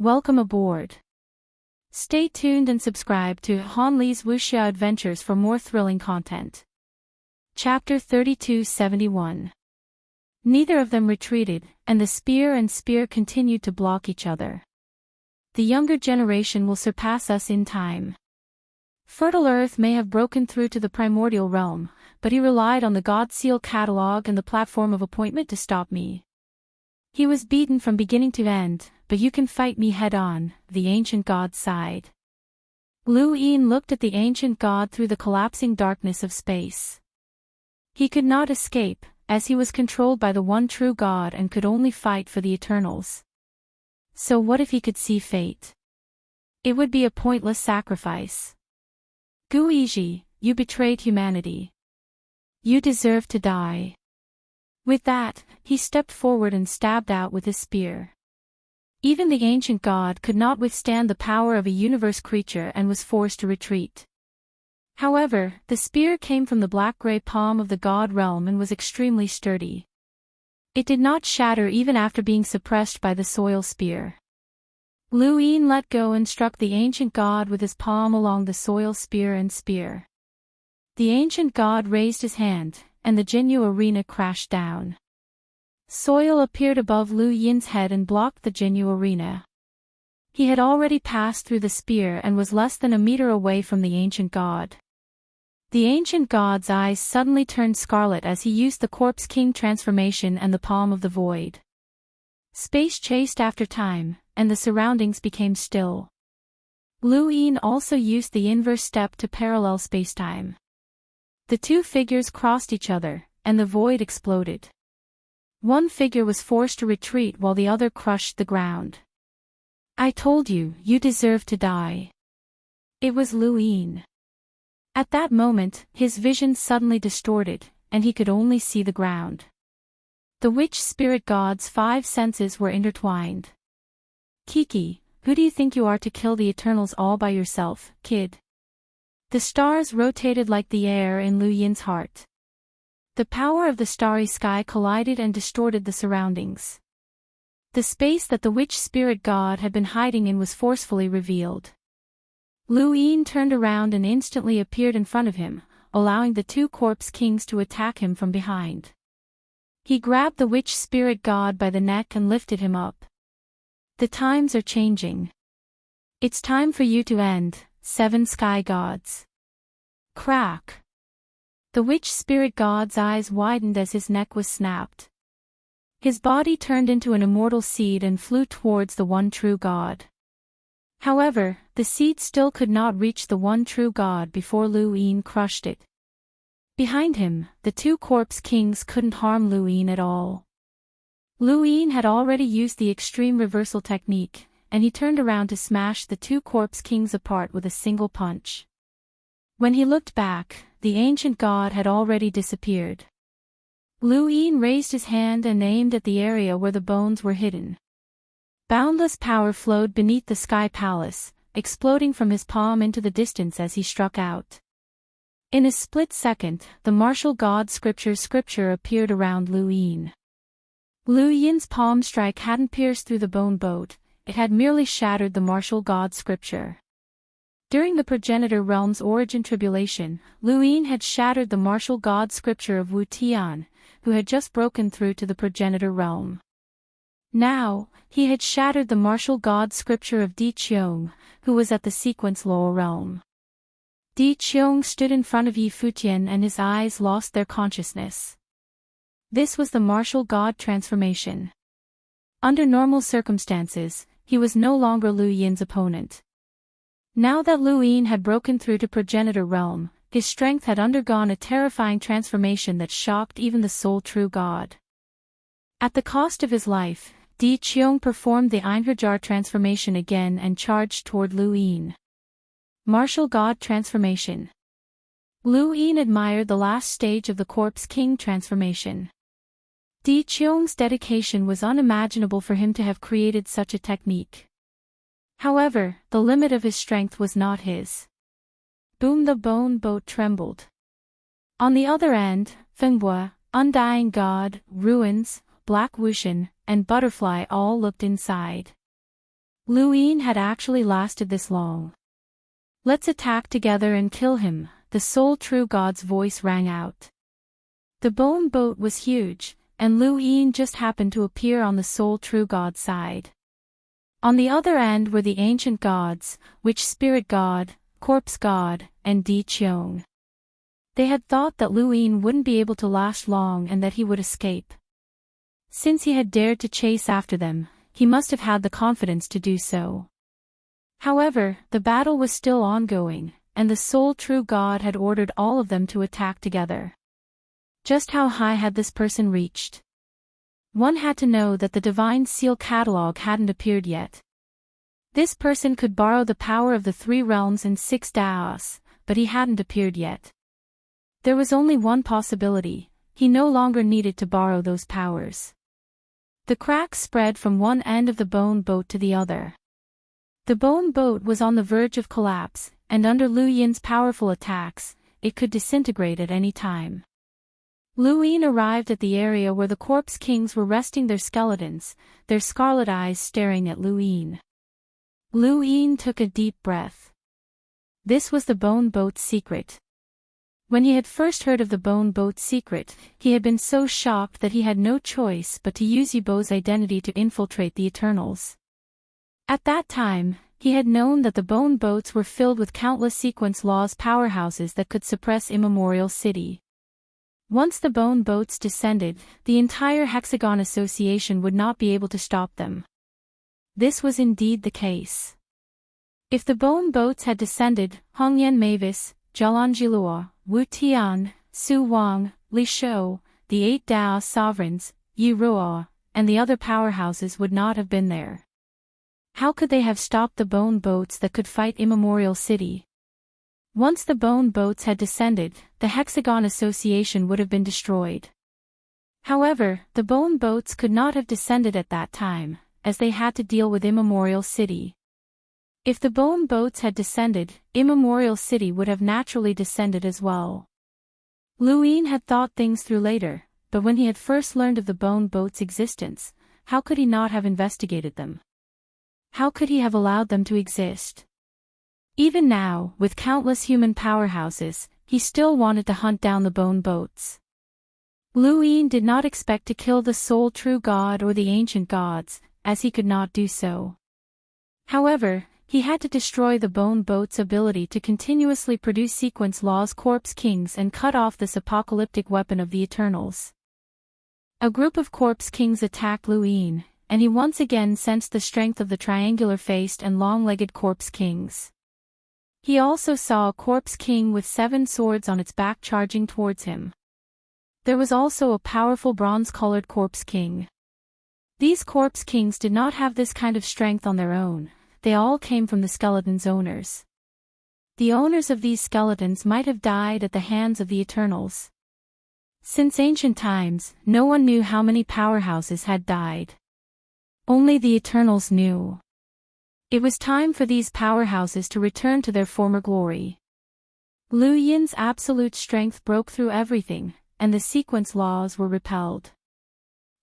Welcome aboard. Stay tuned and subscribe to Han Li's Wuxia Adventures for more thrilling content. Chapter 3271. Neither of them retreated, and the spear and spear continued to block each other. The younger generation will surpass us in time. Fertile Earth may have broken through to the primordial realm, but he relied on the God Seal catalog and the platform of appointment to stop me. He was beaten from beginning to end, but you can fight me head-on, the ancient god sighed. Lu Yin looked at the ancient god through the collapsing darkness of space. He could not escape, as he was controlled by the one true God and could only fight for the Eternals. So what if he could see fate? It would be a pointless sacrifice. Guizhi, you betrayed humanity. You deserve to die. With that, he stepped forward and stabbed out with his spear. Even the ancient god could not withstand the power of a universe creature and was forced to retreat. However, the spear came from the black-gray palm of the god realm and was extremely sturdy. It did not shatter even after being suppressed by the soil spear. Lu Yin let go and struck the ancient god with his palm along the soil spear and spear. The ancient god raised his hand, and the Jinyu arena crashed down. Soil appeared above Lu Yin's head and blocked the Jinyu arena. He had already passed through the spear and was less than a meter away from the ancient god. The ancient god's eyes suddenly turned scarlet as he used the Corpse King transformation and the Palm of the Void. Space chased after time, and the surroundings became still. Lu Yin also used the inverse step to parallel spacetime. The two figures crossed each other, and the void exploded. One figure was forced to retreat while the other crushed the ground. I told you, you deserve to die. It was Lu Yin. At that moment, his vision suddenly distorted, and he could only see the ground. The witch spirit god's 5 senses were intertwined. Kiki, who do you think you are to kill the Eternals all by yourself, kid? The stars rotated like the air in Lu Yin's heart. The power of the starry sky collided and distorted the surroundings. The space that the witch spirit god had been hiding in was forcefully revealed. Lu Yin turned around and instantly appeared in front of him, allowing the two corpse kings to attack him from behind. He grabbed the witch spirit god by the neck and lifted him up. The times are changing. It's time for you to end, 7 sky gods. Crack. The witch spirit god's eyes widened as his neck was snapped. His body turned into an immortal seed and flew towards the one true god. However, the seed still could not reach the one true god before Lu Yin crushed it. Behind him, the two corpse kings couldn't harm Lu Yin at all. Lu Yin had already used the extreme reversal technique, and he turned around to smash the two corpse kings apart with a single punch. When he looked back, the ancient god had already disappeared. Lu Yin raised his hand and aimed at the area where the bones were hidden. Boundless power flowed beneath the sky palace, exploding from his palm into the distance as he struck out. In a split second, the martial god scripture appeared around Lu Yin. Lu Yin's palm strike hadn't pierced through the bone boat, it had merely shattered the martial god scripture. During the progenitor realm's origin tribulation, Lu Yin had shattered the martial god scripture of Wu Tian, who had just broken through to the progenitor realm. Now, he had shattered the martial god scripture of Di Qiong, who was at the sequence lower realm. Di Qiong stood in front of Yi Futian and his eyes lost their consciousness. This was the martial god transformation. Under normal circumstances, he was no longer Lu Yin's opponent. Now that Lu Yin had broken through to progenitor realm, his strength had undergone a terrifying transformation that shocked even the sole true god. At the cost of his life, Di Qiong performed the Einherjar transformation again and charged toward Lu Yin. Martial god transformation. Lu Yin admired the last stage of the Corpse King transformation. Di Qiong's dedication was unimaginable for him to have created such a technique. However, the limit of his strength was not his. Boom, the bone boat trembled. On the other end, Fengbua, Undying God, Ruins, Black Wuxian, and Butterfly all looked inside. Lu Yin had actually lasted this long. "Let's attack together and kill him," the sole true God's voice rang out. The bone boat was huge, and Lu Yin just happened to appear on the sole true God's side. On the other end were the ancient gods, Witch Spirit God, Corpse God, and Di Qiong. They had thought that Lu Yin wouldn't be able to last long and that he would escape. Since he had dared to chase after them, he must have had the confidence to do so. However, the battle was still ongoing, and the sole true God had ordered all of them to attack together. Just how high had this person reached? One had to know that the Divine Seal catalog hadn't appeared yet. This person could borrow the power of the 3 realms and 6 Daos, but he hadn't appeared yet. There was only one possibility: he no longer needed to borrow those powers. The cracks spread from one end of the bone boat to the other. The bone boat was on the verge of collapse, and under Lu Yin's powerful attacks, it could disintegrate at any time. Lu Yin arrived at the area where the corpse kings were resting their skeletons, their scarlet eyes staring at Lu Yin. Lu Yin took a deep breath. This was the bone boat's secret. When he had first heard of the bone boat's secret, he had been so shocked that he had no choice but to use Yibo's identity to infiltrate the Eternals. At that time, he had known that the bone boats were filled with countless sequence laws powerhouses that could suppress Immemorial City. Once the bone boats descended, the entire Hexagon Association would not be able to stop them. This was indeed the case. If the bone boats had descended, Hongyan Mavis, Zhelanjilua, Wu Tian, Su Wang, Li Shou, the 8 Dao sovereigns, Yi Ruo, and the other powerhouses would not have been there. How could they have stopped the bone boats that could fight Immemorial City? Once the bone boats had descended, the Hexagon Association would have been destroyed. However, the bone boats could not have descended at that time, as they had to deal with Immemorial City. If the bone boats had descended, Immemorial City would have naturally descended as well. Lu Yin had thought things through later, but when he had first learned of the bone boats' existence, how could he not have investigated them? How could he have allowed them to exist? Even now, with countless human powerhouses, he still wanted to hunt down the bone boats. Lu Yin did not expect to kill the sole true God or the ancient gods, as he could not do so. However, he had to destroy the bone boat's ability to continuously produce sequence laws corpse kings and cut off this apocalyptic weapon of the Eternals. A group of corpse kings attacked Lu Yin, and he once again sensed the strength of the triangular-faced and long-legged corpse kings. He also saw a corpse king with 7 swords on its back charging towards him. There was also a powerful bronze-colored corpse king. These corpse kings did not have this kind of strength on their own, they all came from the skeleton's owners. The owners of these skeletons might have died at the hands of the Eternals. Since ancient times, no one knew how many powerhouses had died. Only the Eternals knew. It was time for these powerhouses to return to their former glory. Lu Yin's absolute strength broke through everything, and the sequence laws were repelled.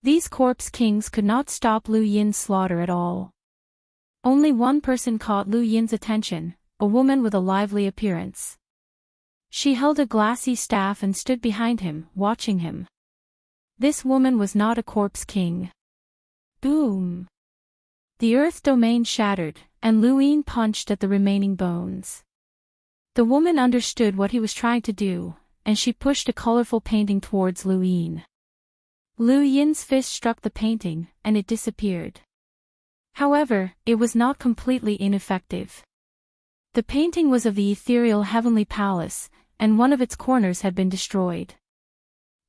These corpse kings could not stop Lu Yin's slaughter at all. Only one person caught Lu Yin's attention, a woman with a lively appearance. She held a glassy staff and stood behind him, watching him. This woman was not a corpse king. Boom! The earth domain shattered, and Lu Yin punched at the remaining bones. The woman understood what he was trying to do, and she pushed a colorful painting towards Lu Yin. Lu Yin's fist struck the painting, and it disappeared. However, it was not completely ineffective. The painting was of the ethereal heavenly palace, and one of its corners had been destroyed.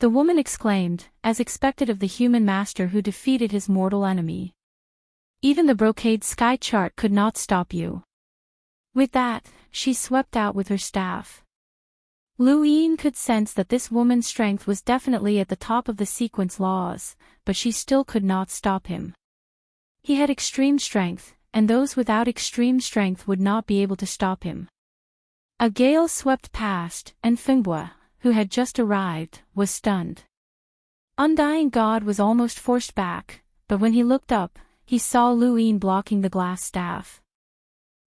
The woman exclaimed, as expected of the human master who defeated his mortal enemy. Even the brocade sky chart could not stop you. With that, she swept out with her staff. Lu Yin could sense that this woman's strength was definitely at the top of the sequence laws, but she still could not stop him. He had extreme strength, and those without extreme strength would not be able to stop him. A gale swept past, and Fingbua, who had just arrived, was stunned. Undying God was almost forced back, but when he looked up, he saw Lu Yin blocking the glass staff.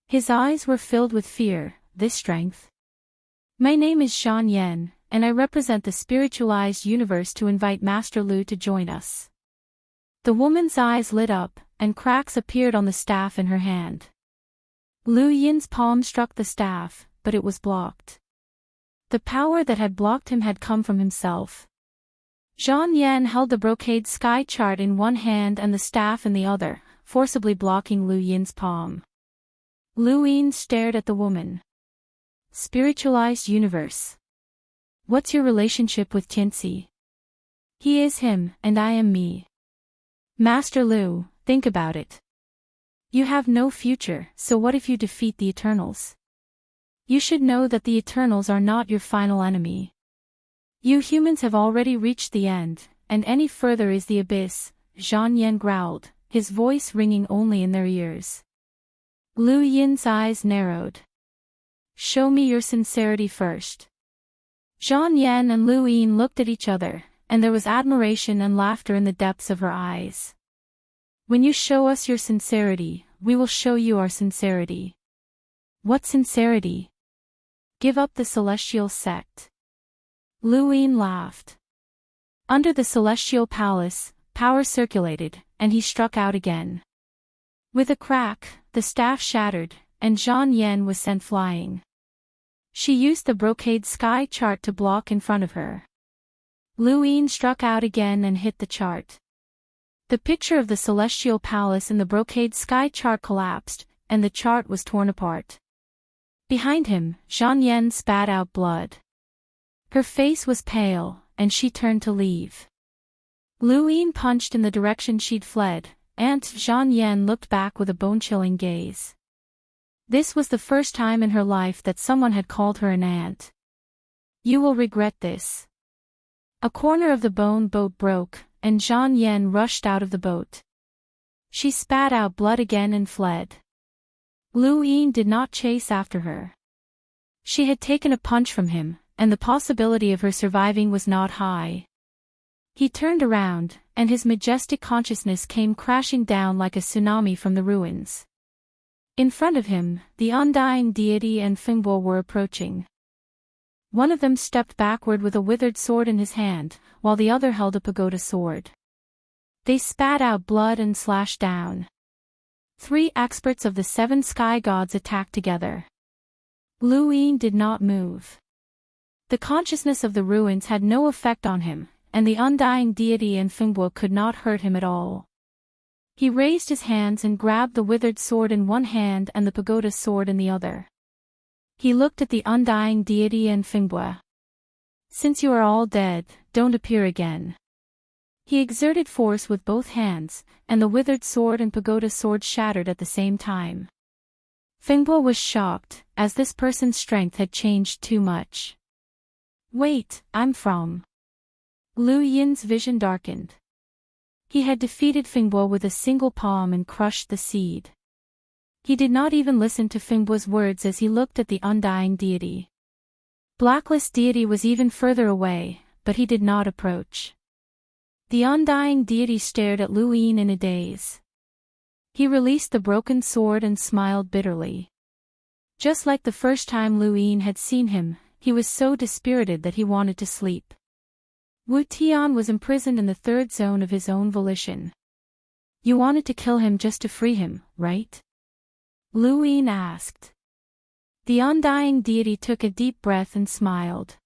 His eyes were filled with fear. This strength. My name is Shan Yen, and I represent the spiritualized universe to invite Master Lu to join us. The woman's eyes lit up, and cracks appeared on the staff in her hand. Lu Yin's palm struck the staff, but it was blocked. The power that had blocked him had come from himself. Shan Yen held the brocade sky chart in one hand and the staff in the other, forcibly blocking Lu Yin's palm. Lu Yin stared at the woman. Spiritualized universe. What's your relationship with Tianxi? He is him, and I am me. Master Lu, think about it. You have no future, so what if you defeat the Eternals? You should know that the Eternals are not your final enemy. You humans have already reached the end, and any further is the abyss, Shan Yen growled, his voice ringing only in their ears. Lu Yin's eyes narrowed. Show me your sincerity first. Shan Yen and Lu Yin looked at each other, and there was admiration and laughter in the depths of her eyes. When you show us your sincerity, we will show you our sincerity. What sincerity? Give up the celestial sect. Lu Yin laughed. Under the celestial palace, power circulated, and he struck out again. With a crack, the staff shattered, and Shan Yen was sent flying. She used the brocade sky chart to block in front of her. Lu Yin struck out again and hit the chart. The picture of the celestial palace in the brocade sky chart collapsed, and the chart was torn apart. Behind him, Shan Yen spat out blood. Her face was pale, and she turned to leave. Lu Yin punched in the direction she'd fled, and Shan Yen looked back with a bone-chilling gaze. This was the first time in her life that someone had called her an ant. You will regret this. A corner of the bone boat broke, and Shan Yen rushed out of the boat. She spat out blood again and fled. Lu Yin did not chase after her. She had taken a punch from him, and the possibility of her surviving was not high. He turned around, and his majestic consciousness came crashing down like a tsunami from the ruins. In front of him, the undying deity and Fengbo were approaching. One of them stepped backward with a withered sword in his hand, while the other held a pagoda sword. They spat out blood and slashed down. 3 experts of the 7 sky gods attacked together. Lu Yin did not move. The consciousness of the ruins had no effect on him, and the undying deity and Fengbo could not hurt him at all. He raised his hands and grabbed the withered sword in one hand and the pagoda sword in the other. He looked at the undying deity and Fengbo. Since you are all dead, don't appear again. He exerted force with both hands, and the withered sword and pagoda sword shattered at the same time. Fengbo was shocked, as this person's strength had changed too much. Wait, I'm from. Lu Yin's vision darkened. He had defeated Fengbo with a single palm and crushed the seed. He did not even listen to Fengbo's words as he looked at the undying deity. Blacklist deity was even further away, but he did not approach. The undying deity stared at Lu Yin in a daze. He released the broken sword and smiled bitterly. Just like the first time Lu Yin had seen him, he was so dispirited that he wanted to sleep. Wu Tian was imprisoned in the 3rd zone of his own volition. You wanted to kill him just to free him, right? Lu Yin asked. The undying deity took a deep breath and smiled.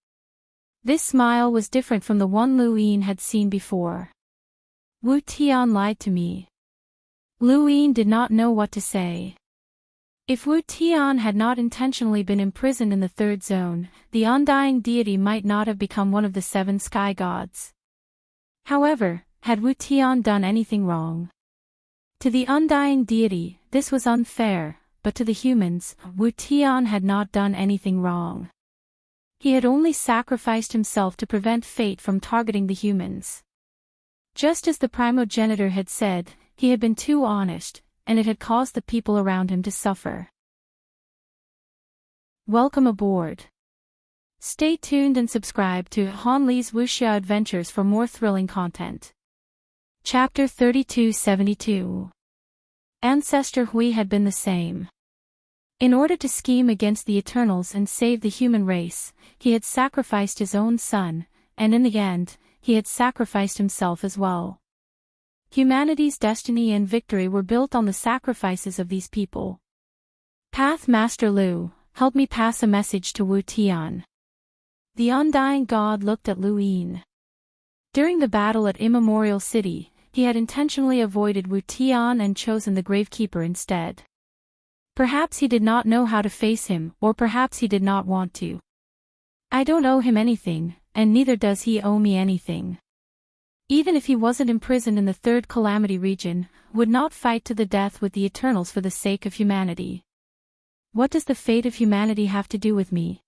This smile was different from the one Lu Yin had seen before. Wu Tian lied to me. Lu Yin did not know what to say. If Wu Tian had not intentionally been imprisoned in the 3rd zone, the undying deity might not have become one of the 7 sky gods. However, had Wu Tian done anything wrong? To the undying deity, this was unfair, but to the humans, Wu Tian had not done anything wrong. He had only sacrificed himself to prevent fate from targeting the humans. Just as the primogenitor had said, he had been too honest, and it had caused the people around him to suffer. Welcome aboard. Stay tuned and subscribe to Han Li's Wuxia Adventures for more thrilling content. Chapter 3272. Ancestor Hui had been the same. In order to scheme against the Eternals and save the human race, he had sacrificed his own son, and in the end, he had sacrificed himself as well. Humanity's destiny and victory were built on the sacrifices of these people. Path Master Lu, help me pass a message to Wu Tian. The undying god looked at Lu Yin. During the battle at Immemorial City, he had intentionally avoided Wu Tian and chosen the Gravekeeper instead. Perhaps he did not know how to face him, or perhaps he did not want to. I don't owe him anything, and neither does he owe me anything. Even if he wasn't imprisoned in the third calamity region, would not fight to the death with the Eternals for the sake of humanity. What does the fate of humanity have to do with me?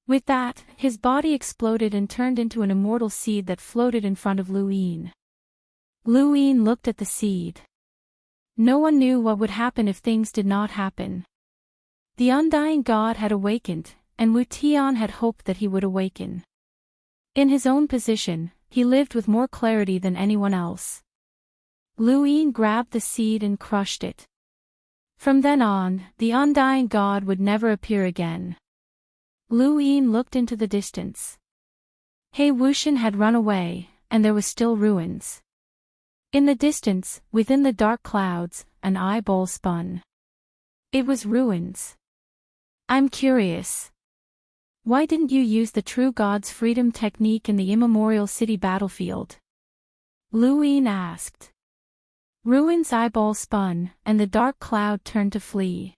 With that, his body exploded and turned into an immortal seed that floated in front of Lu Yin. Lu Yin looked at the seed. No one knew what would happen if things did not happen. The undying god had awakened, and Wu Tian had hoped that he would awaken. In his own position, he lived with more clarity than anyone else. Lu Yin grabbed the seed and crushed it. From then on, the undying god would never appear again. Lu Yin looked into the distance. He Wuxian had run away, and there was still ruins. In the distance, within the dark clouds, an eyeball spun. It was ruins. I'm curious. Why didn't you use the true god's freedom technique in the Immemorial City battlefield? Lu Yin asked. Ruin's eyeball spun, and the dark cloud turned to flee.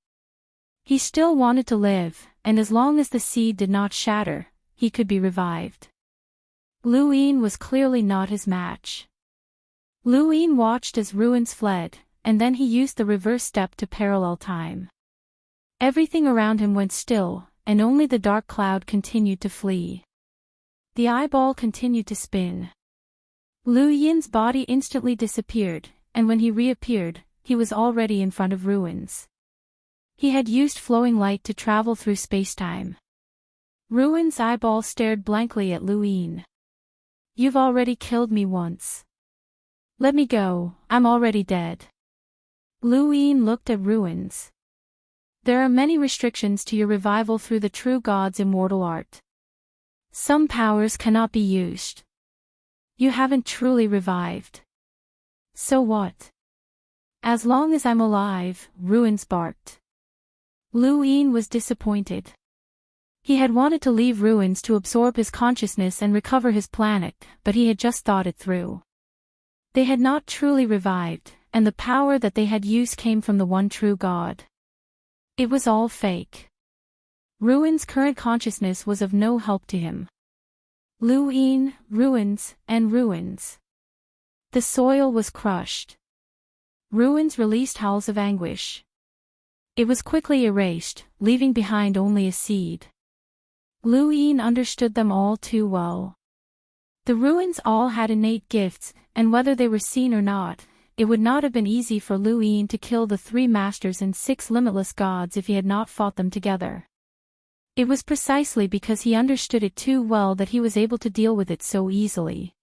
He still wanted to live, and as long as the seed did not shatter, he could be revived. Lu Yin was clearly not his match. Lu Yin watched as ruins fled, and then he used the reverse step to parallel time. Everything around him went still, and only the dark cloud continued to flee. The eyeball continued to spin. Lu Yin's body instantly disappeared, and when he reappeared, he was already in front of ruins. He had used flowing light to travel through spacetime. Ruin's eyeball stared blankly at Lu Yin. You've already killed me once. Let me go, I'm already dead. Lu Yin looked at ruins. There are many restrictions to your revival through the true god's immortal art. Some powers cannot be used. You haven't truly revived. So what? As long as I'm alive, ruins barked. Lu Yin was disappointed. He had wanted to leave ruins to absorb his consciousness and recover his planet, but he had just thought it through. They had not truly revived, and the power that they had used came from the one true God. It was all fake. Ruin's current consciousness was of no help to him. Lu Yin, ruins, and ruins. The soil was crushed. Ruins released howls of anguish. It was quickly erased, leaving behind only a seed. Lu Yin understood them all too well. The ruins all had innate gifts, and whether they were seen or not, it would not have been easy for Lu Yin to kill the 3 masters and 6 limitless gods if he had not fought them together. It was precisely because he understood it too well that he was able to deal with it so easily.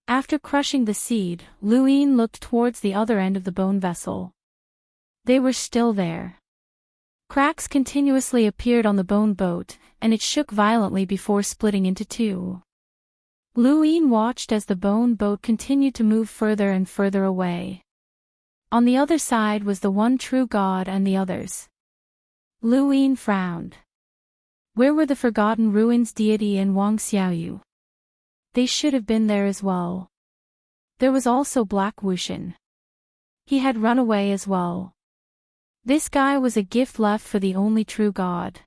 After crushing the seed, Lu Yin looked towards the other end of the bone vessel. They were still there. Cracks continuously appeared on the bone boat, and it shook violently before splitting into 2. Lu Yin watched as the bone boat continued to move further and further away. On the other side was the one true God and the others. Lu Yin frowned. Where were the forgotten ruins deity and Wang Xiaoyu? They should have been there as well. There was also Black Wuxian. He had run away as well. This guy was a gift left for the only true God.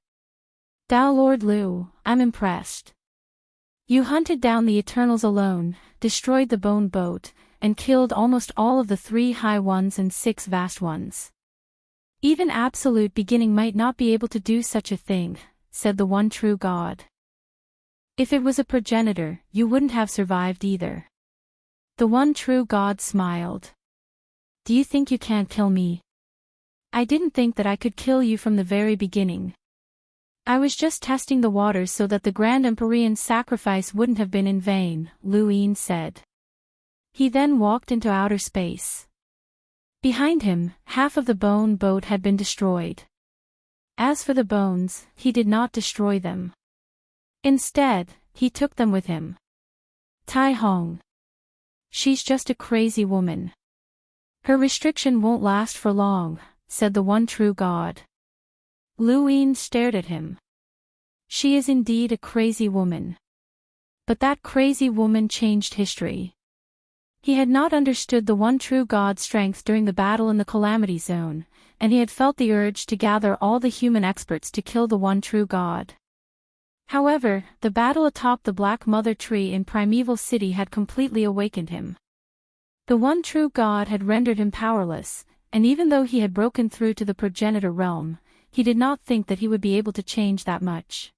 Dao Lord Lu, I'm impressed. You hunted down the Eternals alone, destroyed the bone boat, and killed almost all of the 3 high ones and 6 vast ones. Even absolute beginning might not be able to do such a thing, said the one true God. If it was a progenitor, you wouldn't have survived either. The one true God smiled. Do you think you can't kill me? I didn't think that I could kill you from the very beginning. I was just testing the waters so that the Grand Empyrean sacrifice wouldn't have been in vain, Lu Yin said. He then walked into outer space. Behind him, half of the bone boat had been destroyed. As for the bones, he did not destroy them. Instead, he took them with him. Tai Hong. She's just a crazy woman. Her restriction won't last for long, said the one true God. Lu Yin stared at him. She is indeed a crazy woman. But that crazy woman changed history. He had not understood the one true God's strength during the battle in the Calamity Zone, and he had felt the urge to gather all the human experts to kill the one true God. However, the battle atop the Black Mother Tree in Primeval City had completely awakened him. The one true God had rendered him powerless, and even though he had broken through to the progenitor realm, he did not think that he would be able to change that much.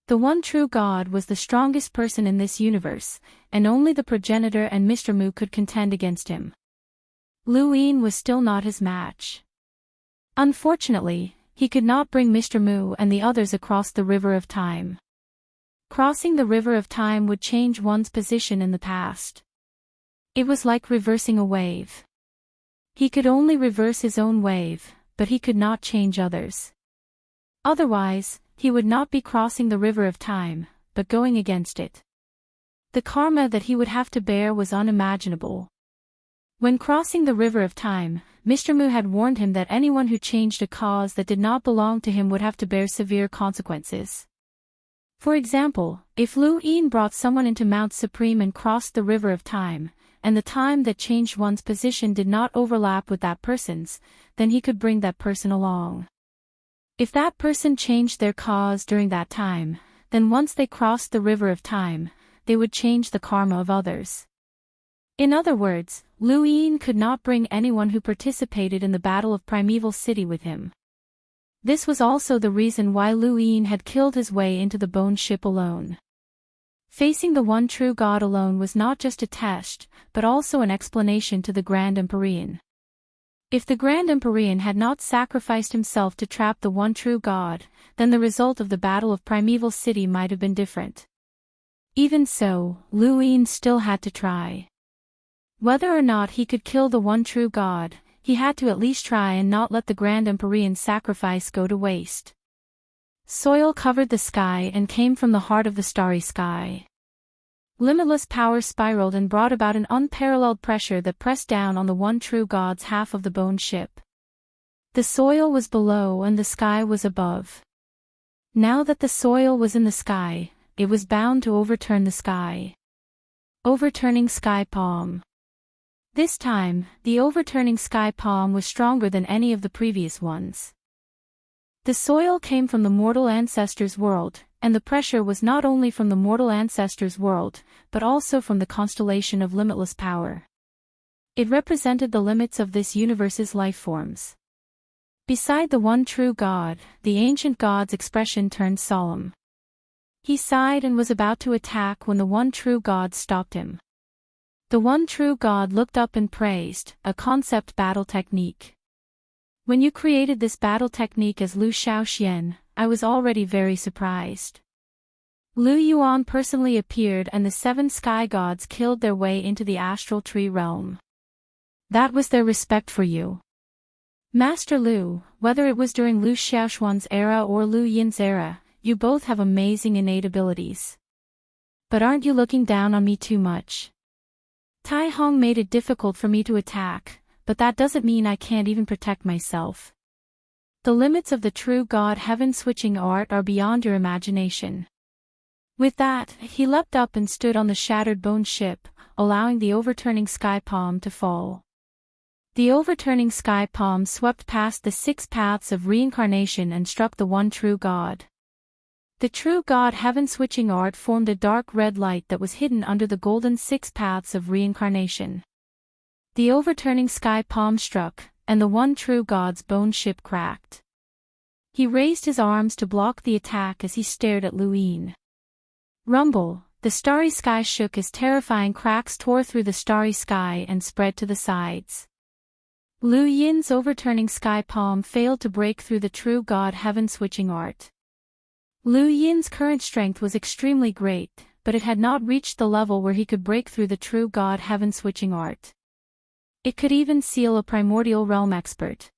The one true God was the strongest person in this universe, and only the progenitor and Mr. Mu could contend against him. Lu Yin was still not his match. Unfortunately, he could not bring Mr. Mu and the others across the River of Time. Crossing the River of Time would change one's position in the past. It was like reversing a wave. He could only reverse his own wave, but he could not change others. Otherwise, he would not be crossing the River of Time, but going against it. The karma that he would have to bear was unimaginable. When crossing the River of Time, Mr. Mu had warned him that anyone who changed a cause that did not belong to him would have to bear severe consequences. For example, if Lu Yin brought someone into Mount Supreme and crossed the River of Time, and the time that changed one's position did not overlap with that person's, then he could bring that person along. If that person changed their cause during that time, then once they crossed the River of Time, they would change the karma of others. In other words, Lu Yin could not bring anyone who participated in the Battle of Primeval City with him. This was also the reason why Lu Yin had killed his way into the bone ship alone. Facing the one true God alone was not just a test, but also an explanation to the Grand Empyrean. If the Grand Empyrean had not sacrificed himself to trap the one true God, then the result of the Battle of Primeval City might have been different. Even so, Lu Yin still had to try. Whether or not he could kill the one true God, he had to at least try and not let the Grand Empyrean sacrifice go to waste. Soil covered the sky and came from the heart of the starry sky. Limitless power spiraled and brought about an unparalleled pressure that pressed down on the one true God's half of the bone ship. The soil was below and the sky was above. Now that the soil was in the sky, it was bound to overturn the sky. Overturning sky palm. This time, the overturning sky palm was stronger than any of the previous ones. The soil came from the mortal ancestors' world, and the pressure was not only from the mortal ancestors' world, but also from the constellation of limitless power. It represented the limits of this universe's life forms. Beside the one true God, the ancient God's expression turned solemn. He sighed and was about to attack when the one true God stopped him. The one true God looked up and praised, a concept battle technique. When you created this battle technique as Lu Shaoxian, I was already very surprised. Lu Yuan personally appeared and the 7 sky gods killed their way into the astral tree realm. That was their respect for you. Master Lu, whether it was during Lu Xiaoxuan's era or Lu Yin's era, you both have amazing innate abilities. But aren't you looking down on me too much? Tai Hong made it difficult for me to attack, but that doesn't mean I can't even protect myself. The limits of the true God heaven-switching art are beyond your imagination. With that, he leapt up and stood on the shattered bone ship, allowing the overturning sky palm to fall. The overturning sky palm swept past the 6 paths of reincarnation and struck the one true God. The true God heaven-switching art formed a dark red light that was hidden under the golden 6 paths of reincarnation. The overturning sky palm struck, and the one true God's bone ship cracked. He raised his arms to block the attack as he stared at Lu Yin. Rumble, the starry sky shook as terrifying cracks tore through the starry sky and spread to the sides. Lu Yin's overturning sky palm failed to break through the true God heaven-switching art. Lu Yin's current strength was extremely great, but it had not reached the level where he could break through the true God heaven-switching art. It could even seal a primordial realm expert.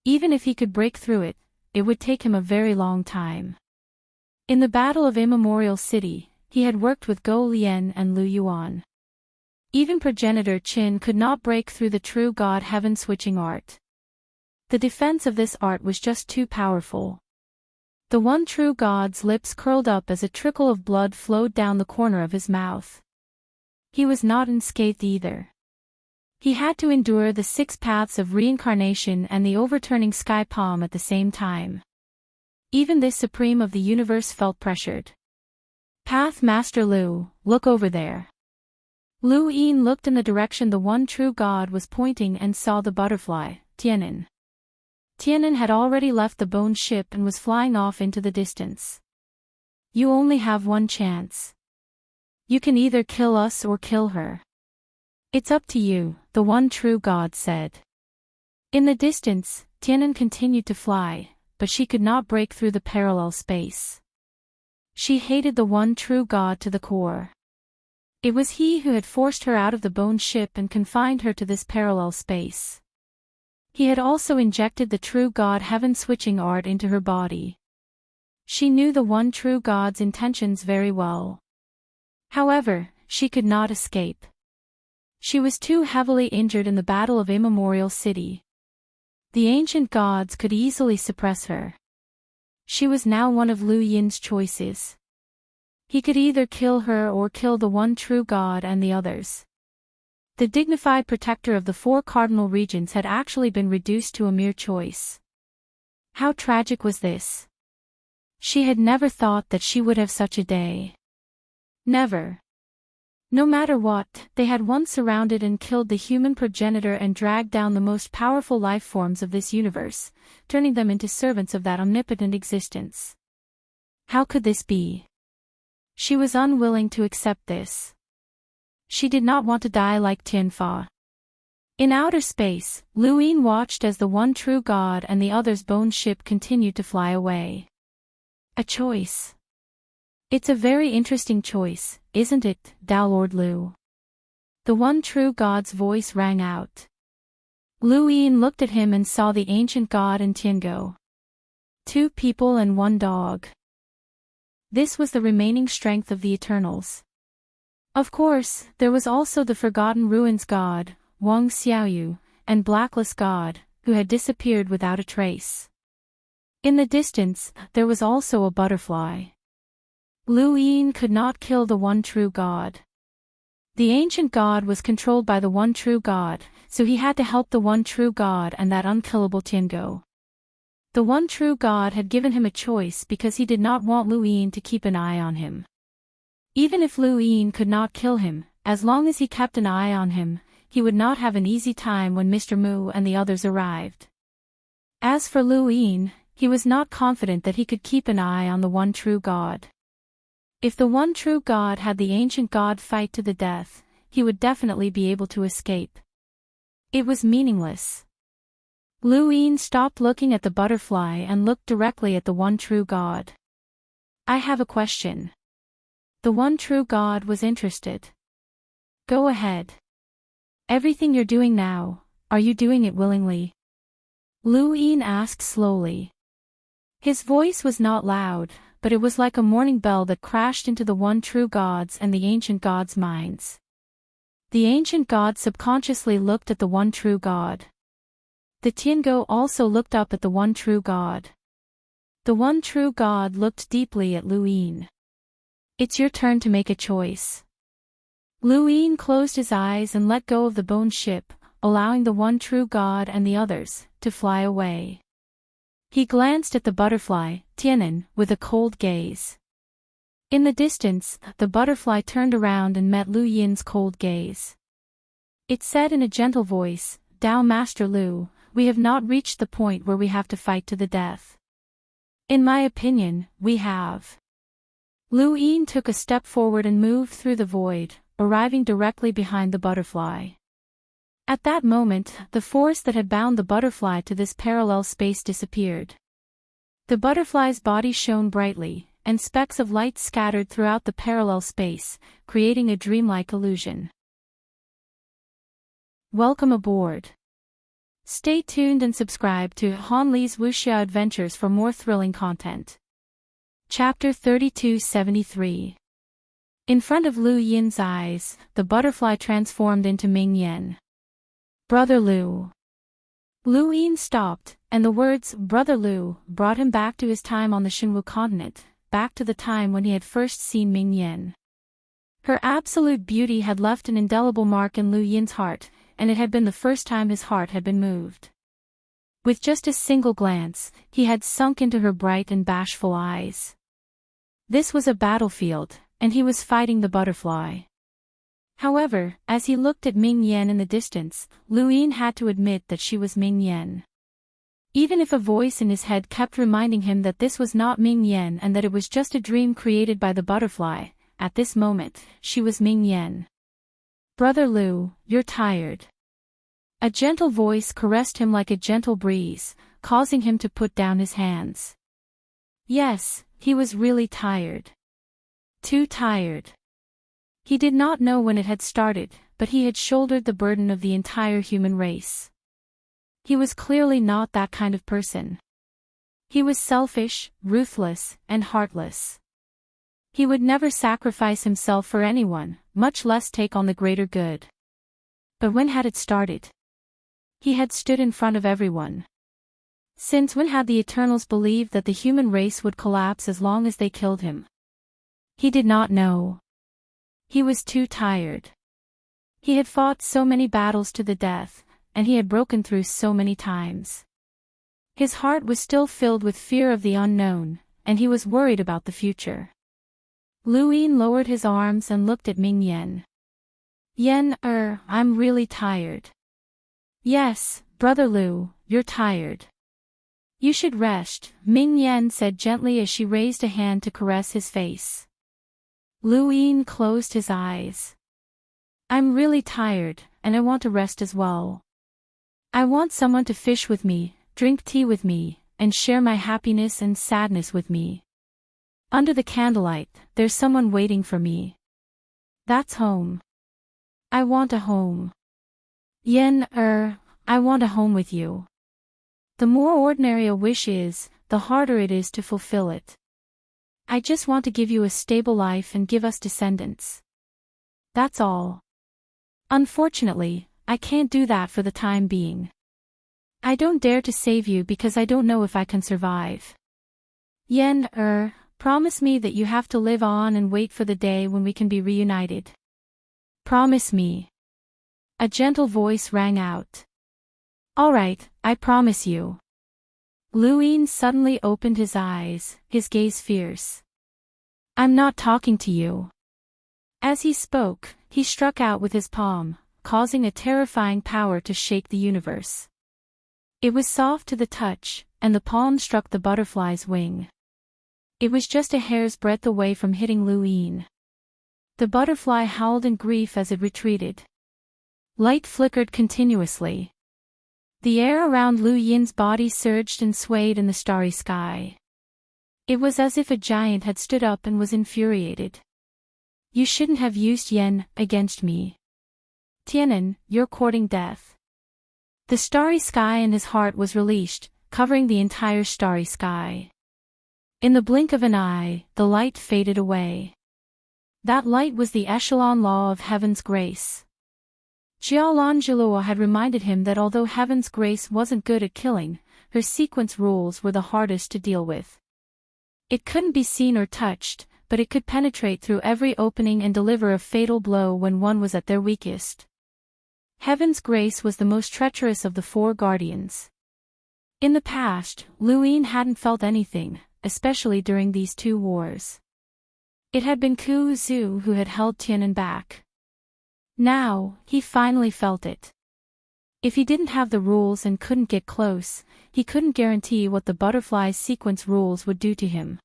Even if he could break through it, it would take him a very long time. In the Battle of Immemorial City, he had worked with Go Lian and Lu Yuan. Even progenitor Qin could not break through the true God heaven-switching art. The defense of this art was just too powerful. The one true God's lips curled up as a trickle of blood flowed down the corner of his mouth. He was not unscathed either. He had to endure the 6 paths of reincarnation and the overturning sky palm at the same time. Even this supreme of the universe felt pressured. Path Master Lu, look over there. Lu Yin looked in the direction the one true God was pointing and saw the butterfly, Tian'an. Tian'an had already left the bone ship and was flying off into the distance. You only have one chance. You can either kill us or kill her. It's up to you, the one true God said. In the distance, Tian'an continued to fly, but she could not break through the parallel space. She hated the one true God to the core. It was he who had forced her out of the bone ship and confined her to this parallel space. He had also injected the true God heaven-switching art into her body. She knew the one true God's intentions very well. However, she could not escape. She was too heavily injured in the Battle of Immemorial City. The ancient gods could easily suppress her. She was now one of Lu Yin's choices. He could either kill her or kill the one true God and the others. The dignified protector of the 4 cardinal regions had actually been reduced to a mere choice. How tragic was this? She had never thought that she would have such a day. Never. No matter what, they had once surrounded and killed the human progenitor and dragged down the most powerful life forms of this universe, turning them into servants of that omnipotent existence. How could this be? She was unwilling to accept this. She did not want to die like Tianfa. In outer space, Lu Yin watched as the one true God and the other's bone ship continued to fly away. A choice. It's a very interesting choice, isn't it, Tao Lord Lu? The one true God's voice rang out. Lu Yin looked at him and saw the ancient God and Tiango. 2 people and 1 dog. This was the remaining strength of the Eternals. Of course, there was also the Forgotten Ruins God, Wang Xiaoyu, and Blacklist God, who had disappeared without a trace. In the distance, there was also a butterfly. Lu Yin could not kill the one true God. The ancient God was controlled by the one true God, so he had to help the one true God and that unkillable Tiango. The one true God had given him a choice because he did not want Lu Yin to keep an eye on him. Even if Lu Yin could not kill him, as long as he kept an eye on him, he would not have an easy time when Mr. Mu and the others arrived. As for Lu Yin, he was not confident that he could keep an eye on the one true God. If the one true God had the ancient God fight to the death, he would definitely be able to escape. It was meaningless. Lu Yin stopped looking at the butterfly and looked directly at the one true God. I have a question. The one true God was interested. Go ahead. Everything you're doing now, are you doing it willingly? Lu Yin asked slowly. His voice was not loud, but it was like a morning bell that crashed into the one true God's and the ancient God's minds. The ancient God subconsciously looked at the one true God. The Tiango also looked up at the one true God. The one true God looked deeply at Lu Yin. It's your turn to make a choice. Lu Yin closed his eyes and let go of the bone ship, allowing the one true God and the others to fly away. He glanced at the butterfly, Tian'an, with a cold gaze. In the distance, the butterfly turned around and met Lu Yin's cold gaze. It said in a gentle voice, Tao Master Lu, we have not reached the point where we have to fight to the death. In my opinion, we have. Lu Yin took a step forward and moved through the void, arriving directly behind the butterfly. At that moment, the force that had bound the butterfly to this parallel space disappeared. The butterfly's body shone brightly, and specks of light scattered throughout the parallel space, creating a dreamlike illusion. Welcome aboard. Stay tuned and subscribe to Han Li's Wuxia Adventures for more thrilling content. Chapter 3273. In front of Lu Yin's eyes, the butterfly transformed into Ming Yen. Brother Lu. Lu Yin stopped, and the words, Brother Lu, brought him back to his time on the Xinwu continent, back to the time when he had first seen Ming Yen. Her absolute beauty had left an indelible mark in Lu Yin's heart, and it had been the first time his heart had been moved. With just a single glance, he had sunk into her bright and bashful eyes. This was a battlefield, and he was fighting the butterfly. However, as he looked at Ming Yen in the distance, Lu Yin had to admit that she was Ming Yen. Even if a voice in his head kept reminding him that this was not Ming Yen and that it was just a dream created by the butterfly, at this moment, she was Ming Yen. Brother Lu, you're tired. A gentle voice caressed him like a gentle breeze, causing him to put down his hands. Yes, he was really tired. Too tired. He did not know when it had started, but he had shouldered the burden of the entire human race. He was clearly not that kind of person. He was selfish, ruthless, and heartless. He would never sacrifice himself for anyone, much less take on the greater good. But when had it started? He had stood in front of everyone. Since when had the Eternals believed that the human race would collapse as long as they killed him? He did not know. He was too tired. He had fought so many battles to the death, and he had broken through so many times. His heart was still filled with fear of the unknown, and he was worried about the future. Lu Yin lowered his arms and looked at Ming Yen. Yen, I'm really tired. Yes, Brother Lu, you're tired. You should rest, Ming Yen said gently as she raised a hand to caress his face. Lu Yin closed his eyes. I'm really tired, and I want to rest as well. I want someone to fish with me, drink tea with me, and share my happiness and sadness with me. Under the candlelight, there's someone waiting for me. That's home. I want a home. Yen, I want a home with you. The more ordinary a wish is, the harder it is to fulfill it. I just want to give you a stable life and give us descendants. That's all. Unfortunately, I can't do that for the time being. I don't dare to save you because I don't know if I can survive. Yen, promise me that you have to live on and wait for the day when we can be reunited. Promise me. A gentle voice rang out. All right, I promise you. Lu Yin suddenly opened his eyes, his gaze fierce. I'm not talking to you. As he spoke, he struck out with his palm, causing a terrifying power to shake the universe. It was soft to the touch, and the palm struck the butterfly's wing. It was just a hair's breadth away from hitting Lu Yin. The butterfly howled in grief as it retreated. Light flickered continuously. The air around Lu Yin's body surged and swayed in the starry sky. It was as if a giant had stood up and was infuriated. You shouldn't have used Yen against me. Tianan, you're courting death. The starry sky in his heart was released, covering the entire starry sky. In the blink of an eye, the light faded away. That light was the echelon law of heaven's grace. Jialanjilua had reminded him that although heaven's grace wasn't good at killing, her sequence rules were the hardest to deal with. It couldn't be seen or touched, but it could penetrate through every opening and deliver a fatal blow when one was at their weakest. Heaven's grace was the most treacherous of the four guardians. In the past, Lu Yin hadn't felt anything, especially during these two wars. It had been Ku Zu who had held Tianan back. Now, he finally felt it. If he didn't have the rules and couldn't get close, he couldn't guarantee what the butterfly's sequence rules would do to him.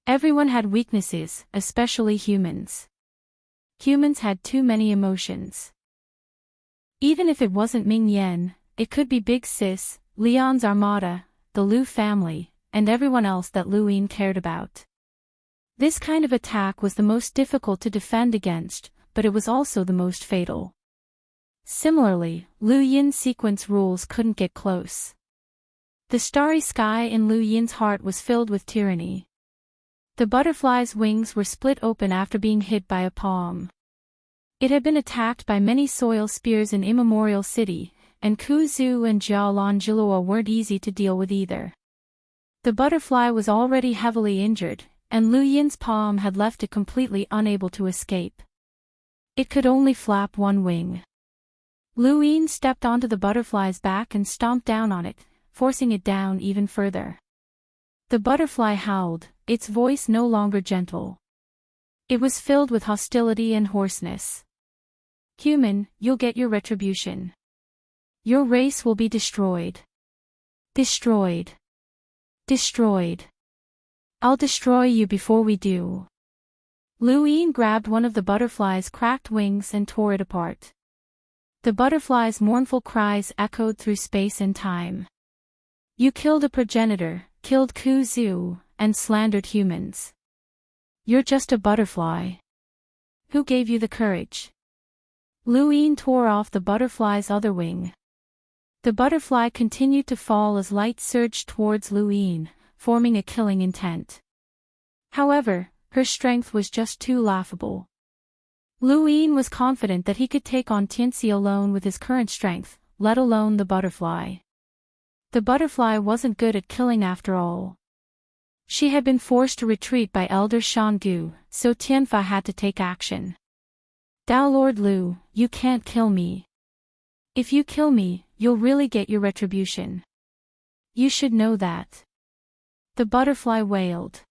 Everyone had weaknesses, especially humans. Humans had too many emotions. Even if it wasn't Ming Yen, it could be Big Sis, Leon's Armada, the Lu family, and everyone else that Lu Yin cared about. This kind of attack was the most difficult to defend against, but it was also the most fatal. Similarly, Lu Yin's sequence rules couldn't get close. The starry sky in Lu Yin's heart was filled with tyranny. The butterfly's wings were split open after being hit by a palm. It had been attacked by many soil spears in Immemorial City, and Ku Zhu and Jialan Jilua weren't easy to deal with either. The butterfly was already heavily injured, and Lu Yin's palm had left it completely unable to escape. It could only flap one wing. Lu Yin stepped onto the butterfly's back and stomped down on it, forcing it down even further. The butterfly howled, its voice no longer gentle. It was filled with hostility and hoarseness. Human, you'll get your retribution. Your race will be destroyed. Destroyed. Destroyed. I'll destroy you before we do. Lu Yin grabbed one of the butterfly's cracked wings and tore it apart. The butterfly's mournful cries echoed through space and time. You killed a progenitor, killed Ku Zhu, and slandered humans. You're just a butterfly. Who gave you the courage? Lu Yin tore off the butterfly's other wing. The butterfly continued to fall as light surged towards Lu Yin, forming a killing intent. However, her strength was just too laughable. Lu Yin was confident that he could take on Tianxi alone with his current strength, let alone the butterfly. The butterfly wasn't good at killing after all. She had been forced to retreat by Elder Shangu, so Tianfa had to take action. Dao Lord Lu, you can't kill me. If you kill me, you'll really get your retribution. You should know that. The butterfly wailed.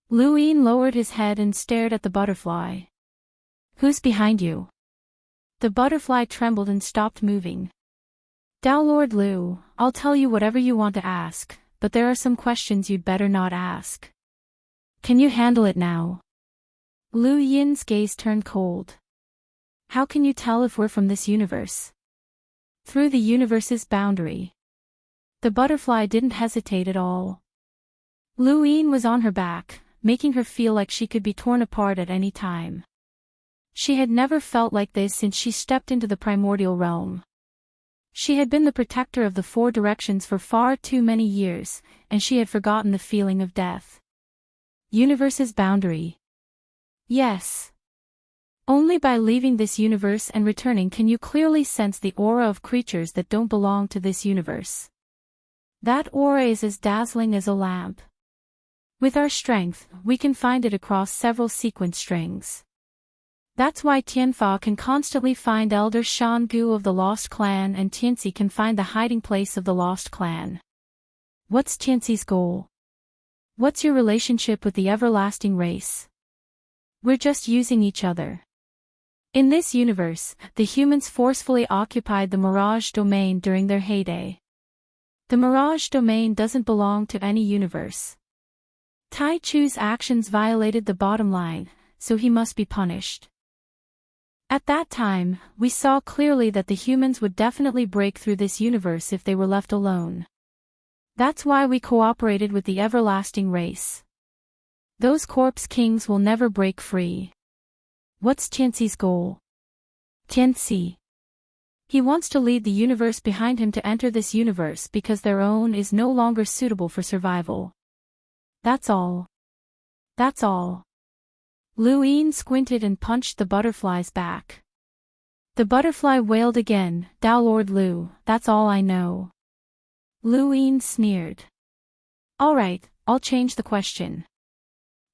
Lu Yin lowered his head and stared at the butterfly. Who's behind you? The butterfly trembled and stopped moving. Dao Lord Lu, I'll tell you whatever you want to ask, but there are some questions you'd better not ask. Can you handle it now? Lu Yin's gaze turned cold. How can you tell if we're from this universe? Through the universe's boundary. The butterfly didn't hesitate at all. Lu Yin was on her back, making her feel like she could be torn apart at any time. She had never felt like this since she stepped into the primordial realm. She had been the protector of the four directions for far too many years, and she had forgotten the feeling of death. Universe's boundary. Yes. Only by leaving this universe and returning can you clearly sense the aura of creatures that don't belong to this universe. That aura is as dazzling as a lamp. With our strength, we can find it across several sequence strings. That's why Tianfa can constantly find Elder Shangu of the Lost Clan and Tianxi can find the hiding place of the Lost Clan. What's Tianxi's goal? What's your relationship with the everlasting race? We're just using each other. In this universe, the humans forcefully occupied the Mirage Domain during their heyday. The Mirage Domain doesn't belong to any universe. Tai Chu's actions violated the bottom line, so he must be punished. At that time, we saw clearly that the humans would definitely break through this universe if they were left alone. That's why we cooperated with the everlasting race. Those corpse kings will never break free. What's Tianxi's goal? Tianxi. He wants to lead the universe behind him to enter this universe because their own is no longer suitable for survival. That's all. That's all. Lu Yin squinted and punched the butterfly's back. The butterfly wailed again, Dao Lord Lu, that's all I know. Lu Yin sneered. Alright, I'll change the question.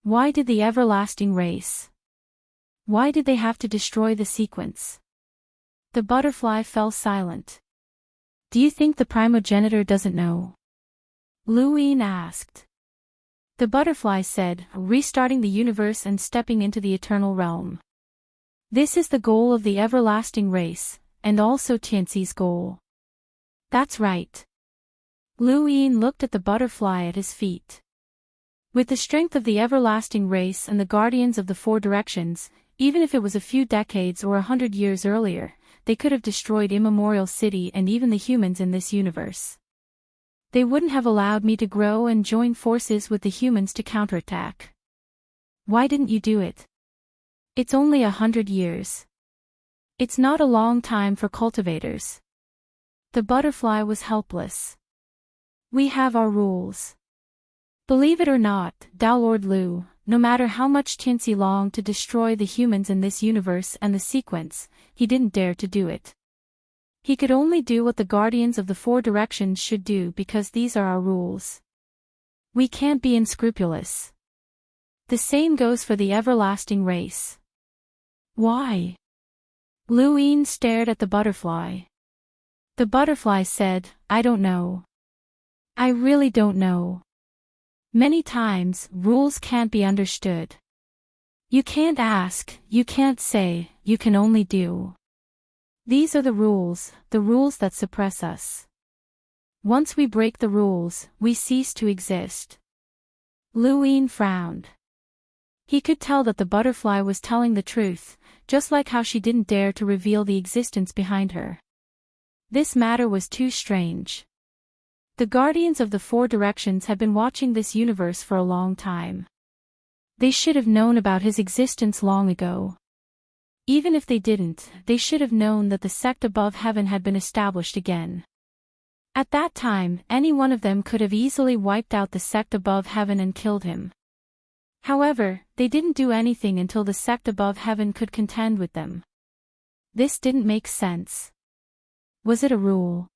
Why did the everlasting race? Why did they have to destroy the sequence? The butterfly fell silent. Do you think the primogenitor doesn't know? Lu Yin asked. The butterfly said, restarting the universe and stepping into the eternal realm. This is the goal of the everlasting race, and also Tianxi's goal. That's right. Lu Yin looked at the butterfly at his feet. With the strength of the everlasting race and the guardians of the four directions, even if it was a few decades or 100 years earlier, they could have destroyed Immemorial City and even the humans in this universe. They wouldn't have allowed me to grow and join forces with the humans to counterattack. Why didn't you do it? It's only 100 years. It's not a long time for cultivators. The butterfly was helpless. We have our rules. Believe it or not, Lord Lu, no matter how much Tianxi longed to destroy the humans in this universe and the sequence, he didn't dare to do it. He could only do what the guardians of the four directions should do because these are our rules. We can't be unscrupulous. The same goes for the everlasting race. Why? Lu Yin stared at the butterfly. The butterfly said, I don't know. I really don't know. Many times, rules can't be understood. You can't ask, you can't say, you can only do. These are the rules that suppress us. Once we break the rules, we cease to exist. Lu Yin frowned. He could tell that the butterfly was telling the truth, just like how she didn't dare to reveal the existence behind her. This matter was too strange. The guardians of the four directions had been watching this universe for a long time. They should have known about his existence long ago. Even if they didn't, they should have known that the sect above heaven had been established again. At that time, any one of them could have easily wiped out the sect above heaven and killed him. However, they didn't do anything until the sect above heaven could contend with them. This didn't make sense. Was it a rule?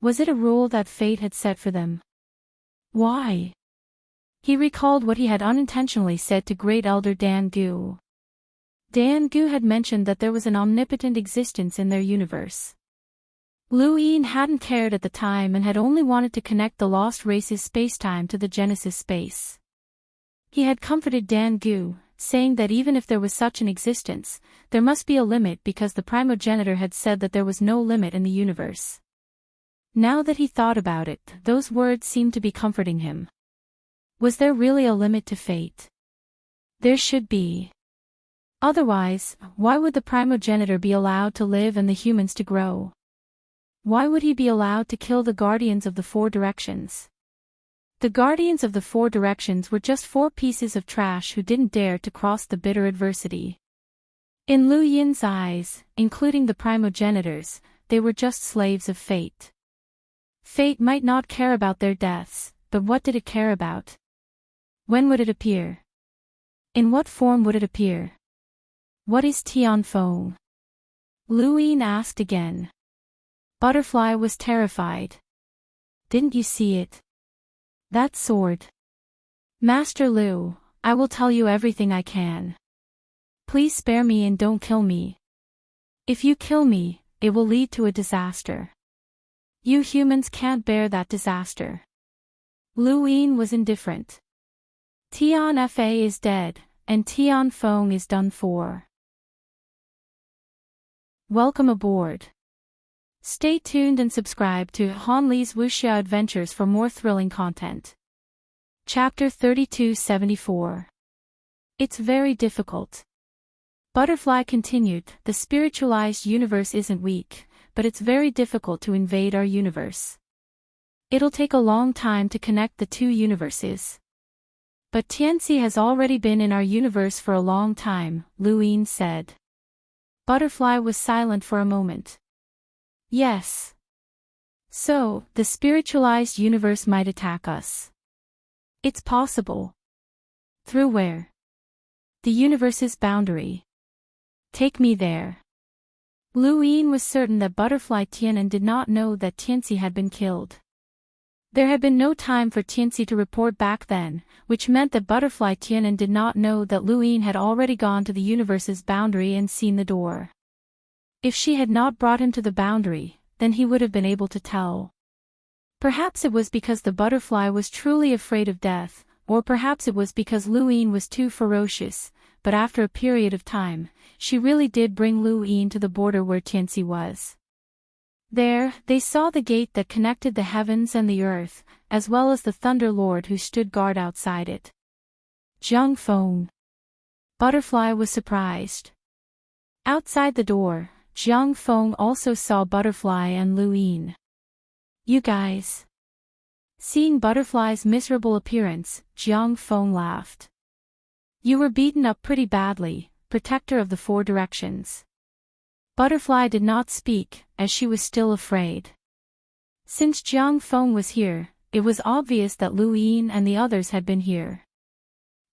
Was it a rule that fate had set for them? Why? He recalled what he had unintentionally said to Great Elder Dan Gu. Dan Gu had mentioned that there was an omnipotent existence in their universe. Lu Yin hadn't cared at the time and had only wanted to connect the lost race's spacetime to the Genesis space. He had comforted Dan Gu, saying that even if there was such an existence, there must be a limit because the primogenitor had said that there was no limit in the universe. Now that he thought about it, those words seemed to be comforting him. Was there really a limit to fate? There should be. Otherwise, why would the primogenitor be allowed to live and the humans to grow? Why would he be allowed to kill the guardians of the four directions? The guardians of the four directions were just four pieces of trash who didn't dare to cross the bitter adversity. In Lu Yin's eyes, including the primogenitors, they were just slaves of fate. Fate might not care about their deaths, but what did it care about? When would it appear? In what form would it appear? What is Tianfeng? Lu Yin asked again. Butterfly was terrified. Didn't you see it? That sword. Master Lu, I will tell you everything I can. Please spare me and don't kill me. If you kill me, it will lead to a disaster. You humans can't bear that disaster. Lu Yin was indifferent. Tian Fa is dead, and Tianfeng is done for. Welcome aboard. Stay tuned and subscribe to Han Li's Wuxia Adventures for more thrilling content. Chapter 3274. It's very difficult. Butterfly continued, the spiritualized universe isn't weak, but it's very difficult to invade our universe. It'll take a long time to connect the two universes. But Tianxi has already been in our universe for a long time, Lu Yin said. Butterfly was silent for a moment. Yes. So, the spiritualized universe might attack us. It's possible. Through where? The universe's boundary. Take me there. Lu Yin was certain that Butterfly Tianan did not know that Tianxi had been killed. There had been no time for Tianxi to report back then, which meant that Butterfly Tianan did not know that Lu Yin had already gone to the universe's boundary and seen the door. If she had not brought him to the boundary, then he would have been able to tell. Perhaps it was because the butterfly was truly afraid of death, or perhaps it was because Lu Yin was too ferocious, but after a period of time, she really did bring Lu Yin to the border where Tianxi was. There, they saw the gate that connected the heavens and the earth, as well as the Thunder Lord who stood guard outside it. Zhang Feng. Butterfly was surprised. Outside the door, Zhang Feng also saw Butterfly and Lu Yin. You guys. Seeing Butterfly's miserable appearance, Zhang Feng laughed. You were beaten up pretty badly, protector of the four directions. Butterfly did not speak, as she was still afraid. Since Jiang Feng was here, it was obvious that Lu Yin and the others had been here.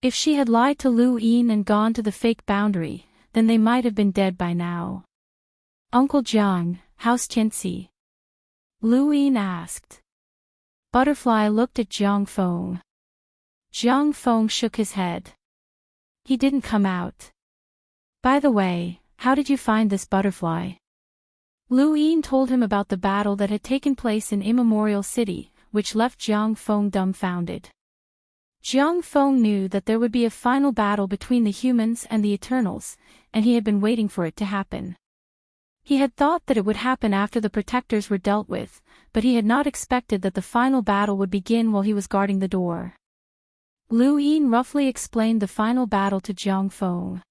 If she had lied to Lu Yin and gone to the fake boundary, then they might have been dead by now. Uncle Jiang, how's Tianxi? Lu Yin asked. Butterfly looked at Jiang Feng. Jiang Feng shook his head. He didn't come out. By the way, how did you find this butterfly? Lu Yin told him about the battle that had taken place in Immemorial City, which left Jiang Feng dumbfounded. Jiang Feng knew that there would be a final battle between the humans and the Eternals, and he had been waiting for it to happen. He had thought that it would happen after the protectors were dealt with, but he had not expected that the final battle would begin while he was guarding the door. Lu Yin roughly explained the final battle to Jiang Feng.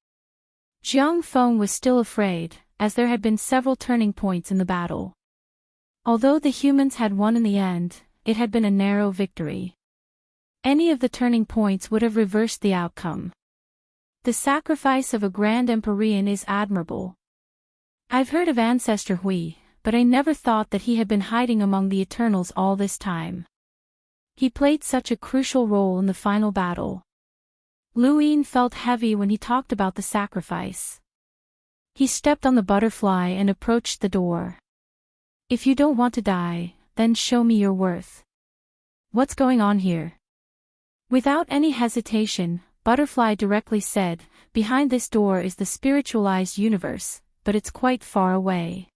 Jiang Feng was still afraid, as there had been several turning points in the battle. Although the humans had won in the end, it had been a narrow victory. Any of the turning points would have reversed the outcome. The sacrifice of a grand Empyrean is admirable. I've heard of Ancestor Hui, but I never thought that he had been hiding among the Eternals all this time. He played such a crucial role in the final battle. Lu Yin felt heavy when he talked about the sacrifice. He stepped on the butterfly and approached the door. If you don't want to die, then show me your worth. What's going on here? Without any hesitation, Butterfly directly said, behind this door is the spiritualized universe, but it's quite far away.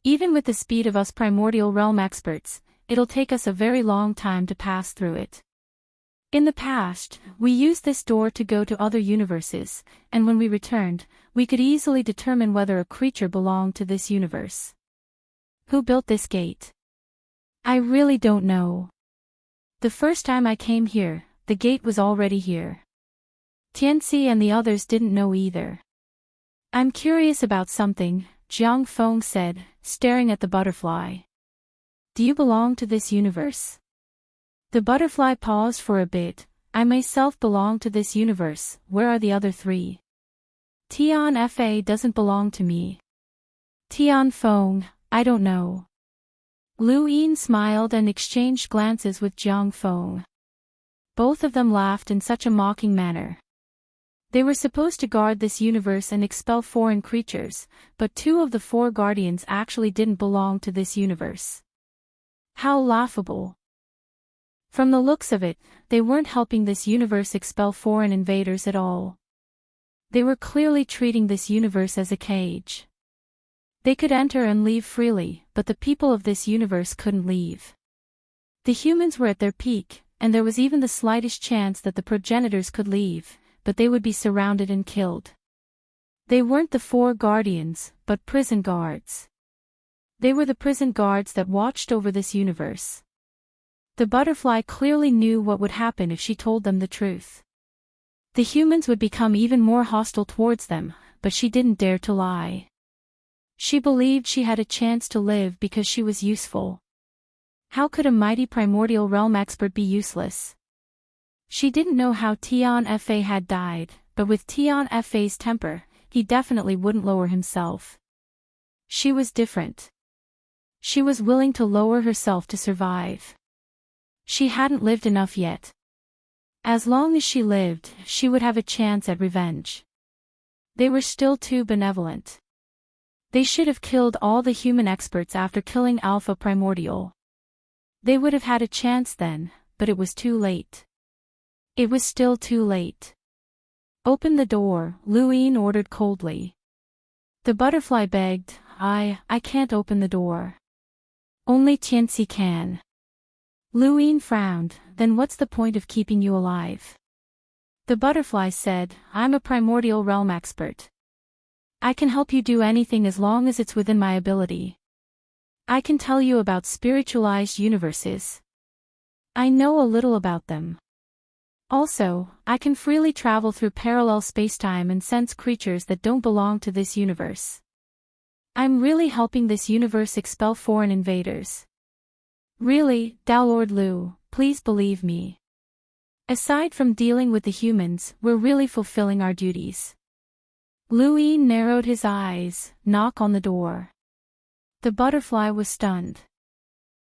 Even with the speed of us primordial realm experts, it'll take us a very long time to pass through it. In the past, we used this door to go to other universes, and when we returned, we could easily determine whether a creature belonged to this universe. Who built this gate? I really don't know. The first time I came here, the gate was already here. Tianxi and the others didn't know either. I'm curious about something, Jiang Feng said, staring at the butterfly. Do you belong to this universe? The butterfly paused for a bit. I myself belong to this universe. Where are the other three? Tian Fa doesn't belong to me. Tian Feng, I don't know. Lu Yin smiled and exchanged glances with Jiang Feng. Both of them laughed in such a mocking manner. They were supposed to guard this universe and expel foreign creatures, but 2 of the 4 guardians actually didn't belong to this universe. How laughable. From the looks of it, they weren't helping this universe expel foreign invaders at all. They were clearly treating this universe as a cage. They could enter and leave freely, but the people of this universe couldn't leave. The humans were at their peak, and there was even the slightest chance that the progenitors could leave, but they would be surrounded and killed. They weren't the 4 guardians, but prison guards. They were the prison guards that watched over this universe. The butterfly clearly knew what would happen if she told them the truth. The humans would become even more hostile towards them, but she didn't dare to lie. She believed she had a chance to live because she was useful. How could a mighty primordial realm expert be useless? She didn't know how Tian Fa had died, but with Tian Fa's temper, he definitely wouldn't lower himself. She was different. She was willing to lower herself to survive. She hadn't lived enough yet. As long as she lived, she would have a chance at revenge. They were still too benevolent. They should have killed all the human experts after killing Alpha Primordial. They would have had a chance then, but it was too late. It was still too late. Open the door, Lu Yin ordered coldly. The butterfly begged, I can't open the door. Only Tianxi can. Lu Yin frowned, then what's the point of keeping you alive? The butterfly said, I'm a primordial realm expert. I can help you do anything as long as it's within my ability. I can tell you about spiritualized universes. I know a little about them. Also, I can freely travel through parallel spacetime and sense creatures that don't belong to this universe. I'm really helping this universe expel foreign invaders. Really, Lord Lu, please believe me. Aside from dealing with the humans, we're really fulfilling our duties. Lu Yin narrowed his eyes. Knock on the door. The butterfly was stunned.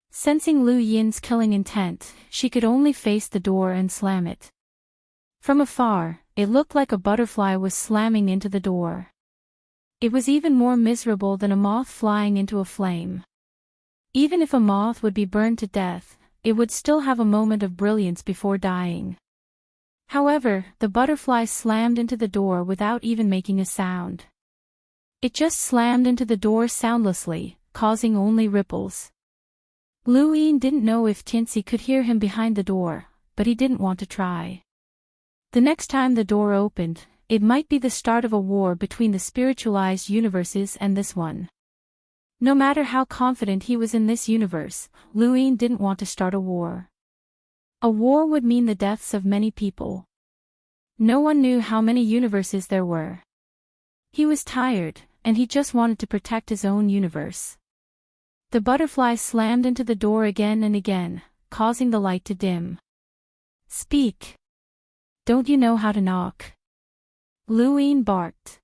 Sensing Lu Yin's killing intent, she could only face the door and slam it. From afar, it looked like a butterfly was slamming into the door. It was even more miserable than a moth flying into a flame. Even if a moth would be burned to death, it would still have a moment of brilliance before dying. However, the butterfly slammed into the door without even making a sound. It just slammed into the door soundlessly, causing only ripples. Lu Yin didn't know if Tianxi could hear him behind the door, but he didn't want to try. The next time the door opened, it might be the start of a war between the spiritualized universes and this one. No matter how confident he was in this universe, Lu Yin didn't want to start a war. A war would mean the deaths of many people. No one knew how many universes there were. He was tired, and he just wanted to protect his own universe. The butterfly slammed into the door again and again, causing the light to dim. Speak. Don't you know how to knock? Lu Yin barked.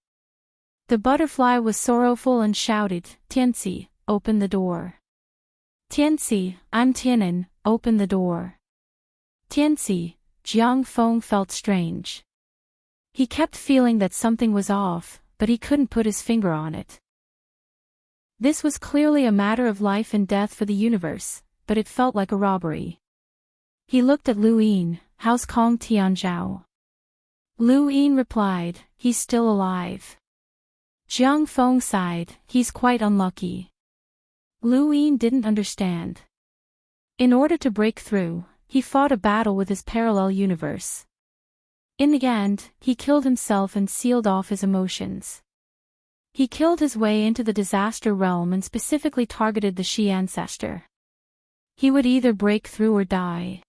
The butterfly was sorrowful and shouted, Tianxi, open the door. Tianxi, I'm Tianan, open the door. Tianxi, Jiang Feng felt strange. He kept feeling that something was off, but he couldn't put his finger on it. This was clearly a matter of life and death for the universe, but it felt like a robbery. He looked at Lu Yin. How's Kong Tianzhao? Lu Yin replied, he's still alive. Jiang Feng sighed, he's quite unlucky. Lu Yin didn't understand. In order to break through, he fought a battle with his parallel universe. In the end, he killed himself and sealed off his emotions. He killed his way into the disaster realm and specifically targeted the Shi ancestor. He would either break through or die.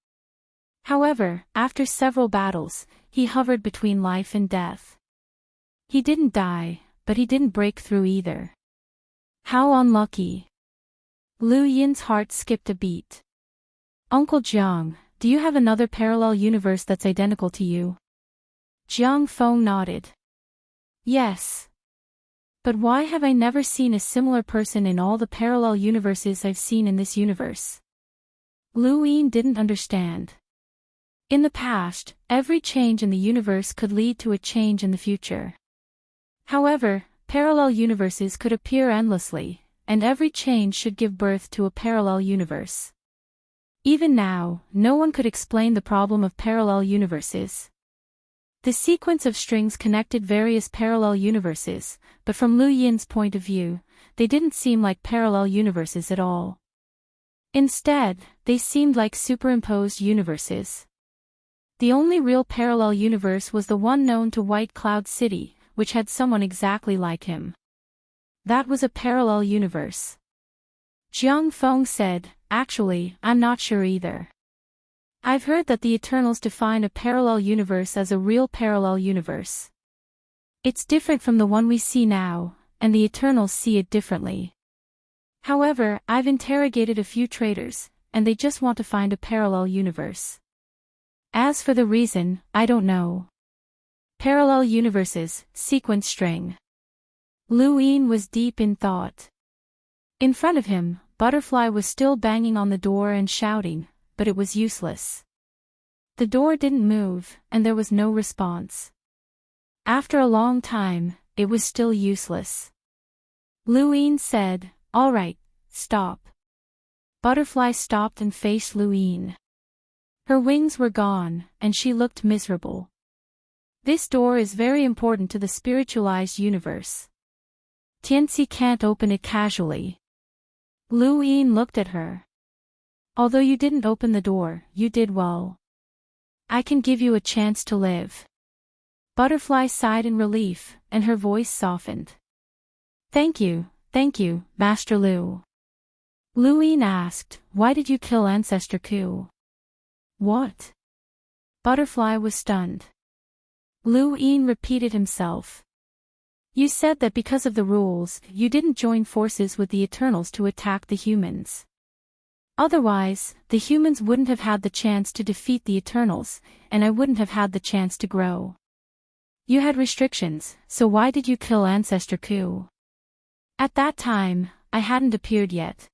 However, after several battles, he hovered between life and death. He didn't die, but he didn't break through either. How unlucky. Lu Yin's heart skipped a beat. Uncle Jiang, do you have another parallel universe that's identical to you? Jiang Feng nodded. Yes. But why have I never seen a similar person in all the parallel universes I've seen in this universe? Lu Yin didn't understand. In the past, every change in the universe could lead to a change in the future. However, parallel universes could appear endlessly, and every change should give birth to a parallel universe. Even now, no one could explain the problem of parallel universes. The sequence of strings connected various parallel universes, but from Lu Yin's point of view, they didn't seem like parallel universes at all. Instead, they seemed like superimposed universes. The only real parallel universe was the one known to White Cloud City, which had someone exactly like him. That was a parallel universe. Jiang Feng said, actually, I'm not sure either. I've heard that the Eternals define a parallel universe as a real parallel universe. It's different from the one we see now, and the Eternals see it differently. However, I've interrogated a few traders, and they just want to find a parallel universe. As for the reason, I don't know. Parallel universes, sequence string. Lu Yin was deep in thought. In front of him, Butterfly was still banging on the door and shouting, but it was useless. The door didn't move, and there was no response. After a long time, it was still useless. Lu Yin said, all right, stop. Butterfly stopped and faced Lu Yin. Her wings were gone, and she looked miserable. This door is very important to the spiritualized universe. Tianxi can't open it casually. Lu Yin looked at her. Although you didn't open the door, you did well. I can give you a chance to live. Butterfly sighed in relief, and her voice softened. Thank you, Master Lu. Lu Yin asked, why did you kill Ancestor Ku? What? Butterfly was stunned. Lu Yin repeated himself. You said that because of the rules, you didn't join forces with the Eternals to attack the humans. Otherwise, the humans wouldn't have had the chance to defeat the Eternals, and I wouldn't have had the chance to grow. You had restrictions, so why did you kill Ancestor Ku? At that time, I hadn't appeared yet.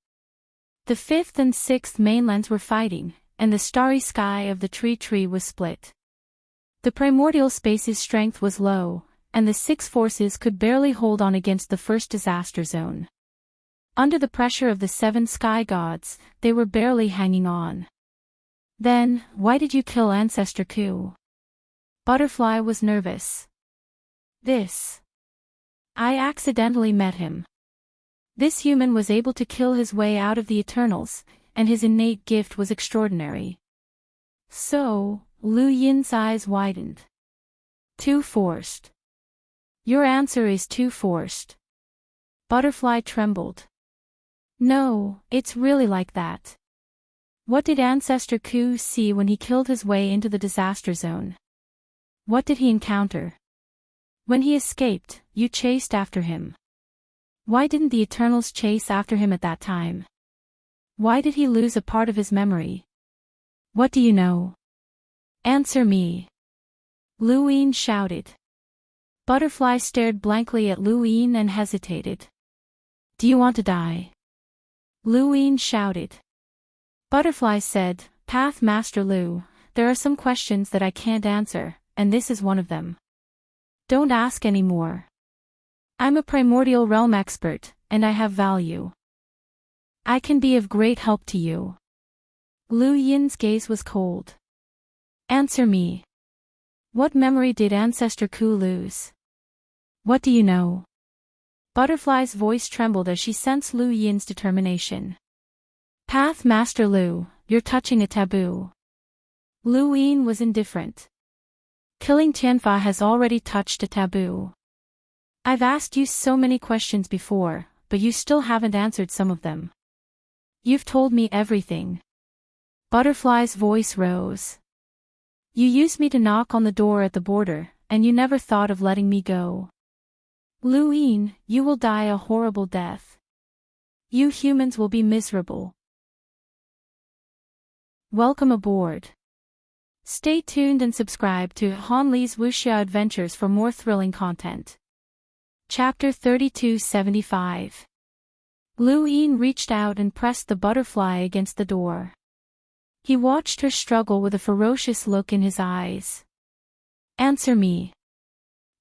The fifth and sixth mainlands were fighting, and the starry sky of the tree was split. The primordial space's strength was low, and the six forces could barely hold on against the first disaster zone. Under the pressure of the seven sky gods, they were barely hanging on. Then, why did you kill Ancestor Ku? Butterfly was nervous. I accidentally met him. This human was able to kill his way out of the Eternals, and his innate gift was extraordinary. So, Lu Yin's eyes widened. Too forced. Your answer is too forced. Butterfly trembled. No, it's really like that. What did Ancestor Ku see when he killed his way into the disaster zone? What did he encounter? When he escaped, you chased after him. Why didn't the Eternals chase after him at that time? Why did he lose a part of his memory? What do you know? Answer me. Lu Yin shouted. Butterfly stared blankly at Lu Yin and hesitated. Do you want to die? Lu Yin shouted. Butterfly said, Path Master Lu, there are some questions that I can't answer, and this is one of them. Don't ask any more. I'm a primordial realm expert, and I have value. I can be of great help to you. Lu Yin's gaze was cold. Answer me. What memory did Ancestor Ku lose? What do you know? Butterfly's voice trembled as she sensed Lu Yin's determination. Path Master Lu, you're touching a taboo. Lu Yin was indifferent. Killing Tianfa has already touched a taboo. I've asked you so many questions before, but you still haven't answered some of them. You've told me everything. Butterfly's voice rose. You used me to knock on the door at the border, and you never thought of letting me go. Lu Yin, you will die a horrible death. You humans will be miserable. Welcome aboard. Stay tuned and subscribe to Han Li's Wuxia Adventures for more thrilling content. Chapter 3275. Lu Yin reached out and pressed the butterfly against the door. He watched her struggle with a ferocious look in his eyes. Answer me.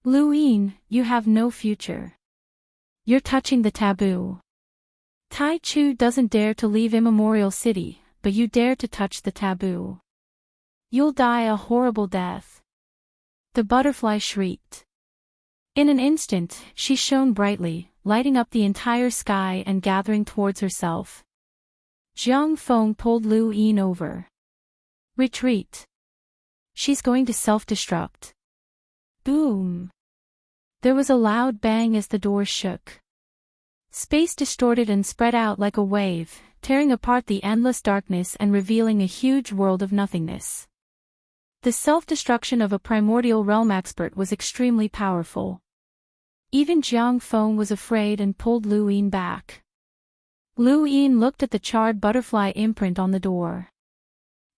Lu Yin, you have no future. You're touching the taboo. Tai Chu doesn't dare to leave Immemorial City, but you dare to touch the taboo. You'll die a horrible death. The butterfly shrieked. In an instant, she shone brightly, lighting up the entire sky and gathering towards herself. Jiang Feng pulled Lu Yin over. Retreat. She's going to self-destruct. Boom. There was a loud bang as the door shook. Space distorted and spread out like a wave, tearing apart the endless darkness and revealing a huge world of nothingness. The self-destruction of a primordial realm expert was extremely powerful. Even Jiang Feng was afraid and pulled Lu Yin back. Lu Yin looked at the charred butterfly imprint on the door.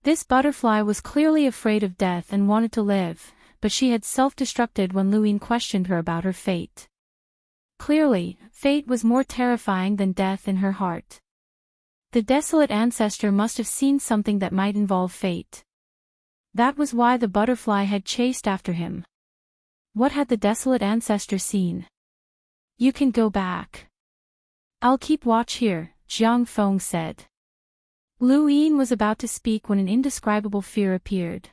This butterfly was clearly afraid of death and wanted to live, but she had self-destructed when Lu Yin questioned her about her fate. Clearly, fate was more terrifying than death in her heart. The desolate ancestor must have seen something that might involve fate. That was why the butterfly had chased after him. What had the desolate ancestor seen? You can go back. I'll keep watch here, Jiang Feng said. Lu Yin was about to speak when an indescribable fear appeared.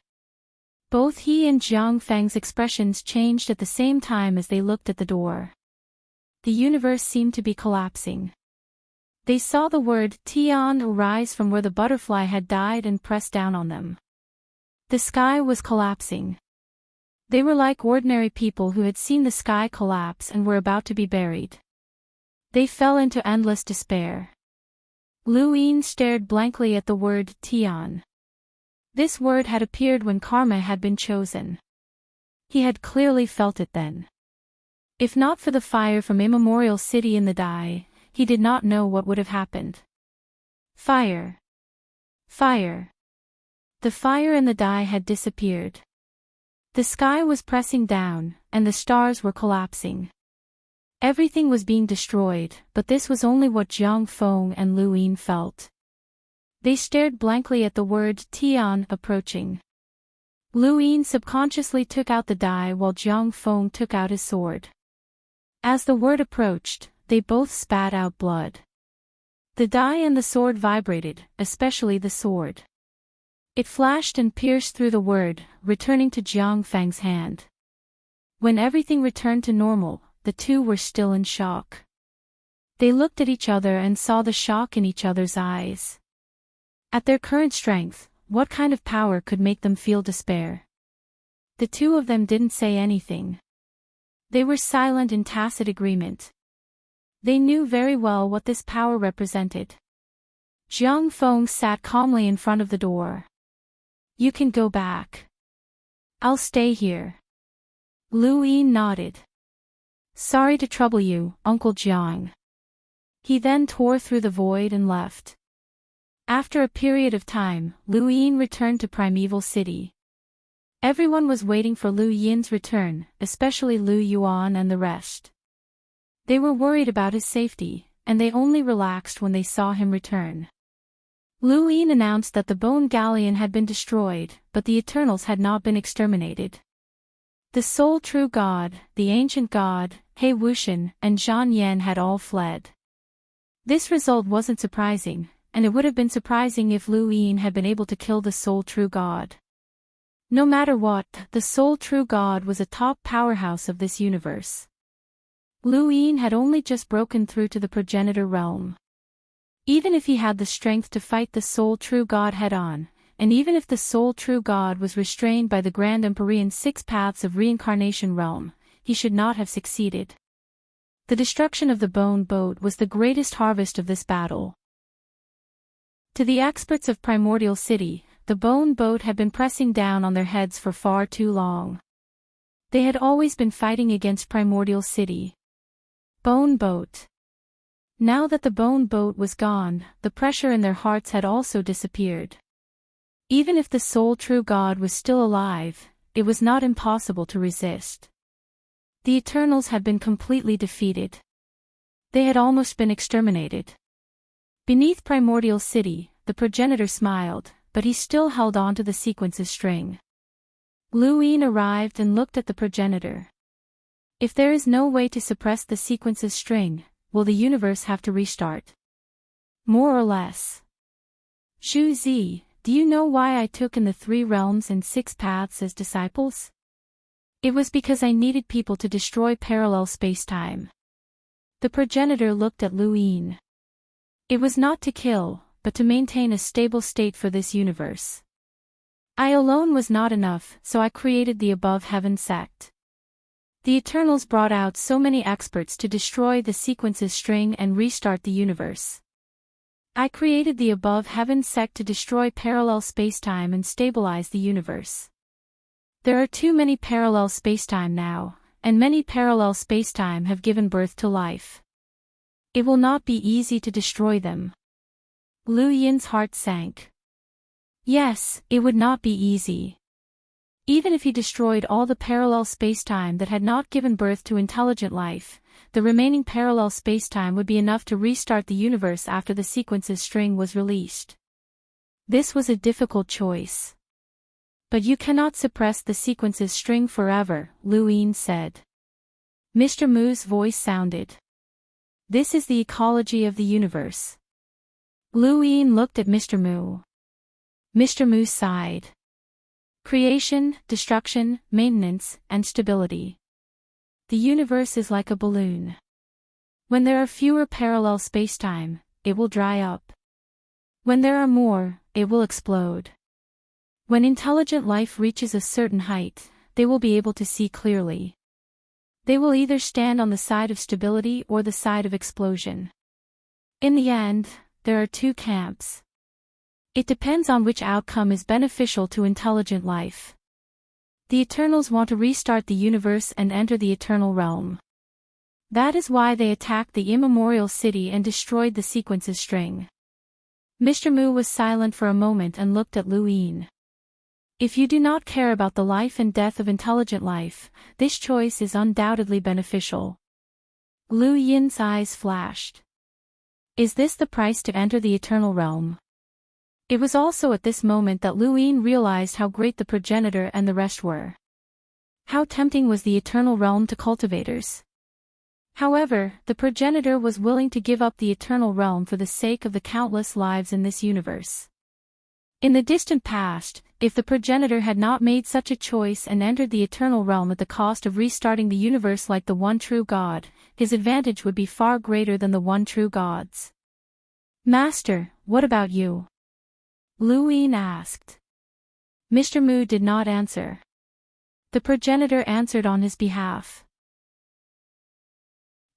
Both he and Jiang Feng's expressions changed at the same time as they looked at the door. The universe seemed to be collapsing. They saw the word Tian arise from where the butterfly had died and press down on them. The sky was collapsing. They were like ordinary people who had seen the sky collapse and were about to be buried. They fell into endless despair. Lu Yin stared blankly at the word Tian. This word had appeared when karma had been chosen. He had clearly felt it then. If not for the fire from Immemorial City in the Dai, he did not know what would have happened. Fire. Fire. The fire in the Dai had disappeared. The sky was pressing down, and the stars were collapsing. Everything was being destroyed, but this was only what Jiang Feng and Lu Yin felt. They stared blankly at the word Tian approaching. Lu Yin subconsciously took out the die while Jiang Feng took out his sword. As the word approached, they both spat out blood. The die and the sword vibrated, especially the sword. It flashed and pierced through the word, returning to Jiang Feng's hand. When everything returned to normal, the two were still in shock. They looked at each other and saw the shock in each other's eyes. At their current strength, what kind of power could make them feel despair? The two of them didn't say anything. They were silent in tacit agreement. They knew very well what this power represented. Jiang Feng sat calmly in front of the door. You can go back. I'll stay here. Lu Yin nodded. Sorry to trouble you, Uncle Jiang. He then tore through the void and left. After a period of time, Lu Yin returned to Primeval City. Everyone was waiting for Lu Yin's return, especially Lu Yuan and the rest. They were worried about his safety, and they only relaxed when they saw him return. Lu Yin announced that the Bone Galleon had been destroyed, but the Eternals had not been exterminated. The sole true God, the ancient God, He Wuxian, and Zhan Yan had all fled. This result wasn't surprising, and it would have been surprising if Lu Yin had been able to kill the sole true God. No matter what, the sole true God was a top powerhouse of this universe. Lu Yin had only just broken through to the progenitor realm. Even if he had the strength to fight the sole true God head-on, and even if the sole true God was restrained by the Grand Empyrean Six Paths of Reincarnation realm, he should not have succeeded. The destruction of the bone boat was the greatest harvest of this battle. To the experts of Primordial City, the bone boat had been pressing down on their heads for far too long. They had always been fighting against Primordial City. Bone boat. Now that the bone boat was gone, the pressure in their hearts had also disappeared. Even if the sole true God was still alive, it was not impossible to resist. The Eternals had been completely defeated. They had almost been exterminated. Beneath Primordial City, the progenitor smiled, but he still held on to the sequence's string. Lu Yin arrived and looked at the progenitor. If there is no way to suppress the sequence's string, will the universe have to restart? More or less. Zhu Zi, do you know why I took in the 3 realms and 6 paths as disciples? It was because I needed people to destroy parallel space-time. The progenitor looked at Lu Yin. It was not to kill, but to maintain a stable state for this universe. I alone was not enough, so I created the Above Heaven sect. The Eternals brought out so many experts to destroy the sequence's string and restart the universe. I created the Above Heaven sect to destroy parallel spacetime and stabilize the universe. There are too many parallel spacetime now, and many parallel spacetime have given birth to life. It will not be easy to destroy them. Lu Yin's heart sank. Yes, it would not be easy. Even if he destroyed all the parallel spacetime that had not given birth to intelligent life, the remaining parallel spacetime would be enough to restart the universe after the sequence's string was released. This was a difficult choice. But you cannot suppress the sequence's string forever, Lu Yin said. Mr. Mu's voice sounded. This is the ecology of the universe. Lu Yin looked at Mr. Mu. Mr. Mu sighed. Creation, destruction, maintenance, and stability. The universe is like a balloon. When there are fewer parallel spacetime, it will dry up. When there are more, it will explode. When intelligent life reaches a certain height, they will be able to see clearly. They will either stand on the side of stability or the side of explosion. In the end, there are 2 camps. It depends on which outcome is beneficial to intelligent life. The Eternals want to restart the universe and enter the Eternal Realm. That is why they attacked the immemorial city and destroyed the sequence's string. Mr. Mu was silent for a moment and looked at Lu Yin. If you do not care about the life and death of intelligent life, this choice is undoubtedly beneficial. Lu Yin's eyes flashed. Is this the price to enter the eternal realm? It was also at this moment that Lu Yin realized how great the progenitor and the rest were. How tempting was the eternal realm to cultivators. However, the progenitor was willing to give up the eternal realm for the sake of the countless lives in this universe. In the distant past, if the progenitor had not made such a choice and entered the eternal realm at the cost of restarting the universe like the one true God, his advantage would be far greater than the one true God's. Master, what about you? Lu Yin asked. Mr. Mu did not answer. The progenitor answered on his behalf.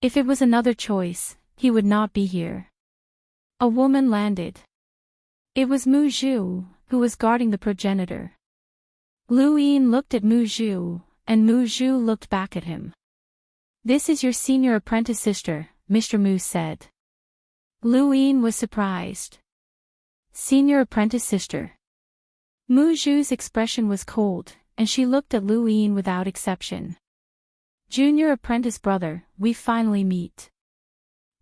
If it was another choice, he would not be here. A woman landed. It was Mu Zhu, who was guarding the progenitor. Lu Yin looked at Mu Zhu, and Mu Zhu looked back at him. This is your senior apprentice sister, Mr. Mu said. Lu Yin was surprised. Senior apprentice sister. Mu Zhu's expression was cold, and she looked at Lu Yin without exception. Junior apprentice brother, we finally meet.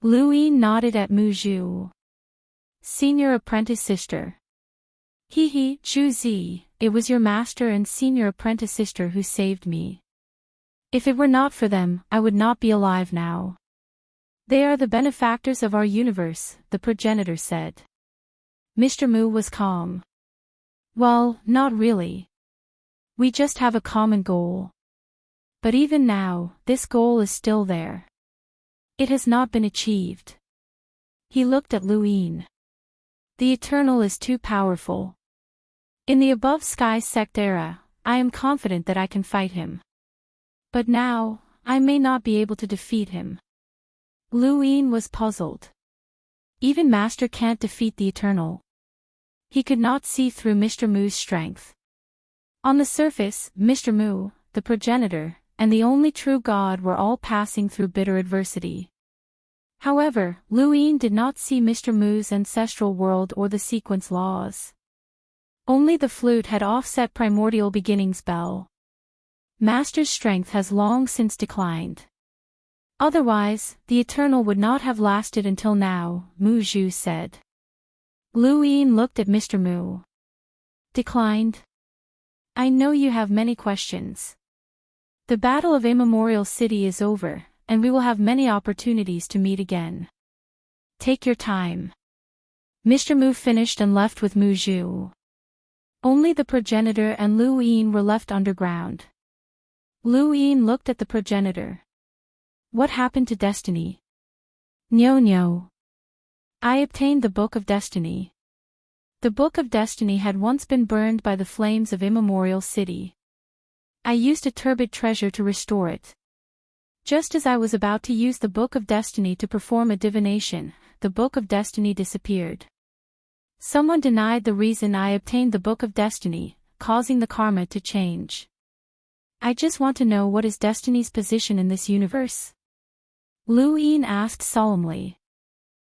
Lu Yin nodded at Mu Zhu. Senior apprentice sister. He, Zhu Zi, it was your master and senior apprentice sister who saved me. If it were not for them, I would not be alive now. They are the benefactors of our universe, the progenitor said. Mr. Mu was calm. Well, not really. We just have a common goal. But even now, this goal is still there. It has not been achieved. He looked at Lu Yin. The eternal is too powerful. In the above sky sect era, I am confident that I can fight him. But now, I may not be able to defeat him. Lu Yin was puzzled. Even Master can't defeat the eternal. He could not see through Mr. Mu's strength. On the surface, Mr. Mu, the progenitor, and the only true God were all passing through bitter adversity. However, Lu Yin did not see Mr. Mu's ancestral world or the sequence laws. Only the flute had offset primordial beginning's bell. Master's strength has long since declined. Otherwise, the eternal would not have lasted until now, Mu Zhu said. Lu Yin looked at Mr. Mu. Declined? I know you have many questions. The battle of Immemorial City is over, and we will have many opportunities to meet again. Take your time. Mr. Mu finished and left with Mu Zhu. Only the progenitor and Lu Yin were left underground. Lu Yin looked at the progenitor. What happened to destiny? No. I obtained the Book of Destiny. The Book of Destiny had once been burned by the flames of Immemorial City. I used a turbid treasure to restore it. Just as I was about to use the Book of Destiny to perform a divination, the Book of Destiny disappeared. Someone denied the reason I obtained the Book of Destiny, causing the karma to change. I just want to know what is Destiny's position in this universe? Lu Yin asked solemnly.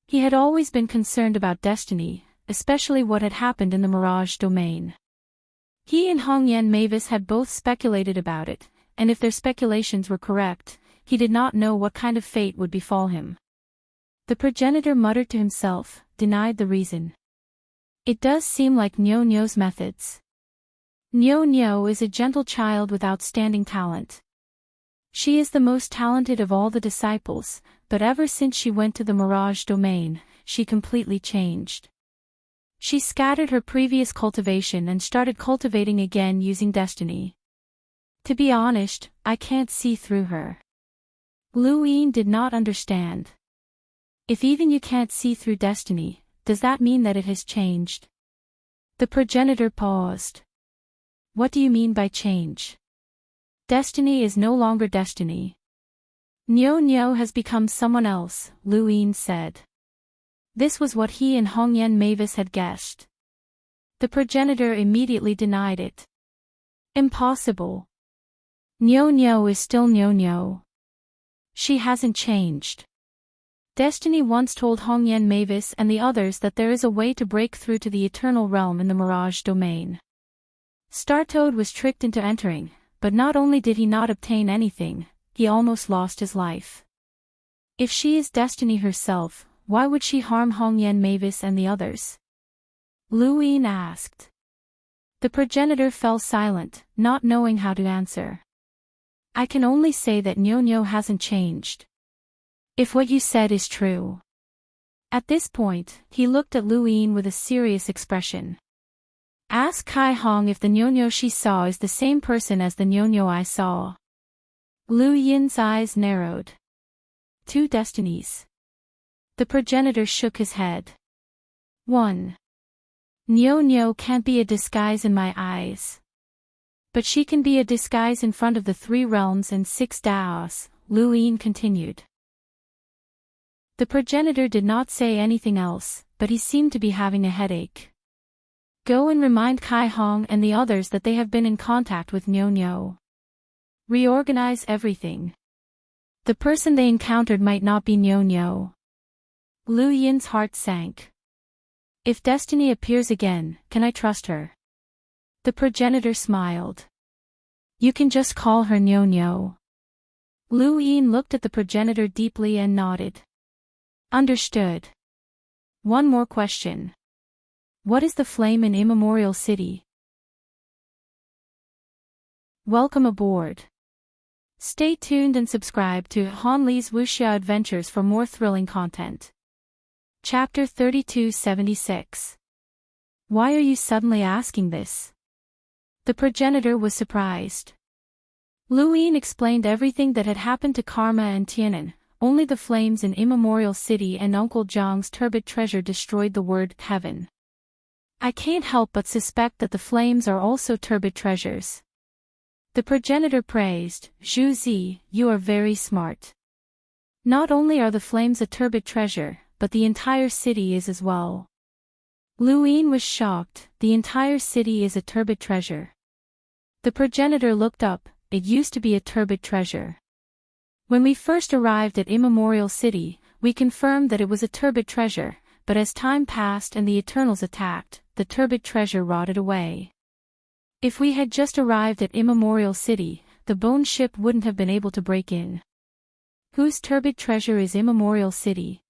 He had always been concerned about Destiny, especially what had happened in the Mirage domain. He and Hongyan Mavis had both speculated about it, and if their speculations were correct, he did not know what kind of fate would befall him. The progenitor muttered to himself, denied the reason. It does seem like Nyo-Nyo's methods. Nyo-Nyo is a gentle child with outstanding talent. She is the most talented of all the disciples, but ever since she went to the Mirage domain, she completely changed. She scattered her previous cultivation and started cultivating again using Destiny. To be honest, I can't see through her. Lu Yin did not understand. If even you can't see through Destiny, does that mean that it has changed? The progenitor paused. What do you mean by change? Destiny is no longer Destiny. Nyo-Nyo has become someone else, Lu Yin said. This was what he and Hongyan Mavis had guessed. The progenitor immediately denied it. Impossible. Nyo-Nyo is still Nyo-Nyo. She hasn't changed. Destiny once told Hongyan Mavis and the others that there is a way to break through to the eternal realm in the Mirage domain. Star-Toad was tricked into entering, but not only did he not obtain anything, he almost lost his life. If she is destiny herself, why would she harm Hong Yen, Mavis and the others? Lu Yin asked. The progenitor fell silent, not knowing how to answer. I can only say that Nyo hasn't changed. If what you said is true. At this point, he looked at Lu Yin with a serious expression. Ask Kai Hong if the Nyo she saw is the same person as the Nyo I saw. Lu Yin's eyes narrowed. Two destinies. The progenitor shook his head. 1. Nyo can't be a disguise in my eyes. But she can be a disguise in front of the 3 realms and 6 Daos, Lu Yin continued. The progenitor did not say anything else, but he seemed to be having a headache. Go and remind Kai Hong and the others that they have been in contact with Nyo. Reorganize everything. The person they encountered might not be Nyo. Lu Yin's heart sank. If destiny appears again, can I trust her? The progenitor smiled. You can just call her Nyo. Lu Yin looked at the progenitor deeply and nodded. Understood. One more question. What is the flame in Immemorial City? Welcome aboard. Stay tuned and subscribe to Han Li's Wuxia Adventures for more thrilling content. Chapter 3276. Why are you suddenly asking this? The progenitor was surprised. Lu Yin explained everything that had happened to Karma and Tianan. Only the flames in Immemorial City and Uncle Zhang's turbid treasure destroyed the word heaven. I can't help but suspect that the flames are also turbid treasures. The progenitor praised, Zhu Zi, you are very smart. Not only are the flames a turbid treasure, but the entire city is as well. Lu Yin was shocked, the entire city is a turbid treasure. The progenitor looked up, it used to be a turbid treasure. When we first arrived at Immemorial City, we confirmed that it was a turbid treasure, but as time passed and the Eternals attacked, the turbid treasure rotted away. If we had just arrived at Immemorial City, the bone ship wouldn't have been able to break in. Whose turbid treasure is Immemorial City?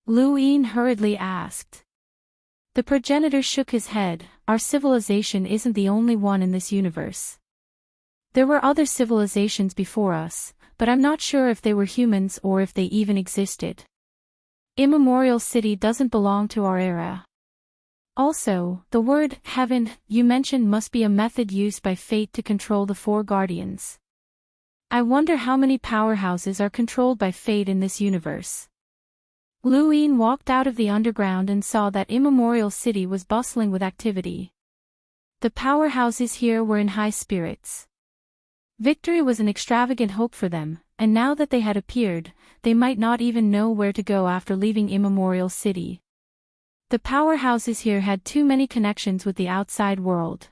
Lu Yin hurriedly asked. The progenitor shook his head, our civilization isn't the only one in this universe. There were other civilizations before us, but I'm not sure if they were humans or if they even existed. Immemorial City doesn't belong to our era. Also, the word heaven you mentioned must be a method used by fate to control the 4 guardians. I wonder how many powerhouses are controlled by fate in this universe. Lu Yin walked out of the underground and saw that Immemorial City was bustling with activity. The powerhouses here were in high spirits. Victory was an extravagant hope for them, and now that they had appeared, they might not even know where to go after leaving Immemorial City. The powerhouses here had too many connections with the outside world.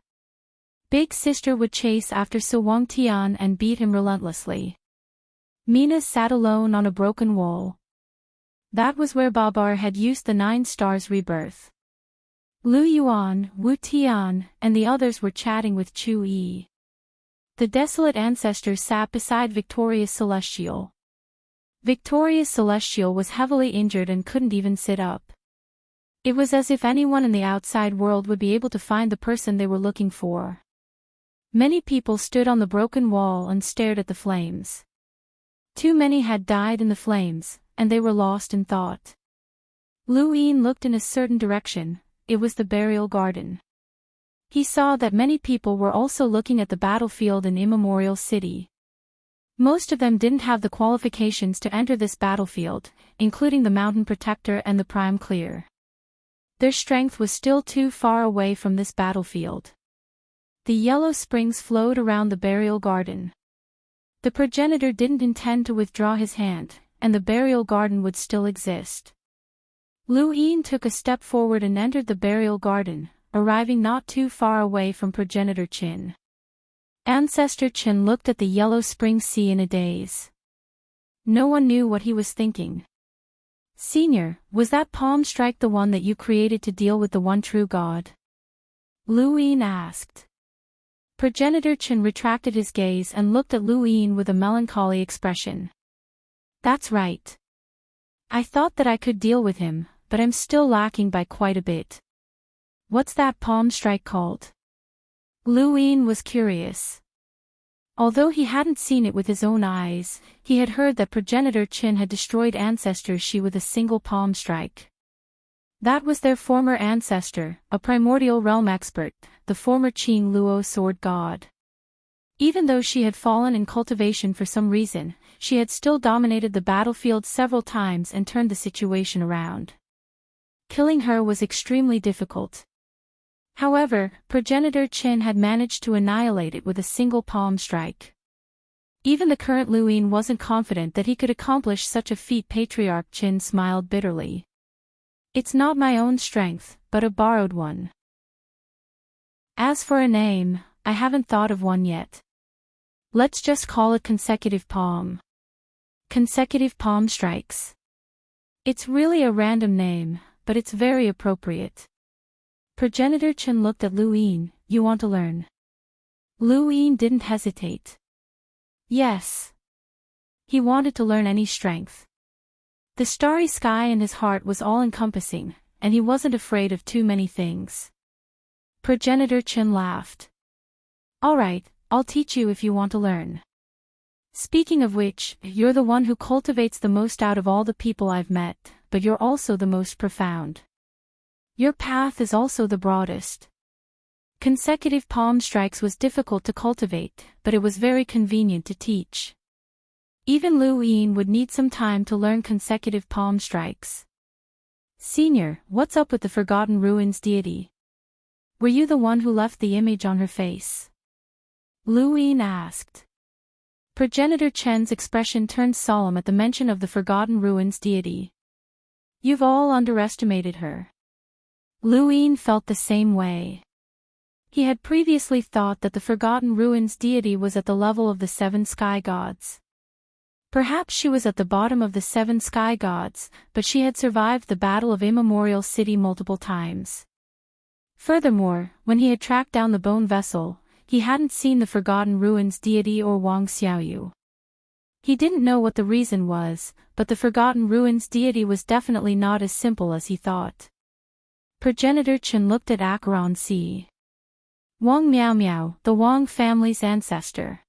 Big Sister would chase after Suwang Tian and beat him relentlessly. Mina sat alone on a broken wall. That was where Babar had used the 9 stars rebirth. Lu Yuan, Wu Tian, and the others were chatting with Chu Yi. The desolate ancestor sat beside Victorious Celestial. Victorious Celestial was heavily injured and couldn't even sit up. It was as if anyone in the outside world would be able to find the person they were looking for. Many people stood on the broken wall and stared at the flames. Too many had died in the flames, and they were lost in thought. Lu Yin looked in a certain direction, it was the burial garden. He saw that many people were also looking at the battlefield in Immemorial City. Most of them didn't have the qualifications to enter this battlefield, including the Mountain Protector and the Prime Clear. Their strength was still too far away from this battlefield. The yellow springs flowed around the burial garden. The progenitor didn't intend to withdraw his hand, and the burial garden would still exist. Lu Yin took a step forward and entered the burial garden, arriving not too far away from progenitor Qin. Ancestor Qin looked at the yellow spring sea in a daze. No one knew what he was thinking. Senior, was that palm strike the one that you created to deal with the one true God? Lu Yin asked. Progenitor Chen retracted his gaze and looked at Lu Yin with a melancholy expression. That's right. I thought that I could deal with him, but I'm still lacking by quite a bit. What's that palm strike called? Lu Yin was curious. Although he hadn't seen it with his own eyes, he had heard that Progenitor Chen had destroyed ancestors Shi with a single palm strike. That was their former ancestor, a primordial realm expert, the former Qing Luo sword god. Even though she had fallen in cultivation for some reason, she had still dominated the battlefield several times and turned the situation around. Killing her was extremely difficult. However, Progenitor Chen had managed to annihilate it with a single palm strike. Even the current Lu Yin wasn't confident that he could accomplish such a feat. Patriarch Chen smiled bitterly. It's not my own strength, but a borrowed one. As for a name, I haven't thought of one yet. Let's just call it consecutive palm. Consecutive palm strikes. It's really a random name, but it's very appropriate. Progenitor Chen looked at Lu Yin. You want to learn? Lu Yin didn't hesitate. Yes. He wanted to learn any strength. The starry sky in his heart was all-encompassing, and he wasn't afraid of too many things. Progenitor Chen laughed. All right, I'll teach you if you want to learn. Speaking of which, you're the one who cultivates the most out of all the people I've met, but you're also the most profound. Your path is also the broadest. Consecutive palm strikes was difficult to cultivate, but it was very convenient to teach. Even Lu Yin would need some time to learn consecutive palm strikes. Senior, what's up with the Forgotten Ruins deity? Were you the one who left the image on her face? Lu Yin asked. Progenitor Chen's expression turned solemn at the mention of the Forgotten Ruins deity. You've all underestimated her. Lu Yin felt the same way. He had previously thought that the Forgotten Ruins deity was at the level of the 7 sky gods. Perhaps she was at the bottom of the 7 sky gods, but she had survived the Battle of Immemorial City multiple times. Furthermore, when he had tracked down the bone vessel, he hadn't seen the Forgotten Ruins deity or Wang Xiaoyu. He didn't know what the reason was, but the Forgotten Ruins deity was definitely not as simple as he thought. Progenitor Chen looked at Acheron Si. Wang Miao Miao, the Wang family's ancestor.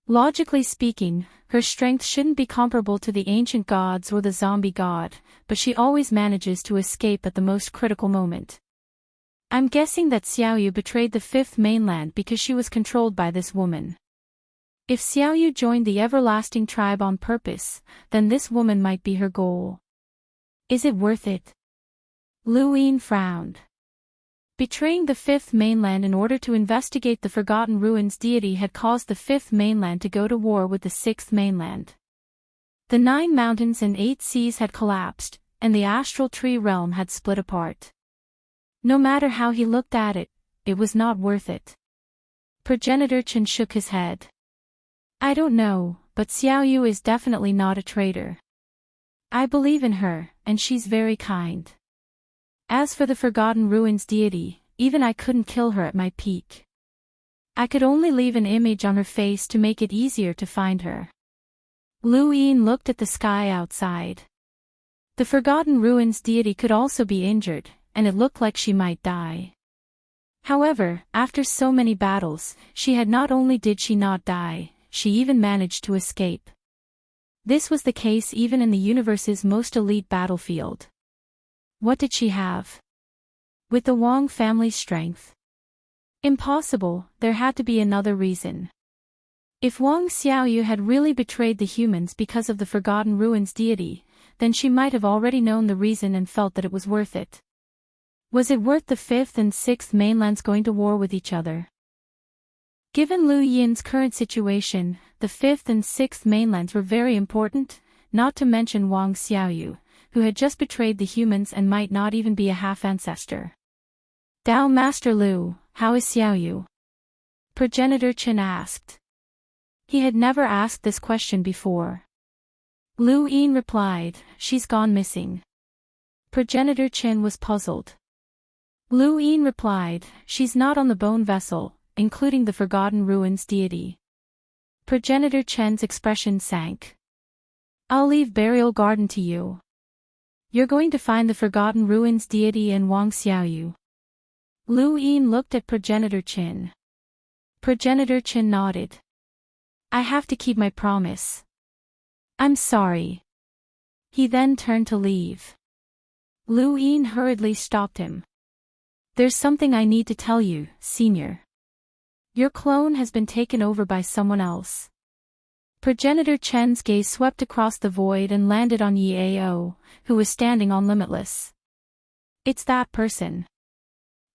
Logically speaking, her strength shouldn't be comparable to the ancient gods or the zombie god, but she always manages to escape at the most critical moment. I'm guessing that Xiaoyu betrayed the 5th mainland because she was controlled by this woman. If Xiaoyu joined the everlasting tribe on purpose, then this woman might be her goal. Is it worth it? Lu Yin frowned. Betraying the 5th mainland in order to investigate the Forgotten Ruins deity had caused the 5th mainland to go to war with the 6th mainland. The 9 mountains and 8 seas had collapsed, and the astral tree realm had split apart. No matter how he looked at it, it was not worth it. Progenitor Chen shook his head. I don't know, but Xiaoyu is definitely not a traitor. I believe in her, and she's very kind. As for the Forgotten Ruins deity, even I couldn't kill her at my peak. I could only leave an image on her face to make it easier to find her. Lu Yin looked at the sky outside. The Forgotten Ruins deity could also be injured, and it looked like she might die. However, after so many battles, she had not only did she not die, she even managed to escape. This was the case even in the universe's most elite battlefield. What did she have? With the Wang family's strength? Impossible, there had to be another reason. If Wang Xiaoyu had really betrayed the humans because of the Forgotten Ruins deity, then she might have already known the reason and felt that it was worth it. Was it worth the 5th and 6th mainlands going to war with each other? Given Lu Yin's current situation, the 5th and 6th mainlands were very important, not to mention Wang Xiaoyu, who had just betrayed the humans and might not even be a half-ancestor. Dao Master Lu, how is Xiaoyu? Progenitor Chen asked. He had never asked this question before. Lu Yin replied, she's gone missing. Progenitor Chen was puzzled. Lu Yin replied, she's not on the bone vessel, including the Forgotten Ruins deity. Progenitor Chen's expression sank. "I'll leave Burial Garden to you. You're going to find the Forgotten Ruins deity in Wang Xiaoyu." Lu Yin looked at Progenitor Chen. Progenitor Chen nodded. "I have to keep my promise. I'm sorry." He then turned to leave. Lu Yin hurriedly stopped him. "There's something I need to tell you, Senior. Your clone has been taken over by someone else." Progenitor Chen's gaze swept across the void and landed on Yao, who was standing on Limitless. "It's that person.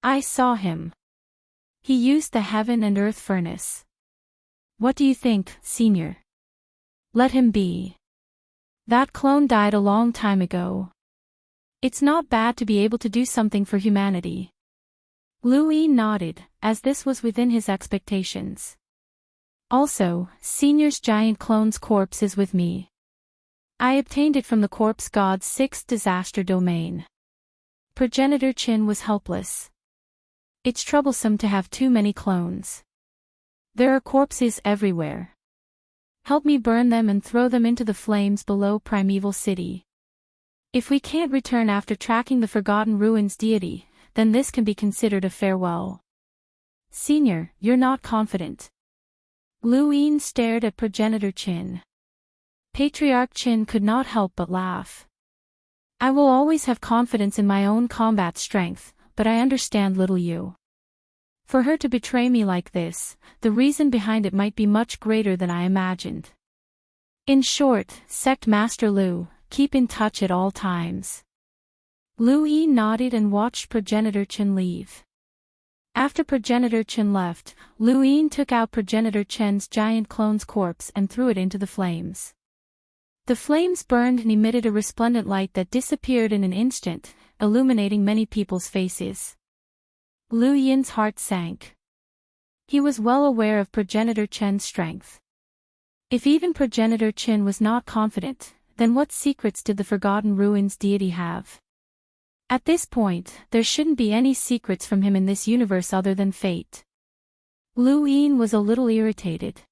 I saw him. He used the heaven and earth furnace. What do you think, Senior? Let him be. That clone died a long time ago. It's not bad to be able to do something for humanity." Lu Yin nodded, as this was within his expectations. "Also, Senior's giant clone's corpse is with me. I obtained it from the corpse god's 6th disaster domain." Progenitor Chen was helpless. "It's troublesome to have too many clones. There are corpses everywhere. Help me burn them and throw them into the flames below Primeval City. If we can't return after tracking the Forgotten Ruins deity, then this can be considered a farewell." "Senior, you're not confident." Lu Yin stared at Progenitor Chen. Patriarch Chen could not help but laugh. "I will always have confidence in my own combat strength, but I understand little you. For her to betray me like this, the reason behind it might be much greater than I imagined. In short, Sect Master Lu, keep in touch at all times." Lu Yin nodded and watched Progenitor Chen leave. After Progenitor Chen left, Lu Yin took out Progenitor Chen's giant clone's corpse and threw it into the flames. The flames burned and emitted a resplendent light that disappeared in an instant, illuminating many people's faces. Lu Yin's heart sank. He was well aware of Progenitor Chen's strength. If even Progenitor Chen was not confident, then what secrets did the Forgotten Ruins deity have? At this point, there shouldn't be any secrets from him in this universe other than fate. Lu Yin was a little irritated.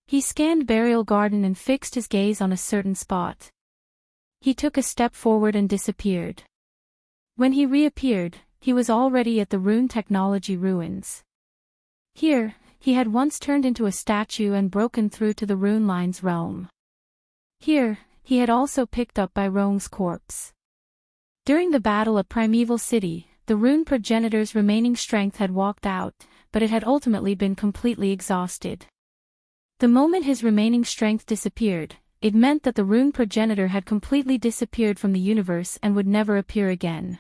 He scanned Burial Garden and fixed his gaze on a certain spot. He took a step forward and disappeared. When he reappeared, he was already at the Rune Technology ruins. Here, he had once turned into a statue and broken through to the Rune Line's realm. Here, he had also picked up Bai Rong's corpse. During the battle at Primeval City, the Rune Progenitor's remaining strength had walked out, but it had ultimately been completely exhausted. The moment his remaining strength disappeared, it meant that the Rune Progenitor had completely disappeared from the universe and would never appear again.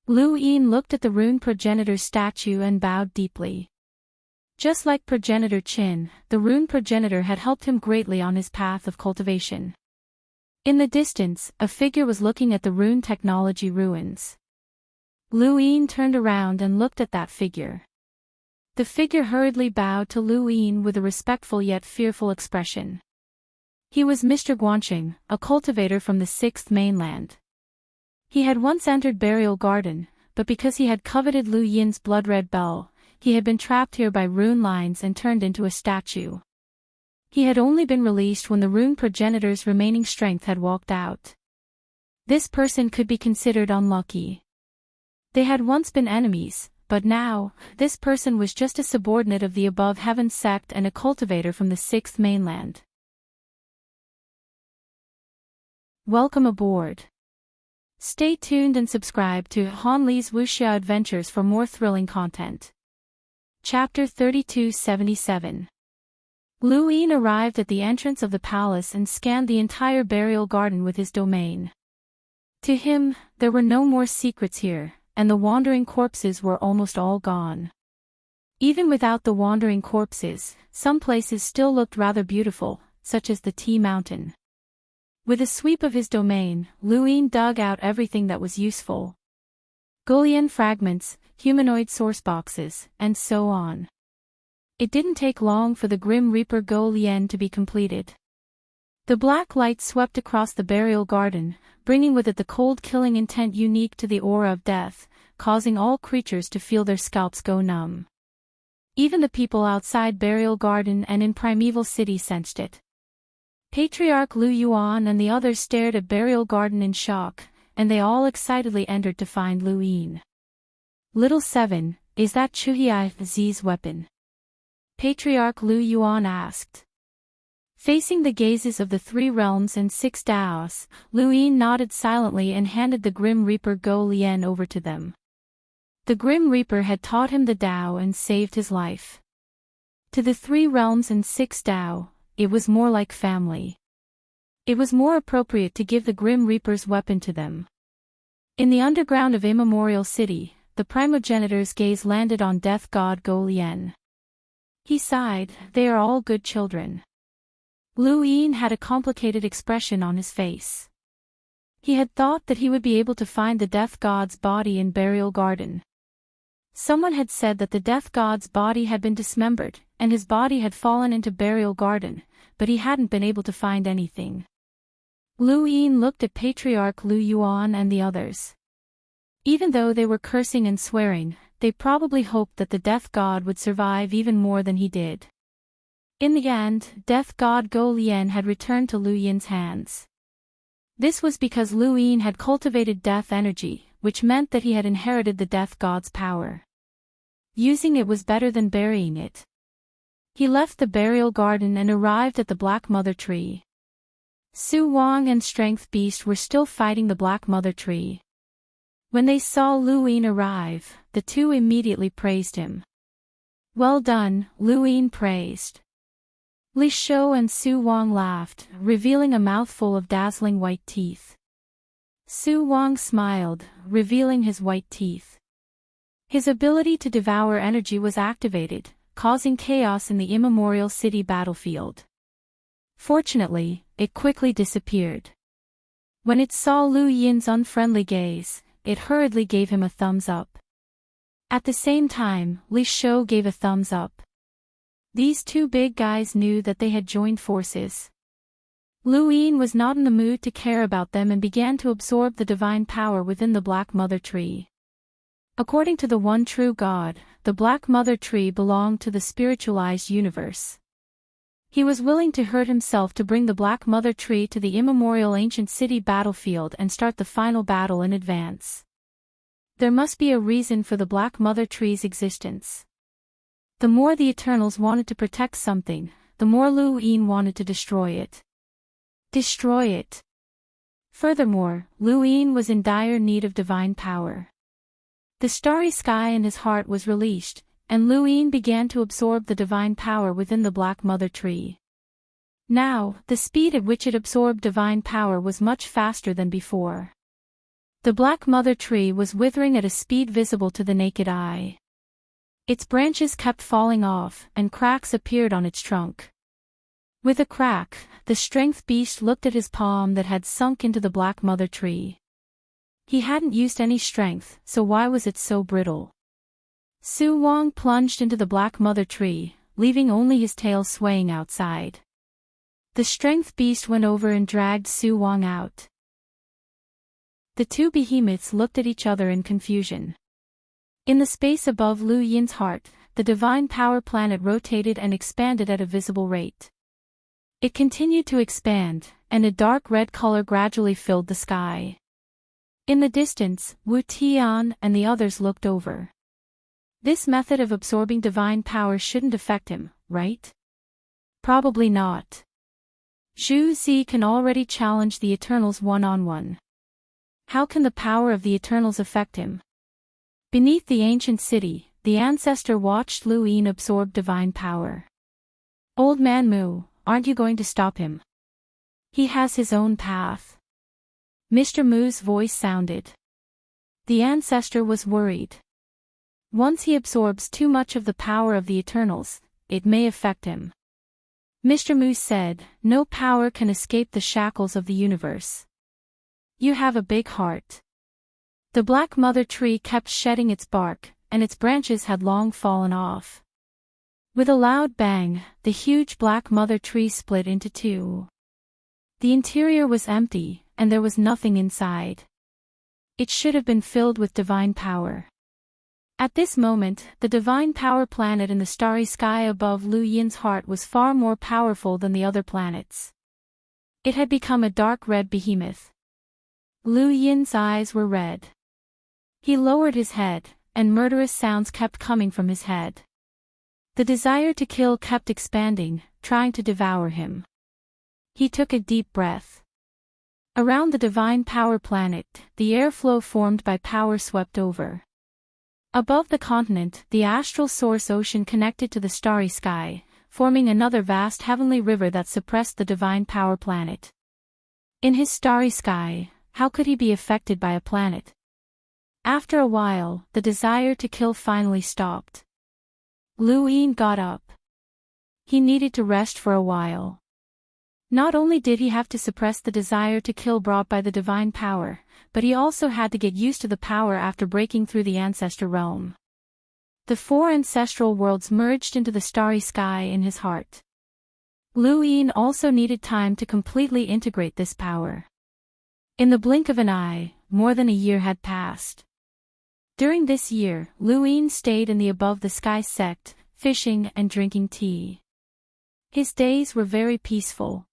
Lu Yin looked at the Rune Progenitor's statue and bowed deeply. Just like Progenitor Chen, the Rune Progenitor had helped him greatly on his path of cultivation. In the distance, a figure was looking at the Rune Technology ruins. Lu Yin turned around and looked at that figure. The figure hurriedly bowed to Lu Yin with a respectful yet fearful expression. He was Mr. Guanxing, a cultivator from the 6th mainland. He had once entered Burial Garden, but because he had coveted Lu Yin's blood-red bell, he had been trapped here by rune lines and turned into a statue. He had only been released when the Rune Progenitor's remaining strength had walked out. This person could be considered unlucky. They had once been enemies, but now, this person was just a subordinate of the Above Heaven sect and a cultivator from the 6th mainland. Welcome aboard. Stay tuned and subscribe to Han Li's Wuxia Adventures for more thrilling content. Chapter 3277. Lu Yin arrived at the entrance of the palace and scanned the entire burial garden with his domain. To him, there were no more secrets here, and the wandering corpses were almost all gone. Even without the wandering corpses, some places still looked rather beautiful, such as the Tea Mountain. With a sweep of his domain, Lu Yin dug out everything that was useful. Golian fragments, humanoid source boxes, and so on. It didn't take long for the Grim Reaper Go Lien to be completed. The black light swept across the burial garden, bringing with it the cold killing intent unique to the aura of death, causing all creatures to feel their scalps go numb. Even the people outside Burial Garden and in Primeval City sensed it. Patriarch Lu Yuan and the others stared at Burial Garden in shock, and they all excitedly entered to find Lu Yin. Little 7, is that Chuhai Z's weapon? Patriarch Lu Yuan asked. Facing the gazes of the 3 realms and 6 Daos, Lu Yin nodded silently and handed the Grim Reaper Go Lien over to them. The Grim Reaper had taught him the Tao and saved his life. To the 3 realms and 6 Tao, it was more like family. It was more appropriate to give the Grim Reaper's weapon to them. In the underground of Immemorial City, the primogenitor's gaze landed on Death God Go Lien. He sighed, "They are all good children." Lu Yin had a complicated expression on his face. He had thought that he would be able to find the Death God's body in Burial Garden. Someone had said that the Death God's body had been dismembered, and his body had fallen into Burial Garden, but he hadn't been able to find anything. Lu Yin looked at Patriarch Lu Yuan and the others. Even though they were cursing and swearing, they probably hoped that the Death God would survive even more than he did. In the end, Death God Go Lien had returned to Lu Yin's hands. This was because Lu Yin had cultivated death energy, which meant that he had inherited the Death God's power. Using it was better than burying it. He left the Burial Garden and arrived at the Black Mother Tree. Su Wang and Strength Beast were still fighting the Black Mother Tree. When they saw Lu Yin arrive, the two immediately praised him. "Well done," Lu Yin praised. Li Shou and Su Wang laughed, revealing a mouthful of dazzling white teeth. Su Wang smiled, revealing his white teeth. His ability to devour energy was activated, causing chaos in the Immemorial City battlefield. Fortunately, it quickly disappeared. When it saw Lu Yin's unfriendly gaze, it hurriedly gave him a thumbs up. At the same time, Li Shou gave a thumbs up. These 2 big guys knew that they had joined forces. Lu Yin was not in the mood to care about them and began to absorb the divine power within the Black Mother Tree. According to the one true God, the Black Mother Tree belonged to the spiritualized universe. He was willing to hurt himself to bring the Black Mother Tree to the immemorial ancient city battlefield and start the final battle in advance. There must be a reason for the Black Mother Tree's existence. The more the Eternals wanted to protect something, the more Lu Yin wanted to destroy it. Destroy it. Furthermore, Lu Yin was in dire need of divine power. The starry sky in his heart was released, and Lu Yin began to absorb the divine power within the Black Mother Tree. Now, the speed at which it absorbed divine power was much faster than before. The Black Mother Tree was withering at a speed visible to the naked eye. Its branches kept falling off, and cracks appeared on its trunk. With a crack, the Strength Beast looked at his palm that had sunk into the Black Mother Tree. He hadn't used any strength, so why was it so brittle? Su Wang plunged into the Black Mother Tree, leaving only his tail swaying outside. The Strength Beast went over and dragged Su Wang out. The 2 behemoths looked at each other in confusion. In the space above Lu Yin's heart, the divine power planet rotated and expanded at a visible rate. It continued to expand, and a dark red color gradually filled the sky. In the distance, Wu Tian and the others looked over. This method of absorbing divine power shouldn't affect him, right? Probably not. Zhu Zi can already challenge the Eternals one-on-one. How can the power of the Eternals affect him? Beneath the ancient city, the ancestor watched Lu Yin absorb divine power. "Old man Mu, aren't you going to stop him? He has his own path." Mr. Mu's voice sounded. The ancestor was worried. Once he absorbs too much of the power of the Eternals, it may affect him. Mr. Mu said, "No power can escape the shackles of the universe. You have a big heart." The Black Mother Tree kept shedding its bark, and its branches had long fallen off. With a loud bang, the huge Black Mother Tree split into 2. The interior was empty, and there was nothing inside. It should have been filled with divine power. At this moment, the divine power planet in the starry sky above Lu Yin's heart was far more powerful than the other planets. It had become a dark red behemoth. Lu Yin's eyes were red. He lowered his head, and murderous sounds kept coming from his head. The desire to kill kept expanding, trying to devour him. He took a deep breath. Around the divine power planet, the airflow formed by power swept over. Above the continent, the astral source ocean connected to the starry sky, forming another vast heavenly river that suppressed the divine power planet. In his starry sky, how could he be affected by a planet? After a while, the desire to kill finally stopped. Lu Yin got up. He needed to rest for a while. Not only did he have to suppress the desire to kill brought by the divine power, but he also had to get used to the power after breaking through the ancestor realm. The four ancestral worlds merged into the starry sky in his heart. Lu Yin also needed time to completely integrate this power. In the blink of an eye, more than a year had passed. During this year, Lu Yin stayed in the above the sky sect, fishing and drinking tea. His days were very peaceful.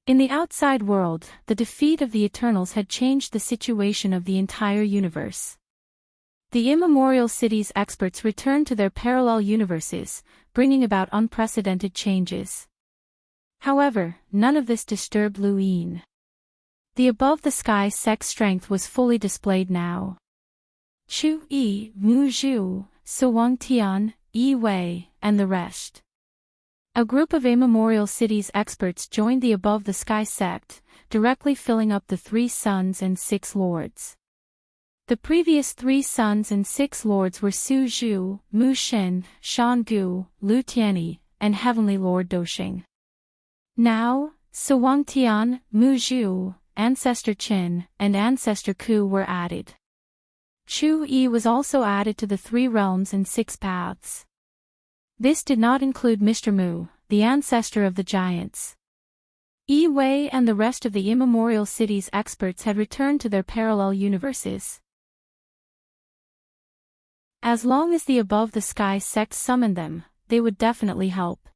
In the outside world, the defeat of the Eternals had changed the situation of the entire universe. The immemorial city's experts returned to their parallel universes, bringing about unprecedented changes. However, none of this disturbed Lu Yin. The above-the-sky sect's strength was fully displayed now. Chu Yi, Mu Zhu, Suwang Tian, Yi Wei, and the rest. A group of immemorial cities experts joined the above-the-sky sect, directly filling up the 3 sons and 6 lords. The previous 3 sons and 6 lords were Su Zhu, Mu Shen, Shan Gu, Lu Tianyi, and Heavenly Lord Doshing. Now, Suwang Tian, Mu Zhu, Ancestor Qin, and Ancestor Ku were added. Chu Yi was also added to the 3 realms and 6 paths. This did not include Mr. Mu, the ancestor of the giants. Yi Wei and the rest of the immemorial city's experts had returned to their parallel universes. As long as the above-the-sky sect summoned them, they would definitely help.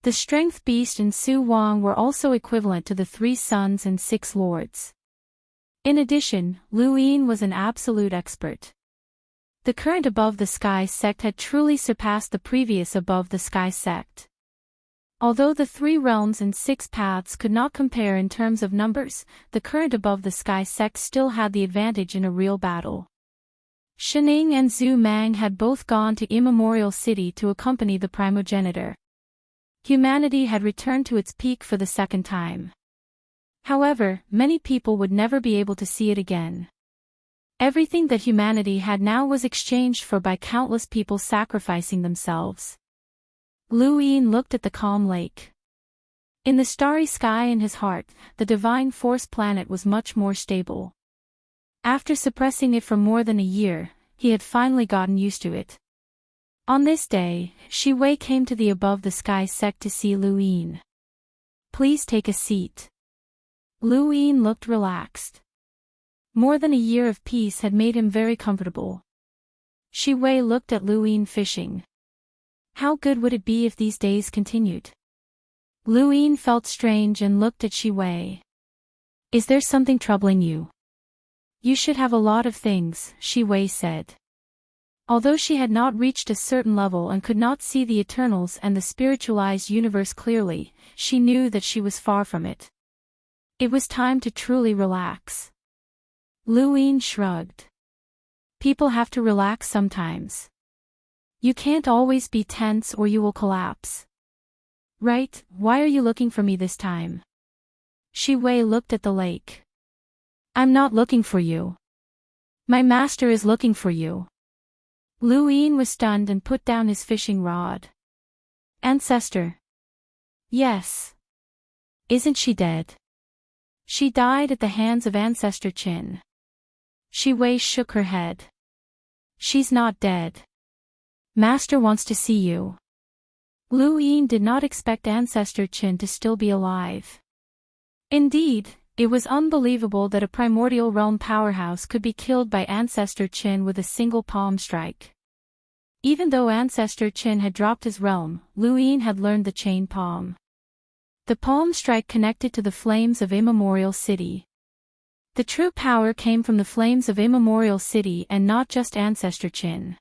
The Strength Beast and Su Wang were also equivalent to the 3 sons and 6 lords. In addition, Lu Yin was an absolute expert. The current above-the-sky sect had truly surpassed the previous above-the-sky sect. Although the 3 realms and 6 paths could not compare in terms of numbers, the current above-the-sky sect still had the advantage in a real battle. Shining and Zhu Mang had both gone to Immemorial City to accompany the primogenitor. Humanity had returned to its peak for the second time. However, many people would never be able to see it again. Everything that humanity had now was exchanged for by countless people sacrificing themselves. Lu Yin looked at the calm lake. In the starry sky in his heart, the divine force planet was much more stable. After suppressing it for more than a year, he had finally gotten used to it. On this day, Shi Wei came to the above-the-sky sect to see Lu Yin. "Please take a seat." Lu Yin looked relaxed. More than a year of peace had made him very comfortable. Shi Wei looked at Lu Yin fishing. How good would it be if these days continued? Lu Yin felt strange and looked at Shi Wei. "Is there something troubling you?" "You should have a lot of things," Shi Wei said. Although she had not reached a certain level and could not see the Eternals and the spiritualized universe clearly, she knew that she was far from it. It was time to truly relax. Lu Yin shrugged. People have to relax sometimes. You can't always be tense or you will collapse. Right, why are you looking for me this time? Shi Wei looked at the lake. "I'm not looking for you. My master is looking for you." Lu Yin was stunned and put down his fishing rod. "Ancestor?" "Yes." "Isn't she dead?" "She died at the hands of Ancestor Qin." Shi Wei shook her head. "She's not dead. Master wants to see you." Lu Yin did not expect Ancestor Qin to still be alive. Indeed, It was unbelievable that a primordial realm powerhouse could be killed by Ancestor Chin with a single palm strike. Even though Ancestor Chin had dropped his realm, Lu Yin had learned the chain palm. The palm strike connected to the flames of Immemorial City. The true power came from the flames of Immemorial City and not just Ancestor Chin.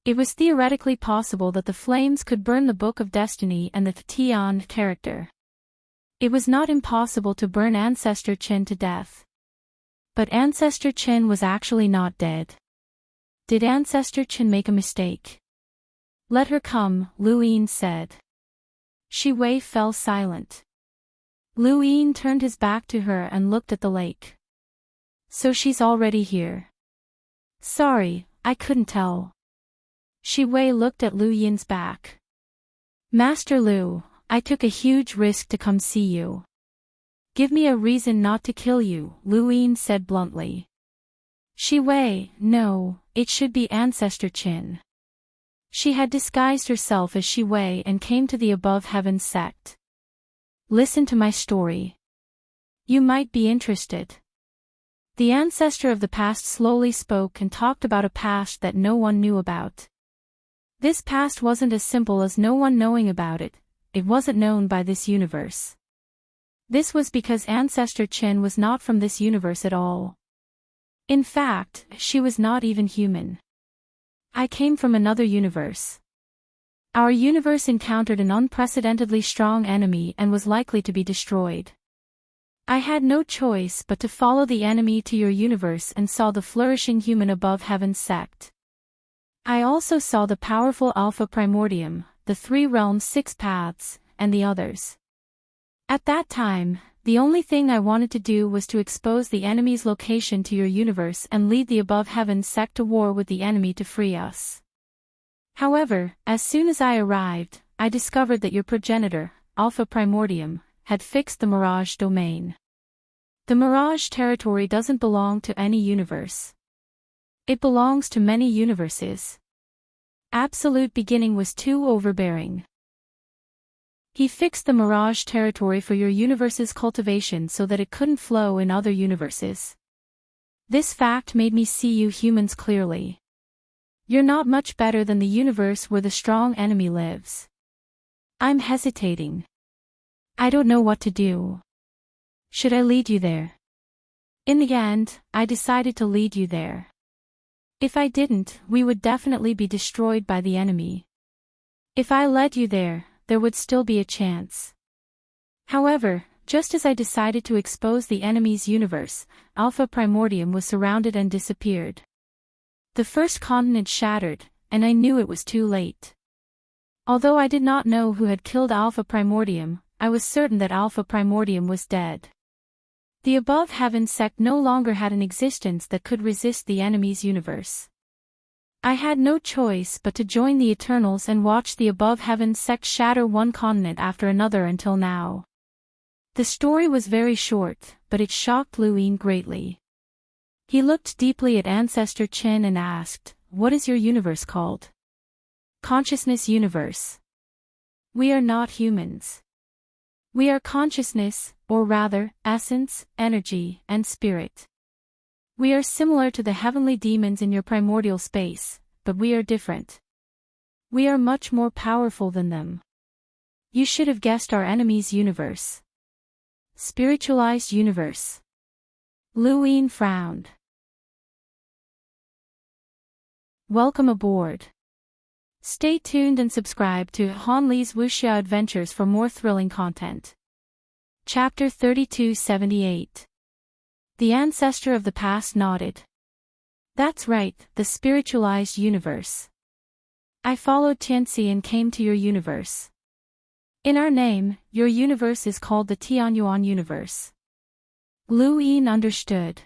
It was theoretically possible that the flames could burn the Book of Destiny and the Tian character. It was not impossible to burn Ancestor Chin to death. But Ancestor Chin was actually not dead. Did Ancestor Chin make a mistake? Let her come, Lu Yin said. Shi Wei fell silent. Lu Yin turned his back to her and looked at the lake. So she's already here. Sorry, I couldn't tell. Shi Wei looked at Lu Yin's back. Master Lu, I took a huge risk to come see you. Give me a reason not to kill you, Lu Yin said bluntly. Shi Wei, no, it should be Ancestor Chin. She had disguised herself as Shi Wei and came to the Above Heavens sect. Listen to my story. You might be interested. The ancestor of the past slowly spoke and talked about a past that no one knew about. This past wasn't as simple as no one knowing about it. It wasn't known by this universe. This was because Ancestor Chin was not from this universe at all. In fact, she was not even human. I came from another universe. Our universe encountered an unprecedentedly strong enemy and was likely to be destroyed. I had no choice but to follow the enemy to your universe and saw the flourishing human Above Heavens sect. I also saw the powerful Alpha Primordium, the 3 realms 6 paths, and the others. At that time, the only thing I wanted to do was to expose the enemy's location to your universe and lead the Above Heavens sect to war with the enemy to free us. However, as soon as I arrived, I discovered that your progenitor, Alpha Primordium, had fixed the Mirage domain. The Mirage territory doesn't belong to any universe. It belongs to many universes. Absolute Beginning was too overbearing. He fixed the Mirage territory for your universe's cultivation so that it couldn't flow in other universes. This fact made me see you humans clearly. You're not much better than the universe where the strong enemy lives. I'm hesitating. I don't know what to do. Should I lead you there? In the end, I decided to lead you there. If I didn't, we would definitely be destroyed by the enemy. If I led you there would still be a chance. However, just as I decided to expose the enemy's universe, Alpha Primordium was surrounded and disappeared. The first continent shattered, and I knew it was too late. Although I did not know who had killed Alpha Primordium, I was certain that Alpha Primordium was dead. The Above Heavens sect no longer had an existence that could resist the enemy's universe. I had no choice but to join the Eternals and watch the Above Heavens sect shatter one continent after another until now. The story was very short, but it shocked Lu Yin greatly. He looked deeply at Ancestor Chin and asked, "What is your universe called?" Consciousness universe. We are not humans. We are consciousness, or rather, essence, energy, and spirit. We are similar to the heavenly demons in your primordial space, but we are different. We are much more powerful than them. You should have guessed our enemy's universe. Spiritualized universe. Lu Yin frowned. Welcome aboard. Stay tuned and subscribe to Han Li's Wuxia Adventures for more thrilling content. Chapter 3278. The ancestor of the past nodded. That's right, the spiritualized universe. I followed Tianxi and came to your universe. In our name, your universe is called the Tianyuan universe. Lu Yin understood.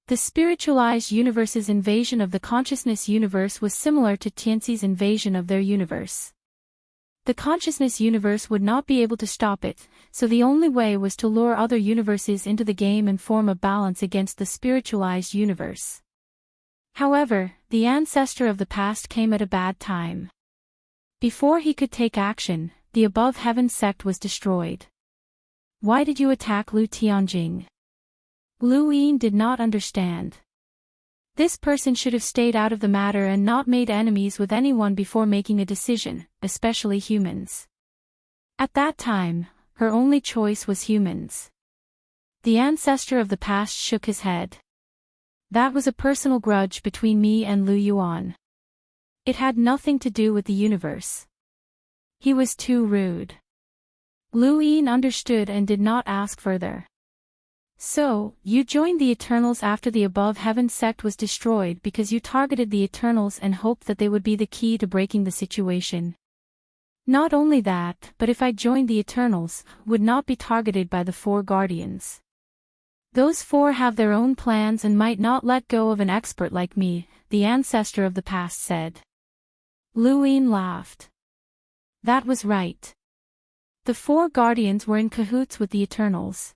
The spiritualized universe's invasion of the consciousness universe was similar to Tianxi's invasion of their universe. The consciousness universe would not be able to stop it, so the only way was to lure other universes into the game and form a balance against the spiritualized universe. However, the ancestor of the past came at a bad time. Before he could take action, the Above Heavens sect was destroyed. Why did you attack Lu Tianjing? Lu Yin did not understand. This person should have stayed out of the matter and not made enemies with anyone before making a decision, especially humans. At that time, her only choice was humans. The ancestor of the past shook his head. That was a personal grudge between me and Lu Yuan. It had nothing to do with the universe. He was too rude. Lu Yin understood and did not ask further. So, you joined the Eternals after the above heaven sect was destroyed because you targeted the Eternals and hoped that they would be the key to breaking the situation. Not only that, but if I joined the Eternals, would not be targeted by the four guardians. Those four have their own plans and might not let go of an expert like me, the ancestor of the past said. Lu Yin laughed. That was right. The four guardians were in cahoots with the Eternals.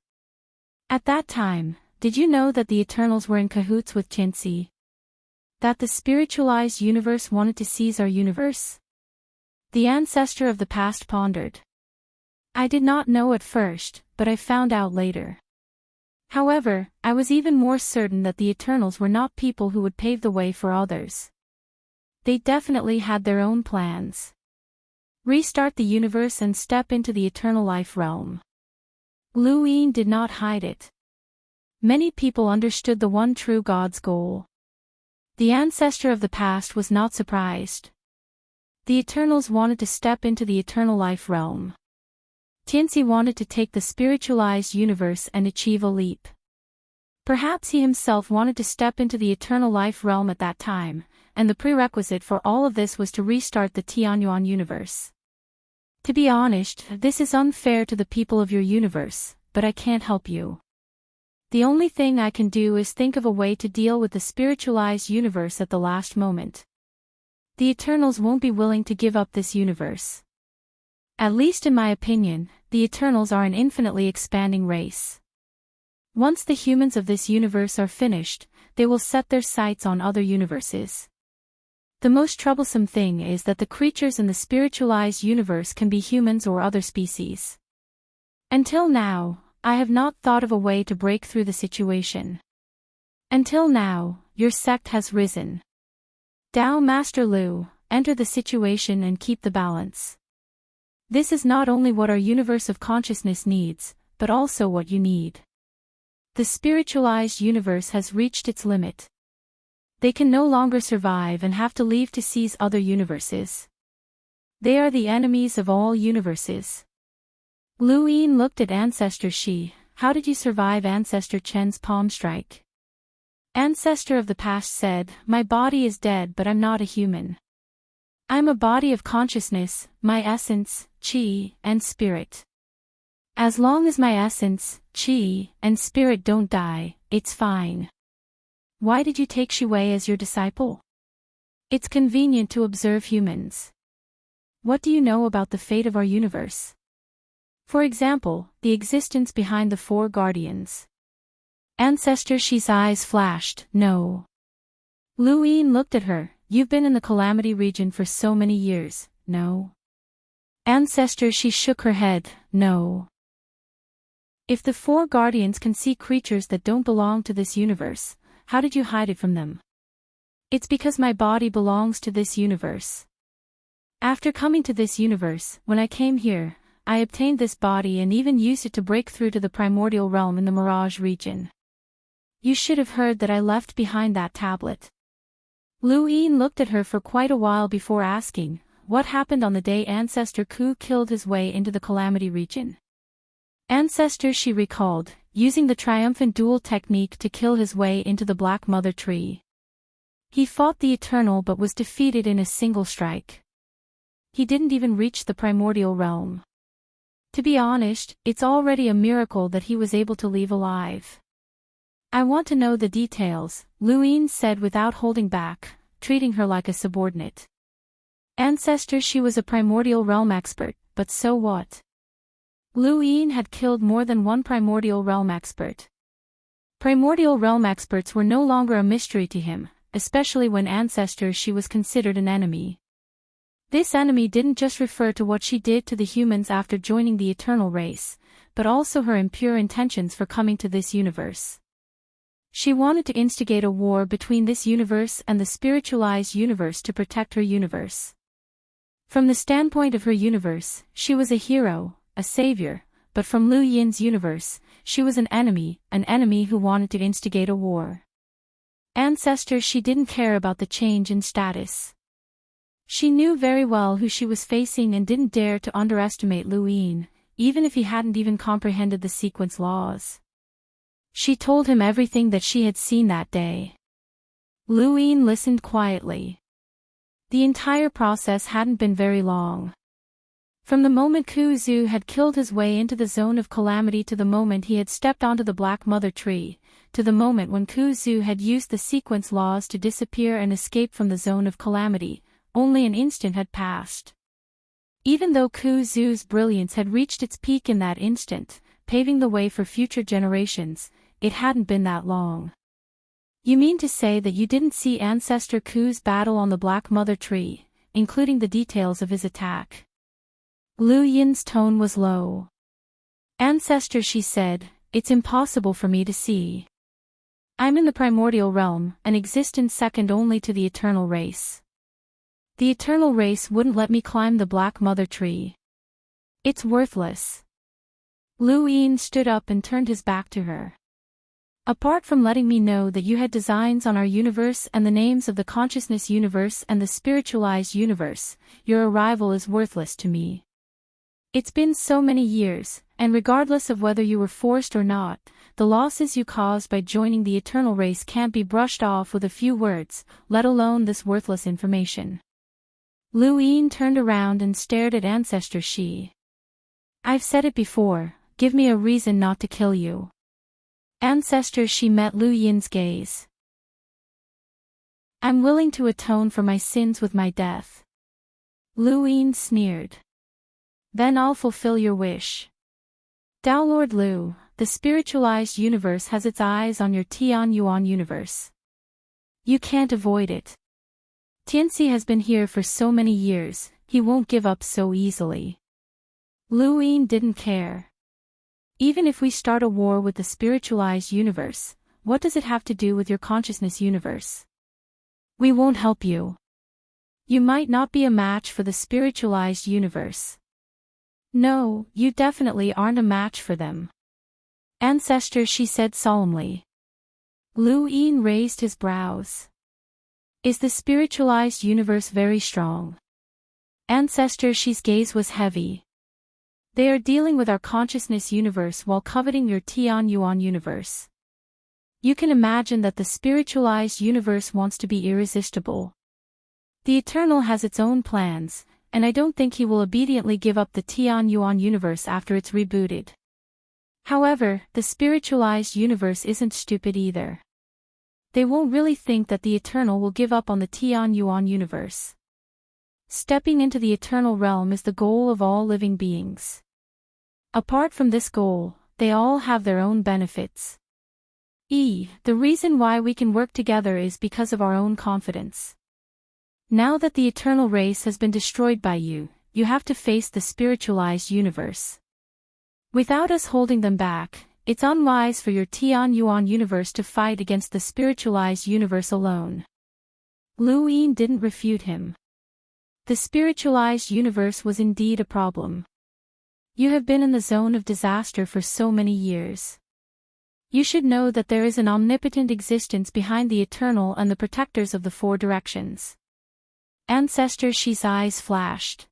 At that time, did you know that the Eternals were in cahoots with Tianxi? That the spiritualized universe wanted to seize our universe? The ancestor of the past pondered. I did not know at first, but I found out later. However, I was even more certain that the Eternals were not people who would pave the way for others. They definitely had their own plans. Restart the universe and step into the eternal life realm. Lu Yin did not hide it. Many people understood the one true God's goal. The ancestor of the past was not surprised. The Eternals wanted to step into the eternal life realm. Tianxi wanted to take the spiritualized universe and achieve a leap. Perhaps he himself wanted to step into the eternal life realm at that time, and the prerequisite for all of this was to restart the Tianyuan universe. To be honest, this is unfair to the people of your universe, but I can't help you. The only thing I can do is think of a way to deal with the spiritualized universe at the last moment. The Eternals won't be willing to give up this universe. At least in my opinion, the Eternals are an infinitely expanding race. Once the humans of this universe are finished, they will set their sights on other universes. The most troublesome thing is that the creatures in the spiritualized universe can be humans or other species. Until now, I have not thought of a way to break through the situation. Until now, your sect has risen. Tao Master Lu, enter the situation and keep the balance. This is not only what our universe of consciousness needs, but also what you need. The spiritualized universe has reached its limit. They can no longer survive and have to leave to seize other universes. They are the enemies of all universes. Lu Yin looked at Ancestor Shi. How did you survive Ancestor Chen's palm strike? Ancestor of the past said, my body is dead but I'm not a human. I'm a body of consciousness, my essence, qi, and spirit. As long as my essence, qi, and spirit don't die, it's fine. Why did you take Shiwei as your disciple? It's convenient to observe humans. What do you know about the fate of our universe? For example, the existence behind the four guardians. Ancestor Shi's eyes flashed, no. Lu Yin looked at her, you've been in the Calamity region for so many years, no? Ancestor Shi shook her head, no. If the four guardians can see creatures that don't belong to this universe, how did you hide it from them? It's because my body belongs to this universe. After coming to this universe, when I came here, I obtained this body and even used it to break through to the primordial realm in the Mirage region. You should have heard that I left behind that tablet. Lu Yin looked at her for quite a while before asking, what happened on the day Ancestor Ku killed his way into the Calamity region? Ancestor Shi recalled, using the triumphant duel technique to kill his way into the Black Mother Tree. He fought the Eternal but was defeated in a single strike. He didn't even reach the primordial realm. To be honest, it's already a miracle that he was able to leave alive. I want to know the details, Lu Yin said without holding back, treating her like a subordinate. Ancestor Shi was a primordial realm expert, but so what? Lu Yin had killed more than one primordial realm expert. Primordial realm experts were no longer a mystery to him, especially when Ancestor Shi was considered an enemy. This enemy didn't just refer to what she did to the humans after joining the Eternal race, but also her impure intentions for coming to this universe. She wanted to instigate a war between this universe and the spiritualized universe to protect her universe. From the standpoint of her universe, she was a hero, a savior, but from Lu Yin's universe, she was an enemy who wanted to instigate a war. Ancestor, she didn't care about the change in status. She knew very well who she was facing and didn't dare to underestimate Lu Yin, even if he hadn't even comprehended the sequence laws. She told him everything that she had seen that day. Lu Yin listened quietly. The entire process hadn't been very long. From the moment Ku Zu had killed his way into the zone of calamity to the moment he had stepped onto the Black Mother Tree, to the moment when Ku Zu had used the sequence laws to disappear and escape from the zone of calamity, only an instant had passed. Even though Ku Zu's brilliance had reached its peak in that instant, paving the way for future generations, it hadn't been that long. You mean to say that you didn't see Ancestor Ku's battle on the Black Mother Tree, including the details of his attack? Lu Yin's tone was low. Ancestor, she said, it's impossible for me to see. I'm in the primordial realm, an existence second only to the eternal race. The eternal race wouldn't let me climb the Black Mother Tree. It's worthless. Lu Yin stood up and turned his back to her. Apart from letting me know that you had designs on our universe and the names of the consciousness universe and the spiritualized universe, your arrival is worthless to me. It's been so many years, and regardless of whether you were forced or not, the losses you caused by joining the eternal race can't be brushed off with a few words, let alone this worthless information. Lu Yin turned around and stared at Ancestor Shi. I've said it before, give me a reason not to kill you. Ancestor Shi met Lu Yin's gaze. I'm willing to atone for my sins with my death. Lu Yin sneered. Then I'll fulfill your wish. Tao Lord Lu, the spiritualized universe has its eyes on your Tian Yuan universe. You can't avoid it. Tianxi has been here for so many years, he won't give up so easily. Lu Yin didn't care. Even if we start a war with the spiritualized universe, what does it have to do with your consciousness universe? We won't help you. You might not be a match for the spiritualized universe. No, you definitely aren't a match for them. Ancestor, she said solemnly. Lu Yin raised his brows. Is the spiritualized universe very strong? Ancestor Shi's gaze was heavy. They are dealing with our consciousness universe while coveting your Tian Yuan universe. You can imagine that the spiritualized universe wants to be irresistible. The Eternal has its own plans, and I don't think he will obediently give up the Tian Yuan universe after it's rebooted. However, the spiritualized universe isn't stupid either. They won't really think that the Eternal will give up on the Tian Yuan universe. Stepping into the eternal realm is the goal of all living beings. Apart from this goal, they all have their own benefits. The reason why we can work together is because of our own confidence. Now that the eternal race has been destroyed by you, you have to face the spiritualized universe. Without us holding them back, it's unwise for your Tian Yuan universe to fight against the spiritualized universe alone. Lu Yin didn't refute him. The spiritualized universe was indeed a problem. You have been in the zone of disaster for so many years. You should know that there is an omnipotent existence behind the eternal and the protectors of the four directions. Ancestor Shi's eyes flashed.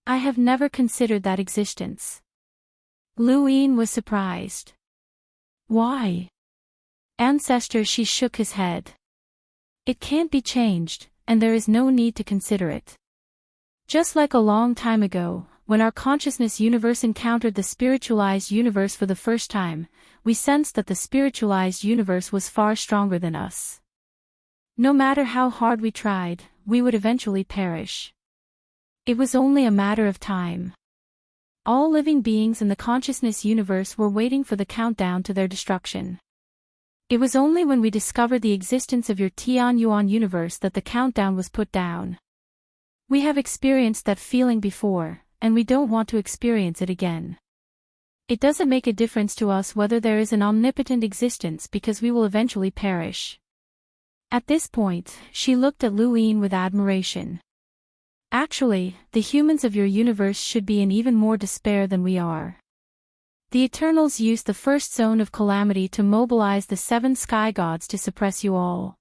I have never considered that existence. Lu Yin was surprised. Why? Ancestor Shi shook his head. It can't be changed, and there is no need to consider it. Just like a long time ago, when our consciousness universe encountered the spiritualized universe for the first time, we sensed that the spiritualized universe was far stronger than us. No matter how hard we tried, we would eventually perish. It was only a matter of time. All living beings in the consciousness universe were waiting for the countdown to their destruction. It was only when we discovered the existence of your Tian Yuan universe that the countdown was put down. We have experienced that feeling before, and we don't want to experience it again. It doesn't make a difference to us whether there is an omnipotent existence because we will eventually perish. At this point, she looked at Lu Yin with admiration. Actually, the humans of your universe should be in even more despair than we are. The Eternals used the first zone of calamity to mobilize the 7 sky gods to suppress you all.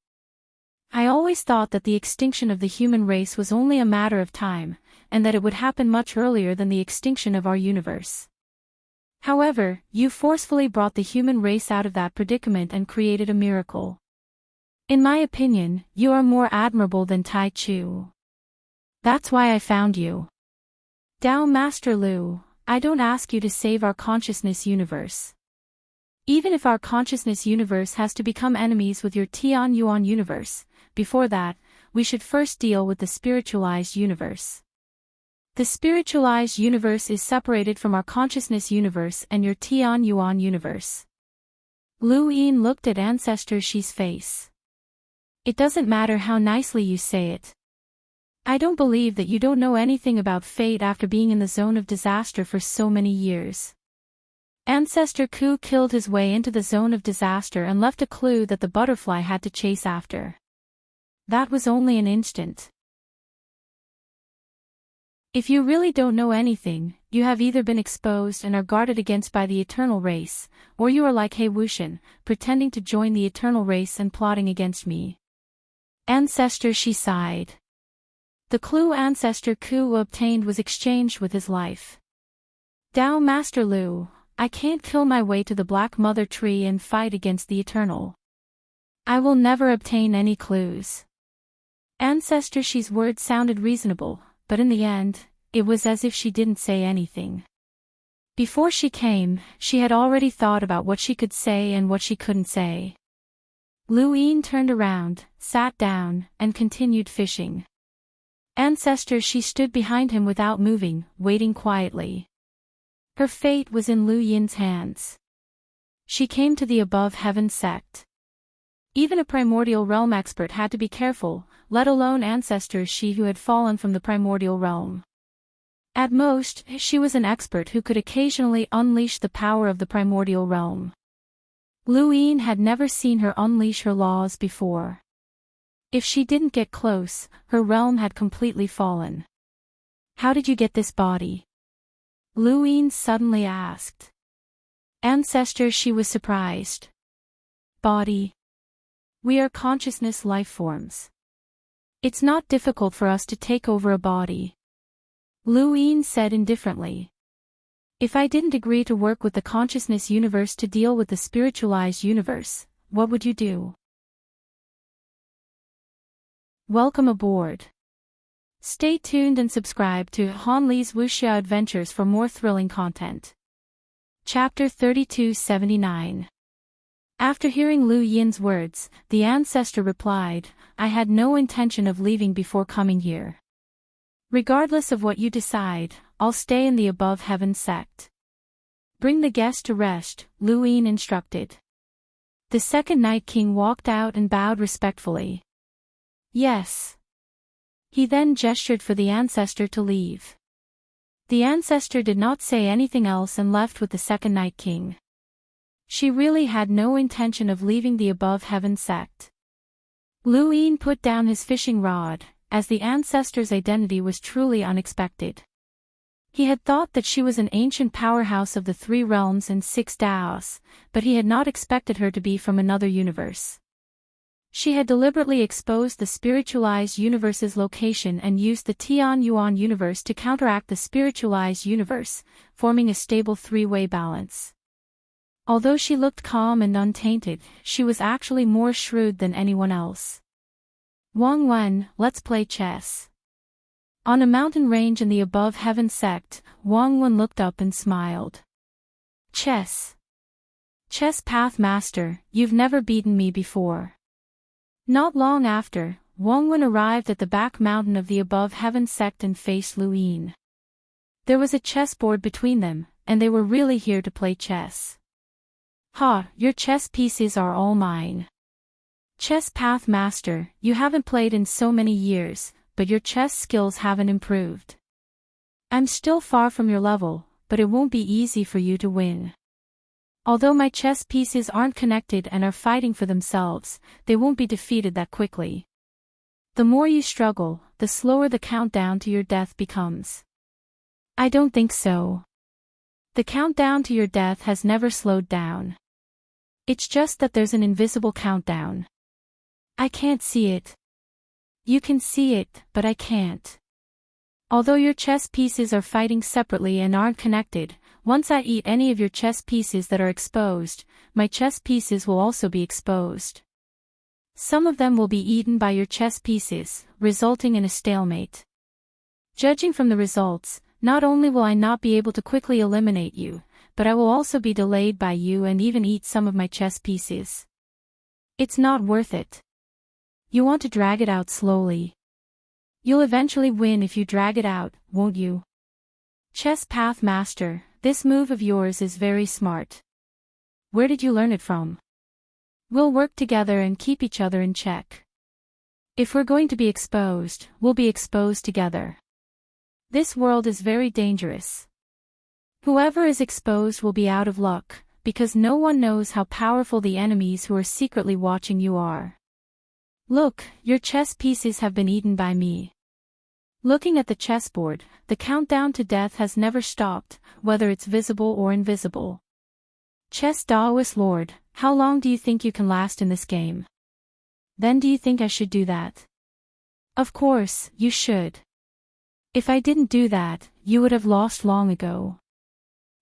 I always thought that the extinction of the human race was only a matter of time, and that it would happen much earlier than the extinction of our universe. However, you forcefully brought the human race out of that predicament and created a miracle. In my opinion, you are more admirable than Tai Chu. That's why I found you. Tao Master Lu, I don't ask you to save our consciousness universe. Even if our consciousness universe has to become enemies with your Tian Yuan universe, before that, we should first deal with the spiritualized universe. The spiritualized universe is separated from our consciousness universe and your Tian Yuan universe. Lu Yin looked at Ancestor Shi's face. It doesn't matter how nicely you say it. I don't believe that you don't know anything about fate after being in the zone of disaster for so many years. Ancestor Ku killed his way into the zone of disaster and left a clue that the butterfly had to chase after. That was only an instant. If you really don't know anything, you have either been exposed and are guarded against by the eternal race, or you are like He Wuxian, pretending to join the eternal race and plotting against me. Ancestor Shi sighed. The clue Ancestor Ku obtained was exchanged with his life. Tao Master Lu, I can't kill my way to the Black Mother Tree and fight against the Eternal. I will never obtain any clues. Ancestor Shi's words sounded reasonable, but in the end, it was as if she didn't say anything. Before she came, she had already thought about what she could say and what she couldn't say. Lu Yin turned around, sat down, and continued fishing. Ancestor Shi stood behind him without moving, waiting quietly. Her fate was in Lu Yin's hands. She came to the above heaven sect. Even a primordial realm expert had to be careful, let alone Ancestor Shi who had fallen from the primordial realm. At most, she was an expert who could occasionally unleash the power of the primordial realm. Lu Yin had never seen her unleash her laws before. If she didn't get close, her realm had completely fallen. How did you get this body? Lu Yin suddenly asked. Ancestor Shi was surprised. Body. We are consciousness life forms. It's not difficult for us to take over a body. Lu Yin said indifferently. If I didn't agree to work with the consciousness universe to deal with the spiritualized universe, what would you do? Welcome aboard. Stay tuned and subscribe to Han Li's Wuxia Adventures for more thrilling content. Chapter 3279. After hearing Lu Yin's words, the ancestor replied, I had no intention of leaving before coming here. Regardless of what you decide, I'll stay in the above heaven sect. Bring the guest to rest, Lu Yin instructed. The second Night King walked out and bowed respectfully. Yes. He then gestured for the ancestor to leave. The ancestor did not say anything else and left with the second Night King. She really had no intention of leaving the above heaven sect. Lu Yin put down his fishing rod, as the ancestor's identity was truly unexpected. He had thought that she was an ancient powerhouse of the 3 realms and 6 Daos, but he had not expected her to be from another universe. She had deliberately exposed the spiritualized universe's location and used the Tian Yuan universe to counteract the spiritualized universe, forming a stable 3-way balance. Although she looked calm and untainted, she was actually more shrewd than anyone else. Wang Wen, let's play chess. On a mountain range in the above heaven sect, Wang Wen looked up and smiled. Chess. Chess path master, you've never beaten me before. Not long after, Wang Wen arrived at the back mountain of the above heaven sect and faced Lu Yin. There was a chessboard between them, and they were really here to play chess. Ha, your chess pieces are all mine. Chess path master, you haven't played in so many years, but your chess skills haven't improved. I'm still far from your level, but it won't be easy for you to win. Although my chess pieces aren't connected and are fighting for themselves, they won't be defeated that quickly. The more you struggle, the slower the countdown to your death becomes. I don't think so. The countdown to your death has never slowed down. It's just that there's an invisible countdown. I can't see it. You can see it, but I can't. Although your chess pieces are fighting separately and aren't connected, once I eat any of your chess pieces that are exposed, my chess pieces will also be exposed. Some of them will be eaten by your chess pieces, resulting in a stalemate. Judging from the results, not only will I not be able to quickly eliminate you, but I will also be delayed by you and even eat some of my chess pieces. It's not worth it. You want to drag it out slowly. You'll eventually win if you drag it out, won't you? Chess Path Master, this move of yours is very smart. Where did you learn it from? We'll work together and keep each other in check. If we're going to be exposed, we'll be exposed together. This world is very dangerous. Whoever is exposed will be out of luck, because no one knows how powerful the enemies who are secretly watching you are. Look, your chess pieces have been eaten by me. Looking at the chessboard, the countdown to death has never stopped, whether it's visible or invisible. Chess Taoist Lord, how long do you think you can last in this game? Then do you think I should do that? Of course, you should. If I didn't do that, you would have lost long ago.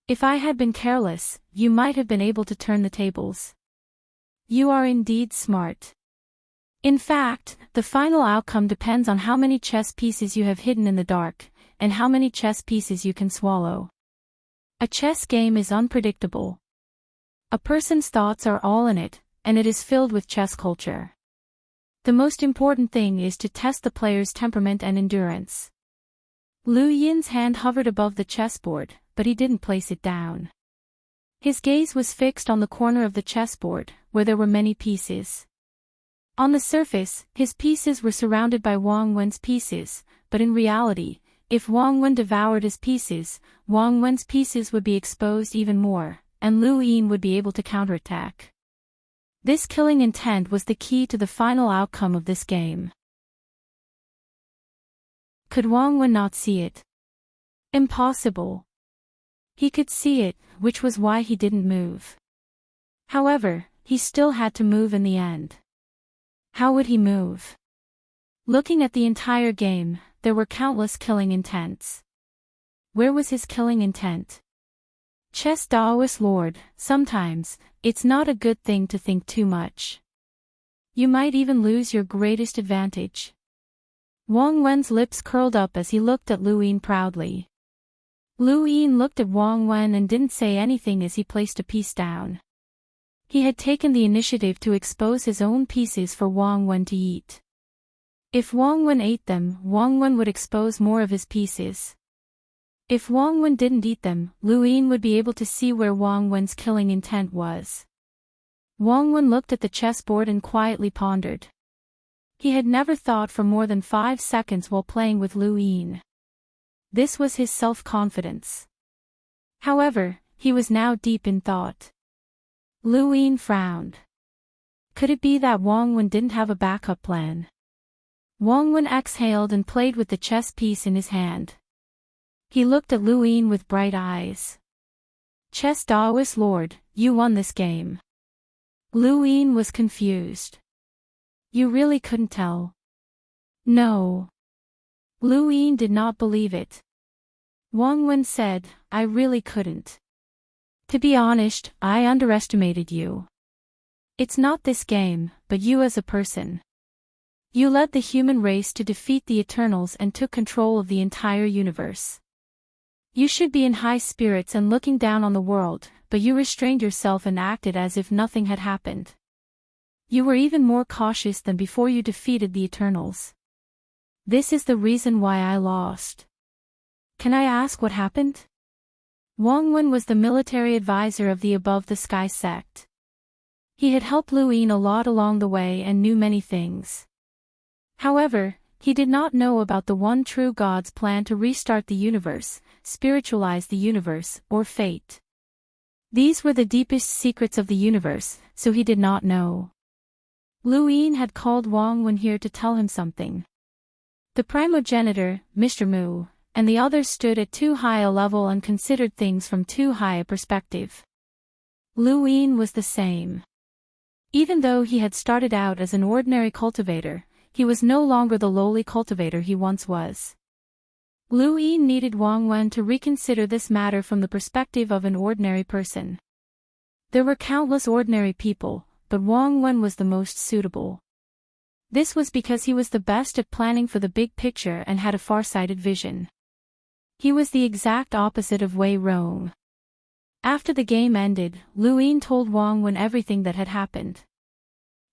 If I had been careless, you might have been able to turn the tables. You are indeed smart. In fact, the final outcome depends on how many chess pieces you have hidden in the dark, and how many chess pieces you can swallow. A chess game is unpredictable. A person's thoughts are all in it, and it is filled with chess culture. The most important thing is to test the player's temperament and endurance. Lu Yin's hand hovered above the chessboard, but he didn't place it down. His gaze was fixed on the corner of the chessboard, where there were many pieces. On the surface, his pieces were surrounded by Wang Wen's pieces, but in reality, if Wang Wen devoured his pieces, Wang Wen's pieces would be exposed even more, and Lu Yin would be able to counterattack. This killing intent was the key to the final outcome of this game. Could Wang Wen not see it? Impossible. He could see it, which was why he didn't move. However, he still had to move in the end. How would he move? Looking at the entire game, there were countless killing intents. Where was his killing intent? Chess Taoist Lord, sometimes, it's not a good thing to think too much. You might even lose your greatest advantage. Wang Wen's lips curled up as he looked at Lu Yin proudly. Lu Yin looked at Wang Wen and didn't say anything as he placed a piece down. He had taken the initiative to expose his own pieces for Wang Wen to eat. If Wang Wen ate them, Wang Wen would expose more of his pieces. If Wang Wen didn't eat them, Lu Yin would be able to see where Wang Wen's killing intent was. Wang Wen looked at the chessboard and quietly pondered. He had never thought for more than 5 seconds while playing with Lu Yin. This was his self-confidence. However, he was now deep in thought. Lu Yin frowned. Could it be that Wang Wen didn't have a backup plan? Wang Wen exhaled and played with the chess piece in his hand. He looked at Lu Yin with bright eyes. Chess Taoist Lord, you won this game. Lu Yin was confused. You really couldn't tell? No. Lu Yin did not believe it. Wang Wen said, I really couldn't. To be honest, I underestimated you. It's not this game, but you as a person. You led the human race to defeat the Eternals and took control of the entire universe. You should be in high spirits and looking down on the world, but you restrained yourself and acted as if nothing had happened. You were even more cautious than before you defeated the Eternals. This is the reason why I lost. Can I ask what happened? Wang Wen was the military advisor of the Above the Sky sect. He had helped Lu Yin a lot along the way and knew many things. However, He did not know about the one true God's plan to restart the universe, spiritualize the universe, or fate. These were the deepest secrets of the universe, so he did not know. Lu Yin had called Wang Wen here to tell him something. The primogenitor, Mr. Mu, and the others stood at too high a level and considered things from too high a perspective. Lu Yin was the same. Even though he had started out as an ordinary cultivator, he was no longer the lowly cultivator he once was. Lu Yin needed Wang Wen to reconsider this matter from the perspective of an ordinary person. There were countless ordinary people, but Wang Wen was the most suitable. This was because he was the best at planning for the big picture and had a far-sighted vision. He was the exact opposite of Wei Rong. After the game ended, Lu Yin told Wang Wen everything that had happened.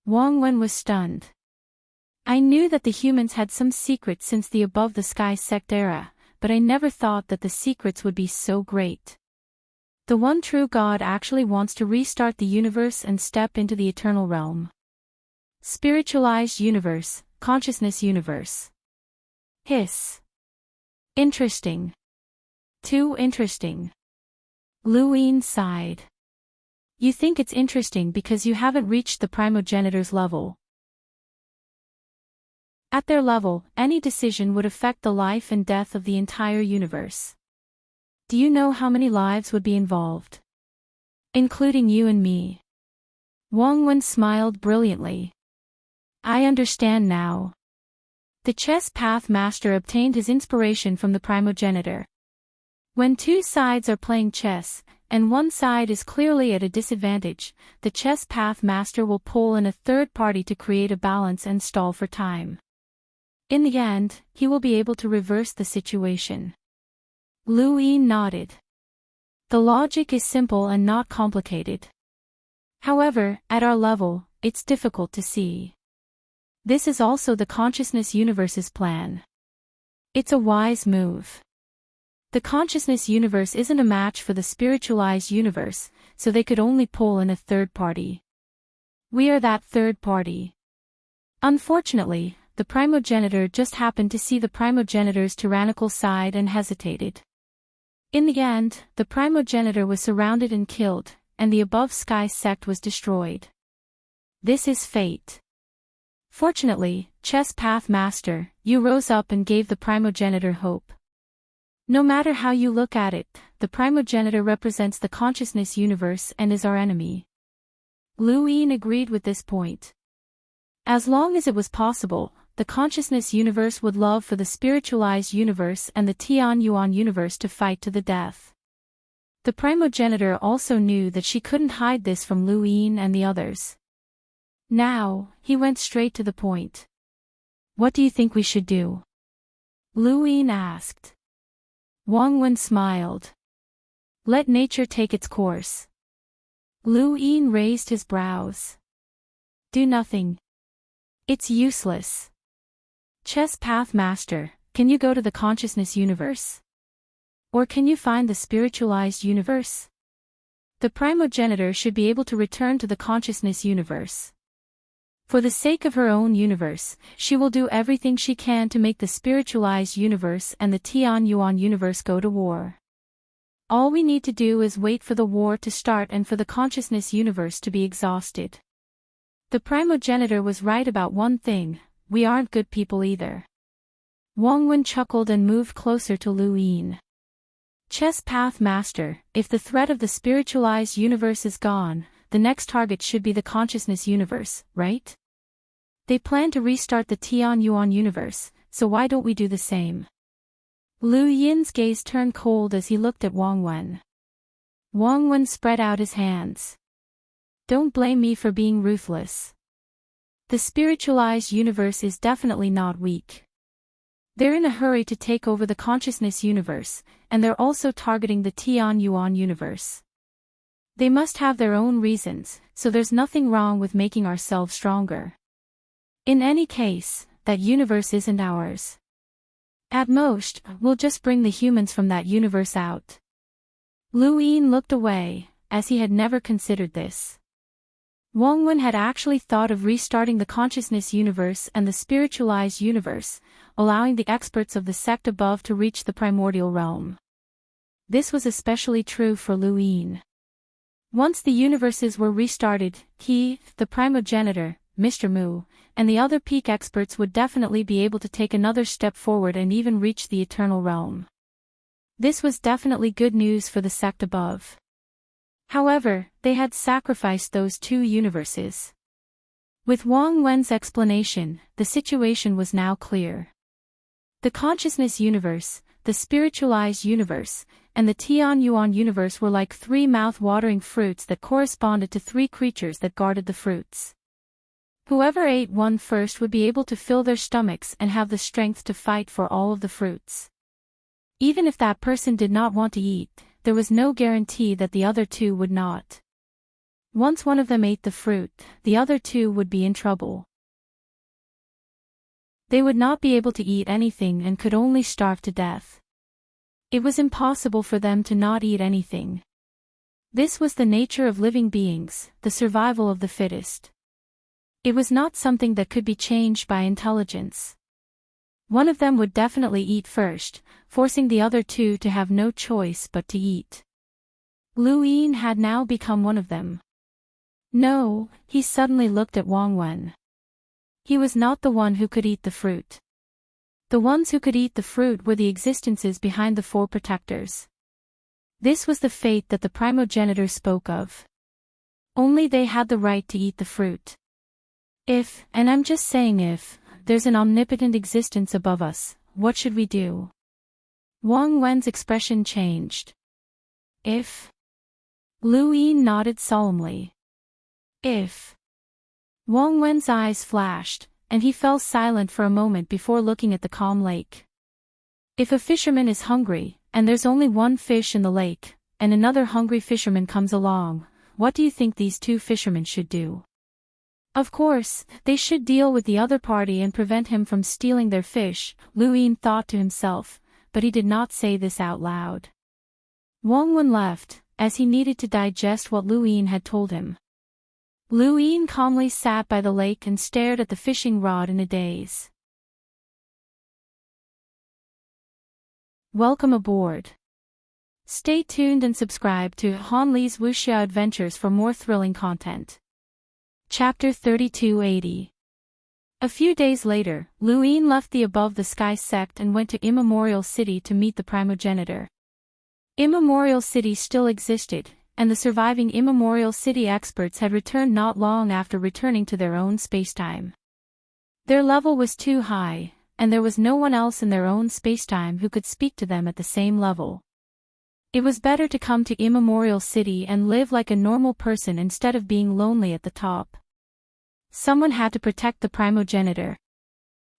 Wang Wen was stunned. I knew that the humans had some secrets since the above-the-sky sect era, but I never thought that the secrets would be so great. The one true God actually wants to restart the universe and step into the eternal realm. Spiritualized universe, consciousness universe. Hiss. Interesting. Too interesting. Lu Yin sighed. You think it's interesting because you haven't reached the primogenitor's level. At their level, any decision would affect the life and death of the entire universe. Do you know how many lives would be involved? Including you and me. Wang Wen smiled brilliantly. I understand now. The chess path master obtained his inspiration from the primogenitor. When two sides are playing chess, and one side is clearly at a disadvantage, the chess path master will pull in a third party to create a balance and stall for time. In the end, he will be able to reverse the situation. Lu Yin nodded. The logic is simple and not complicated. However, at our level, it's difficult to see. This is also the consciousness universe's plan. It's a wise move. The consciousness universe isn't a match for the spiritualized universe, so they could only pull in a third party. We are that third party. Unfortunately, the primogenitor just happened to see the primogenitor's tyrannical side and hesitated. In the end, the primogenitor was surrounded and killed, and the above-sky sect was destroyed. This is fate. Fortunately, chess path master, you rose up and gave the primogenitor hope. No matter how you look at it, the primogenitor represents the consciousness universe and is our enemy. Lu Yin agreed with this point. As long as it was possible, the consciousness universe would love for the spiritualized universe and the Tianyuan universe to fight to the death. The primogenitor also knew that she couldn't hide this from Lu Yin and the others. Now, he went straight to the point. What do you think we should do? Lu Yin asked. Wang Wen smiled. Let nature take its course. Lu Yin raised his brows. Do nothing. It's useless. Chess path master, can you go to the consciousness universe? Or can you find the spiritualized universe? The primogenitor should be able to return to the consciousness universe. For the sake of her own universe, she will do everything she can to make the spiritualized universe and the Tianyuan universe go to war. All we need to do is wait for the war to start and for the consciousness universe to be exhausted. The primogenitor was right about one thing, we aren't good people either. Wang Wen chuckled and moved closer to Lu Yin. Chess path master, if the threat of the spiritualized universe is gone, the next target should be the consciousness universe, right? They plan to restart the Tianyuan universe, so why don't we do the same? Lu Yin's gaze turned cold as he looked at Wang Wen. Wang Wen spread out his hands. Don't blame me for being ruthless. The spiritualized universe is definitely not weak. They're in a hurry to take over the consciousness universe, and they're also targeting the Tianyuan universe. They must have their own reasons, so there's nothing wrong with making ourselves stronger. In any case, that universe isn't ours. At most, we'll just bring the humans from that universe out. Lu Yin looked away, as he had never considered this. Wang Wen had actually thought of restarting the consciousness universe and the spiritualized universe, allowing the experts of the sect above to reach the primordial realm. This was especially true for Lu Yin. Once the universes were restarted, he, the primogenitor, Mr. Mu, and the other peak experts would definitely be able to take another step forward and even reach the eternal realm. This was definitely good news for the sect above. However, they had sacrificed those two universes. With Wang Wen's explanation, the situation was now clear. The consciousness universe, the spiritualized universe, and the Tianyuan universe were like three mouth-watering fruits that corresponded to three creatures that guarded the fruits. Whoever ate one first would be able to fill their stomachs and have the strength to fight for all of the fruits. Even if that person did not want to eat, there was no guarantee that the other two would not. Once one of them ate the fruit, the other two would be in trouble. They would not be able to eat anything and could only starve to death. It was impossible for them to not eat anything. This was the nature of living beings, the survival of the fittest. It was not something that could be changed by intelligence. One of them would definitely eat first, forcing the other two to have no choice but to eat. Lu Yin had now become one of them. No, he suddenly looked at Wang Wen. He was not the one who could eat the fruit. The ones who could eat the fruit were the existences behind the four protectors. This was the fate that the primogenitor spoke of. Only they had the right to eat the fruit. If, and I'm just saying if, there's an omnipotent existence above us, what should we do? Wang Wen's expression changed. If? Lu Yin nodded solemnly. If? Wang Wen's eyes flashed, and he fell silent for a moment before looking at the calm lake. If a fisherman is hungry, and there's only one fish in the lake, and another hungry fisherman comes along, what do you think these two fishermen should do? Of course, they should deal with the other party and prevent him from stealing their fish, Lu Yin thought to himself, but he did not say this out loud. Wang Wen left, as he needed to digest what Lu Yin had told him. Lu Yin calmly sat by the lake and stared at the fishing rod in a daze. Welcome aboard. Stay tuned and subscribe to Han Li's Wuxia Adventures for more thrilling content. Chapter 3280. A few days later, Lu Yin left the Above the Sky sect and went to Immemorial City to meet the primogenitor. Immemorial City still existed, and the surviving Immemorial City experts had returned not long after returning to their own spacetime. Their level was too high, and there was no one else in their own spacetime who could speak to them at the same level. It was better to come to Immemorial City and live like a normal person instead of being lonely at the top. Someone had to protect the primogenitor.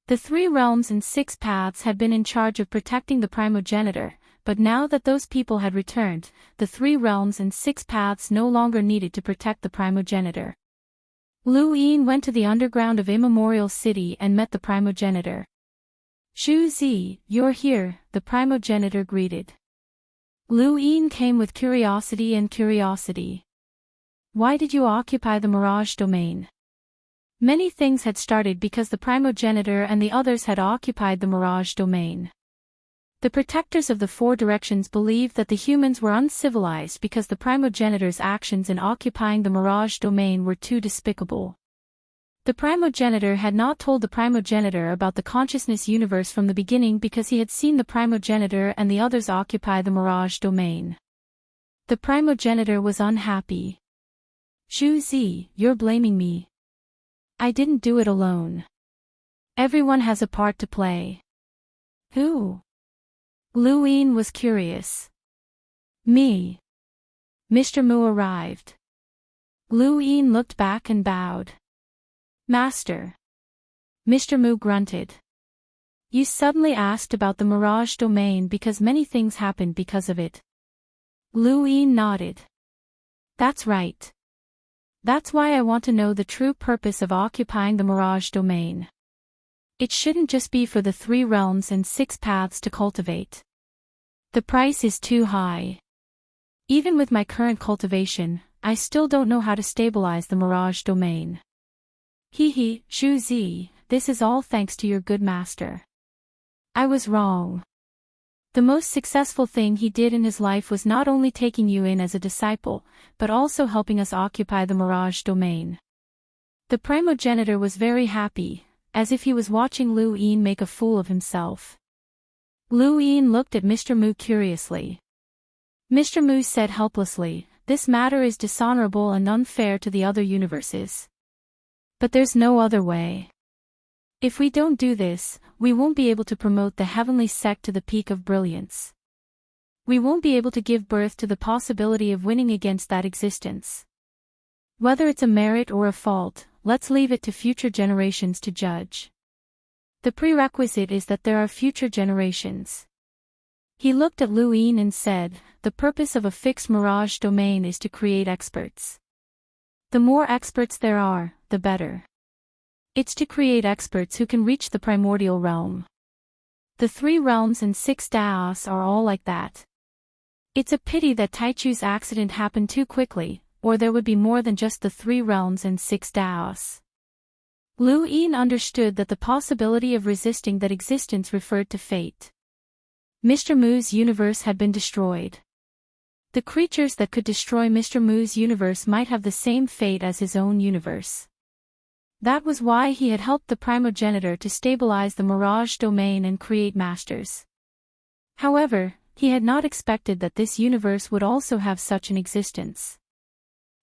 The 3 realms and 6 paths had been in charge of protecting the primogenitor, but now that those people had returned, the 3 realms and 6 paths no longer needed to protect the primogenitor. Lu Yin went to the underground of Immemorial City and met the primogenitor. Zhu Zi, you're here, the primogenitor greeted. Lu Yin came with curiosity and curiosity. Why did you occupy the Mirage domain? Many things had started because the primogenitor and the others had occupied the Mirage domain. The protectors of the 4 directions believed that the humans were uncivilized because the primogenitor's actions in occupying the Mirage domain were too despicable. The primogenitor had not told the primogenitor about the consciousness universe from the beginning because he had seen the primogenitor and the others occupy the Mirage domain. The primogenitor was unhappy. Zhu Zi, you're blaming me. I didn't do it alone. Everyone has a part to play. Who? Lu Yin was curious. Me. Mr. Mu arrived. Lu Yin looked back and bowed. Master. Mr. Mu grunted. You suddenly asked about the Mirage domain because many things happened because of it. Lu Yin nodded. That's right. That's why I want to know the true purpose of occupying the Mirage domain. It shouldn't just be for the 3 realms and 6 paths to cultivate. The price is too high. Even with my current cultivation, I still don't know how to stabilize the mirage domain. Hehe, Zhu Zi, this is all thanks to your good master. I was wrong. The most successful thing he did in his life was not only taking you in as a disciple, but also helping us occupy the mirage domain. The primogenitor was very happy, as if he was watching Lu Yin make a fool of himself. Lu Yin looked at Mr. Mu curiously. Mr. Mu said helplessly, "This matter is dishonorable and unfair to the other universes. But there's no other way. If we don't do this, we won't be able to promote the heavenly sect to the peak of brilliance. We won't be able to give birth to the possibility of winning against that existence. Whether it's a merit or a fault, let's leave it to future generations to judge. The prerequisite is that there are future generations." He looked at Lu Yin and said, "The purpose of a fixed mirage domain is to create experts. The more experts there are, the better. It's to create experts who can reach the primordial realm. The 3 realms and 6 Daos are all like that. It's a pity that Taichu's accident happened too quickly, or there would be more than just the 3 realms and 6 Daos." Lu Yin understood that the possibility of resisting that existence referred to fate. Mr. Mu's universe had been destroyed. The creatures that could destroy Mr. Mu's universe might have the same fate as his own universe. That was why he had helped the primogenitor to stabilize the mirage domain and create masters. However, he had not expected that this universe would also have such an existence.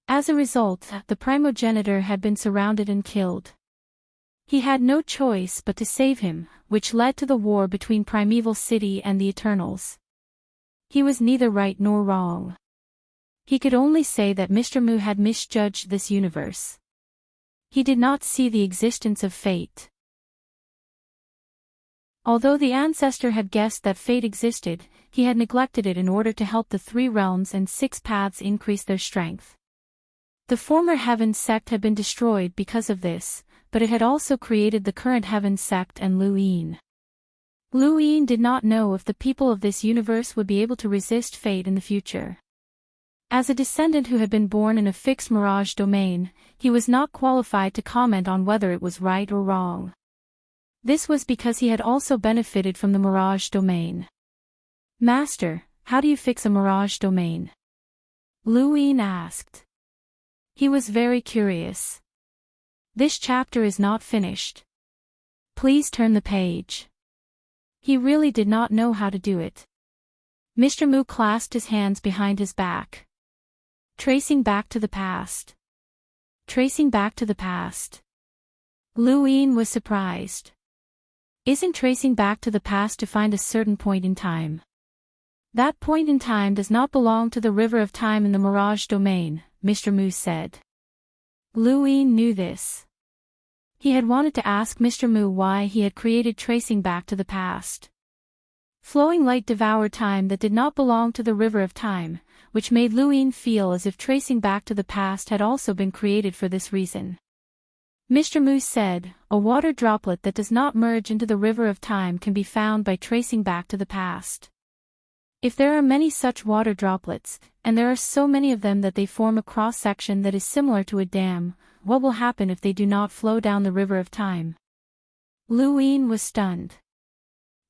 As a result, the primogenitor had been surrounded and killed. He had no choice but to save him, which led to the war between Primeval City and the Eternals. He was neither right nor wrong. He could only say that Mr. Mu had misjudged this universe. He did not see the existence of fate. Although the ancestor had guessed that fate existed, he had neglected it in order to help the 3 realms and 6 paths increase their strength. The former Heaven sect had been destroyed because of this, but it had also created the current Heaven sect and Lu Yin. Lu Yin did not know if the people of this universe would be able to resist fate in the future. As a descendant who had been born in a fixed mirage domain, he was not qualified to comment on whether it was right or wrong. This was because he had also benefited from the mirage domain. "Master, how do you fix a mirage domain?" Lu Yin asked. He was very curious. "This chapter is not finished. Please turn the page." He really did not know how to do it. Mr. Mu clasped his hands behind his back. Tracing back to the past. Tracing back to the past. Lu Yin was surprised. Isn't tracing back to the past to find a certain point in time? That point in time does not belong to the river of time in the mirage domain, Mr. Mu said. Lu Yin knew this. He had wanted to ask Mr. Mu why he had created tracing back to the past. Flowing light devoured time that did not belong to the river of time, which made Lu Yin feel as if tracing back to the past had also been created for this reason. Mr. Mu said, "A water droplet that does not merge into the river of time can be found by tracing back to the past. If there are many such water droplets, and there are so many of them that they form a cross-section that is similar to a dam, what will happen if they do not flow down the river of time?" Lu Yin was stunned.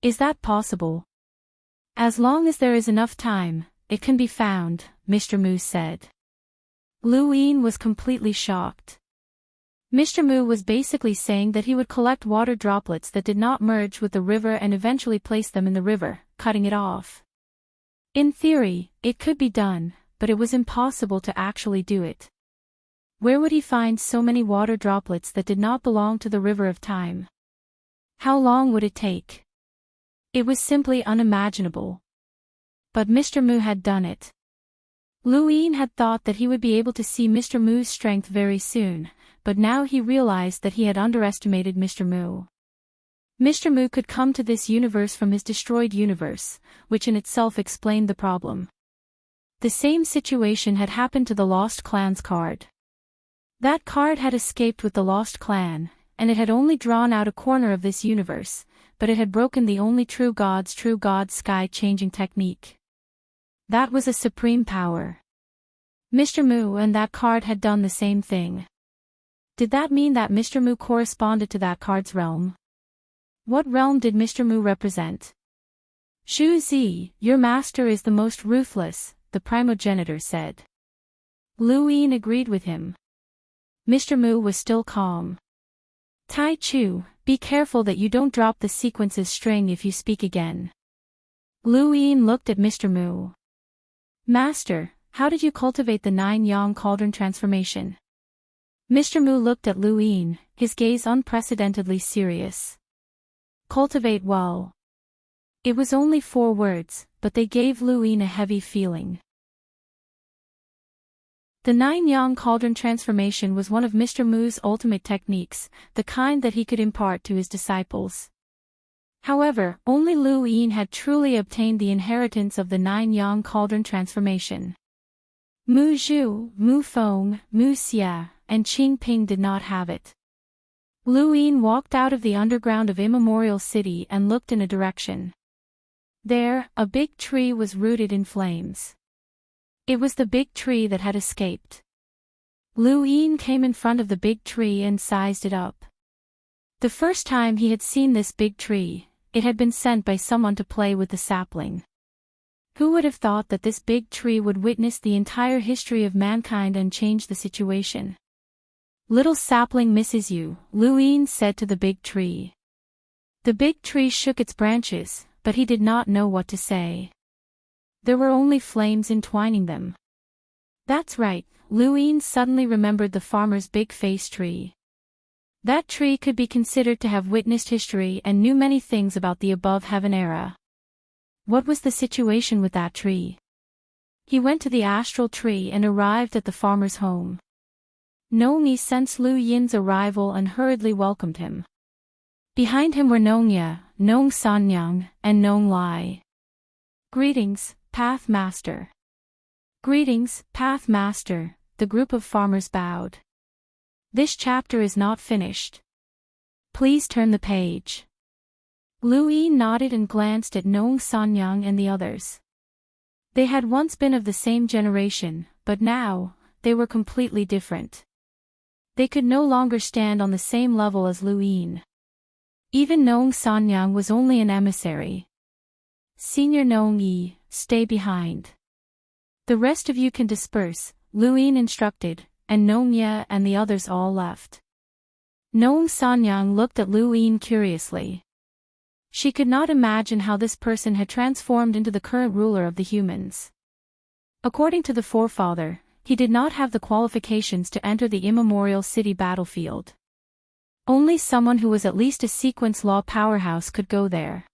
"Is that possible?" "As long as there is enough time, it can be found," Mr. Mu said. Lu Yin was completely shocked. Mr. Mu was basically saying that he would collect water droplets that did not merge with the river and eventually place them in the river, cutting it off. In theory, it could be done, but it was impossible to actually do it. Where would he find so many water droplets that did not belong to the river of time? How long would it take? It was simply unimaginable. But Mr. Mu had done it. Lu Yin had thought that he would be able to see Mr. Mu's strength very soon, but now he realized that he had underestimated Mr. Mu. Mr. Mu could come to this universe from his destroyed universe, which in itself explained the problem. The same situation had happened to the Lost Clan's card. That card had escaped with the Lost Clan, and it had only drawn out a corner of this universe, but it had broken the only true God's sky-changing technique. That was a supreme power. Mr. Mu and that card had done the same thing. Did that mean that Mr. Mu corresponded to that card's realm? What realm did Mr. Mu represent? Shu Zi, your master is the most ruthless, the primogenitor said. Lu Yin agreed with him. Mr. Mu was still calm. Tai Chu, be careful that you don't drop the sequence's string if you speak again. Lu Yin looked at Mr. Mu. Master, how did you cultivate the 9-yang cauldron transformation? Mr. Mu looked at Lu Yin, his gaze unprecedentedly serious. Cultivate well. It was only 4 words, but they gave Lu Yin a heavy feeling. The 9-yang cauldron transformation was one of Mr. Mu's ultimate techniques, the kind that he could impart to his disciples. However, only Lu Yin had truly obtained the inheritance of the 9-yang cauldron transformation. Mu Zhu, Mu Feng, Mu Xia, and Qing Ping did not have it. Lu Yin walked out of the underground of Immemorial City and looked in a direction. There, a big tree was rooted in flames. It was the big tree that had escaped. Lu Yin came in front of the big tree and sized it up. The first time he had seen this big tree, it had been sent by someone to play with the sapling. Who would have thought that this big tree would witness the entire history of mankind and change the situation? Little sapling misses you, Lu Yin said to the big tree. The big tree shook its branches, but he did not know what to say. There were only flames entwining them. That's right, Lu Yin suddenly remembered the farmer's big face tree. That tree could be considered to have witnessed history and knew many things about the above heaven era. What was the situation with that tree? He went to the astral tree and arrived at the farmer's home. Nongyi sensed Lu Yin's arrival and hurriedly welcomed him. Behind him were Nongya, Nong Sanyang, and Nong Lai. Greetings, Path Master. Greetings, Path Master, the group of farmers bowed. This chapter is not finished. Please turn the page. Lu Yin nodded and glanced at Nong Sanyang and the others. They had once been of the same generation, but now, they were completely different. They could no longer stand on the same level as Lu Yin. Even Nong Sanyang was only an emissary. Senior Nong Yi, stay behind. The rest of you can disperse, Lu Yin instructed, and Nong Ye and the others all left. Nong Sanyang looked at Lu Yin curiously. She could not imagine how this person had transformed into the current ruler of the humans. According to the forefather, he did not have the qualifications to enter the immemorial city battlefield. Only someone who was at least a sequence law powerhouse could go there.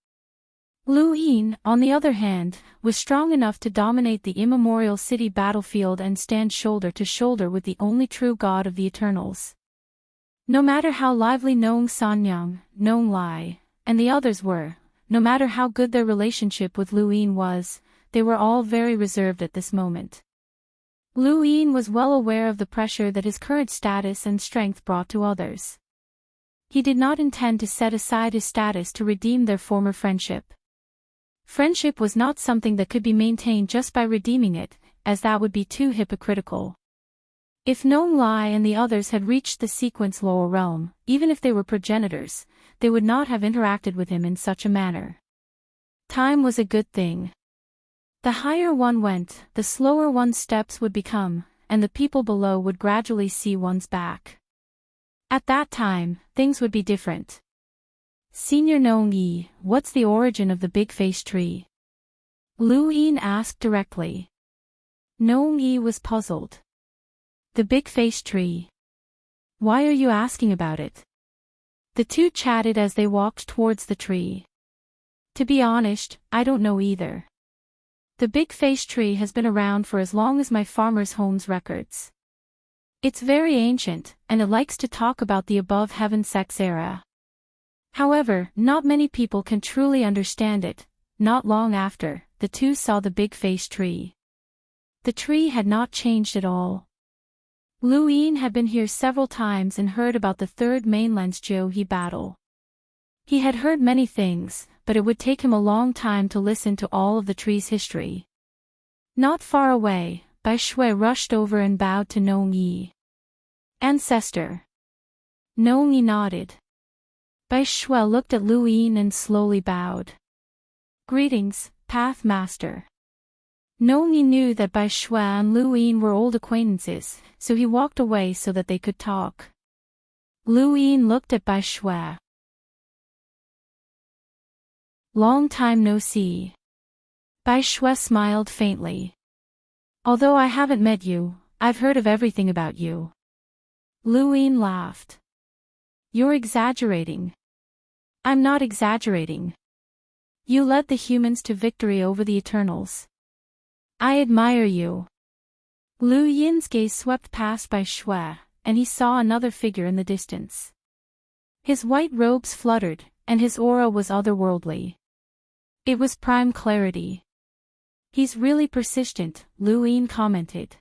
Lu Yin, on the other hand, was strong enough to dominate the immemorial city battlefield and stand shoulder to shoulder with the only true God of the Eternals. No matter how lively Nong Sanyang, Nong Lai, and the others were, no matter how good their relationship with Lu Yin was, they were all very reserved at this moment. Lu Yin was well aware of the pressure that his current status and strength brought to others. He did not intend to set aside his status to redeem their former friendship. Friendship was not something that could be maintained just by redeeming it, as that would be too hypocritical. If Nong Lai and the others had reached the sequence lower realm, even if they were progenitors, they would not have interacted with him in such a manner. Time was a good thing. The higher one went, the slower one's steps would become, and the people below would gradually see one's back. At that time, things would be different. Senior Nong Yi, what's the origin of the big face tree? Lu Yin asked directly. Nong Yi was puzzled. The big face tree. Why are you asking about it? The two chatted as they walked towards the tree. To be honest, I don't know either. The big face tree has been around for as long as my farmer's home's records. It's very ancient, and it likes to talk about the above heaven sex era. However, not many people can truly understand it. Not long after, the two saw the big face tree. The tree had not changed at all. Lu Yin had been here several times and heard about the third mainland's Jiuhe battle. He had heard many things, but it would take him a long time to listen to all of the tree's history. Not far away, Bai Shui rushed over and bowed to Nong Yi. Ancestor. Nong Yi nodded. Bai Shui looked at Lu Yin and slowly bowed. Greetings, Path Master. Nong Yi knew that Bai Shui and Lu Yin were old acquaintances, so he walked away so that they could talk. Lu Yin looked at Bai Shui. Long time no see. Bai Shui smiled faintly. Although I haven't met you, I've heard of everything about you. Lu Yin laughed. You're exaggerating. I'm not exaggerating. You led the humans to victory over the Eternals. I admire you. Lu Yin's gaze swept past Bai Shui, and he saw another figure in the distance. His white robes fluttered, and his aura was otherworldly. It was prime clarity. He's really persistent, Lu Yin commented.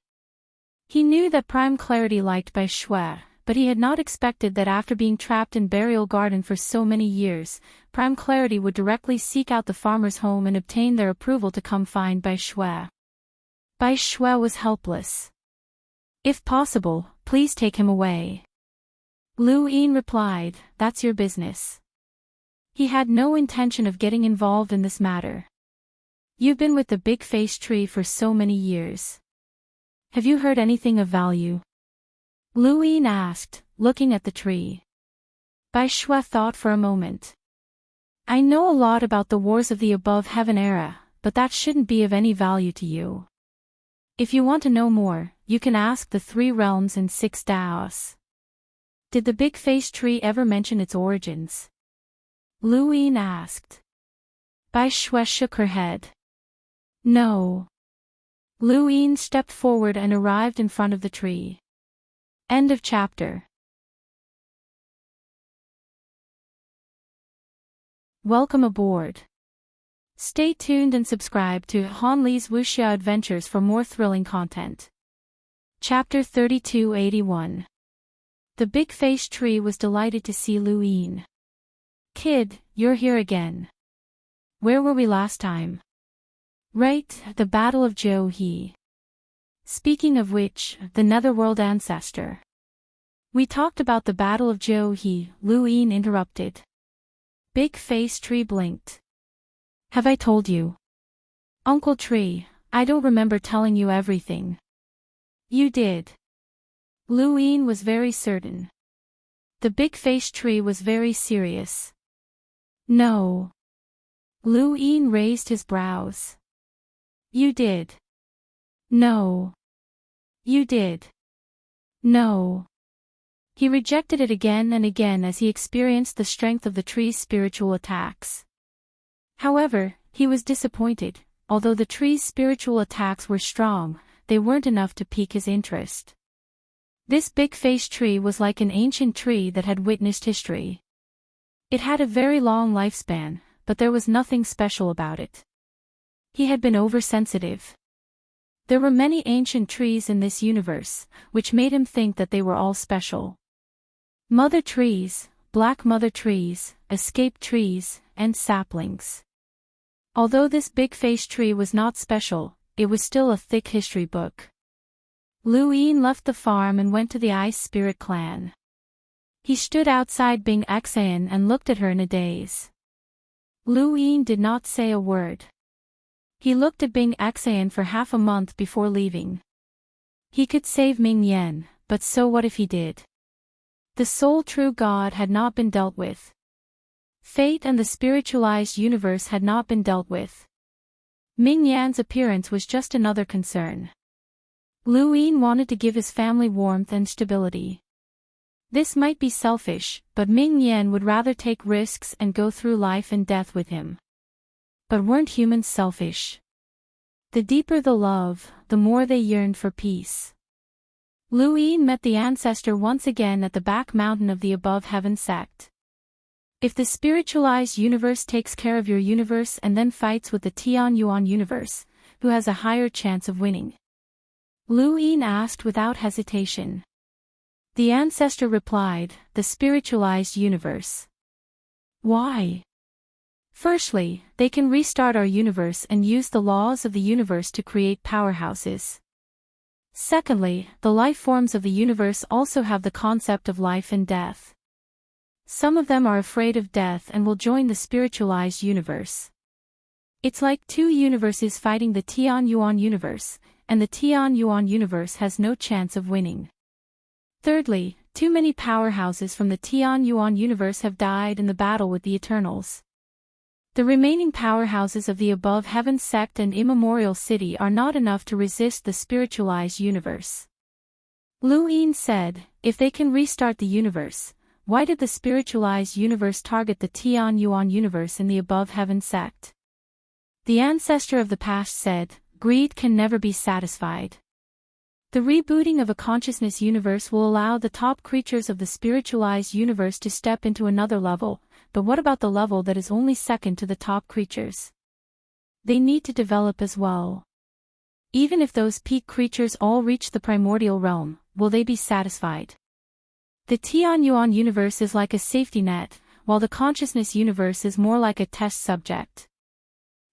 He knew that prime clarity liked Bai Shui, but he had not expected that after being trapped in Burial Garden for so many years, prime clarity would directly seek out the farmer's home and obtain their approval to come find Bai Shui. Bai Shui was helpless. If possible, please take him away. Lu Yin replied, that's your business. He had no intention of getting involved in this matter. You've been with the big face tree for so many years. Have you heard anything of value? Lu Yin asked, looking at the tree. Bai Shui thought for a moment. I know a lot about the wars of the above heaven era, but that shouldn't be of any value to you. If you want to know more, you can ask the 3 realms and 6 Daos. Did the big face tree ever mention its origins? Lu Yin asked. Bai Shui shook her head. No. Lu Yin stepped forward and arrived in front of the tree. End of chapter. Welcome aboard. Stay tuned and subscribe to Han Li's Wuxia Adventures for more thrilling content. Chapter 3281. The big face tree was delighted to see Lu Yin. Kid, you're here again. Where were we last time? Right, the Battle of Zhou He. Speaking of which, the Netherworld ancestor. We talked about the Battle of Zhou He, Lu Yin interrupted. Big face tree blinked. Have I told you? Uncle Tree, I don't remember telling you everything. You did. Lu Yin was very certain. The big face tree was very serious. No. Lu Yin raised his brows. You did. No. You did. No. He rejected it again and again as he experienced the strength of the tree's spiritual attacks. However, he was disappointed. Although the tree's spiritual attacks were strong, they weren't enough to pique his interest. This big face tree was like an ancient tree that had witnessed history. It had a very long lifespan, but there was nothing special about it. He had been oversensitive. There were many ancient trees in this universe, which made him think that they were all special. Mother trees, black mother trees, escape trees, and saplings. Although this big face tree was not special, it was still a thick history book. Lu Yin left the farm and went to the Ice Spirit clan. He stood outside Bing Xan and looked at her in a daze. Lu Yin did not say a word. He looked at Bing Xan for half a month before leaving. He could save Ming Yan, but so what if he did? The sole true God had not been dealt with. Fate and the spiritualized universe had not been dealt with. Ming Yan's appearance was just another concern. Lu Yin wanted to give his family warmth and stability. This might be selfish, but Ming Yan would rather take risks and go through life and death with him. But weren't humans selfish? The deeper the love, the more they yearned for peace. Lu Yin met the ancestor once again at the back mountain of the above heaven sect. If the spiritualized universe takes care of your universe and then fights with the Tian Yuan universe, who has a higher chance of winning? Lu Yin asked without hesitation. The ancestor replied, the spiritualized universe. Why? Firstly, they can restart our universe and use the laws of the universe to create powerhouses. Secondly, the life forms of the universe also have the concept of life and death. Some of them are afraid of death and will join the spiritualized universe. It's like two universes fighting the Tian-Yuan universe, and the Tian-Yuan universe has no chance of winning. Thirdly, too many powerhouses from the Tian-Yuan universe have died in the battle with the Eternals. The remaining powerhouses of the Above Heaven sect and Immemorial City are not enough to resist the spiritualized universe. Lu Yin said, if they can restart the universe, why did the spiritualized universe target the Tian-Yuan universe in the Above Heaven sect? The ancestor of the past said, greed can never be satisfied. The rebooting of a consciousness universe will allow the top creatures of the spiritualized universe to step into another level, but what about the level that is only second to the top creatures? They need to develop as well. Even if those peak creatures all reach the primordial realm, will they be satisfied? The Tian-Yuan universe is like a safety net, while the consciousness universe is more like a test subject.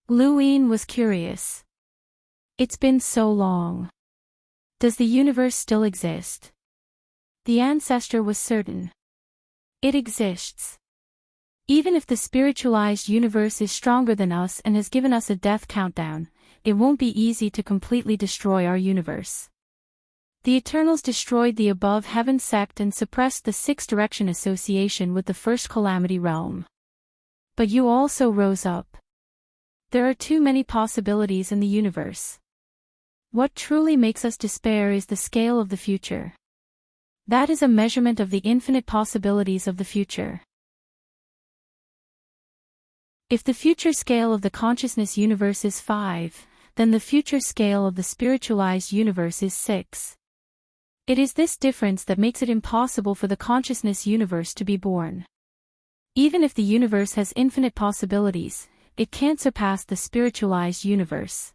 Lu Yin was curious. It's been so long. Does the universe still exist? The ancestor was certain. It exists. Even if the spiritualized universe is stronger than us and has given us a death countdown, it won't be easy to completely destroy our universe. The Eternals destroyed the Above Heaven sect and suppressed the Six Direction association with the First Calamity realm. But you also rose up. There are too many possibilities in the universe. What truly makes us despair is the scale of the future. That is a measurement of the infinite possibilities of the future. If the future scale of the consciousness universe is 5, then the future scale of the spiritualized universe is 6. It is this difference that makes it impossible for the consciousness universe to be born. Even if the universe has infinite possibilities, it can't surpass the spiritualized universe.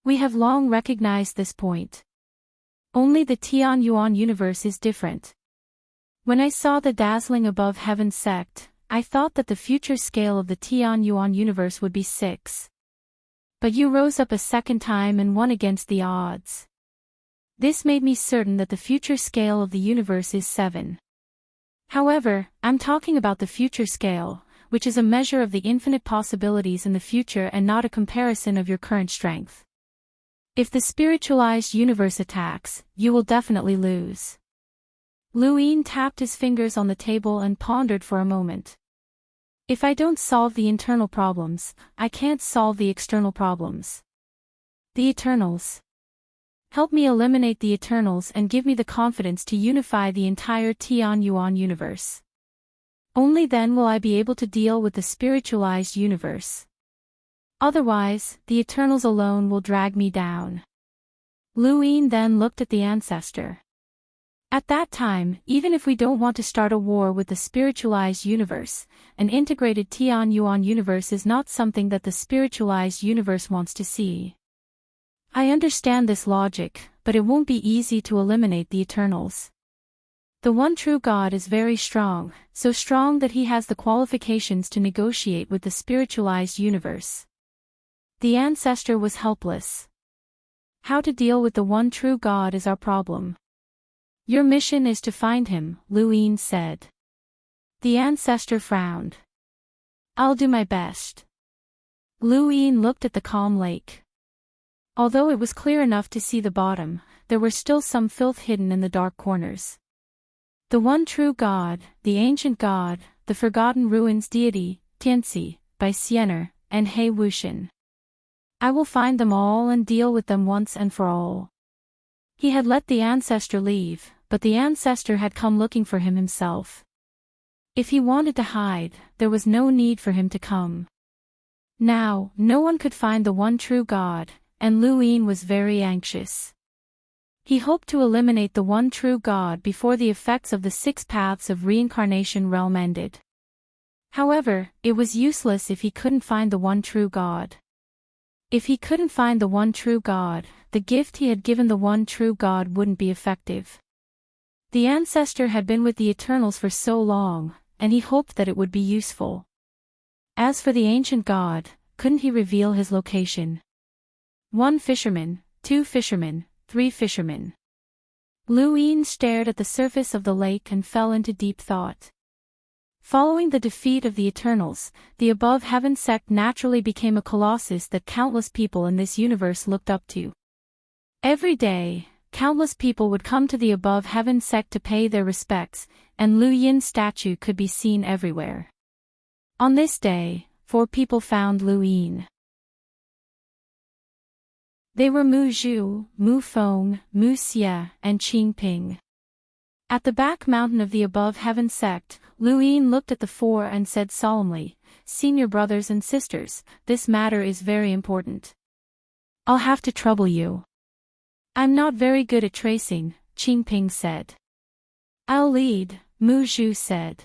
We have long recognized this point. Only the Tian-Yuan universe is different. When I saw the dazzling Above Heaven sect, I thought that the future scale of the Tian-Yuan universe would be 6. But you rose up a second time and won against the odds. This made me certain that the future scale of the universe is 7. However, I'm talking about the future scale, which is a measure of the infinite possibilities in the future and not a comparison of your current strength. If the spiritualized universe attacks, you will definitely lose. Lu Yin tapped his fingers on the table and pondered for a moment. If I don't solve the internal problems, I can't solve the external problems. The Eternals. Help me eliminate the Eternals and give me the confidence to unify the entire Tian-Yuan universe. Only then will I be able to deal with the spiritualized universe. Otherwise, the Eternals alone will drag me down. Lu Yin then looked at the ancestor. At that time, even if we don't want to start a war with the spiritualized universe, an integrated Tian-Yuan universe is not something that the spiritualized universe wants to see. I understand this logic, but it won't be easy to eliminate the Eternals. The one true God is very strong, so strong that he has the qualifications to negotiate with the spiritualized universe. The ancestor was helpless. How to deal with the one true God is our problem. Your mission is to find him, Lu Yin said. The ancestor frowned. I'll do my best. Lu Yin looked at the calm lake. Although it was clear enough to see the bottom, there were still some filth hidden in the dark corners. The one true God, the ancient God, the forgotten ruins deity, Tianxi, by Siener, and He Wuxian. I will find them all and deal with them once and for all. He had let the ancestor leave, but the ancestor had come looking for him himself. If he wanted to hide, there was no need for him to come. Now, no one could find the one true God, and Lu Yin was very anxious. He hoped to eliminate the one true God before the effects of the 6 paths of reincarnation realm ended. However, it was useless if he couldn't find the one true God. If he couldn't find the one true God, the gift he had given the one true God wouldn't be effective. The ancestor had been with the Eternals for so long, and he hoped that it would be useful. As for the ancient God, couldn't he reveal his location? 1 fisherman, 2 fishermen, 3 fishermen. Lu Yin stared at the surface of the lake and fell into deep thought. Following the defeat of the Eternals, the above heaven sect naturally became a colossus that countless people in this universe looked up to. Every day, countless people would come to the above heaven sect to pay their respects, and Lu Yin's statue could be seen everywhere. On this day, 4 people found Lu Yin. They were Mu Zhu, Mu Feng, Mu Xie, and Qing Ping. At the back mountain of the above heaven sect, Lu Yin looked at the 4 and said solemnly, "Senior brothers and sisters, this matter is very important. I'll have to trouble you. I'm not very good at tracing," Qing Ping said. "I'll lead," Mu Zhu said.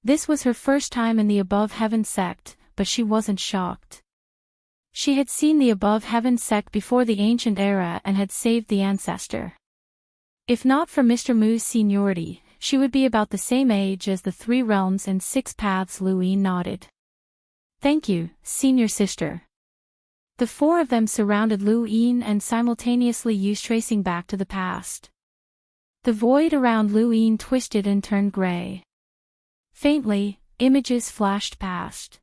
This was her first time in the above heaven sect, but she wasn't shocked. She had seen the above heaven sect before the ancient era and had saved the ancestor. If not for Mr. Mu's seniority, she would be about the same age as the 3 realms and 6 paths. Lu Yin nodded. "Thank you, senior sister." The 4 of them surrounded Lu Yin and simultaneously used tracing back to the past. The void around Lu Yin twisted and turned gray. Faintly, images flashed past.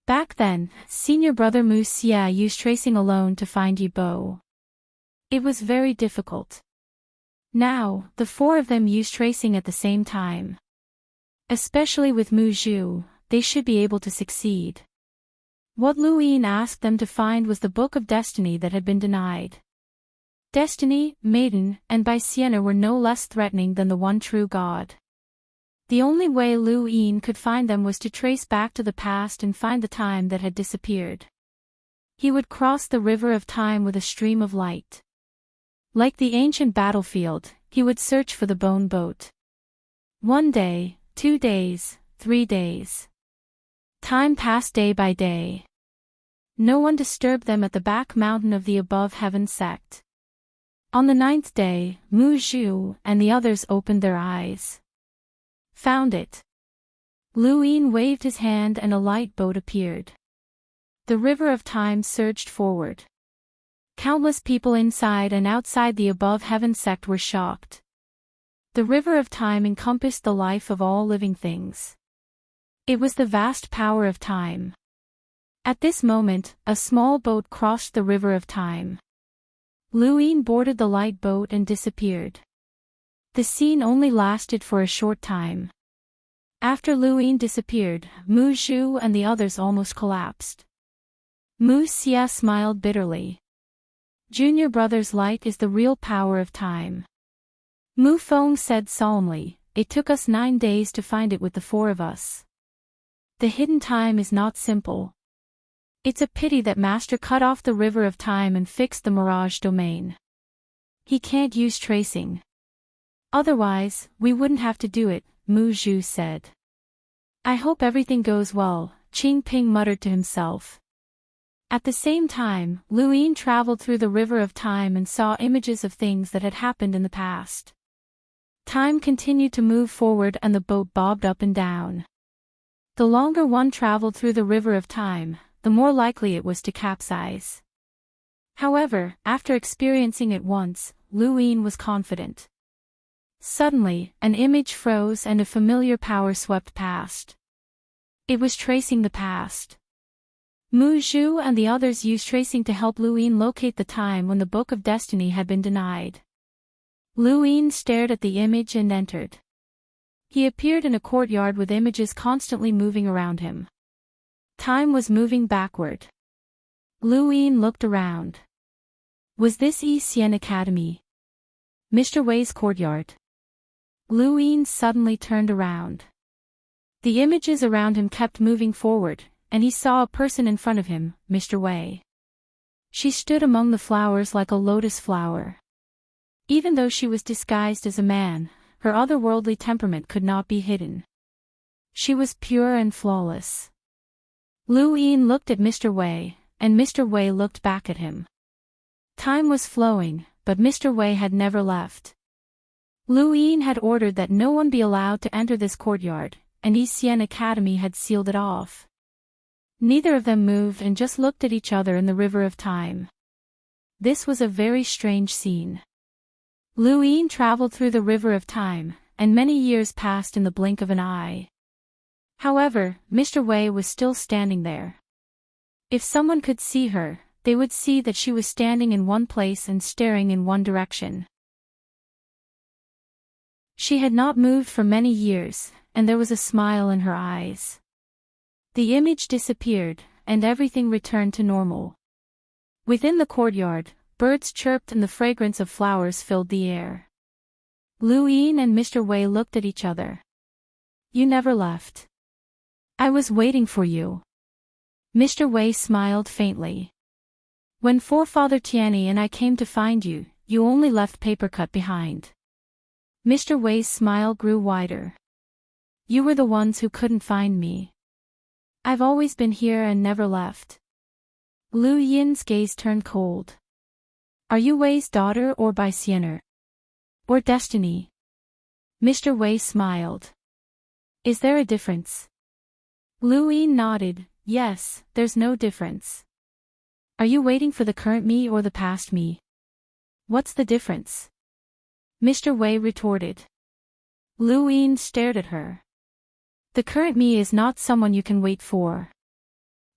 Back then, senior brother Mu Xie used tracing alone to find Yi Bo. It was very difficult. Now, the 4 of them used tracing at the same time. Especially with Mu Zhu, they should be able to succeed. What Lu Yin asked them to find was the Book of Destiny that had been denied. Destiny, Maiden, and Bai Sienna were no less threatening than the one true God. The only way Lu Yin could find them was to trace back to the past and find the time that had disappeared. He would cross the river of time with a stream of light. Like the ancient battlefield, he would search for the bone boat. 1 day, 2 days, 3 days. Time passed day by day. No one disturbed them at the back mountain of the above heaven sect. On the 9th day, Mu Zhu and the others opened their eyes. Found it. Lu Yin waved his hand and a light boat appeared. The river of time surged forward. Countless people inside and outside the above heaven sect were shocked. The river of time encompassed the life of all living things. It was the vast power of time. At this moment, a small boat crossed the river of time. Lu Yin boarded the light boat and disappeared. The scene only lasted for a short time. After Lu Yin disappeared, Mu Zhu and the others almost collapsed. Mu Xie smiled bitterly. "Junior brother's light is the real power of time." Mu Feng said solemnly, "It took us 9 days to find it with the 4 of us. The hidden time is not simple. It's a pity that Master cut off the river of time and fixed the mirage domain. He can't use tracing. Otherwise, we wouldn't have to do it," Mu Zhu said. "I hope everything goes well," Qing Ping muttered to himself. At the same time, Lu Yin traveled through the river of time and saw images of things that had happened in the past. Time continued to move forward and the boat bobbed up and down. The longer one traveled through the river of time, the more likely it was to capsize. However, after experiencing it once, Lu Yin was confident. Suddenly, an image froze and a familiar power swept past. It was tracing the past. Mu Zhu and the others used tracing to help Lu Yin locate the time when the Book of Destiny had been denied. Lu Yin stared at the image and entered. He appeared in a courtyard with images constantly moving around him. Time was moving backward. Lu Yin looked around. Was this Yi Xian Academy? Mr. Wei's courtyard? Lu Yin suddenly turned around. The images around him kept moving forward, and he saw a person in front of him, Mr. Wei. She stood among the flowers like a lotus flower. Even though she was disguised as a man, her otherworldly temperament could not be hidden. She was pure and flawless. Lu Yin looked at Mr. Wei, and Mr. Wei looked back at him. Time was flowing, but Mr. Wei had never left. Lu Yin had ordered that no one be allowed to enter this courtyard, and Yi Xian Academy had sealed it off. Neither of them moved and just looked at each other in the river of time. This was a very strange scene. Lu Yin traveled through the river of time, and many years passed in the blink of an eye. However, Mr. Wei was still standing there. If someone could see her, they would see that she was standing in one place and staring in one direction. She had not moved for many years, and there was a smile in her eyes. The image disappeared, and everything returned to normal. Within the courtyard, birds chirped and the fragrance of flowers filled the air. Lu Yin and Mr. Wei looked at each other. "You never left. I was waiting for you." Mr. Wei smiled faintly. "When Forefather Tianyi and I came to find you, you only left paper cut behind." Mr. Wei's smile grew wider. "You were the ones who couldn't find me. I've always been here and never left." Lu Yin's gaze turned cold. "Are you Wei's daughter or Bai Xianer? Or destiny?" Mr. Wei smiled. "Is there a difference?" Lu Yin nodded. "Yes, there's no difference." "Are you waiting for the current me or the past me?" "What's the difference?" Mr. Wei retorted. Lu Yin stared at her. "The current me is not someone you can wait for."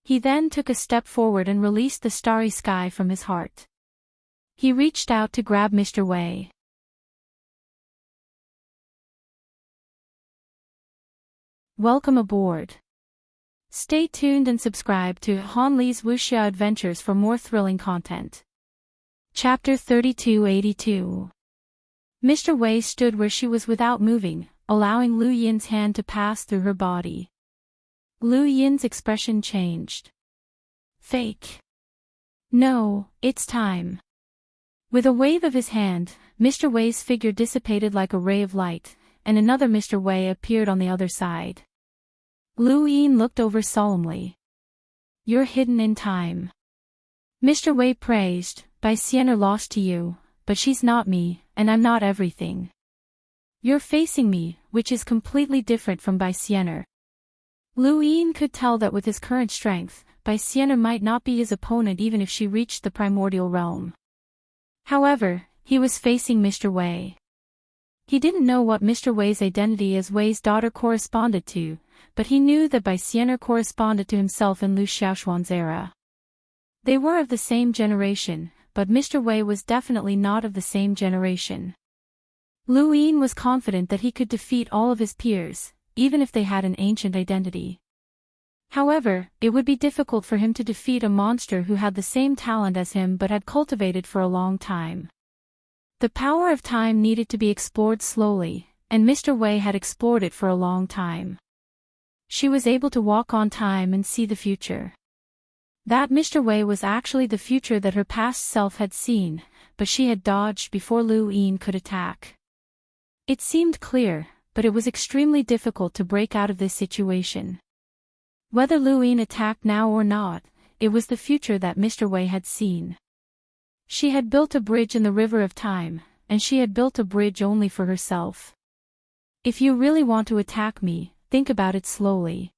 He then took a step forward and released the starry sky from his heart. He reached out to grab Mr. Wei. Welcome aboard. Stay tuned and subscribe to Han Li's Wuxia Adventures for more thrilling content. Chapter 3282. Mr. Wei stood where she was without moving, allowing Lu Yin's hand to pass through her body. Lu Yin's expression changed. "Fake. No, it's time." With a wave of his hand, Mr. Wei's figure dissipated like a ray of light, and another Mr. Wei appeared on the other side. Lu Yin looked over solemnly. "You're hidden in time." Mr. Wei praised, "Bai Xianer lost to you, but she's not me, and I'm not everything. You're facing me, which is completely different from Bai Xianer." Lu Yin could tell that with his current strength, Bai Xianer might not be his opponent even if she reached the primordial realm. However, he was facing Mr. Wei. He didn't know what Mr. Wei's identity as Wei's daughter corresponded to, but he knew that Bai Xianer corresponded to himself in Lu Xiaoshuan's era. They were of the same generation, but Mr. Wei was definitely not of the same generation. Lu Yin was confident that he could defeat all of his peers, even if they had an ancient identity. However, it would be difficult for him to defeat a monster who had the same talent as him but had cultivated for a long time. The power of time needed to be explored slowly, and Mr. Wei had explored it for a long time. She was able to walk on time and see the future. That Mr. Wei was actually the future that her past self had seen, but she had dodged before Lu Yin could attack. It seemed clear, but it was extremely difficult to break out of this situation. Whether Lu Yin attacked now or not, it was the future that Mr. Wei had seen. She had built a bridge in the river of time, and she had built a bridge only for herself. "If you really want to attack me, think about it slowly.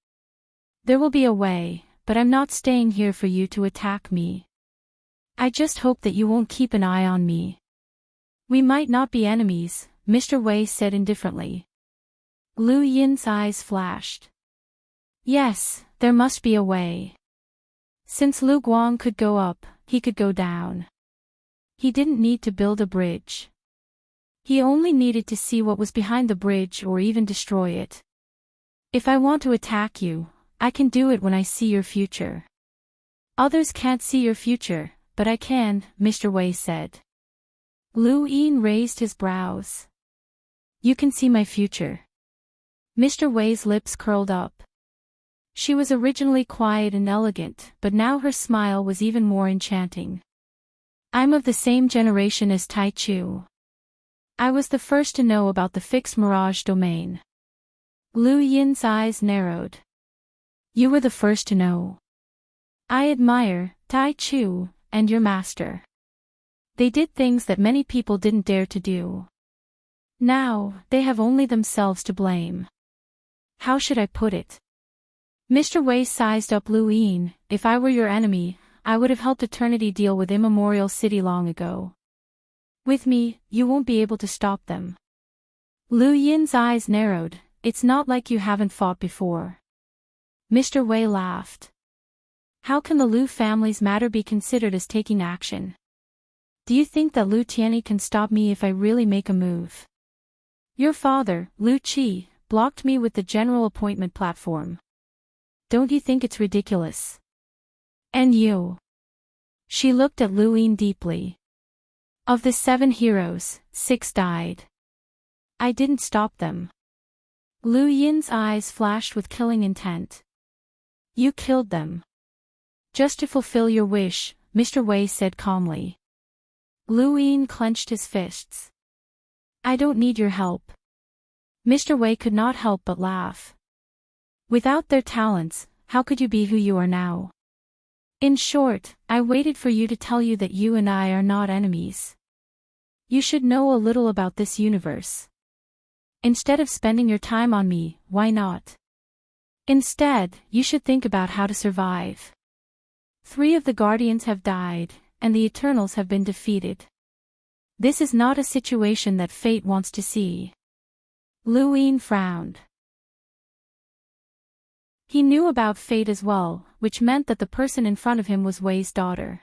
There will be a way, but I'm not staying here for you to attack me. I just hope that you won't keep an eye on me." "We might not be enemies," Mr. Wei said indifferently. Lu Yin's eyes flashed. "Yes, there must be a way. Since Lu Guang could go up, he could go down. He didn't need to build a bridge. He only needed to see what was behind the bridge or even destroy it. If I want to attack you, I can do it when I see your future. Others can't see your future, but I can," Mr. Wei said. Lu Yin raised his brows. "You can see my future." Mr. Wei's lips curled up. She was originally quiet and elegant, but now her smile was even more enchanting. "I'm of the same generation as Tai Chu. I was the first to know about the fixed mirage domain." Lu Yin's eyes narrowed. "You were the first to know. I admire Tai Chu and your master. They did things that many people didn't dare to do. Now, they have only themselves to blame. How should I put it?" Mr. Wei sized up Lu Yin. "If I were your enemy, I would have helped eternity deal with Immemorial City long ago. With me, you won't be able to stop them. Lu Yin's eyes narrowed. It's not like you haven't fought before. Mr. Wei laughed. How can the Lu family's matter be considered as taking action? Do you think that Lu Tianyi can stop me if I really make a move? Your father, Lu Qi, blocked me with the general appointment platform. Don't you think it's ridiculous? And you? She looked at Lu Yin deeply. Of the 7 heroes, 6 died. I didn't stop them. Lu Yin's eyes flashed with killing intent. You killed them. Just to fulfill your wish, Mr. Wei said calmly. Lu Yin clenched his fists. I don't need your help. Mr. Wei could not help but laugh. Without their talents, how could you be who you are now? In short, I waited for you to tell you that you and I are not enemies. You should know a little about this universe. Instead of spending your time on me, why not? Instead, you should think about how to survive. 3 of the Guardians have died, and the Eternals have been defeated. This is not a situation that fate wants to see. Lu Yin frowned. He knew about fate as well, which meant that the person in front of him was Wei's daughter.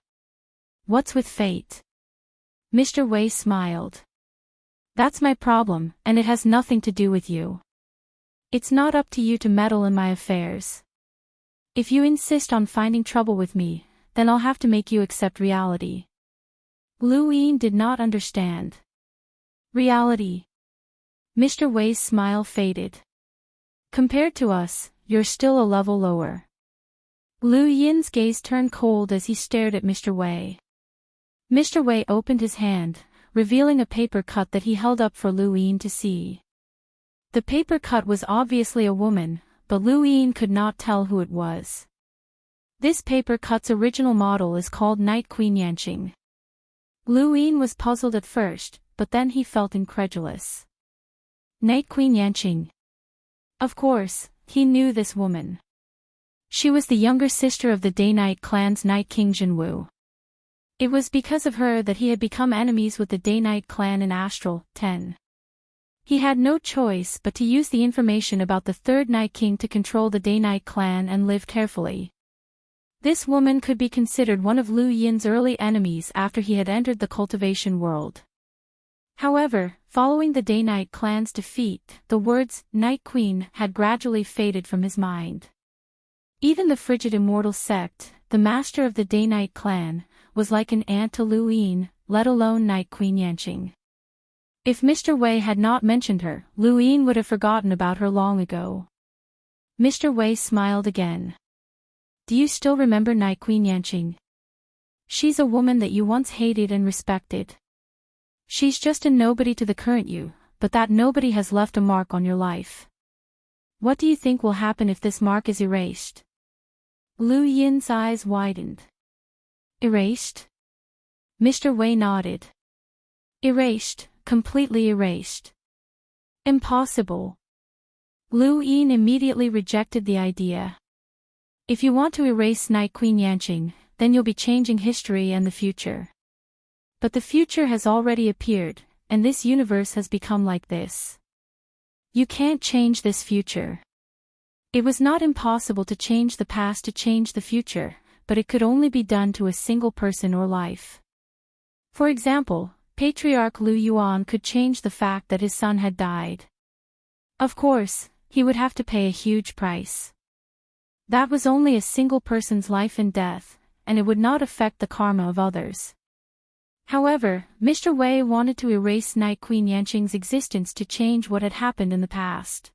What's with fate? Mr. Wei smiled. That's my problem, and it has nothing to do with you. It's not up to you to meddle in my affairs. If you insist on finding trouble with me, then I'll have to make you accept reality. Lu Yin did not understand. Reality. Mr. Wei's smile faded. Compared to us, you're still a level lower. Lu Yin's gaze turned cold as he stared at Mr. Wei. Mr. Wei opened his hand, revealing a paper cut that he held up for Lu Yin to see. The paper cut was obviously a woman, but Lu Yin could not tell who it was. This paper cut's original model is called Night Queen Yanqing. Lu Yin was puzzled at first, but then he felt incredulous. Night Queen Yanqing. Of course, he knew this woman. She was the younger sister of the Day-Night clan's Night King Jinwu. It was because of her that he had become enemies with the Day-Night clan in Astral 10. He had no choice but to use the information about the 3rd Night King to control the Day-Night clan and live carefully. This woman could be considered one of Lu Yin's early enemies after he had entered the cultivation world. However, following the Day-Night clan's defeat, the words, Night Queen, had gradually faded from his mind. Even the frigid immortal sect, the master of the Day-Night clan, was like an aunt to Lu Yin, let alone Night Queen Yanqing. If Mr. Wei had not mentioned her, Lu Yin would have forgotten about her long ago. Mr. Wei smiled again. Do you still remember Night Queen Yanqing? She's a woman that you once hated and respected. She's just a nobody to the current you, but that nobody has left a mark on your life. What do you think will happen if this mark is erased? Lu Yin's eyes widened. Erased? Mr. Wei nodded. Erased, completely erased. Impossible. Lu Yin immediately rejected the idea. If you want to erase Night Queen Yanqing, then you'll be changing history and the future. But the future has already appeared, and this universe has become like this. You can't change this future. It was not impossible to change the past to change the future, but it could only be done to a single person or life. For example, Patriarch Lu Yuan could change the fact that his son had died. Of course, he would have to pay a huge price. That was only a single person's life and death, and it would not affect the karma of others. However, Mr. Wei wanted to erase Night Queen Yanqing's existence to change what had happened in the past.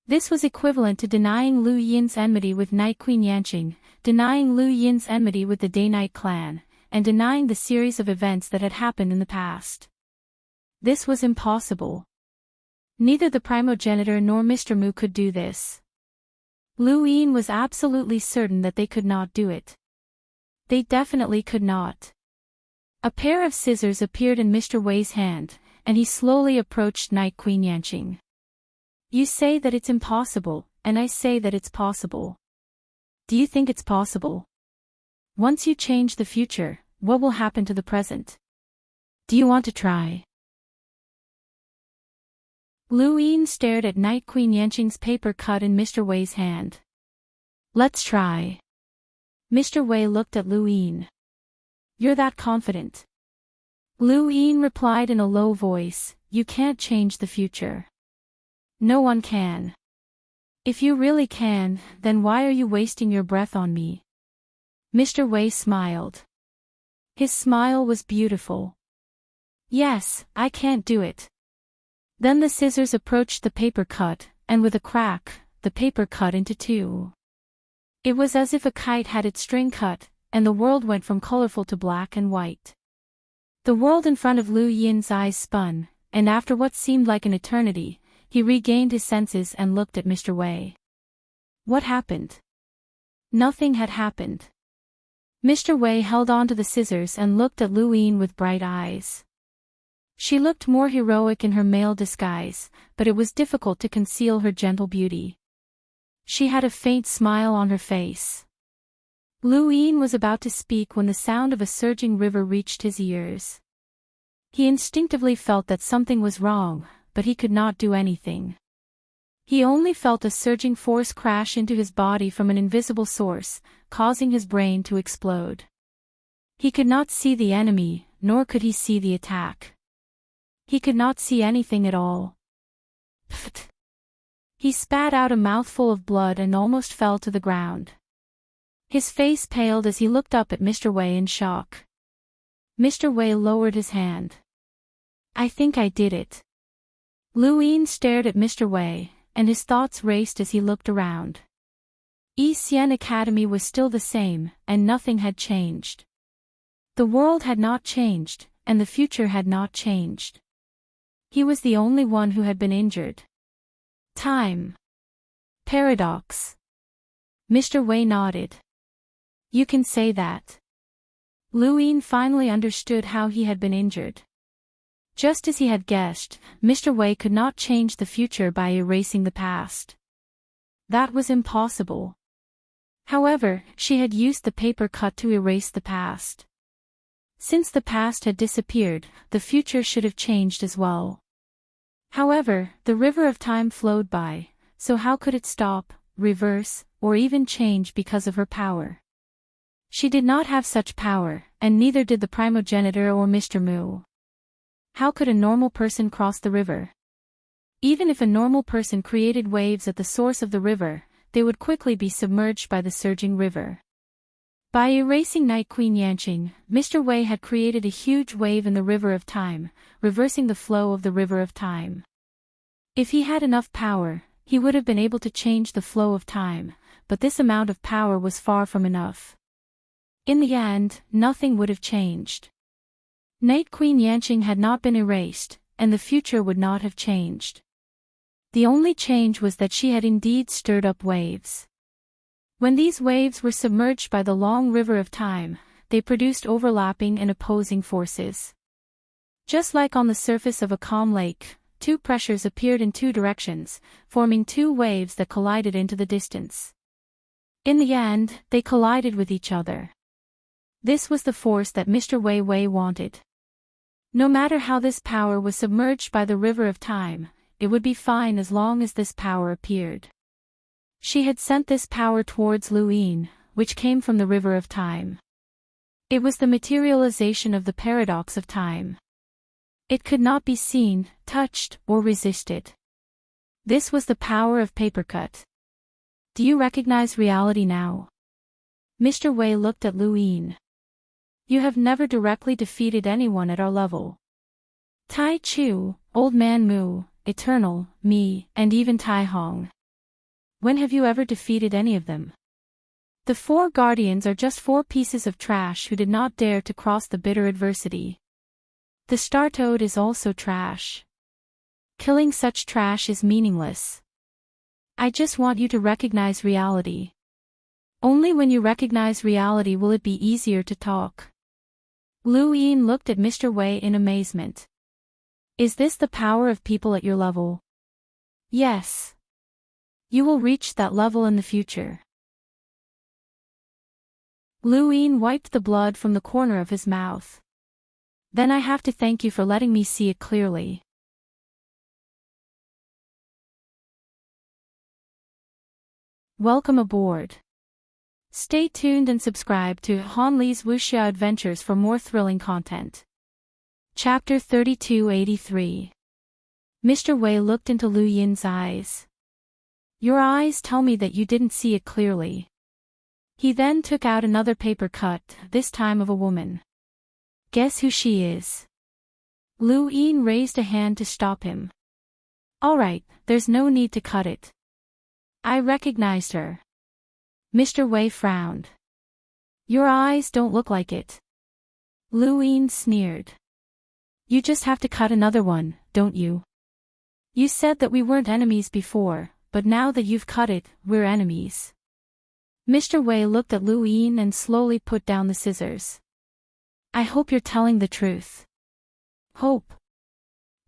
This was equivalent to denying Lu Yin's enmity with Night Queen Yanqing, denying Lu Yin's enmity with the Day-Night clan, and denying the series of events that had happened in the past. This was impossible. Neither the primogenitor nor Mr. Mu could do this. Lu Yin was absolutely certain that they could not do it. They definitely could not. A pair of scissors appeared in Mr. Wei's hand, and he slowly approached Night Queen Yanqing. You say that it's impossible, and I say that it's possible. Do you think it's possible? Once you change the future, what will happen to the present? Do you want to try? Lu Yin stared at Night Queen Yanqing's paper cut in Mr. Wei's hand. Let's try. Mr. Wei looked at Lu Yin. You're that confident? Lu Yin replied in a low voice, you can't change the future. No one can. If you really can, then why are you wasting your breath on me? Mr. Wei smiled. His smile was beautiful. Yes, I can't do it. Then the scissors approached the paper cut, and with a crack, the paper cut into two. It was as if a kite had its string cut, and the world went from colorful to black and white. The world in front of Lu Yin's eyes spun, and after what seemed like an eternity, he regained his senses and looked at Mr. Wei. What happened? Nothing had happened. Mr. Wei held on to the scissors and looked at Lu Yin with bright eyes. She looked more heroic in her male disguise, but it was difficult to conceal her gentle beauty. She had a faint smile on her face. Lu Yin was about to speak when the sound of a surging river reached his ears. He instinctively felt that something was wrong, but he could not do anything. He only felt a surging force crash into his body from an invisible source, causing his brain to explode. He could not see the enemy, nor could he see the attack. He could not see anything at all. Pfft! He spat out a mouthful of blood and almost fell to the ground. His face paled as he looked up at Mr. Wei in shock. Mr. Wei lowered his hand. I think I did it. Lu Yin stared at Mr. Wei, and his thoughts raced as he looked around. Yi Xian Academy was still the same, and nothing had changed. The world had not changed, and the future had not changed. He was the only one who had been injured. Time. Paradox. Mr. Wei nodded. You can say that. Lu Yin finally understood how he had been injured. Just as he had guessed, Mr. Wei could not change the future by erasing the past. That was impossible. However, she had used the paper cut to erase the past. Since the past had disappeared, the future should have changed as well. However, the river of time flowed by, so how could it stop, reverse, or even change because of her power? She did not have such power, and neither did the primogenitor or Mr. Mu. How could a normal person cross the river? Even if a normal person created waves at the source of the river, they would quickly be submerged by the surging river. By erasing Night Queen Yanqing, Mr. Wei had created a huge wave in the river of time, reversing the flow of the river of time. If he had enough power, he would have been able to change the flow of time, but this amount of power was far from enough. In the end, nothing would have changed. Night Queen Yanqing had not been erased, and the future would not have changed. The only change was that she had indeed stirred up waves. When these waves were submerged by the long river of time, they produced overlapping and opposing forces. Just like on the surface of a calm lake, two pressures appeared in two directions, forming two waves that collided into the distance. In the end, they collided with each other. This was the force that Mr. Wei wanted. No matter how this power was submerged by the river of time, it would be fine as long as this power appeared. She had sent this power towards Lu Yin, which came from the river of time. It was the materialization of the paradox of time. It could not be seen, touched, or resisted. This was the power of papercut. Do you recognize reality now? Mr. Wei looked at Lu Yin. You have never directly defeated anyone at our level. Tai Chu, Old Man Mu, Eternal, me, and even Tai Hong. When have you ever defeated any of them? The four guardians are just four pieces of trash who did not dare to cross the bitter adversity. The star toad is also trash. Killing such trash is meaningless. I just want you to recognize reality. Only when you recognize reality will it be easier to talk. Lu Yin looked at Mr. Wei in amazement. Is this the power of people at your level? Yes. You will reach that level in the future. Lu Yin wiped the blood from the corner of his mouth. Then I have to thank you for letting me see it clearly. Welcome aboard. Stay tuned and subscribe to Han Li's Wuxia Adventures for more thrilling content. Chapter 3283. Mr. Wei looked into Lu Yin's eyes. Your eyes tell me that you didn't see it clearly. He then took out another paper cut, this time of a woman. Guess who she is? Lu Yin raised a hand to stop him. All right, there's no need to cut it. I recognized her. Mr. Wei frowned. Your eyes don't look like it. Lu Yin sneered. You just have to cut another one, don't you? You said that we weren't enemies before, but now that you've cut it, we're enemies. Mr. Wei looked at Lu Yin and slowly put down the scissors. I hope you're telling the truth. Hope.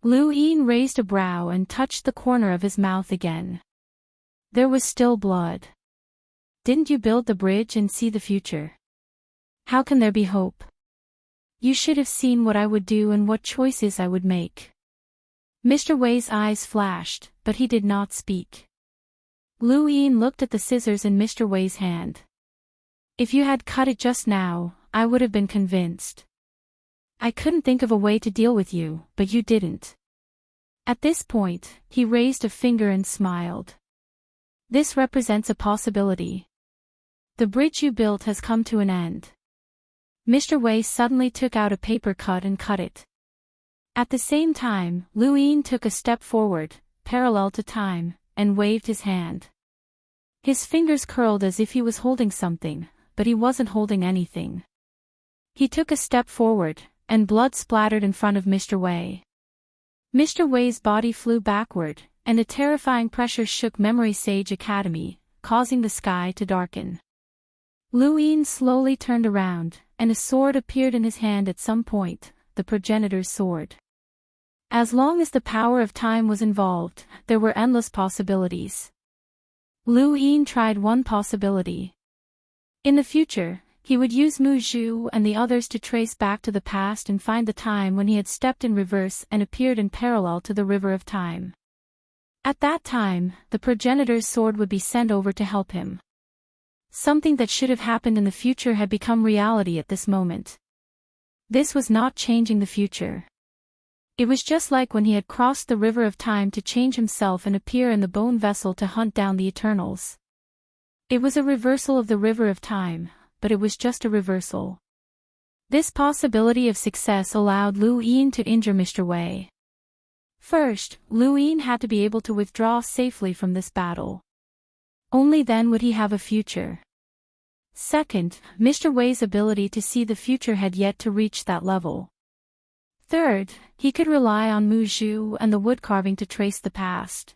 Lu Yin raised a brow and touched the corner of his mouth again. There was still blood. Didn't you build the bridge and see the future? How can there be hope? You should have seen what I would do and what choices I would make. Mr. Wei's eyes flashed, but he did not speak. Lu Yin looked at the scissors in Mr. Wei's hand. If you had cut it just now, I would have been convinced. I couldn't think of a way to deal with you, but you didn't. At this point, he raised a finger and smiled. This represents a possibility. The bridge you built has come to an end. Mr. Wei suddenly took out a paper cut and cut it. At the same time, Lu Yin took a step forward, parallel to time, and waved his hand. His fingers curled as if he was holding something, but he wasn't holding anything. He took a step forward, and blood splattered in front of Mr. Wei. Mr. Wei's body flew backward, and a terrifying pressure shook Memory Sage Academy, causing the sky to darken. Lu Yin slowly turned around, and a sword appeared in his hand at some point, the progenitor's sword. As long as the power of time was involved, there were endless possibilities. Lu Yin tried one possibility. In the future, he would use Mu Zhu and the others to trace back to the past and find the time when he had stepped in reverse and appeared in parallel to the river of time. At that time, the progenitor's sword would be sent over to help him. Something that should have happened in the future had become reality at this moment. This was not changing the future. It was just like when he had crossed the river of time to change himself and appear in the bone vessel to hunt down the Eternals. It was a reversal of the river of time, but it was just a reversal. This possibility of success allowed Lu Yin to injure Mr. Wei. First, Lu Yin had to be able to withdraw safely from this battle. Only then would he have a future. Second, Mr. Wei's ability to see the future had yet to reach that level. Third, he could rely on Mu Zhu and the woodcarving to trace the past.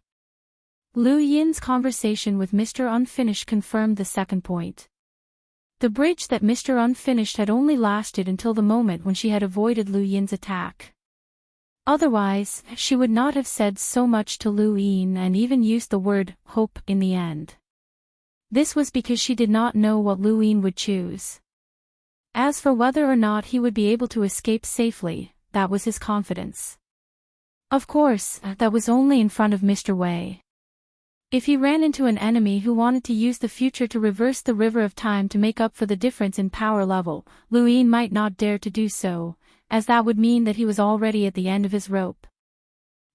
Lu Yin's conversation with Mr. Unfinished confirmed the second point. The bridge that Mr. Unfinished had only lasted until the moment when she had avoided Lu Yin's attack. Otherwise, she would not have said so much to Lu Yin and even used the word hope in the end. This was because she did not know what Lu Yin would choose. As for whether or not he would be able to escape safely, that was his confidence. Of course, that was only in front of Mr. Wei. If he ran into an enemy who wanted to use the future to reverse the river of time to make up for the difference in power level, Lu Yin might not dare to do so, as that would mean that he was already at the end of his rope.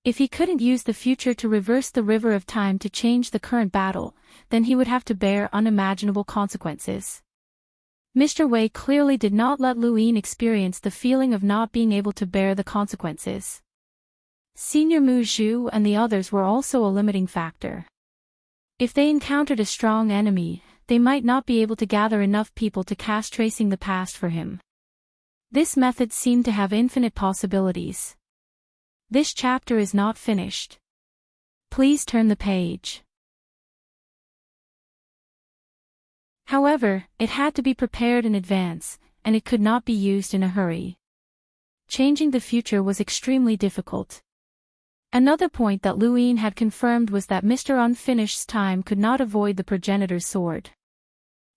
If he couldn't use the future to reverse the river of time to change the current battle, then he would have to bear unimaginable consequences. Mr. Wei clearly did not let Lu Yin experience the feeling of not being able to bear the consequences. Senior Mu Zhu and the others were also a limiting factor. If they encountered a strong enemy, they might not be able to gather enough people to cast tracing the past for him. This method seemed to have infinite possibilities. This chapter is not finished. Please turn the page. However, it had to be prepared in advance, and it could not be used in a hurry. Changing the future was extremely difficult. Another point that Lu Yin had confirmed was that Mr. Unfinished's time could not avoid the progenitor's sword.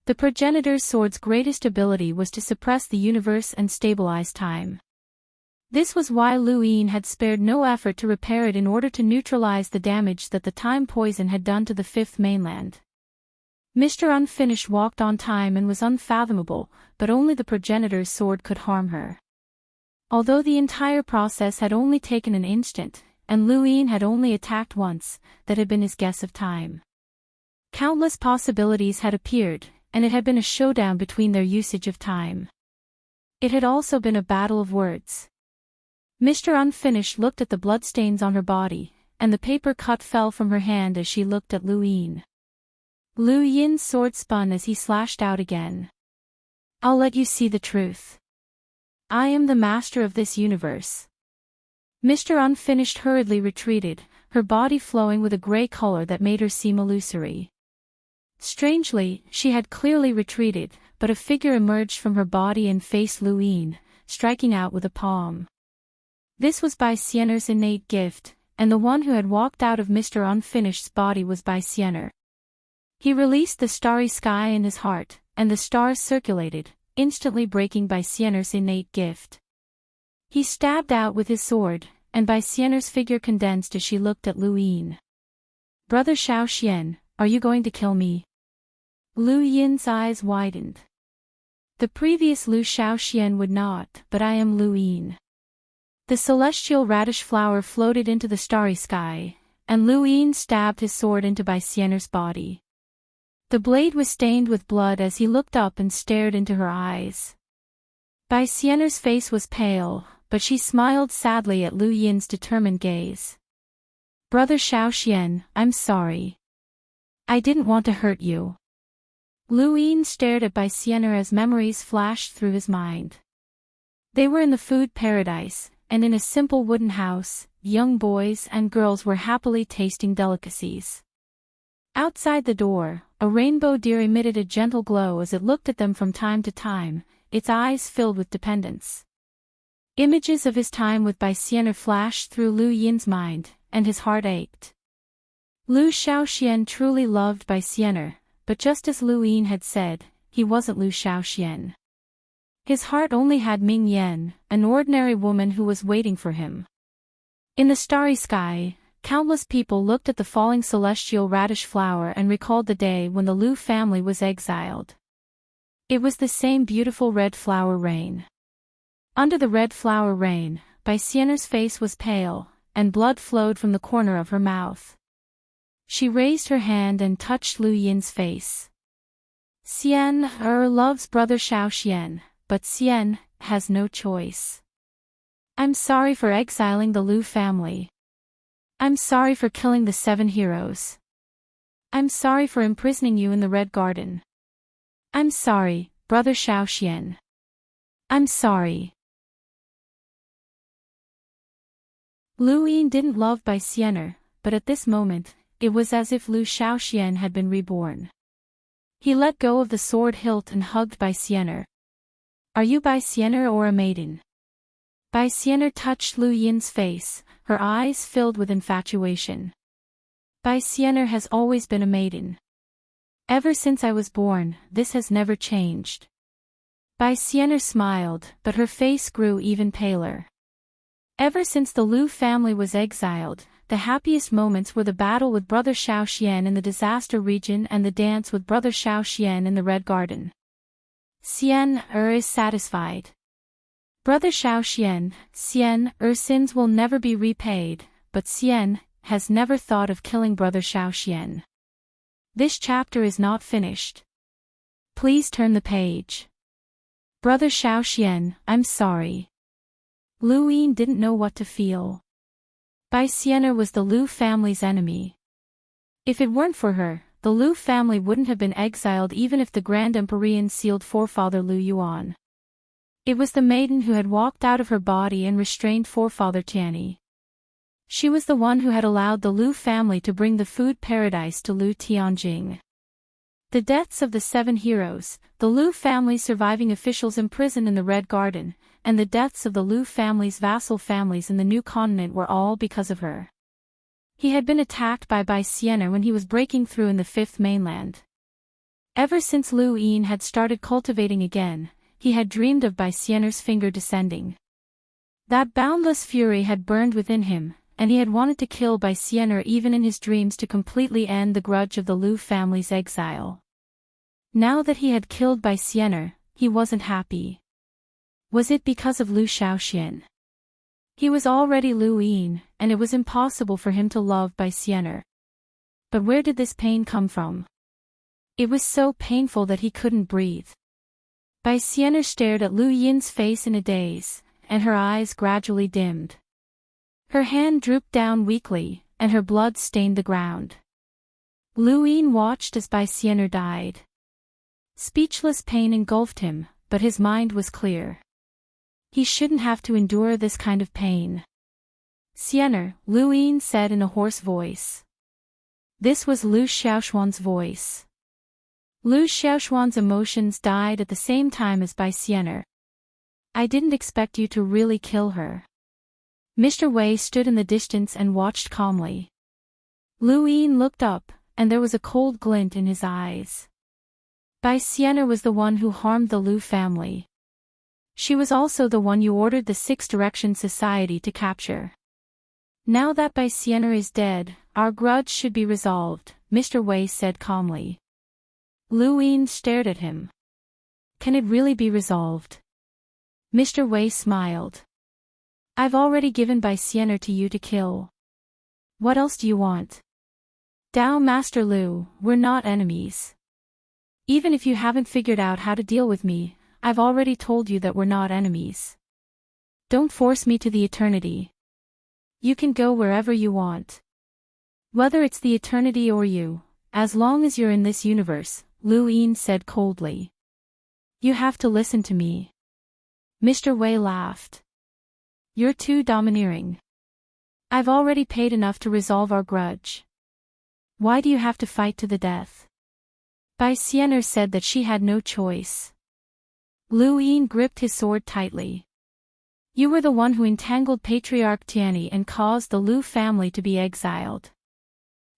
The progenitor's sword's greatest ability was to suppress the universe and stabilize time. This was why Lu Yin had spared no effort to repair it in order to neutralize the damage that the time poison had done to the fifth mainland. Mr. Unfinished walked on time and was unfathomable, but only the progenitor's sword could harm her. Although the entire process had only taken an instant, and Lu Yin had only attacked once, that had been his guess of time. Countless possibilities had appeared, and it had been a showdown between their usage of time. It had also been a battle of words. Mr. Unfinished looked at the bloodstains on her body, and the paper cut fell from her hand as she looked at Lu Yin. Lu Yin's sword spun as he slashed out again. I'll let you see the truth. I am the master of this universe. Mr. Unfinished hurriedly retreated, her body flowing with a gray color that made her seem illusory. Strangely, she had clearly retreated, but a figure emerged from her body and faced Lu Yin, striking out with a palm. This was Bai Xianer's innate gift, and the one who had walked out of Mr. Unfinished's body was Bai Xianer. He released the starry sky in his heart, and the stars circulated, instantly breaking Bai Xianer's innate gift. He stabbed out with his sword, and Bai Xianer's figure condensed as she looked at Lu Yin. Brother Xiaoxian, are you going to kill me? Lu Yin's eyes widened. The previous Lu Xiaoxian would not, but I am Lu Yin. The celestial radish flower floated into the starry sky, and Lu Yin stabbed his sword into Bai Xianer's body. The blade was stained with blood as he looked up and stared into her eyes. Bai Xianer's face was pale, but she smiled sadly at Lu Yin's determined gaze. Brother Xiaoxian, I'm sorry. I didn't want to hurt you. Lu Yin stared at Bai Xianer as memories flashed through his mind. They were in the food paradise, and in a simple wooden house, young boys and girls were happily tasting delicacies. Outside the door, a rainbow deer emitted a gentle glow as it looked at them from time to time, its eyes filled with dependence. Images of his time with Bai Xianer flashed through Lu Yin's mind, and his heart ached. Lu Xiaoxian truly loved Bai Xianer, but just as Lu Yin had said, he wasn't Lu Xiaoxian. His heart only had Ming Yan, an ordinary woman who was waiting for him. In the starry sky, countless people looked at the falling celestial radish flower and recalled the day when the Lu family was exiled. It was the same beautiful red flower rain. Under the red flower rain, Bai Xianer's face was pale, and blood flowed from the corner of her mouth. She raised her hand and touched Lu Yin's face. Xian loves brother Xiaoxian, but Xian has no choice. I'm sorry for exiling the Lu family. I'm sorry for killing the 7 heroes. I'm sorry for imprisoning you in the Red Garden. I'm sorry, brother Xiaoxian. I'm sorry. Lu Yin didn't love Bai Xianer, but at this moment, it was as if Lu Xiaoxian had been reborn. He let go of the sword hilt and hugged Bai Xianer. Are you Bai Xianer or a maiden? Bai Xianer touched Lu Yin's face, her eyes filled with infatuation. Bai Xianer has always been a maiden. Ever since I was born, this has never changed. Bai Xianer smiled, but her face grew even paler. Ever since the Lu family was exiled, the happiest moments were the battle with brother Xiaoxian in the disaster region and the dance with brother Xiaoxian in the Red Garden. Xian is satisfied. Brother Xiaoxian, Xian sins will never be repaid, but Xian has never thought of killing brother Xiaoxian. This chapter is not finished. Please turn the page. Brother Xiaoxian, I'm sorry. Lu Yin didn't know what to feel. Bai Xianer was the Lu family's enemy. If it weren't for her, the Lu family wouldn't have been exiled even if the Grand Emperor sealed forefather Lu Yuan. It was the maiden who had walked out of her body and restrained forefather Tianyi. She was the one who had allowed the Lu family to bring the food paradise to Lu Tianjing. The deaths of the 7 heroes, the Lu family's surviving officials imprisoned in the Red Garden, and the deaths of the Lu family's vassal families in the New Continent were all because of her. He had been attacked by Bai Xianer when he was breaking through in the 5th mainland. Ever since Lu Yin had started cultivating again, he had dreamed of Bai Xianer's finger descending. That boundless fury had burned within him, and he had wanted to kill Bai Xianer even in his dreams to completely end the grudge of the Lu family's exile. Now that he had killed Bai Xianer, he wasn't happy. Was it because of Lu Shaoxian? He was already Lu Yin, and it was impossible for him to love Bai Xianer. But where did this pain come from? It was so painful that he couldn't breathe. Bai Xianer stared at Lu Yin's face in a daze, and her eyes gradually dimmed. Her hand drooped down weakly, and her blood stained the ground. Lu Yin watched as Bai Xianer died. Speechless pain engulfed him, but his mind was clear. He shouldn't have to endure this kind of pain. Xianer, Lu Yin said in a hoarse voice. This was Lu Xiaoshuan's voice. Lu Xiaoshuan's emotions died at the same time as Bai Xianer. I didn't expect you to really kill her. Mr. Wei stood in the distance and watched calmly. Lu Yin looked up, and there was a cold glint in his eyes. Bai Xianer was the one who harmed the Lu family. She was also the one you ordered the Six Direction Society to capture. Now that Bai Xianer is dead, our grudge should be resolved, Mr. Wei said calmly. Lu Yin stared at him. Can it really be resolved? Mr. Wei smiled. I've already given Bai Xianer to you to kill. What else do you want? Dao Master Lu, we're not enemies. Even if you haven't figured out how to deal with me, I've already told you that we're not enemies. Don't force me to the eternity. You can go wherever you want. Whether it's the eternity or you, as long as you're in this universe, Lu Yin said coldly. You have to listen to me. Mr. Wei laughed. You're too domineering. I've already paid enough to resolve our grudge. Why do you have to fight to the death? Bai Xianer said that she had no choice. Lu Yin gripped his sword tightly. You were the one who entangled Patriarch Tianyi and caused the Lu family to be exiled.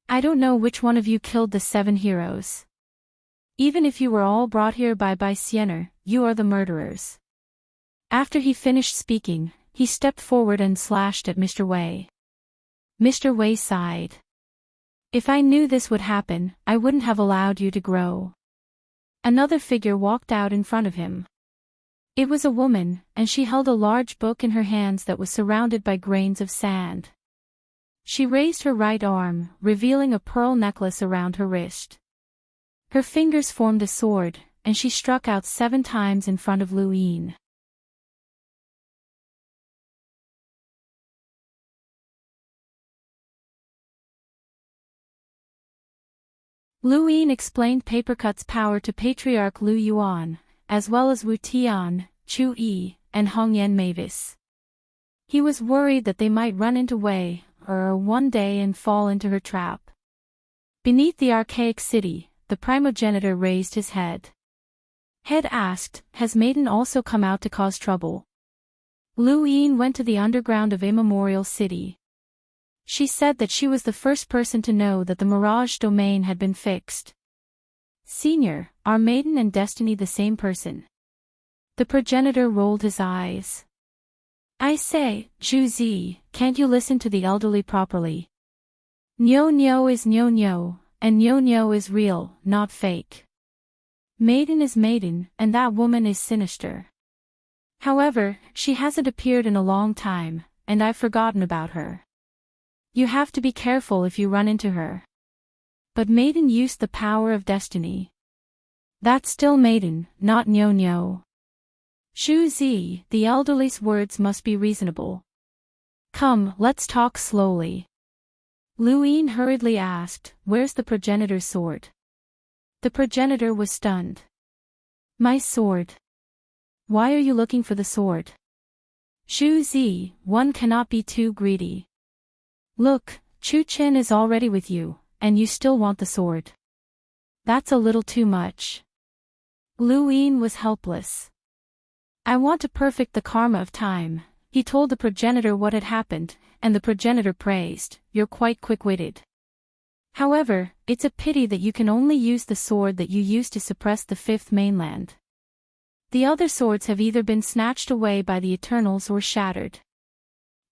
I don't know which one of you killed the 7 heroes. Even if you were all brought here by Bai Xianer, you are the murderers. After he finished speaking, he stepped forward and slashed at Mr. Wei. Mr. Wei sighed. If I knew this would happen, I wouldn't have allowed you to grow. Another figure walked out in front of him. It was a woman, and she held a large book in her hands that was surrounded by grains of sand. She raised her right arm, revealing a pearl necklace around her wrist. Her fingers formed a sword, and she struck out 7 times in front of Lu Yin. Lu Yin explained Papercut's power to Patriarch Lu Yuan, as well as Wu Tian, Chu Yi, and Hong Yan Mavis. He was worried that they might run into Wei, or one day and fall into her trap. Beneath the archaic city, the primogenitor raised his head. Head asked, has Maiden also come out to cause trouble? Lu Yin went to the underground of Immemorial City. She said that she was the first person to know that the Mirage domain had been fixed. Senior, are Maiden and Destiny the same person? The progenitor rolled his eyes. I say, Zhu Zi, can't you listen to the elderly properly? Nyo Nyo is Nyo Nyo, and Nyo Nyo is real, not fake. Maiden is Maiden, and that woman is sinister. However, she hasn't appeared in a long time, and I've forgotten about her. You have to be careful if you run into her. But Maiden used the power of destiny. That's still Maiden, not Nyo Nyo. Zhu Zi, the elderly's words must be reasonable. Come, let's talk slowly. Lu Yin hurriedly asked, where's the progenitor's sword? The progenitor was stunned. My sword. Why are you looking for the sword? Zhu Zi, one cannot be too greedy. Look, Chu Chen is already with you, and you still want the sword. That's a little too much. Lu Yin was helpless. I want to perfect the karma of time. He told the progenitor what had happened, and the progenitor praised, you're quite quick-witted. However, it's a pity that you can only use the sword that you used to suppress the fifth mainland. The other swords have either been snatched away by the Eternals or shattered.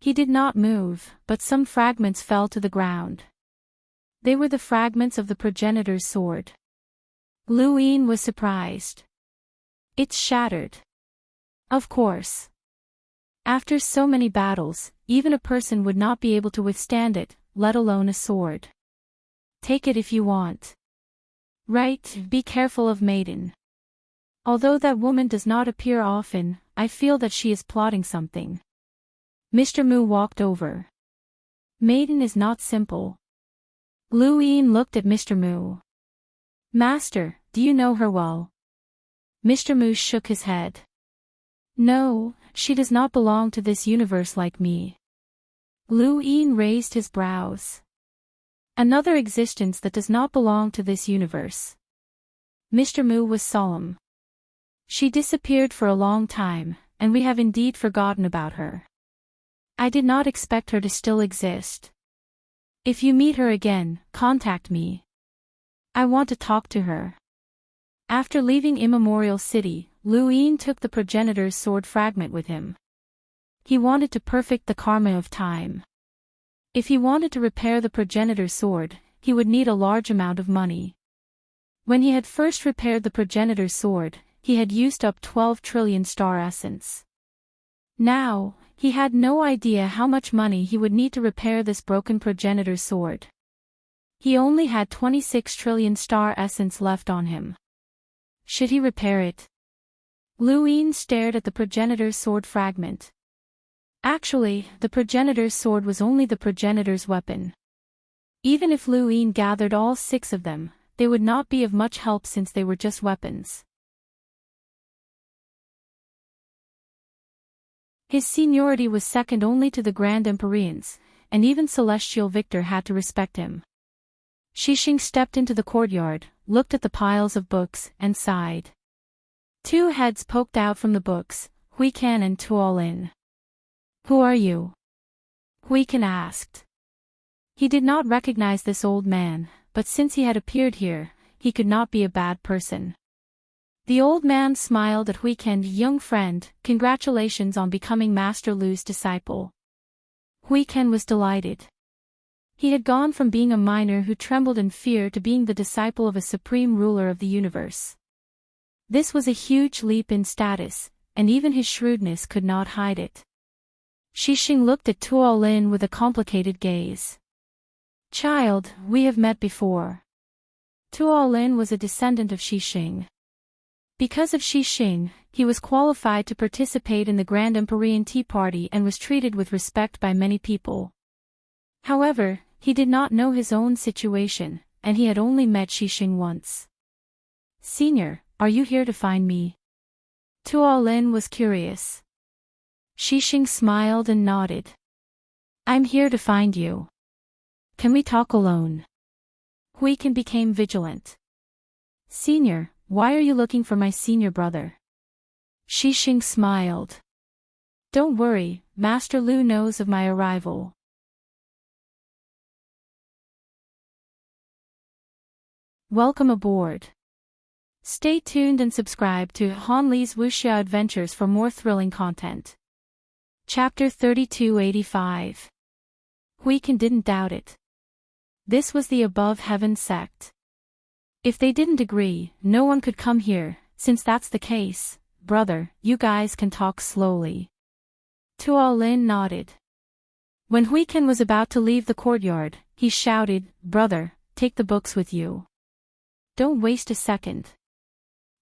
He did not move, but some fragments fell to the ground. They were the fragments of the progenitor's sword. Lu Yin was surprised. It's shattered. Of course. After so many battles, even a person would not be able to withstand it, let alone a sword. Take it if you want. Right, be careful of Maiden. Although that woman does not appear often, I feel that she is plotting something. Mr. Mu walked over. Maiden is not simple. Lu Yin looked at Mr. Mu. Master, do you know her well? Mr. Mu shook his head. No, she does not belong to this universe like me. Lu Yin raised his brows. Another existence that does not belong to this universe. Mr. Mu was solemn. She disappeared for a long time, and we have indeed forgotten about her. I did not expect her to still exist. If you meet her again, contact me. I want to talk to her. After leaving Immemorial City, Lu Yin took the progenitor's sword fragment with him. He wanted to perfect the karma of time. If he wanted to repair the progenitor's sword, he would need a large amount of money. When he had first repaired the progenitor's sword, he had used up 12 trillion star essence. Now, he had no idea how much money he would need to repair this broken progenitor's sword. He only had 26 trillion star essence left on him. Should he repair it? Lu Yin stared at the progenitor's sword fragment. Actually, the progenitor's sword was only the progenitor's weapon. Even if Lu Yin gathered all 6 of them, they would not be of much help since they were just weapons. His seniority was second only to the Grand Empyreans, and even Celestial Victor had to respect him. Xixing stepped into the courtyard, looked at the piles of books, and sighed. 2 heads poked out from the books, Huican and Tuolin. Who are you? Huican asked. He did not recognize this old man, but since he had appeared here, he could not be a bad person. The old man smiled at Huican. Young friend, congratulations on becoming Master Lu's disciple. Huican was delighted. He had gone from being a minor who trembled in fear to being the disciple of a supreme ruler of the universe. This was a huge leap in status, and even his shrewdness could not hide it. Xixing looked at Tuolin with a complicated gaze. Child, we have met before. Tuolin was a descendant of Xixing. Because of Xixing, he was qualified to participate in the Grand Empyrean Tea Party and was treated with respect by many people. However, he did not know his own situation, and he had only met Xixing once. Senior, are you here to find me? Tuolin was curious. Xixing smiled and nodded. I'm here to find you. Can we talk alone? Huican became vigilant. Senior, why are you looking for my senior brother? Xixing smiled. Don't worry, Master Lu knows of my arrival. Welcome aboard. Stay tuned and subscribe to Han Li's Wuxia Adventures for more thrilling content. Chapter 3285. Huican didn't doubt it. This was the above heaven sect. If they didn't agree, no one could come here. Since that's the case, brother, you guys can talk slowly. Tuolin nodded. When Huican was about to leave the courtyard, he shouted, Brother, take the books with you. Don't waste a second.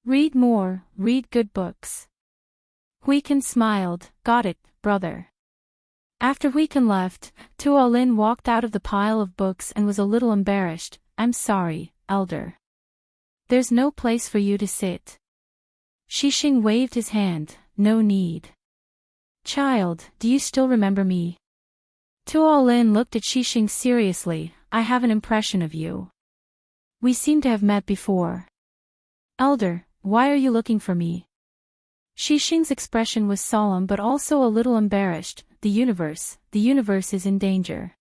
Read more, read good books. Huican smiled, got it, brother. After Huican left, Tuolin walked out of the pile of books and was a little embarrassed. I'm sorry, elder. There's no place for you to sit. Xixing waved his hand, no need. Child, do you still remember me? Tuolin looked at Xixing seriously, I have an impression of you. We seem to have met before. Elder, why are you looking for me? Xixing's expression was solemn but also a little embarrassed. The universe is in danger.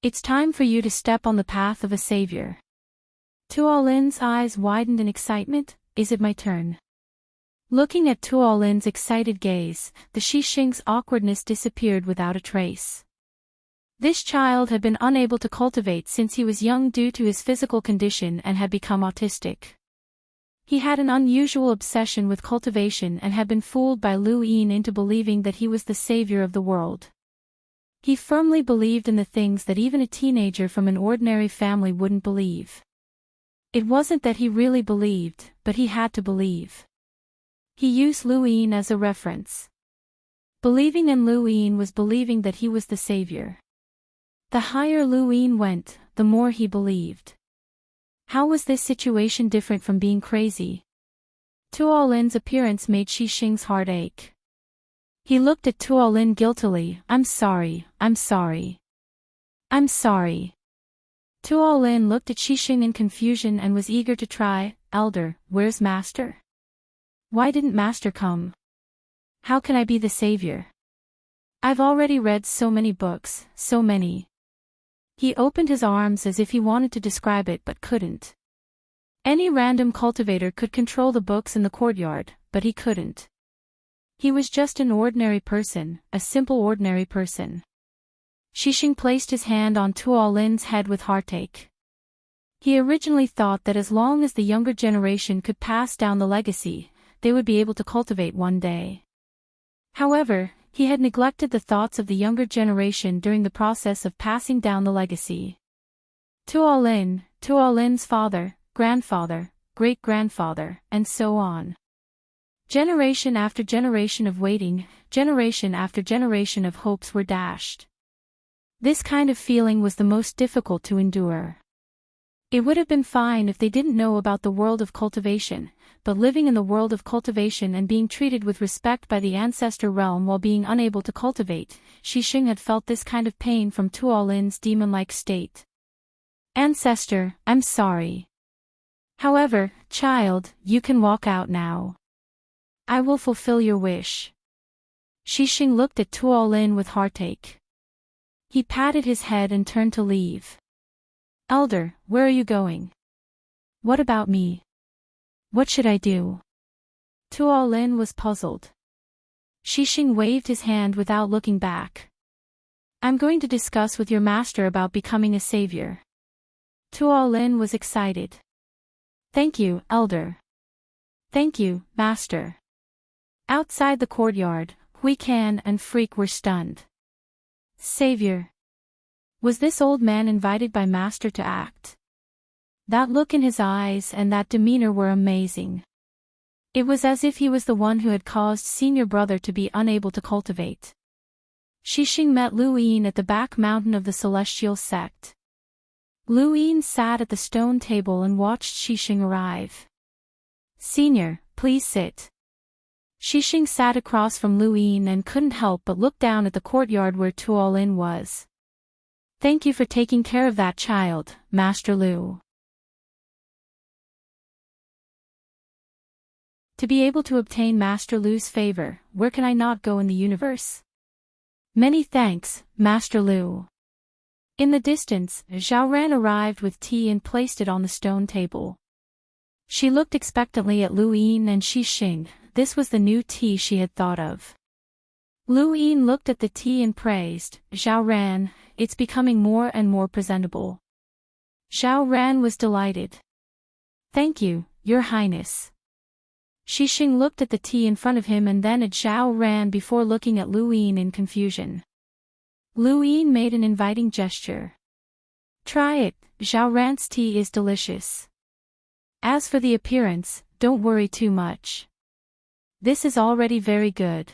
It's time for you to step on the path of a savior. Tuolin's eyes widened in excitement. Is it my turn? Looking at Tuolin's excited gaze, the Xixing's awkwardness disappeared without a trace. This child had been unable to cultivate since he was young due to his physical condition and had become autistic. He had an unusual obsession with cultivation and had been fooled by Lu Yin into believing that he was the savior of the world. He firmly believed in the things that even a teenager from an ordinary family wouldn't believe. It wasn't that he really believed, but he had to believe. He used Lu Yin as a reference. Believing in Lu Yin was believing that he was the savior. The higher Lu Yin went, the more he believed. How was this situation different from being crazy? Tuolin's appearance made Xixing's heart ache. He looked at Tuolin guiltily. I'm sorry. I'm sorry. I'm sorry. Tuolin looked at Xixing in confusion and was eager to try. Elder, where's Master? Why didn't Master come? How can I be the savior? I've already read so many books, so many. He opened his arms as if he wanted to describe it but couldn't. Any random cultivator could control the books in the courtyard, but he couldn't. He was just an ordinary person, a simple ordinary person. Xixing placed his hand on Tuolin's head with heartache. He originally thought that as long as the younger generation could pass down the legacy, they would be able to cultivate one day. However, he had neglected the thoughts of the younger generation during the process of passing down the legacy. Tuolin's father, grandfather, great-grandfather, and so on. Generation after generation of waiting, generation after generation of hopes were dashed. This kind of feeling was the most difficult to endure. It would have been fine if they didn't know about the world of cultivation, but living in the world of cultivation and being treated with respect by the ancestor realm while being unable to cultivate, Xixing had felt this kind of pain from Tuolin's demon-like state. Ancestor, I'm sorry. However, child, you can walk out now. I will fulfill your wish. Xixing looked at Tuolin with heartache. He patted his head and turned to leave. Elder, where are you going? What about me? What should I do? Tuolin was puzzled. Xixing waved his hand without looking back. I'm going to discuss with your master about becoming a savior. Tuolin was excited. Thank you, Elder. Thank you, Master. Outside the courtyard, Huican and Freak were stunned. Savior. Was this old man invited by Master to act? That look in his eyes and that demeanor were amazing. It was as if he was the one who had caused senior brother to be unable to cultivate. Xixing met Lu Yin at the back mountain of the celestial sect. Lu Yin sat at the stone table and watched Xixing arrive. Senior, please sit. Xixing sat across from Lu Yin and couldn't help but look down at the courtyard where Tuolin was. Thank you for taking care of that child, Master Lu. To be able to obtain Master Lu's favor, where can I not go in the universe? Many thanks, Master Lu. In the distance, Zhao Ran arrived with tea and placed it on the stone table. She looked expectantly at Lu Yin and Xixing. This was the new tea she had thought of. Lu Yin looked at the tea and praised, Zhao Ran, it's becoming more and more presentable. Zhao Ran was delighted. Thank you, Your Highness. Xixing looked at the tea in front of him and then at Zhao Ran before looking at Lu Yin in confusion. Lu Yin made an inviting gesture. Try it, Zhao Ran's tea is delicious. As for the appearance, don't worry too much. This is already very good.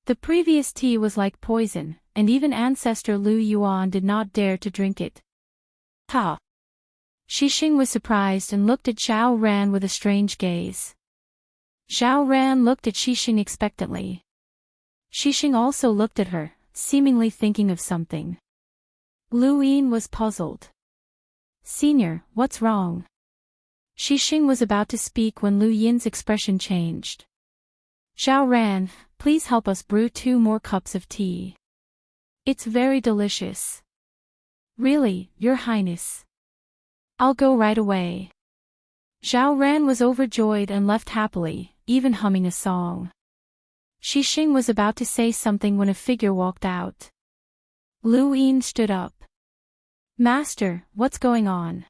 The previous tea was like poison, and even ancestor Lu Yuan did not dare to drink it. Ha! Xixing was surprised and looked at Zhao Ran with a strange gaze. Zhao Ran looked at Xixing expectantly. Xixing also looked at her, seemingly thinking of something. Lu Yin was puzzled. Senior, what's wrong? Xixing was about to speak when Lu Yin's expression changed. Zhao Ran, please help us brew 2 more cups of tea. It's very delicious. Really, Your Highness. I'll go right away. Zhao Ran was overjoyed and left happily, even humming a song. Xixing was about to say something when a figure walked out. Lu Yin stood up. Master, what's going on?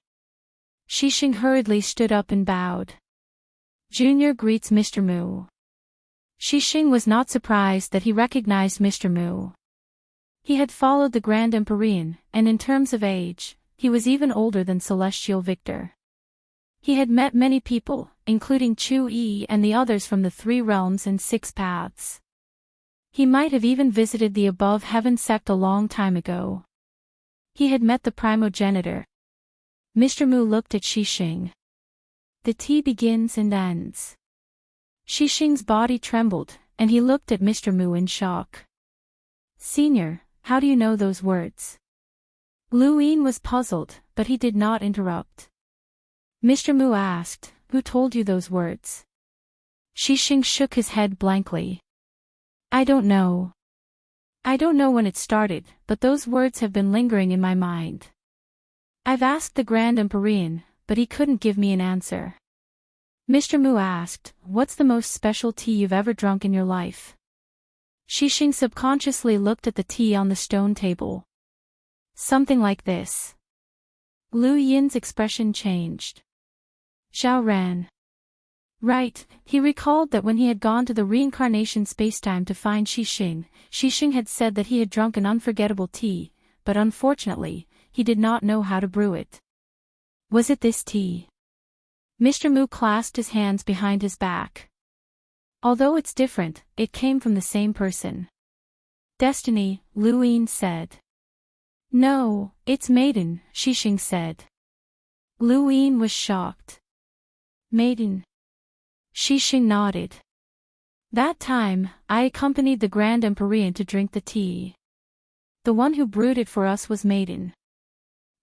Xixing hurriedly stood up and bowed. Junior greets Mr. Mu. Xixing was not surprised that he recognized Mr. Mu. He had followed the Grand Empyrean, and in terms of age, he was even older than Celestial Victor. He had met many people, including Chu Yi and the others from the 3 realms and 6 paths. He might have even visited the Above Heaven sect a long time ago. He had met the primogenitor. Mr. Mu looked at Xixing. The tea begins and ends. Xixing's body trembled, and he looked at Mr. Mu in shock. Senior, how do you know those words? Lu Yin was puzzled, but he did not interrupt. Mr. Mu asked, who told you those words? Xixing shook his head blankly. I don't know. I don't know when it started, but those words have been lingering in my mind. I've asked the Grand Empyrean, but he couldn't give me an answer. Mr. Mu asked, what's the most special tea you've ever drunk in your life? Xixing subconsciously looked at the tea on the stone table. Something like this. Lu Yin's expression changed. Zhao Ran. Right, he recalled that when he had gone to the reincarnation spacetime to find Xixing, Xixing had said that he had drunk an unforgettable tea, but unfortunately, he did not know how to brew it. Was it this tea? Mr. Mu clasped his hands behind his back. Although it's different, it came from the same person. Destiny, Lu Yin said. No, it's Maiden, Xixing said. Lu Yin was shocked. Maiden. Xixing nodded. That time, I accompanied the Grand Empyrean to drink the tea. The one who brewed it for us was Maiden.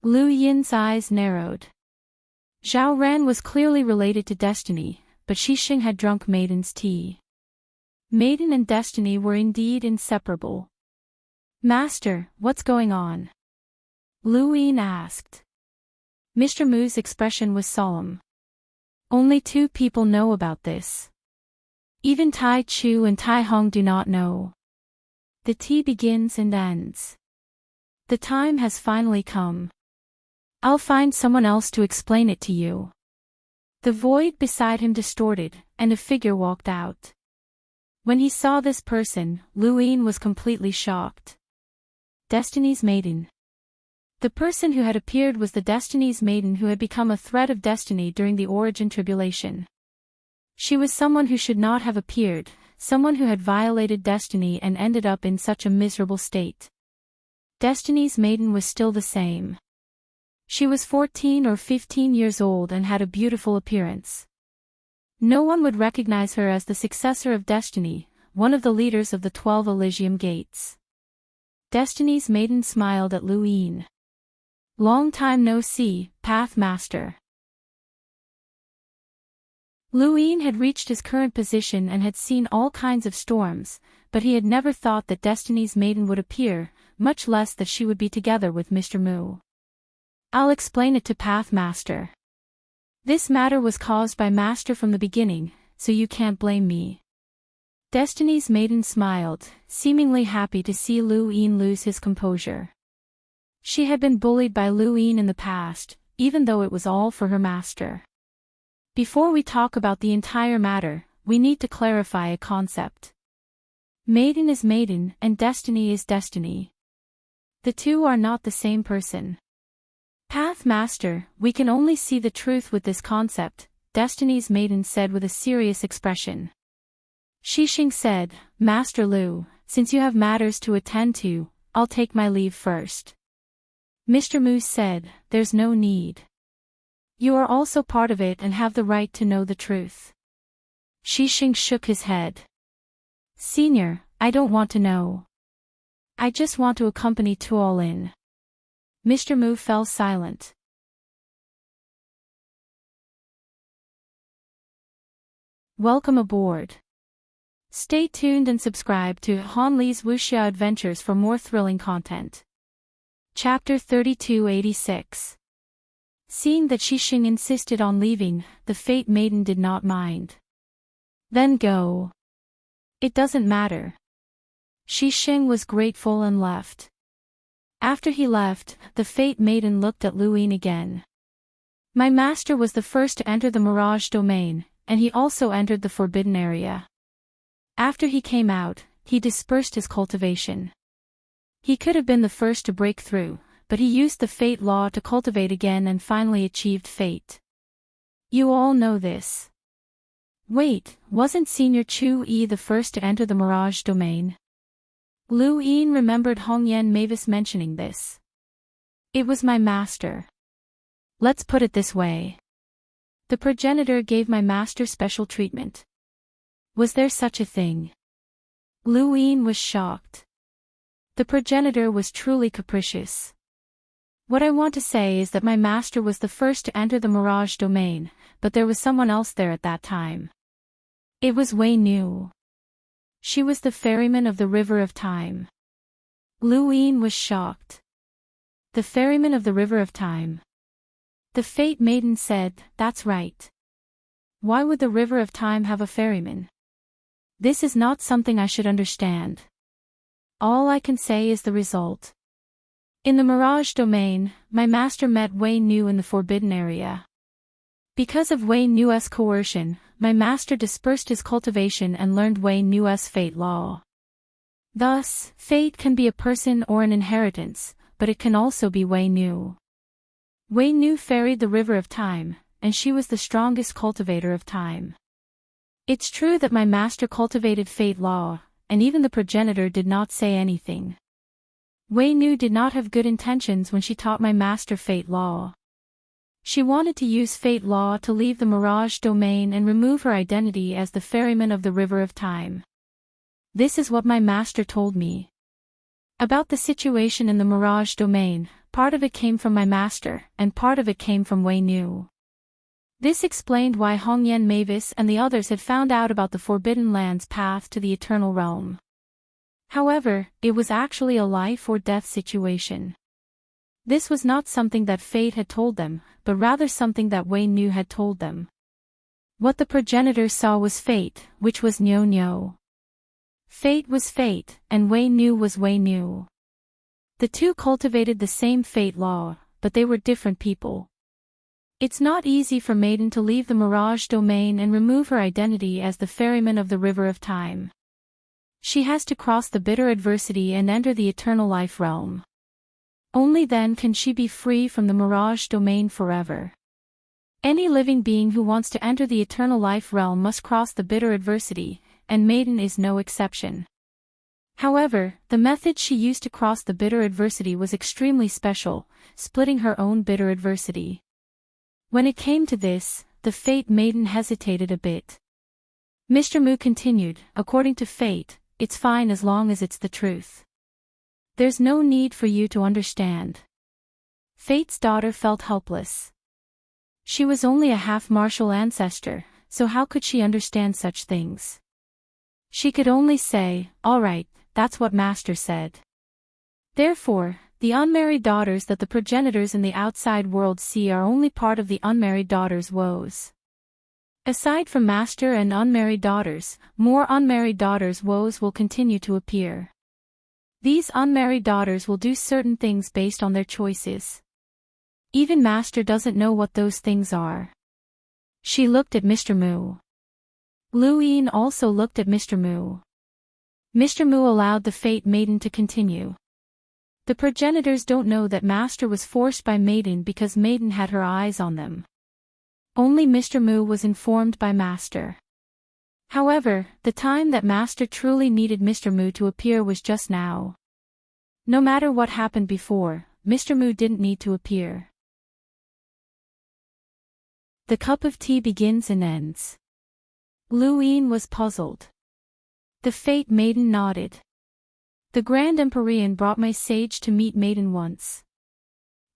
Lu Yin's eyes narrowed. Zhao Ran was clearly related to Destiny, but Xixing had drunk Maiden's tea. Maiden and Destiny were indeed inseparable. Master, what's going on? Lu Yin asked. Mr. Mu's expression was solemn. Only 2 people know about this. Even Tai Chu and Tai Hong do not know. The tea begins and ends. The time has finally come. I'll find someone else to explain it to you. The void beside him distorted, and a figure walked out. When he saw this person, Lu Yin was completely shocked. Destiny's Maiden. The person who had appeared was the Destiny's Maiden who had become a threat of destiny during the origin tribulation. She was someone who should not have appeared, someone who had violated destiny and ended up in such a miserable state. Destiny's Maiden was still the same. She was 14 or 15 years old and had a beautiful appearance. No one would recognize her as the successor of Destiny, one of the leaders of the 12 Elysium Gates. Destiny's Maiden smiled at Lu Yin. Long time no see, Path Master. Lu Yin had reached his current position and had seen all kinds of storms, but he had never thought that Destiny's Maiden would appear, much less that she would be together with Mr. Mu. I'll explain it to Path Master. This matter was caused by Master from the beginning, so you can't blame me. Destiny's Maiden smiled, seemingly happy to see Lu Yin lose his composure. She had been bullied by Lu Yin in the past, even though it was all for her master. Before we talk about the entire matter, we need to clarify a concept. Maiden is Maiden and Destiny is Destiny. The 2 are not the same person. Path Master, we can only see the truth with this concept, Destiny's Maiden said with a serious expression. Xixing said, Master Lu, since you have matters to attend to, I'll take my leave first. Mr. Mu said, there's no need. You are also part of it and have the right to know the truth. Xixing shook his head. Senior, I don't want to know. I just want to accompany Tuolin. Mr. Mu fell silent. Welcome aboard. Stay tuned and subscribe to Han Li's Wuxia Adventures for more thrilling content. Chapter 3286. Seeing that Xixing insisted on leaving, the Fate Maiden did not mind. Then go. It doesn't matter. Xixing was grateful and left. After he left, the Fate Maiden looked at Luyin again. My master was the first to enter the Mirage domain, and he also entered the forbidden area. After he came out, he dispersed his cultivation. He could have been the first to break through, but he used the fate law to cultivate again and finally achieved fate. You all know this. Wait, wasn't Senior Chu Yi the first to enter the Mirage domain? Lu Yin remembered Hongyan Mavis mentioning this. It was my master. Let's put it this way. The progenitor gave my master special treatment. Was there such a thing? Lu Yin was shocked. The progenitor was truly capricious. What I want to say is that my master was the first to enter the Mirage domain, but there was someone else there at that time. It was Wei Nu. She was the ferryman of the River of Time. Lu Yin was shocked. The ferryman of the River of Time. The Fate Maiden said, that's right. Why would the River of Time have a ferryman? This is not something I should understand. All I can say is the result. In the Mirage domain, my master met Wei Nu in the forbidden area. Because of Wei Nu's coercion, my master dispersed his cultivation and learned Wei Nu's fate law. Thus, fate can be a person or an inheritance, but it can also be Wei Nu. Wei Nu ferried the River of Time, and she was the strongest cultivator of time. It's true that my master cultivated fate law, and even the progenitor did not say anything. Wei Nu did not have good intentions when she taught my master fate law. She wanted to use fate law to leave the Mirage domain and remove her identity as the ferryman of the River of Time. This is what my master told me. About the situation in the Mirage domain, part of it came from my master, and part of it came from Wei Nu. This explained why Hongyan Mavis and the others had found out about the Forbidden Land's path to the Eternal Realm. However, it was actually a life or death situation. This was not something that fate had told them, but rather something that Wei Nu had told them. What the progenitor saw was fate, which was Nyo Nyo. Fate was fate, and Wei Nu was Wei Nu. The two cultivated the same fate law, but they were different people. It's not easy for Maiden to leave the Mirage domain and remove her identity as the ferryman of the River of Time. She has to cross the bitter adversity and enter the eternal life realm. Only then can she be free from the Mirage domain forever. Any living being who wants to enter the eternal life realm must cross the bitter adversity, and Maiden is no exception. However, the method she used to cross the bitter adversity was extremely special, splitting her own bitter adversity. When it came to this, the Fate Maiden hesitated a bit. Mr. Mu continued, according to fate, it's fine as long as it's the truth. There's no need for you to understand. Fate's daughter felt helpless. She was only a half-martial ancestor, so how could she understand such things? She could only say, all right, that's what Master said. Therefore, the unmarried daughters that the progenitors in the outside world see are only part of the unmarried daughters' woes. Aside from Master and unmarried daughters, more unmarried daughters' woes will continue to appear. These unmarried daughters will do certain things based on their choices. Even Master doesn't know what those things are. She looked at Mr. Mu. Lu Yin also looked at Mr. Mu. Mr. Mu allowed the Fate Maiden to continue. The progenitors don't know that Master was forced by Maiden because Maiden had her eyes on them. Only Mr. Mu was informed by Master. However, the time that Master truly needed Mr. Mu to appear was just now. No matter what happened before, Mr. Mu didn't need to appear. The cup of tea begins and ends. Lu Yin was puzzled. The Fate Maiden nodded. The Grand Empyrean brought my sage to meet Maiden once.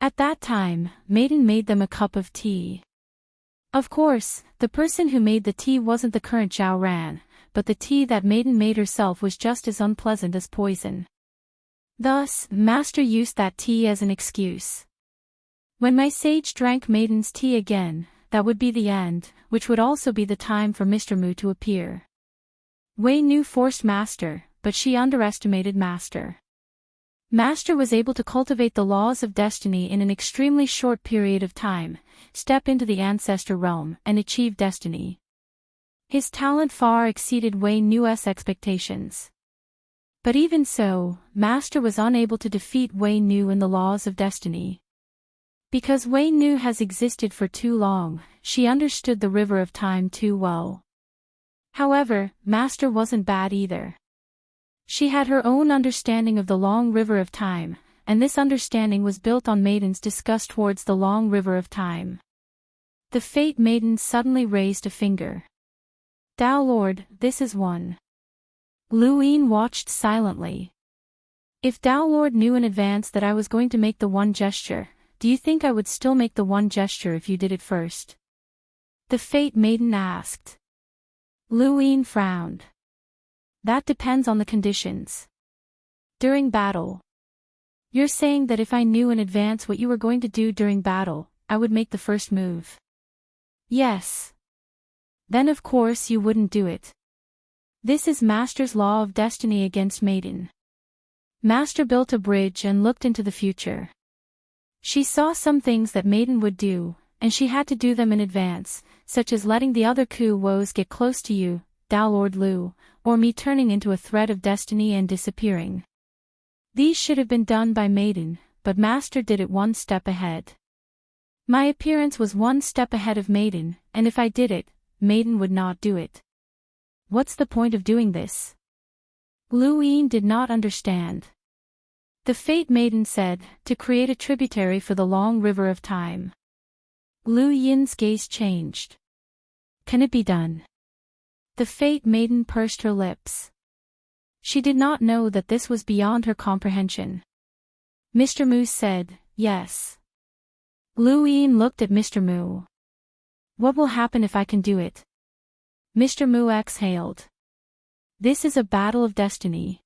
At that time, Maiden made them a cup of tea. Of course, the person who made the tea wasn't the current Zhao Ran, but the tea that Maiden made herself was just as unpleasant as poison. Thus, Master used that tea as an excuse. When my sage drank Maiden's tea again, that would be the end, which would also be the time for Mr. Mu to appear. Wei Nu forced Master, but she underestimated Master. Master was able to cultivate the laws of destiny in an extremely short period of time, step into the ancestor realm, and achieve destiny. His talent far exceeded Wei Nu's expectations. But even so, Master was unable to defeat Wei Nu in the laws of destiny. Because Wei Nu has existed for too long, she understood the river of time too well. However, Master wasn't bad either. She had her own understanding of the long river of time, and this understanding was built on Maiden's disgust towards the long river of time. The Fate Maiden suddenly raised a finger. Tao Lord, this is one. Lu Yin watched silently. If Tao Lord knew in advance that I was going to make the one gesture, do you think I would still make the one gesture if you did it first? The Fate Maiden asked. Lu Yin frowned. That depends on the conditions. During battle. You're saying that if I knew in advance what you were going to do during battle, I would make the first move. Yes. Then of course you wouldn't do it. This is Master's law of destiny against Maiden. Master built a bridge and looked into the future. She saw some things that Maiden would do, and she had to do them in advance, such as letting the other Ku Woes get close to you, Tao Lord Lu, or me turning into a thread of destiny and disappearing. These should have been done by Maiden, but Master did it one step ahead. My appearance was one step ahead of Maiden, and if I did it, Maiden would not do it. What's the point of doing this? Lu Yin did not understand. The Fate Maiden said, to create a tributary for the long river of time. Lu Yin's gaze changed. Can it be done? The Fate Maiden pursed her lips. She did not know that this was beyond her comprehension. Mr. Mu said, yes. Lu Yin looked at Mr. Mu. What will happen if I can do it? Mr. Mu exhaled. This is a battle of destiny.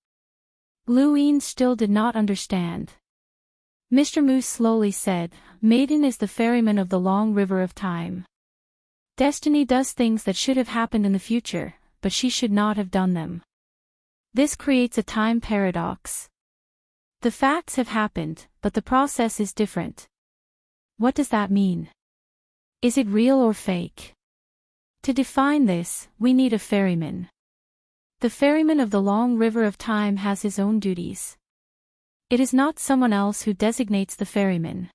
Lu Yin still did not understand. Mr. Mu slowly said, Maiden is the ferryman of the long river of time. Destiny does things that should have happened in the future, but she should not have done them. This creates a time paradox. The facts have happened, but the process is different. What does that mean? Is it real or fake? To define this, we need a ferryman. The ferryman of the long river of time has his own duties. It is not someone else who designates the ferryman.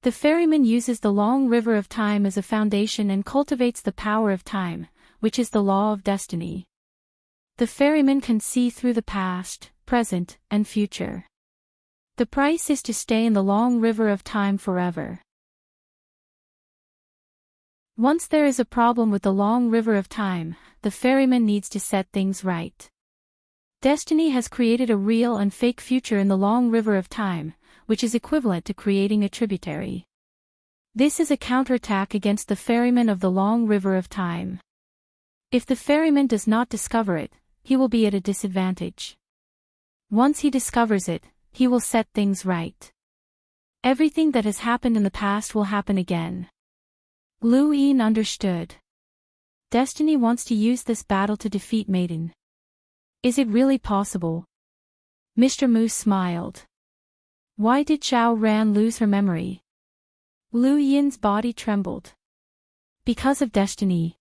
The ferryman uses the long river of time as a foundation and cultivates the power of time, which is the law of destiny. The ferryman can see through the past, present, and future. The price is to stay in the long river of time forever. Once there is a problem with the long river of time, the ferryman needs to set things right. Destiny has created a real and fake future in the long river of time, which is equivalent to creating a tributary. This is a counterattack against the ferryman of the long river of time. If the ferryman does not discover it, he will be at a disadvantage. Once he discovers it, he will set things right. Everything that has happened in the past will happen again. Lu Yin understood. Destiny wants to use this battle to defeat Maiden. Is it really possible? Mr. Mu smiled. Why did Zhao Ran lose her memory? Lu Yin's body trembled. Because of destiny.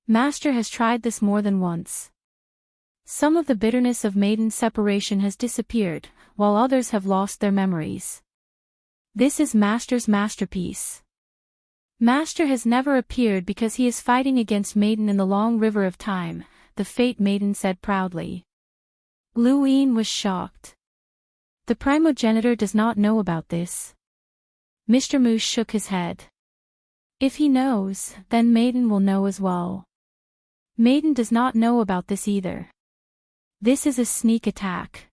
Master has tried this more than once. Some of the bitterness of Maiden's separation has disappeared, while others have lost their memories. This is Master's masterpiece. Master has never appeared because he is fighting against Maiden in the long river of time, the Fate Maiden said proudly. Lu Yin was shocked. The primogenitor does not know about this. Mr. Mu shook his head. If he knows, then Maiden will know as well. Maiden does not know about this either. This is a sneak attack.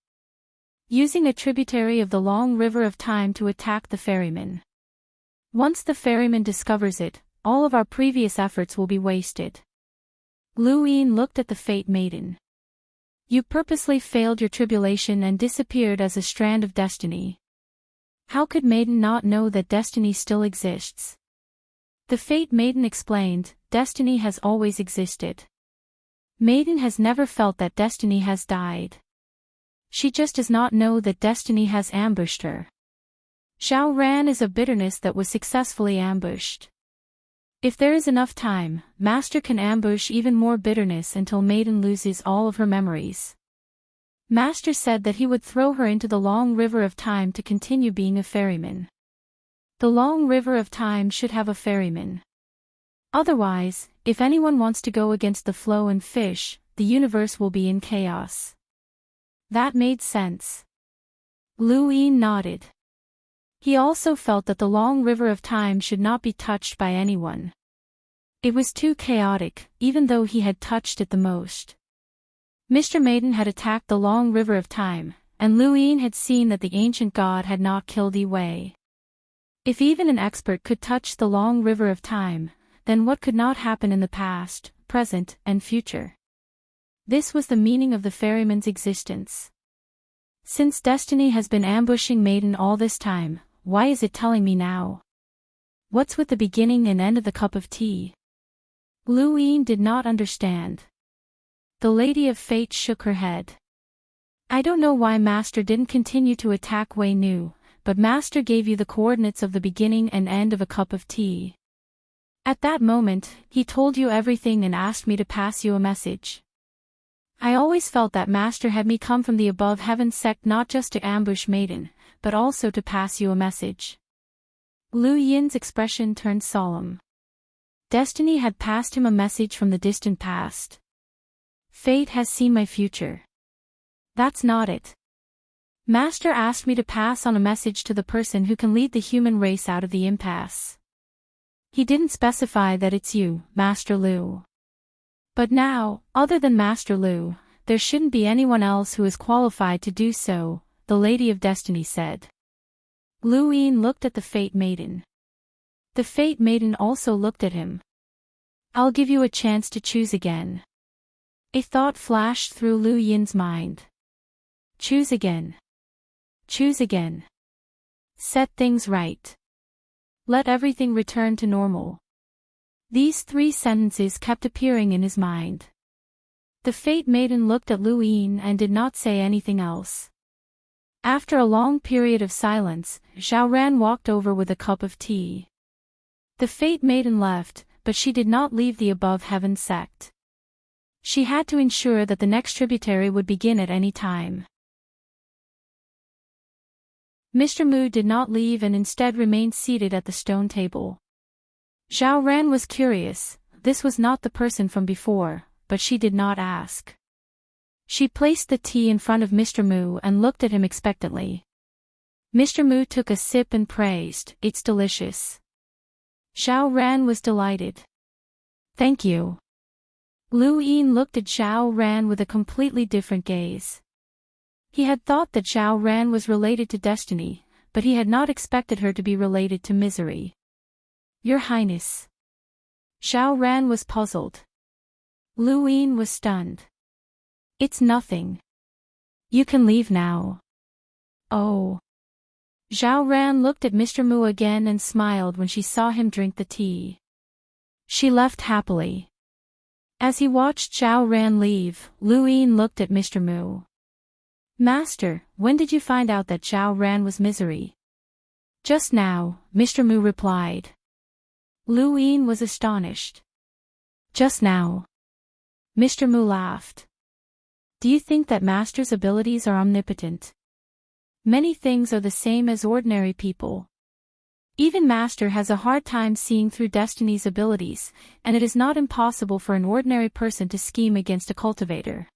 Using a tributary of the long river of time to attack the ferryman. Once the ferryman discovers it, all of our previous efforts will be wasted. Lu Yin looked at the Fate Maiden. You purposely failed your tribulation and disappeared as a strand of destiny. How could Maiden not know that destiny still exists? The Fate Maiden explained, destiny has always existed. Maiden has never felt that destiny has died. She just does not know that destiny has ambushed her. Zhao Ran is a bitterness that was successfully ambushed. If there is enough time, Master can ambush even more bitterness until Maiden loses all of her memories. Master said that he would throw her into the long river of time to continue being a ferryman. The long river of time should have a ferryman. Otherwise, if anyone wants to go against the flow and fish, the universe will be in chaos. That made sense. Lu Yin nodded. He also felt that the long river of time should not be touched by anyone. It was too chaotic, even though he had touched it the most. Mr. Maiden had attacked the long river of time, and Lu Yin had seen that the ancient god had not killed Yi Wei. If even an expert could touch the long river of time, then what could not happen in the past, present, and future? This was the meaning of the ferryman's existence. Since destiny has been ambushing Maiden all this time, why is it telling me now? What's with the beginning and end of the cup of tea? Lu Yin did not understand. The Lady of Fate shook her head. I don't know why Master didn't continue to attack Wei Nu, but Master gave you the coordinates of the beginning and end of a cup of tea. At that moment, he told you everything and asked me to pass you a message. I always felt that Master had me come from the above heaven sect not just to ambush Maiden, but also to pass you a message. Lu Yin's expression turned solemn. Destiny had passed him a message from the distant past. Fate has seen my future. That's not it. Master asked me to pass on a message to the person who can lead the human race out of the impasse. He didn't specify that it's you, Master Lu. But now, other than Master Lu, there shouldn't be anyone else who is qualified to do so, the Lady of Destiny said. Lu Yin looked at the Fate Maiden. The Fate Maiden also looked at him. I'll give you a chance to choose again. A thought flashed through Lu Yin's mind. Choose again. Choose again. Set things right. Let everything return to normal. These 3 sentences kept appearing in his mind. The Fate Maiden looked at Lu Yin and did not say anything else. After a long period of silence, Zhao Ran walked over with a cup of tea. The Fate Maiden left, but she did not leave the above heaven sect. She had to ensure that the next tributary would begin at any time. Mr. Mu did not leave and instead remained seated at the stone table. Zhao Ran was curious, this was not the person from before, but she did not ask. She placed the tea in front of Mr. Mu and looked at him expectantly. Mr. Mu took a sip and praised, "It's delicious." Zhao Ran was delighted. "Thank you." Lu Yin looked at Zhao Ran with a completely different gaze. He had thought that Zhao Ran was related to destiny, but he had not expected her to be related to misery. "Your Highness." Zhao Ran was puzzled. Lu Yin was stunned. "It's nothing. You can leave now." "Oh." Zhao Ran looked at Mr. Mu again and smiled when she saw him drink the tea. She left happily. As he watched Zhao Ran leave, Lu Yin looked at Mr. Mu. "Master, when did you find out that Zhao Ran was misery?" "Just now," Mr. Mu replied. Lu Yin was astonished. "Just now?" Mr. Mu laughed. "Do you think that Master's abilities are omnipotent? Many things are the same as ordinary people. Even Master has a hard time seeing through destiny's abilities, and it is not impossible for an ordinary person to scheme against a cultivator.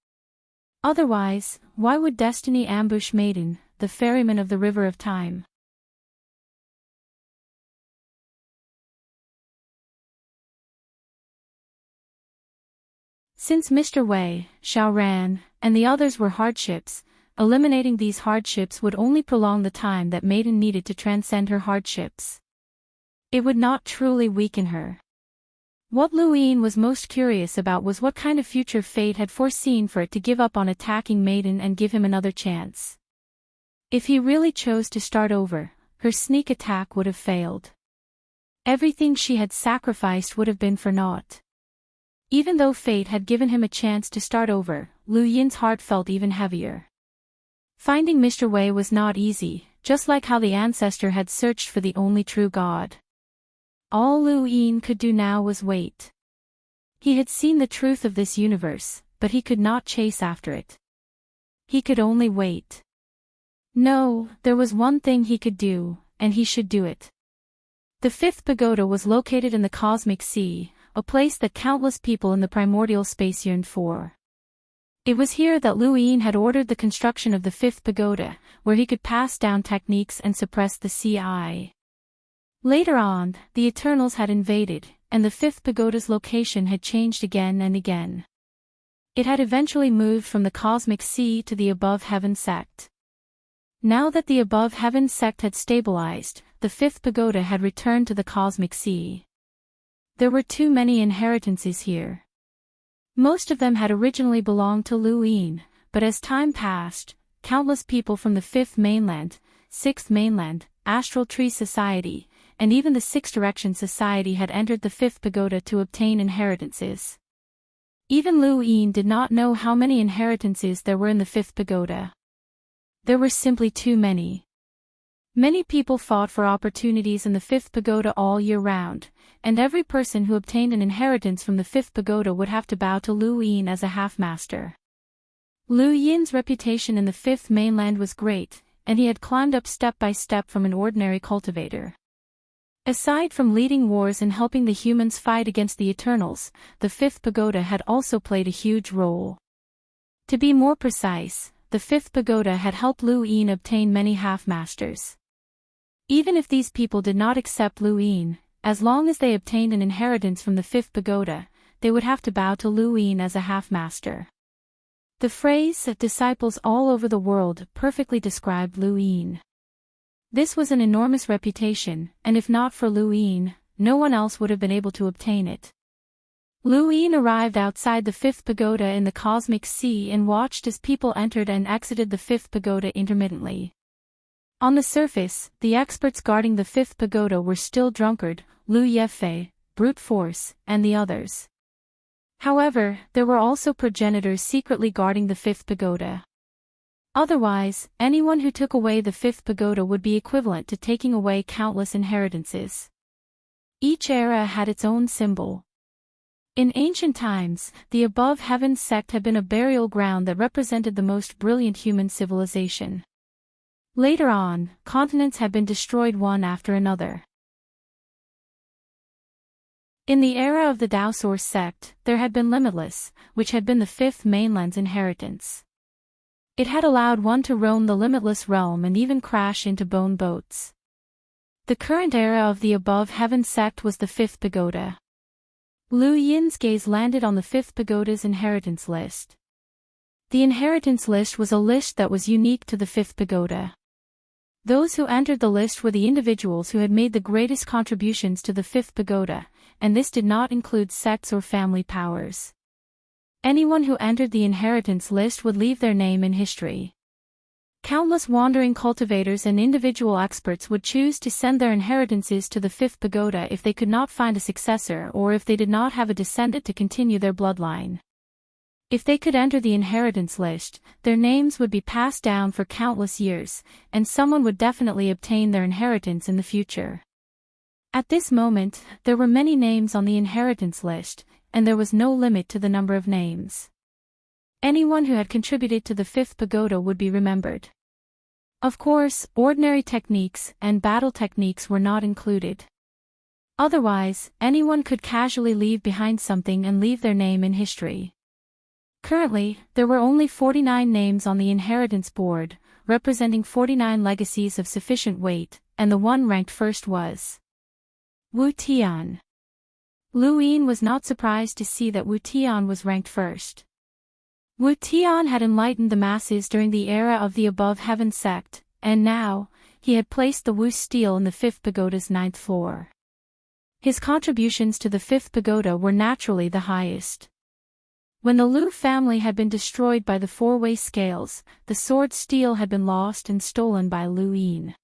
Otherwise, why would destiny ambush Maiden, the ferryman of the river of time?" Since Mr. Wei, Zhao Ran, and the others were hardships, eliminating these hardships would only prolong the time that Maiden needed to transcend her hardships. It would not truly weaken her. What Lu Yin was most curious about was what kind of future fate had foreseen for it to give up on attacking Maiden and give him another chance. If he really chose to start over, her sneak attack would have failed. Everything she had sacrificed would have been for naught. Even though fate had given him a chance to start over, Lu Yin's heart felt even heavier. Finding Mr. Wei was not easy, just like how the ancestor had searched for the only true God. All Lu Yin could do now was wait. He had seen the truth of this universe, but he could not chase after it. He could only wait. No, there was one thing he could do, and he should do it. The fifth pagoda was located in the cosmic sea, a place that countless people in the primordial space yearned for. It was here that Lu Yin had ordered the construction of the fifth pagoda, where he could pass down techniques and suppress the CI. Later on, the Eternals had invaded, and the fifth pagoda's location had changed again and again. It had eventually moved from the cosmic sea to the above heaven sect. Now that the above heaven sect had stabilized, the fifth pagoda had returned to the cosmic sea. There were too many inheritances here. Most of them had originally belonged to Lu Yin, but as time passed, countless people from the fifth mainland, sixth mainland, astral tree society, and even the Sixth Direction Society had entered the fifth pagoda to obtain inheritances. Even Lu Yin did not know how many inheritances there were in the fifth pagoda. There were simply too many. Many people fought for opportunities in the fifth pagoda all year round, and every person who obtained an inheritance from the fifth pagoda would have to bow to Lu Yin as a half-master. Lu Yin's reputation in the fifth mainland was great, and he had climbed up step by step from an ordinary cultivator. Aside from leading wars and helping the humans fight against the Eternals, the fifth pagoda had also played a huge role. To be more precise, the fifth pagoda had helped Lu Yin obtain many half-masters. Even if these people did not accept Lu Yin, as long as they obtained an inheritance from the fifth pagoda, they would have to bow to Lu Yin as a half-master. The phrase "disciples all over the world" perfectly described Lu Yin. This was an enormous reputation, and if not for Lu Yin, no one else would have been able to obtain it. Lu Yin arrived outside the fifth pagoda in the cosmic sea and watched as people entered and exited the fifth pagoda intermittently. On the surface, the experts guarding the fifth pagoda were still Drunkard, Lu Yefei, Brute Force, and the others. However, there were also progenitors secretly guarding the fifth pagoda. Otherwise, anyone who took away the fifth pagoda would be equivalent to taking away countless inheritances. Each era had its own symbol. In ancient times, the above heaven sect had been a burial ground that represented the most brilliant human civilization. Later on, continents had been destroyed one after another. In the era of the Tao Source sect, there had been Limitless, which had been the fifth mainland's inheritance. It had allowed one to roam the limitless realm and even crash into bone boats. The current era of the above heaven sect was the fifth pagoda. Lu Yin's gaze landed on the fifth pagoda's inheritance list. The inheritance list was a list that was unique to the fifth pagoda. Those who entered the list were the individuals who had made the greatest contributions to the fifth pagoda, and this did not include sects or family powers. Anyone who entered the inheritance list would leave their name in history. Countless wandering cultivators and individual experts would choose to send their inheritances to the fifth pagoda if they could not find a successor or if they did not have a descendant to continue their bloodline. If they could enter the inheritance list, their names would be passed down for countless years, and someone would definitely obtain their inheritance in the future. At this moment, there were many names on the inheritance list, and there was no limit to the number of names. Anyone who had contributed to the fifth pagoda would be remembered. Of course, ordinary techniques and battle techniques were not included. Otherwise, anyone could casually leave behind something and leave their name in history. Currently, there were only 49 names on the inheritance board, representing 49 legacies of sufficient weight, and the one ranked first was Wu Tian. Lu Yin was not surprised to see that Wu Tian was ranked first. Wu Tian had enlightened the masses during the era of the above heaven sect, and now, he had placed the Wu stele in the fifth pagoda's ninth floor. His contributions to the fifth pagoda were naturally the highest. When the Lu family had been destroyed by the four-way scales, the sword steel had been lost and stolen by Lu Yin.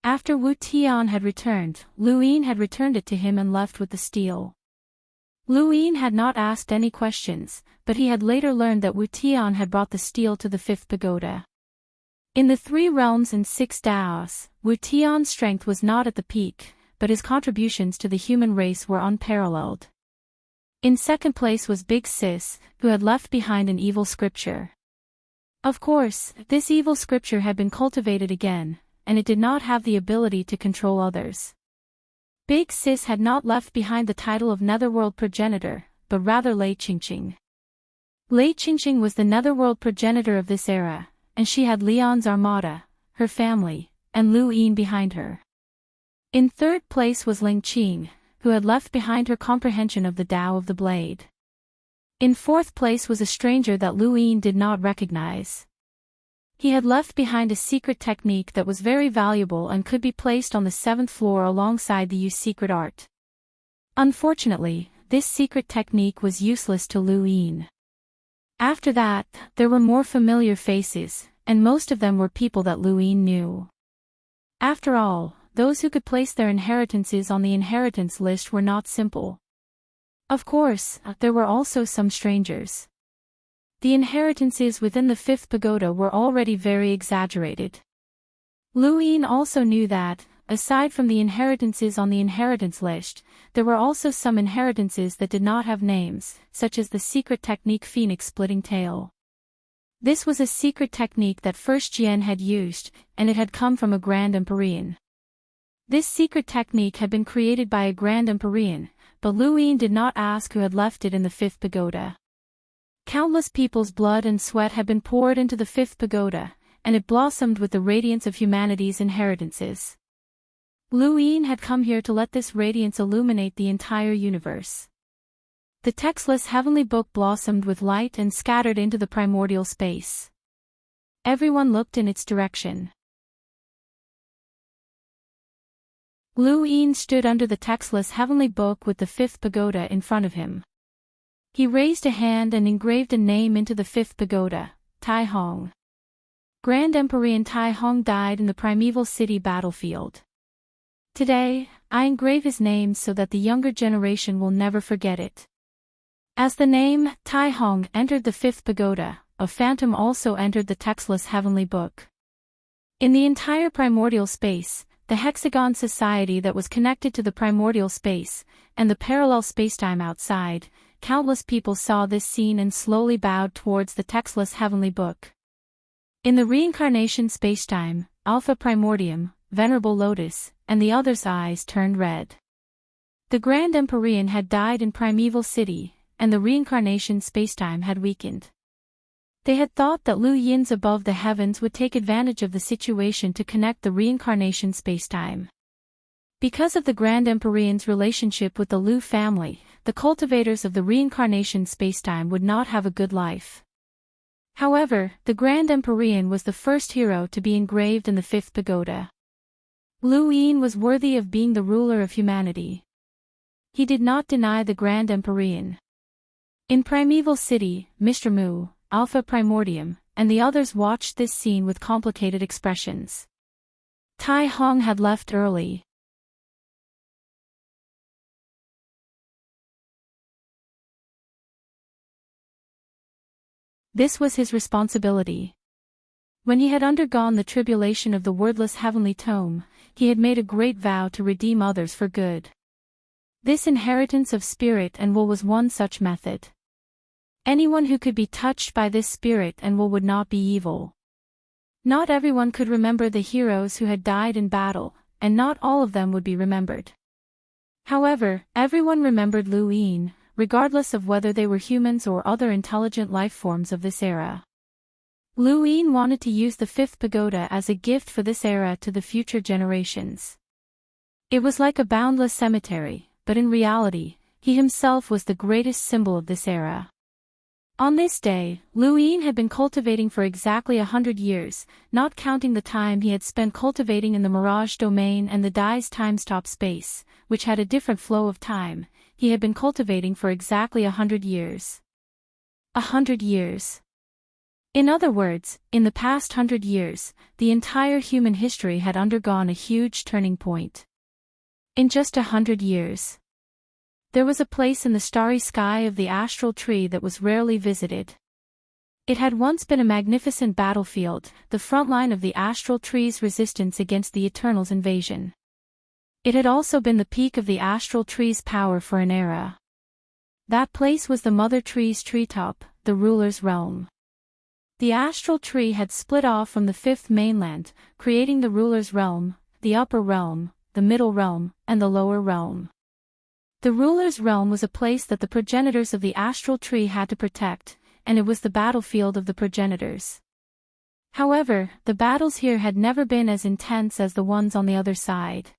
After Wu Tian had returned, Lu Yin had returned it to him and left with the steel. Lu Yin had not asked any questions, but he had later learned that Wu Tian had brought the steel to the fifth pagoda. In the 3 realms and 6 Daos, Wu Tian's strength was not at the peak, but his contributions to the human race were unparalleled. In second place was Big Sis, who had left behind an evil scripture. Of course, this evil scripture had been cultivated again, and it did not have the ability to control others. Big Sis had not left behind the title of Netherworld Progenitor, but rather Lei Qingqing. Lei Qingqing was the Netherworld progenitor of this era, and she had Leon's armada, her family, and Lu Yin behind her. In third place was Ling Qing, who had left behind her comprehension of the Tao of the Blade. In fourth place was a stranger that Lu Yin did not recognize. He had left behind a secret technique that was very valuable and could be placed on the 7th floor alongside the Yu's secret art. Unfortunately, this secret technique was useless to Lu Yin. After that, there were more familiar faces, and most of them were people that Lu Yin knew. After all, those who could place their inheritances on the inheritance list were not simple. Of course, there were also some strangers. The inheritances within the fifth pagoda were already very exaggerated. Lu Yin also knew that, aside from the inheritances on the inheritance list, there were also some inheritances that did not have names, such as the secret technique Phoenix Splitting Tail. This was a secret technique that First Jian had used, and it had come from a Grand Empyrean. This secret technique had been created by a Grand Empyrean, but Lu Yin did not ask who had left it in the fifth pagoda. Countless people's blood and sweat had been poured into the fifth pagoda, and it blossomed with the radiance of humanity's inheritances. Lu Yin had come here to let this radiance illuminate the entire universe. The textless heavenly book blossomed with light and scattered into the primordial space. Everyone looked in its direction. Lu Yin stood under the textless heavenly book with the fifth pagoda in front of him. He raised a hand and engraved a name into the fifth pagoda, Tai Hong. Grand Empyrean Tai Hong died in the primeval city battlefield. Today, I engrave his name so that the younger generation will never forget it. As the name, Tai Hong, entered the fifth pagoda, a phantom also entered the textless heavenly book. In the entire primordial space, the hexagon society that was connected to the primordial space, and the parallel spacetime outside, countless people saw this scene and slowly bowed towards the textless heavenly book. In the reincarnation spacetime, Alpha Primordium, Venerable Lotus, and the others' eyes turned red. The Grand Empyrean had died in primeval city, and the reincarnation spacetime had weakened. They had thought that Lu Yin's above the heavens would take advantage of the situation to connect the reincarnation spacetime. Because of the Grand Empyrean's relationship with the Lu family, the cultivators of the reincarnation spacetime would not have a good life. However, the Grand Empyrean was the first hero to be engraved in the fifth pagoda. Lu Yin was worthy of being the ruler of humanity. He did not deny the Grand Empyrean. In primeval city, Mr. Mu, Alpha Primordium, and the others watched this scene with complicated expressions. Tai Hong had left early. This was his responsibility. When he had undergone the tribulation of the wordless heavenly tome, he had made a great vow to redeem others for good. This inheritance of spirit and will was one such method. Anyone who could be touched by this spirit and will would not be evil. Not everyone could remember the heroes who had died in battle, and not all of them would be remembered. However, everyone remembered Lu Yin, regardless of whether they were humans or other intelligent life forms of this era. Lu Yin wanted to use the fifth pagoda as a gift for this era to the future generations. It was like a boundless cemetery, but in reality, he himself was the greatest symbol of this era. On this day, Lu Yin had been cultivating for exactly 100 years, not counting the time he had spent cultivating in the Mirage domain and the Dai's time-stop space, which had a different flow of time. He had been cultivating for exactly 100 years. 100 years. In other words, in the past 100 years, the entire human history had undergone a huge turning point. In just 100 years. There was a place in the starry sky of the astral tree that was rarely visited. It had once been a magnificent battlefield, the front line of the astral tree's resistance against the Eternal's invasion. It had also been the peak of the astral tree's power for an era. That place was the mother tree's treetop, the ruler's realm. The astral tree had split off from the fifth mainland, creating the ruler's realm, the upper realm, the middle realm, and the lower realm. The ruler's realm was a place that the progenitors of the astral tree had to protect, and it was the battlefield of the progenitors. However, the battles here had never been as intense as the ones on the other side.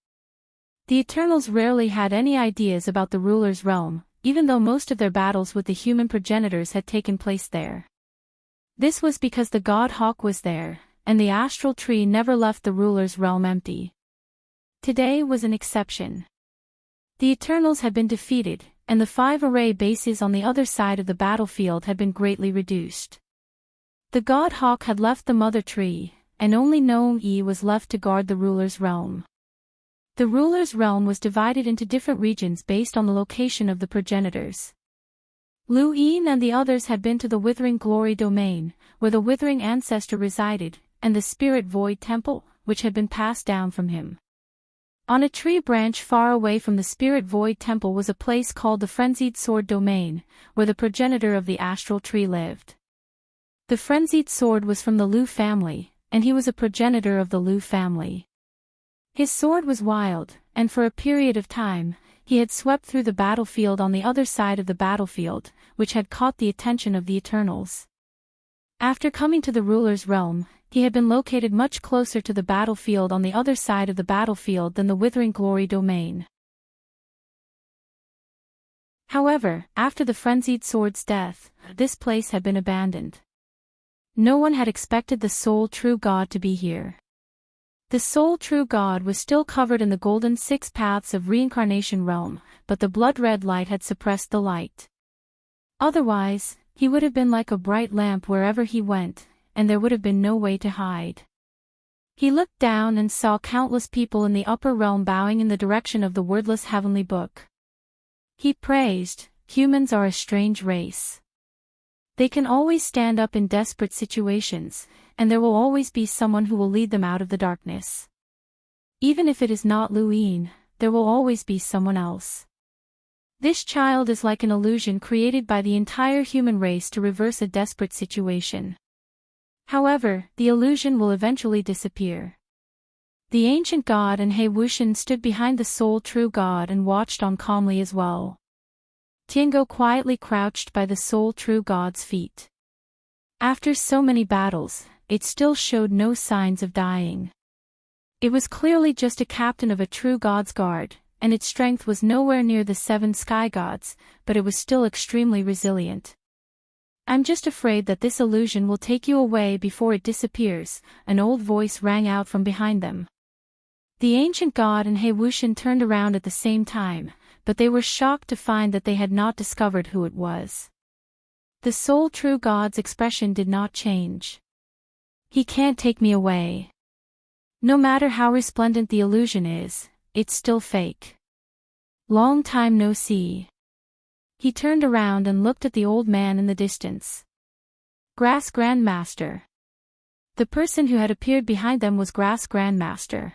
The Eternals rarely had any ideas about the ruler's realm, even though most of their battles with the human progenitors had taken place there. This was because the god Hawk was there, and the astral tree never left the ruler's realm empty. Today was an exception. The Eternals had been defeated, and the 5 array bases on the other side of the battlefield had been greatly reduced. The god Hawk had left the mother tree, and only Noam E was left to guard the ruler's realm. The ruler's realm was divided into different regions based on the location of the progenitors. Lu Yin and the others had been to the Withering Glory domain, where the Withering ancestor resided, and the Spirit Void temple, which had been passed down from him. On a tree branch far away from the Spirit Void temple was a place called the Frenzied Sword domain, where the progenitor of the astral tree lived. The Frenzied Sword was from the Lu family, and he was a progenitor of the Lu family. His sword was wild, and for a period of time, he had swept through the battlefield on the other side of the battlefield, which had caught the attention of the Eternals. After coming to the ruler's realm, he had been located much closer to the battlefield on the other side of the battlefield than the Withering Glory domain. However, after the Frenzied Sword's death, this place had been abandoned. No one had expected the sole true God to be here. The sole true God was still covered in the golden 6 paths of reincarnation realm, but the blood-red light had suppressed the light. Otherwise, he would have been like a bright lamp wherever he went, and there would have been no way to hide. He looked down and saw countless people in the upper realm bowing in the direction of the wordless heavenly book. He praised, "Humans are a strange race. They can always stand up in desperate situations, and there will always be someone who will lead them out of the darkness. Even if it is not Lu Yin, there will always be someone else. This child is like an illusion created by the entire human race to reverse a desperate situation. However, the illusion will eventually disappear." The ancient god and He Wuxian stood behind the sole true god and watched on calmly as well. Tiango quietly crouched by the sole true god's feet. After so many battles, it still showed no signs of dying. It was clearly just a captain of a true god's guard, and its strength was nowhere near the 7 sky gods, but it was still extremely resilient. "I'm just afraid that this illusion will take you away before it disappears," an old voice rang out from behind them. The ancient god and He Wuxian turned around at the same time, but they were shocked to find that they had not discovered who it was. The sole true god's expression did not change. "He can't take me away. No matter how resplendent the illusion is, it's still fake. Long time no see." He turned around and looked at the old man in the distance. Grass Grandmaster. The person who had appeared behind them was Grass Grandmaster.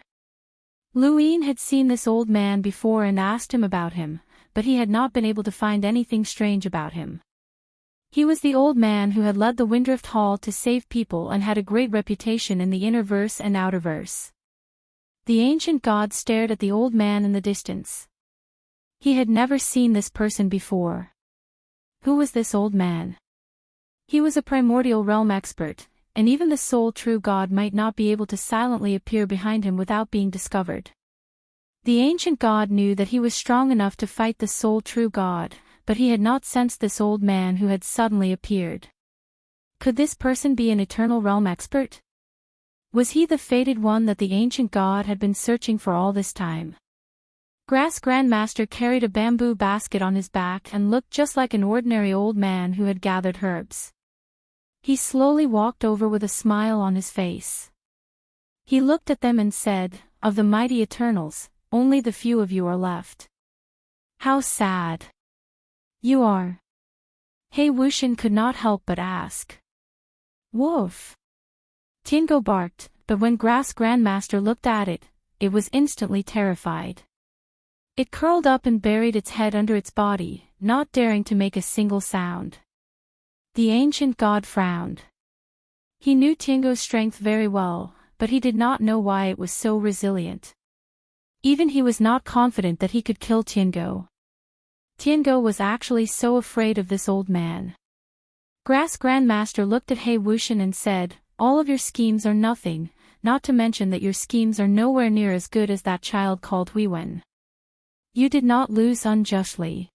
Lu Yin had seen this old man before and asked him about him, but he had not been able to find anything strange about him. He was the old man who had led the Windrift Hall to save people and had a great reputation in the innerverse and outerverse. The ancient god stared at the old man in the distance. He had never seen this person before. Who was this old man? He was a primordial realm expert, and even the sole true god might not be able to silently appear behind him without being discovered. The ancient god knew that he was strong enough to fight the sole true god, but he had not sensed this old man who had suddenly appeared. Could this person be an eternal realm expert? Was he the fated one that the ancient god had been searching for all this time? Grass Grandmaster carried a bamboo basket on his back and looked just like an ordinary old man who had gathered herbs. He slowly walked over with a smile on his face. He looked at them and said, "Of the mighty Eternals, only the few of you are left. How sad you are." He Wuxian could not help but ask. "Woof." Tiango barked, but when Grass Grandmaster looked at it, it was instantly terrified. It curled up and buried its head under its body, not daring to make a single sound. The ancient god frowned. He knew Tiango's strength very well, but he did not know why it was so resilient. Even he was not confident that he could kill Tiango. Tiango was actually so afraid of this old man. Grass Grandmaster looked at He Wuxian and said, "All of your schemes are nothing, not to mention that your schemes are nowhere near as good as that child called Huiwen. You did not lose unjustly."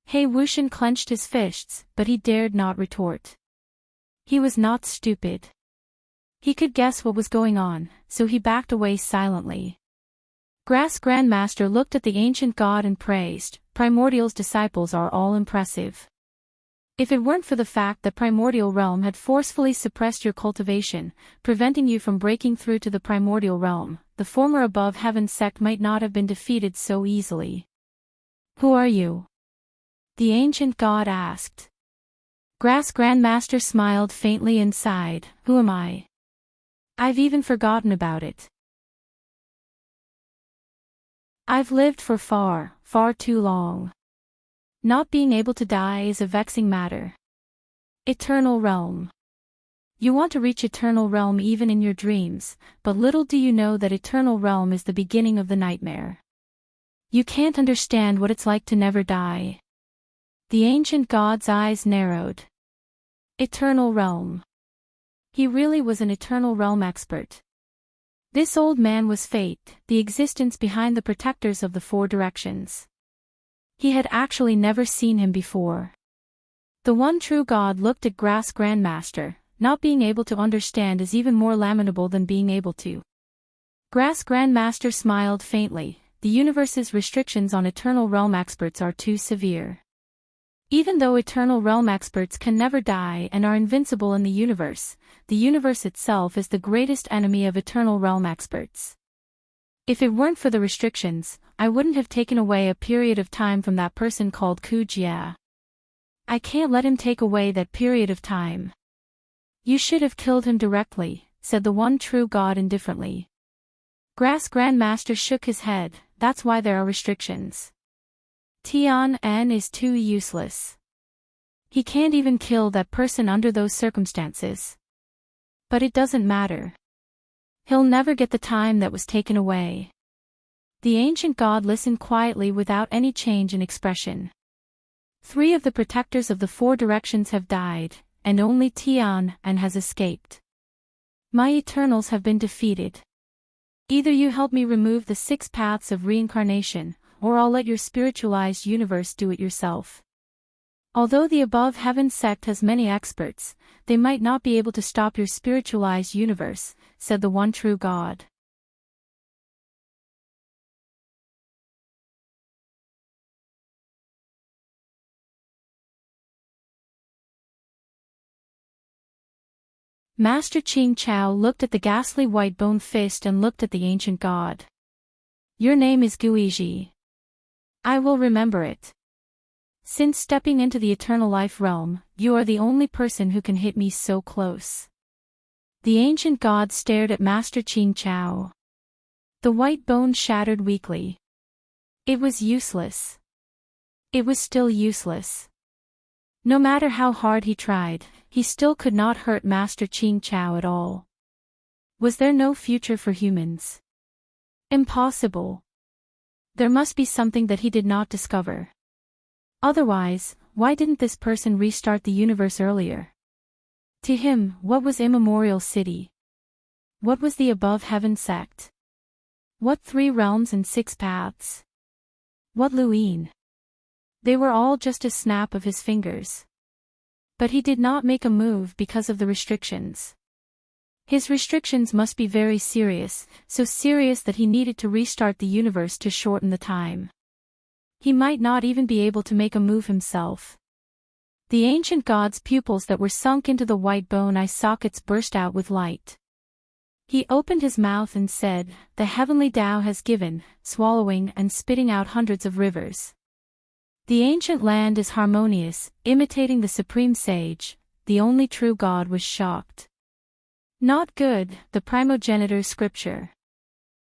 He Wuxian clenched his fists, but he dared not retort. He was not stupid. He could guess what was going on, so he backed away silently. Grass Grandmaster looked at the ancient god and praised, "Primordial's disciples are all impressive. If it weren't for the fact that Primordial Realm had forcefully suppressed your cultivation, preventing you from breaking through to the Primordial Realm, the former above heaven sect might not have been defeated so easily." "Who are you?" the ancient god asked. Grass Grandmaster smiled faintly and sighed, "Who am I? I've even forgotten about it. I've lived for far, far too long. Not being able to die is a vexing matter. Eternal Realm. You want to reach Eternal Realm even in your dreams, but little do you know that Eternal Realm is the beginning of the nightmare. You can't understand what it's like to never die." The ancient god's eyes narrowed. Eternal Realm. He really was an Eternal Realm expert. This old man was fate, the existence behind the protectors of the four directions. He had actually never seen him before. The one true God looked at Grass Grandmaster. Not being able to understand is even more lamentable than being able to. Grass Grandmaster smiled faintly. The universe's restrictions on Eternal Realm experts are too severe. Even though Eternal Realm experts can never die and are invincible in the universe itself is the greatest enemy of Eternal Realm experts. If it weren't for the restrictions, I wouldn't have taken away a period of time from that person called Ku Jia. I can't let him take away that period of time. You should have killed him directly, said the one true God indifferently. Grass Grandmaster shook his head. That's why there are restrictions. Tian N is too useless. He can't even kill that person under those circumstances. But it doesn't matter. He'll never get the time that was taken away. The ancient god listened quietly without any change in expression. 3 of the protectors of the 4 directions have died, and only Tian N has escaped. My Eternals have been defeated. Either you help me remove the 6 paths of reincarnation, or I'll let your spiritualized universe do it yourself. Although the above heaven sect has many experts, they might not be able to stop your spiritualized universe, said the one true God. Master Qing Chao looked at the ghastly white bone fist and looked at the ancient god. Your name is Guizhi. I will remember it. Since stepping into the eternal life realm, you are the only person who can hit me so close. The ancient god stared at Master Qing Chao. The white bone shattered weakly. It was useless. It was still useless. No matter how hard he tried, he still could not hurt Master Qing Chao at all. Was there no future for humans? Impossible. There must be something that he did not discover. Otherwise, why didn't this person restart the universe earlier? To him, what was Immemorial City? What was the above heaven sect? What 3 realms and 6 paths? What Luin? They were all just a snap of his fingers. But he did not make a move because of the restrictions. His restrictions must be very serious, so serious that he needed to restart the universe to shorten the time. He might not even be able to make a move himself. The ancient god's pupils that were sunk into the white bone eye sockets burst out with light. He opened his mouth and said, "The heavenly Tao has given," swallowing and spitting out hundreds of rivers. The ancient land is harmonious, imitating the supreme sage. The only true God was shocked. Not good, the primogenitor scripture.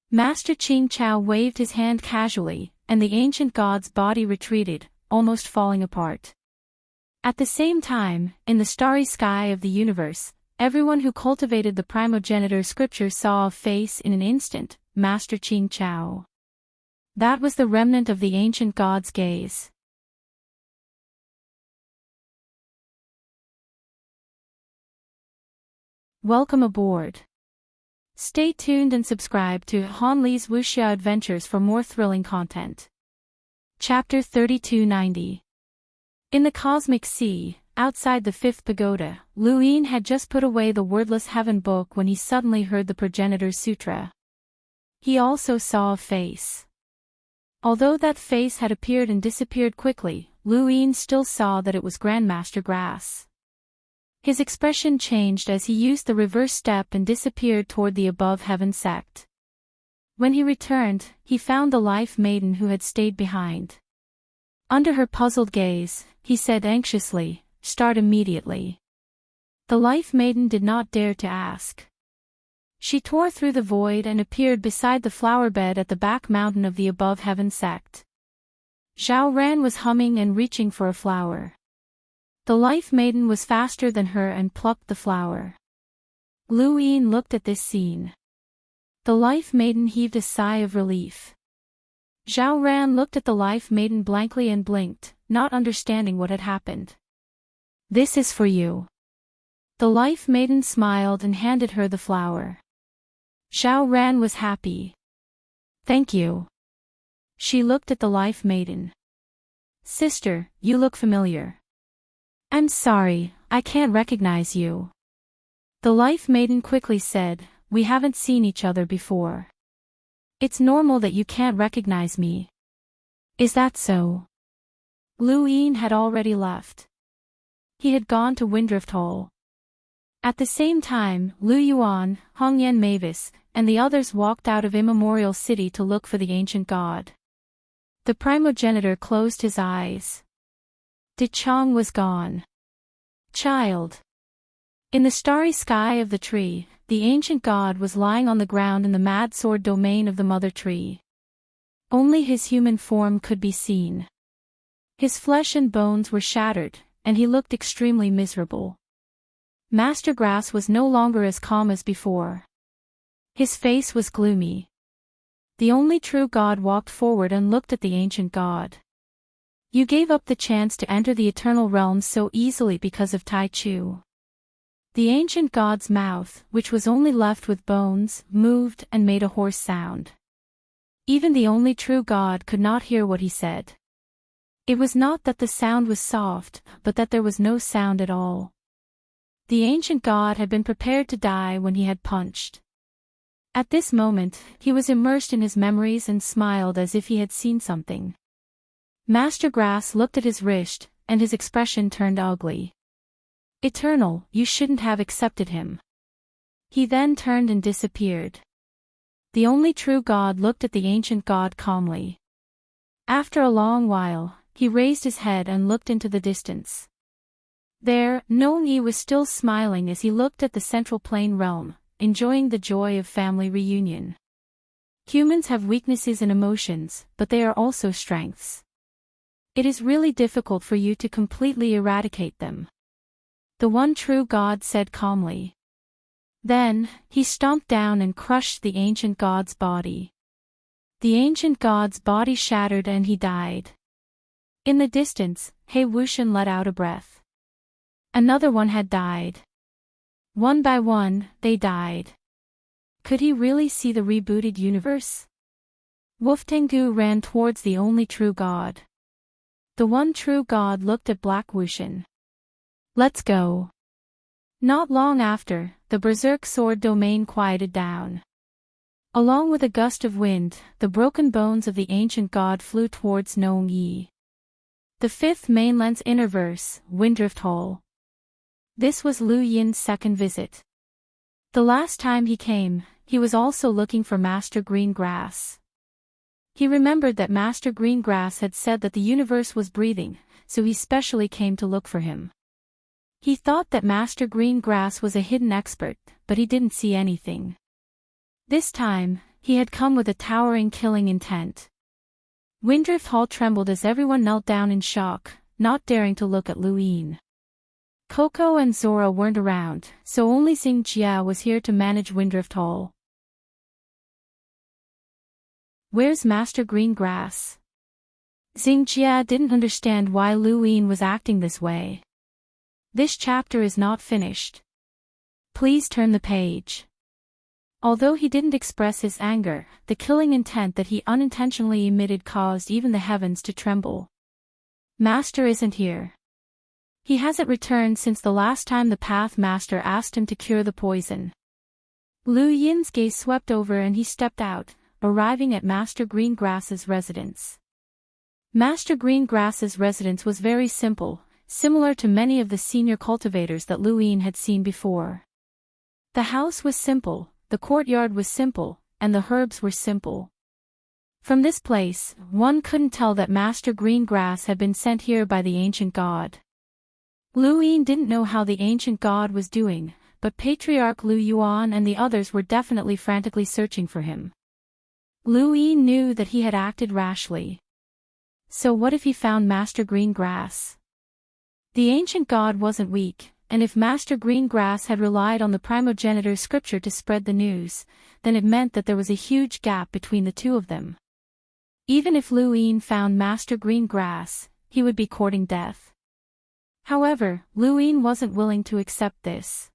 Master Ching Chao waved his hand casually, and the ancient god's body retreated, almost falling apart. At the same time, in the starry sky of the universe, everyone who cultivated the primogenitor scripture saw a face in an instant, Master Ching Chao. That was the remnant of the ancient god's gaze. Welcome aboard. Stay tuned and subscribe to Han Li's Wuxia Adventures for more thrilling content. Chapter 3290. In the cosmic sea, outside the fifth pagoda, Lu Yin had just put away the wordless heaven book when he suddenly heard the progenitor's sutra. He also saw a face. Although that face had appeared and disappeared quickly, Lu Yin still saw that it was Grandmaster Grass. His expression changed as he used the reverse step and disappeared toward the above heaven sect. When he returned, he found the life maiden who had stayed behind. Under her puzzled gaze, he said anxiously, "Start immediately." The life maiden did not dare to ask. She tore through the void and appeared beside the flower bed at the back mountain of the above heaven sect. Zhao Ran was humming and reaching for a flower. The life maiden was faster than her and plucked the flower. Lu Yin looked at this scene. The life maiden heaved a sigh of relief. Zhao Ran looked at the life maiden blankly and blinked, not understanding what had happened. "This is for you." The life maiden smiled and handed her the flower. Zhao Ran was happy. "Thank you." She looked at the life maiden. "Sister, you look familiar." "I'm sorry, I can't recognize you." The life maiden quickly said, "We haven't seen each other before. It's normal that you can't recognize me." "Is that so?" Lu Yin had already left. He had gone to Windrift Hole. At the same time, Lu Yuan, Hong Yan Mavis, and the others walked out of Immemorial City to look for the ancient god. The primogenitor closed his eyes. De Chong was gone. Child. In the starry sky of the tree, the ancient god was lying on the ground in the mad sword domain of the mother tree. Only his human form could be seen. His flesh and bones were shattered, and he looked extremely miserable. Master Grass was no longer as calm as before. His face was gloomy. The only true god walked forward and looked at the ancient god. "You gave up the chance to enter the eternal realms so easily because of Tai Chu." The ancient god's mouth, which was only left with bones, moved and made a hoarse sound. Even the only true god could not hear what he said. It was not that the sound was soft, but that there was no sound at all. The ancient god had been prepared to die when he had punched. At this moment, he was immersed in his memories and smiled as if he had seen something. Master Grass looked at his wrist, and his expression turned ugly. "Eternal, you shouldn't have accepted him." He then turned and disappeared. The only true god looked at the ancient god calmly. After a long while, he raised his head and looked into the distance. There, Nong-Yi was still smiling as he looked at the central plane realm, enjoying the joy of family reunion. Humans have weaknesses and emotions, but they are also strengths. It is really difficult for you to completely eradicate them. The one true God said calmly. Then, he stomped down and crushed the ancient god's body. The ancient god's body shattered and he died. In the distance, He Wuxian let out a breath. Another one had died. One by one, they died. Could he really see the rebooted universe? Wolf Tengu ran towards the only true god. The one true God looked at Black Wushan. Let's go. Not long after, the berserk sword domain quieted down. Along with a gust of wind, the broken bones of the ancient god flew towards Nong Yi. The fifth mainland's inner verse, Windrift Hall. This was Lu Yin's second visit. The last time he came, he was also looking for Master Greengrass. He remembered that Master Greengrass had said that the universe was breathing, so he specially came to look for him. He thought that Master Greengrass was a hidden expert, but he didn't see anything. This time, he had come with a towering killing intent. Windrift Hall trembled as everyone knelt down in shock, not daring to look at Lu Yin. Coco and Zora weren't around, so only Xingjia was here to manage Windrift Hall. Where's Master Greengrass? Xingjia didn't understand why Lu Yin was acting this way. This chapter is not finished. Please turn the page. Although he didn't express his anger, the killing intent that he unintentionally emitted caused even the heavens to tremble. Master isn't here. He hasn't returned since the last time the Path Master asked him to cure the poison. Lu Yin's gaze swept over and he stepped out, arriving at Master Greengrass's residence. Master Greengrass's residence was very simple, similar to many of the senior cultivators that Lu Yin had seen before. The house was simple, the courtyard was simple, and the herbs were simple. From this place, one couldn't tell that Master Greengrass had been sent here by the ancient god. Lu Yin didn't know how the ancient god was doing, but Patriarch Lu Yuan and the others were definitely frantically searching for him. Lu Yin knew that he had acted rashly. So what if he found Master Greengrass? The ancient god wasn't weak, and if Master Greengrass had relied on the primogenitor scripture to spread the news, then it meant that there was a huge gap between the two of them. Even if Lu Yin found Master Greengrass, he would be courting death. However, Lu Yin wasn't willing to accept this.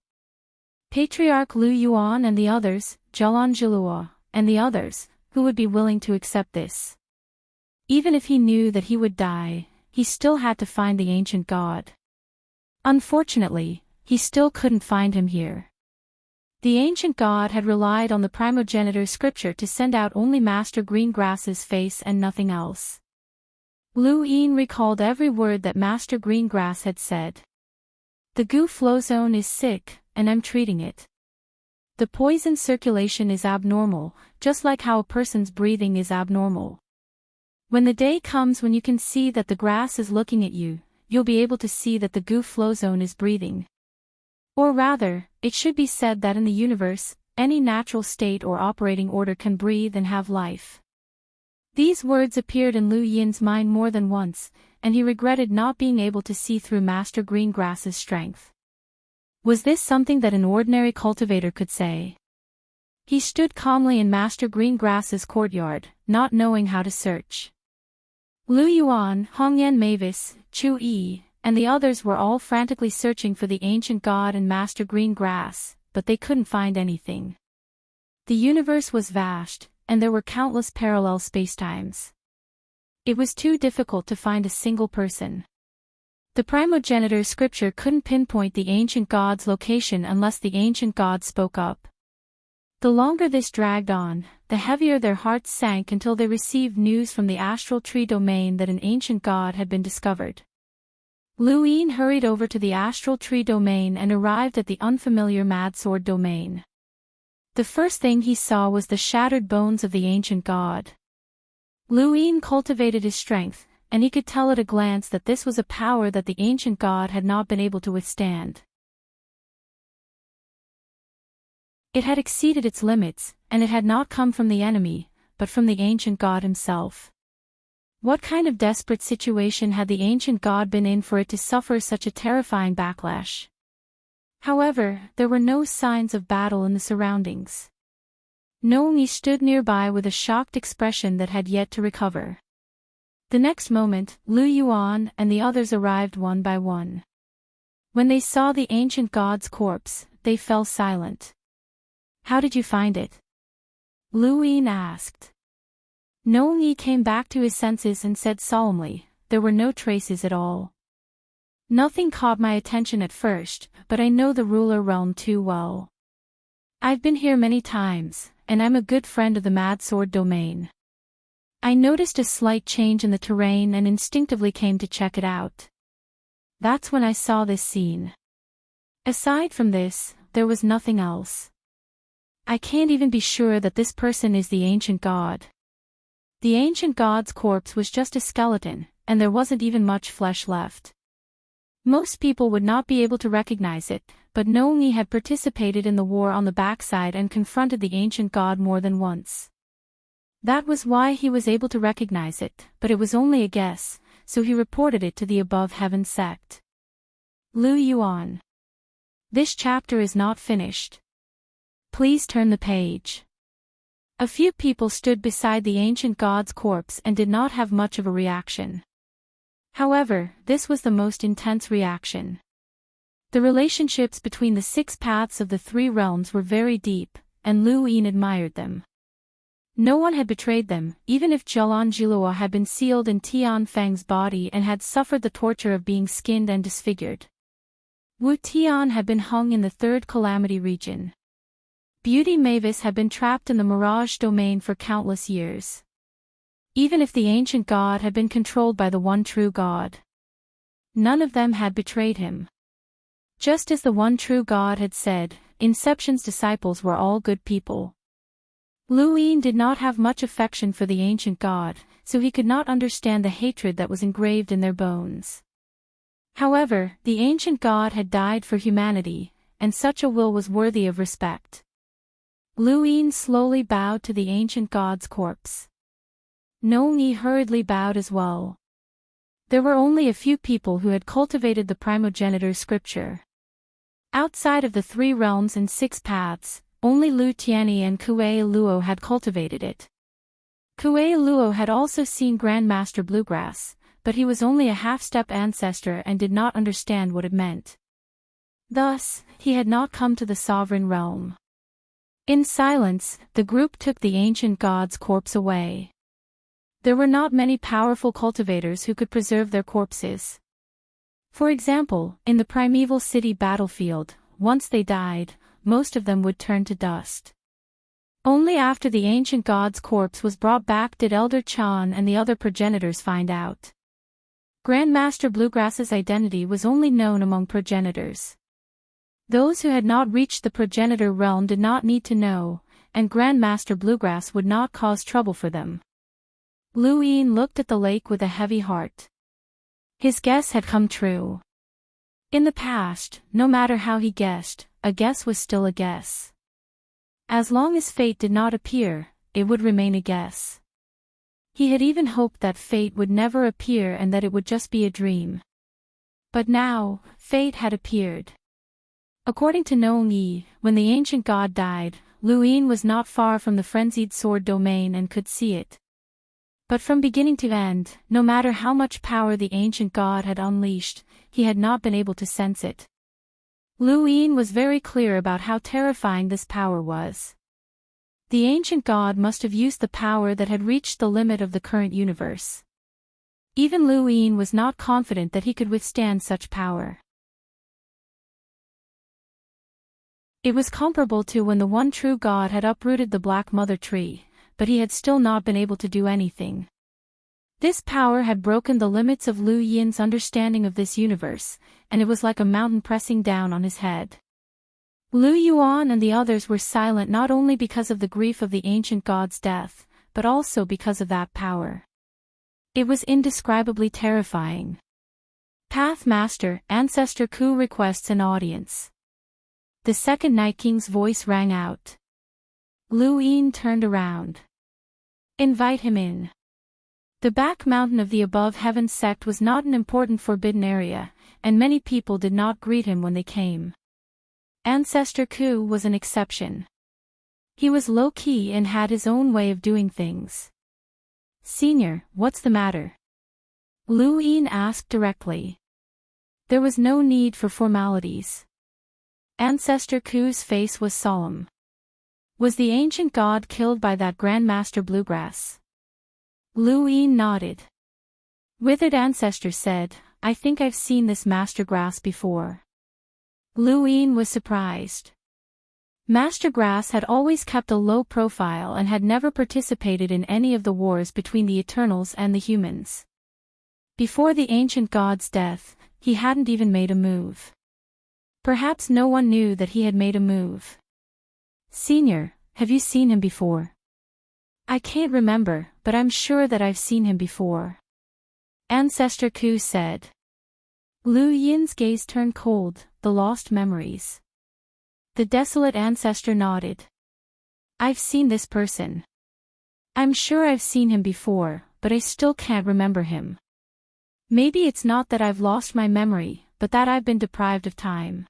Patriarch Lu Yuan and the others, Jalan Zhilua, and the others, who would be willing to accept this? Even if he knew that he would die, he still had to find the ancient god. Unfortunately, he still couldn't find him here. The ancient god had relied on the primogenitor scripture to send out only Master Greengrass's face and nothing else. Lu Yin recalled every word that Master Greengrass had said. The Gu flow zone is sick, and I'm treating it. The poison circulation is abnormal, just like how a person's breathing is abnormal. When the day comes when you can see that the grass is looking at you, you'll be able to see that the Gu flow zone is breathing. Or rather, it should be said that in the universe, any natural state or operating order can breathe and have life. These words appeared in Lu Yin's mind more than once, and he regretted not being able to see through Master Greengrass's strength. Was this something that an ordinary cultivator could say? He stood calmly in Master Greengrass's courtyard, not knowing how to search. Lu Yuan, Hongyan Mavis, Chu Yi, and the others were all frantically searching for the ancient god and Master Greengrass, but they couldn't find anything. The universe was vast, and there were countless parallel spacetimes. It was too difficult to find a single person. The primogenitor scripture couldn't pinpoint the ancient god's location unless the ancient god spoke up. The longer this dragged on, the heavier their hearts sank until they received news from the astral tree domain that an ancient god had been discovered. Lu Yin hurried over to the astral tree domain and arrived at the unfamiliar mad sword domain. The first thing he saw was the shattered bones of the ancient god. Lu Yin cultivated his strength, and he could tell at a glance that this was a power that the ancient god had not been able to withstand. It had exceeded its limits, and it had not come from the enemy, but from the ancient god himself. What kind of desperate situation had the ancient god been in for it to suffer such a terrifying backlash? However, there were no signs of battle in the surroundings. Nongyi stood nearby with a shocked expression that had yet to recover. The next moment, Lu Yuan and the others arrived one by one. When they saw the ancient god's corpse, they fell silent. How did you find it? Lu Yin asked. Nongyi came back to his senses and said solemnly, there were no traces at all. Nothing caught my attention at first, but I know the ruler realm too well. I've been here many times, and I'm a good friend of the Mad Sword domain. I noticed a slight change in the terrain and instinctively came to check it out. That's when I saw this scene. Aside from this, there was nothing else. I can't even be sure that this person is the ancient god. The ancient god's corpse was just a skeleton, and there wasn't even much flesh left. Most people would not be able to recognize it, but Nomi had participated in the war on the backside and confronted the ancient god more than once. That was why he was able to recognize it, but it was only a guess, so he reported it to the Above Heaven sect. Lu Yuan. This chapter is not finished. Please turn the page. A few people stood beside the ancient god's corpse and did not have much of a reaction. However, this was the most intense reaction. The relationships between the 6 paths of the 3 realms were very deep, and Lu Yin admired them. No one had betrayed them, even if Zhelan Jilua had been sealed in Tian Feng's body and had suffered the torture of being skinned and disfigured. Wu Tian had been hung in the 3rd Calamity region. Beauty Mavis had been trapped in the Mirage domain for countless years. Even if the ancient god had been controlled by the one true god, none of them had betrayed him. Just as the one true god had said, Inception's disciples were all good people. Lu Yin did not have much affection for the ancient god, so he could not understand the hatred that was engraved in their bones. However, the ancient god had died for humanity, and such a will was worthy of respect. Lu Yin slowly bowed to the ancient god's corpse. Nomi hurriedly bowed as well. There were only a few people who had cultivated the primogenitor scripture. Outside of the 3 realms and 6 paths, only Lu Tianyi and Kuei Luo had cultivated it. Kuei Luo had also seen Grandmaster Bluegrass, but he was only a half-step ancestor and did not understand what it meant. Thus, he had not come to the sovereign realm. In silence, the group took the ancient god's corpse away. There were not many powerful cultivators who could preserve their corpses. For example, in the primeval city battlefield, once they died, most of them would turn to dust. Only after the ancient god's corpse was brought back did Elder Chan and the other progenitors find out. Grandmaster Bluegrass's identity was only known among progenitors. Those who had not reached the progenitor realm did not need to know, and Grandmaster Bluegrass would not cause trouble for them. Lu Yin looked at the lake with a heavy heart. His guess had come true. In the past, no matter how he guessed, a guess was still a guess. As long as fate did not appear, it would remain a guess. He had even hoped that fate would never appear and that it would just be a dream. But now, fate had appeared. According to Nomi, when the ancient god died, Lu Yin was not far from the frenzied sword domain and could see it. But from beginning to end, no matter how much power the ancient god had unleashed, he had not been able to sense it. Lu Yin was very clear about how terrifying this power was. The ancient god must have used the power that had reached the limit of the current universe. Even Lu Yin was not confident that he could withstand such power. It was comparable to when the one true god had uprooted the Black Mother tree, but he had still not been able to do anything. This power had broken the limits of Lu Yin's understanding of this universe, and it was like a mountain pressing down on his head. Lu Yuan and the others were silent not only because of the grief of the ancient god's death, but also because of that power. It was indescribably terrifying. Path Master, Ancestor Ku requests an audience. The second Night King's voice rang out. Lu Yin turned around. Invite him in. The back mountain of the Above Heaven sect was not an important forbidden area, and many people did not greet him when they came. Ancestor Ku was an exception. He was low-key and had his own way of doing things. Senior, what's the matter? Lu Yin asked directly. There was no need for formalities. Ancestor Ku's face was solemn. Was the ancient god killed by that Grandmaster Bluegrass? Lu Yin nodded. Withered ancestor said, I think I've seen this Master Grass before. Lu Yin was surprised. Master Grass had always kept a low profile and had never participated in any of the wars between the Eternals and the humans. Before the ancient god's death, he hadn't even made a move. Perhaps no one knew that he had made a move. Senior, have you seen him before? I can't remember, but I'm sure that I've seen him before. Ancestor Ku said. Lu Yin's gaze turned cold, the lost memories. The desolate ancestor nodded. I've seen this person. I'm sure I've seen him before, but I still can't remember him. Maybe it's not that I've lost my memory, but that I've been deprived of time.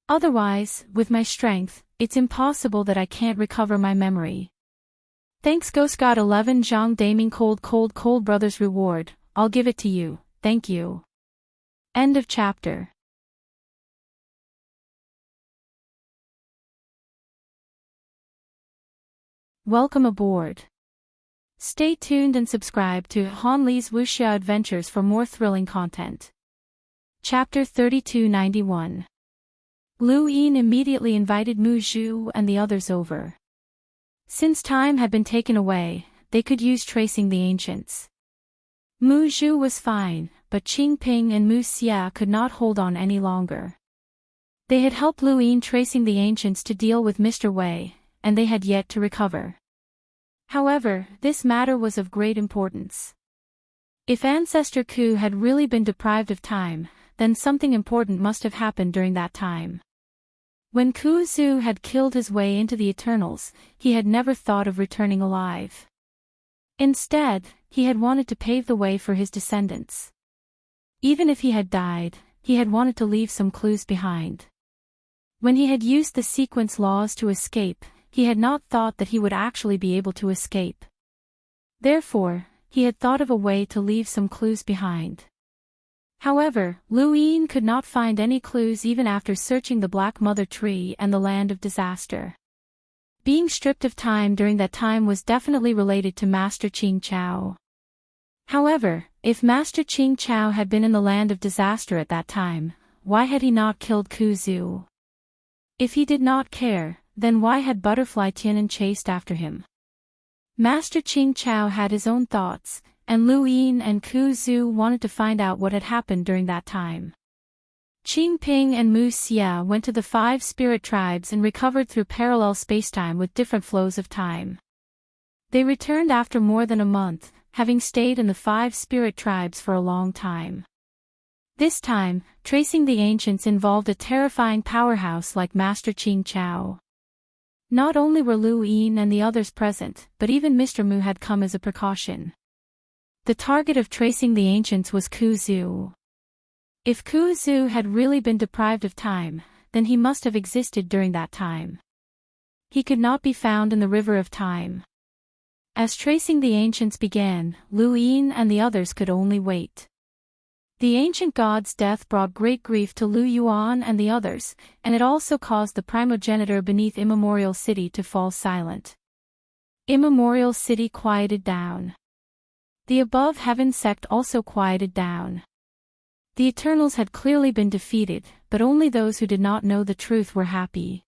Otherwise, with my strength, it's impossible that I can't recover my memory. Thanks Ghost God 11 Zhang Daming Cold Brothers Reward, I'll give it to you, thank you. End of chapter. Welcome aboard. Stay tuned and subscribe to Han Li's Wuxia Adventures for more thrilling content. Chapter 3291. Lu Yin immediately invited Mu Zhu and the others over. Since time had been taken away, they could use tracing the ancients. Mu Zhu was fine, but Qing Ping and Mu Xia could not hold on any longer. They had helped Lu Yin tracing the ancients to deal with Mr. Wei, and they had yet to recover. However, this matter was of great importance. If Ancestor Ku had really been deprived of time, then something important must have happened during that time. When Ku Zu had killed his way into the Eternals, he had never thought of returning alive. Instead, he had wanted to pave the way for his descendants. Even if he had died, he had wanted to leave some clues behind. When he had used the sequence laws to escape, he had not thought that he would actually be able to escape. Therefore, he had thought of a way to leave some clues behind. However, Lu Yin could not find any clues even after searching the Black Mother Tree and the Land of Disaster. Being stripped of time during that time was definitely related to Master Qing Chao. However, if Master Qing Chao had been in the Land of Disaster at that time, why had he not killed Ku Zu? If he did not care, then why had Butterfly Tianan chased after him? Master Qing Chao had his own thoughts, and Lu Yin and Ku Zu wanted to find out what had happened during that time. Qing Ping and Mu Xia went to the 5 spirit tribes and recovered through parallel spacetime with different flows of time. They returned after more than a month, having stayed in the 5 spirit tribes for a long time. This time, tracing the ancients involved a terrifying powerhouse like Master Qing Chao. Not only were Lu Yin and the others present, but even Mr. Mu had come as a precaution. The target of tracing the ancients was Ku Zu. If Ku Zu had really been deprived of time, then he must have existed during that time. He could not be found in the river of time. As tracing the ancients began, Lu Yin and the others could only wait. The ancient god's death brought great grief to Lu Yuan and the others, and it also caused the primogenitor beneath Immemorial City to fall silent. Immemorial City quieted down. The above heaven sect also quieted down. The Eternals had clearly been defeated, but only those who did not know the truth were happy.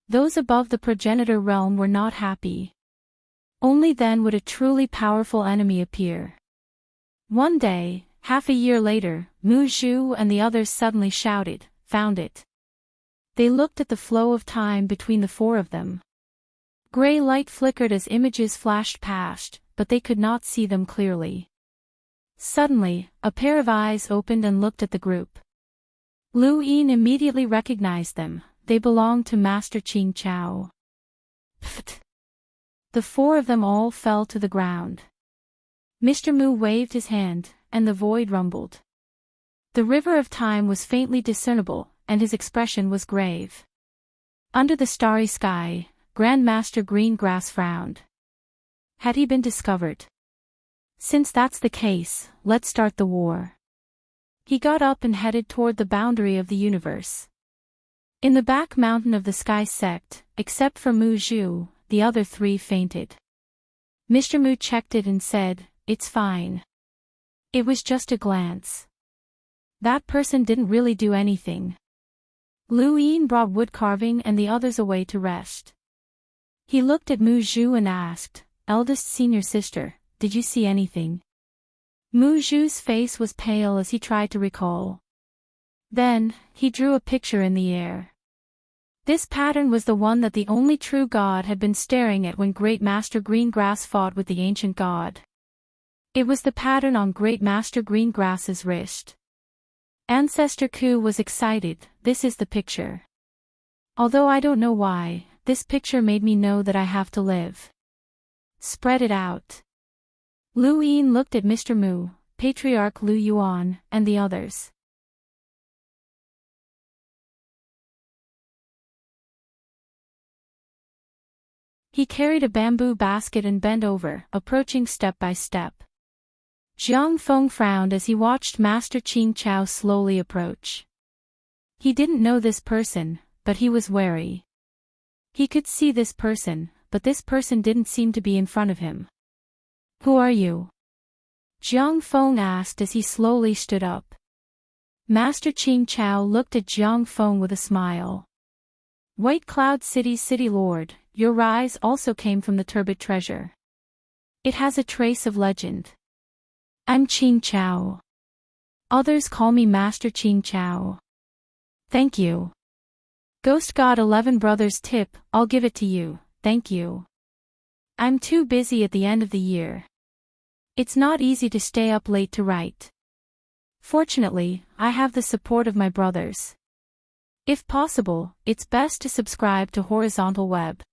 Those above the progenitor realm were not happy. Only then would a truly powerful enemy appear. One day, half a year later, Mu Zhu and the others suddenly shouted, "Found it!" They looked at the flow of time between the 4 of them. Gray light flickered as images flashed past, but they could not see them clearly. Suddenly, a pair of eyes opened and looked at the group. Lu Yin immediately recognized them. They belonged to Master Qing Chao. Pfft! The 4 of them all fell to the ground. Mr. Mu waved his hand, and the void rumbled. The river of time was faintly discernible, and his expression was grave. Under the starry sky, Grandmaster Greengrass frowned. Had he been discovered? Since that's the case, let's start the war. He got up and headed toward the boundary of the universe. In the back mountain of the Sky Sect, except for Mu Zhu, the other 3 fainted. Mr. Mu checked it and said, "It's fine." It was just a glance. That person didn't really do anything. Lu Yin brought wood carving and the others away to rest. He looked at Mu Zhu and asked, "Eldest senior sister, did you see anything?" Mu Zhu's face was pale as he tried to recall. Then, he drew a picture in the air. This pattern was the one that the only true God had been staring at when Great Master Greengrass fought with the ancient god. It was the pattern on Great Master Greengrass's wrist. Ancestor Ku was excited. "This is the picture. Although I don't know why, this picture made me know that I have to live. Spread it out." Lu Yin looked at Mr. Mu, Patriarch Lu Yuan, and the others. He carried a bamboo basket and bent over, approaching step by step. Jiang Feng frowned as he watched Master Qing Chao slowly approach. He didn't know this person, but he was wary. He could see this person, but this person didn't seem to be in front of him. "Who are you?" Jiang Feng asked as he slowly stood up. Master Qing Chao looked at Jiang Feng with a smile. "White Cloud City's city lord, your rise also came from the turbid treasure. It has a trace of legend. I'm Qing Chao. Others call me Master Qing Chao." "Thank you. Ghost God 11 Brothers tip, I'll give it to you, thank you. I'm too busy at the end of the year. It's not easy to stay up late to write. Fortunately, I have the support of my brothers. If possible, it's best to subscribe to Horizontal Web.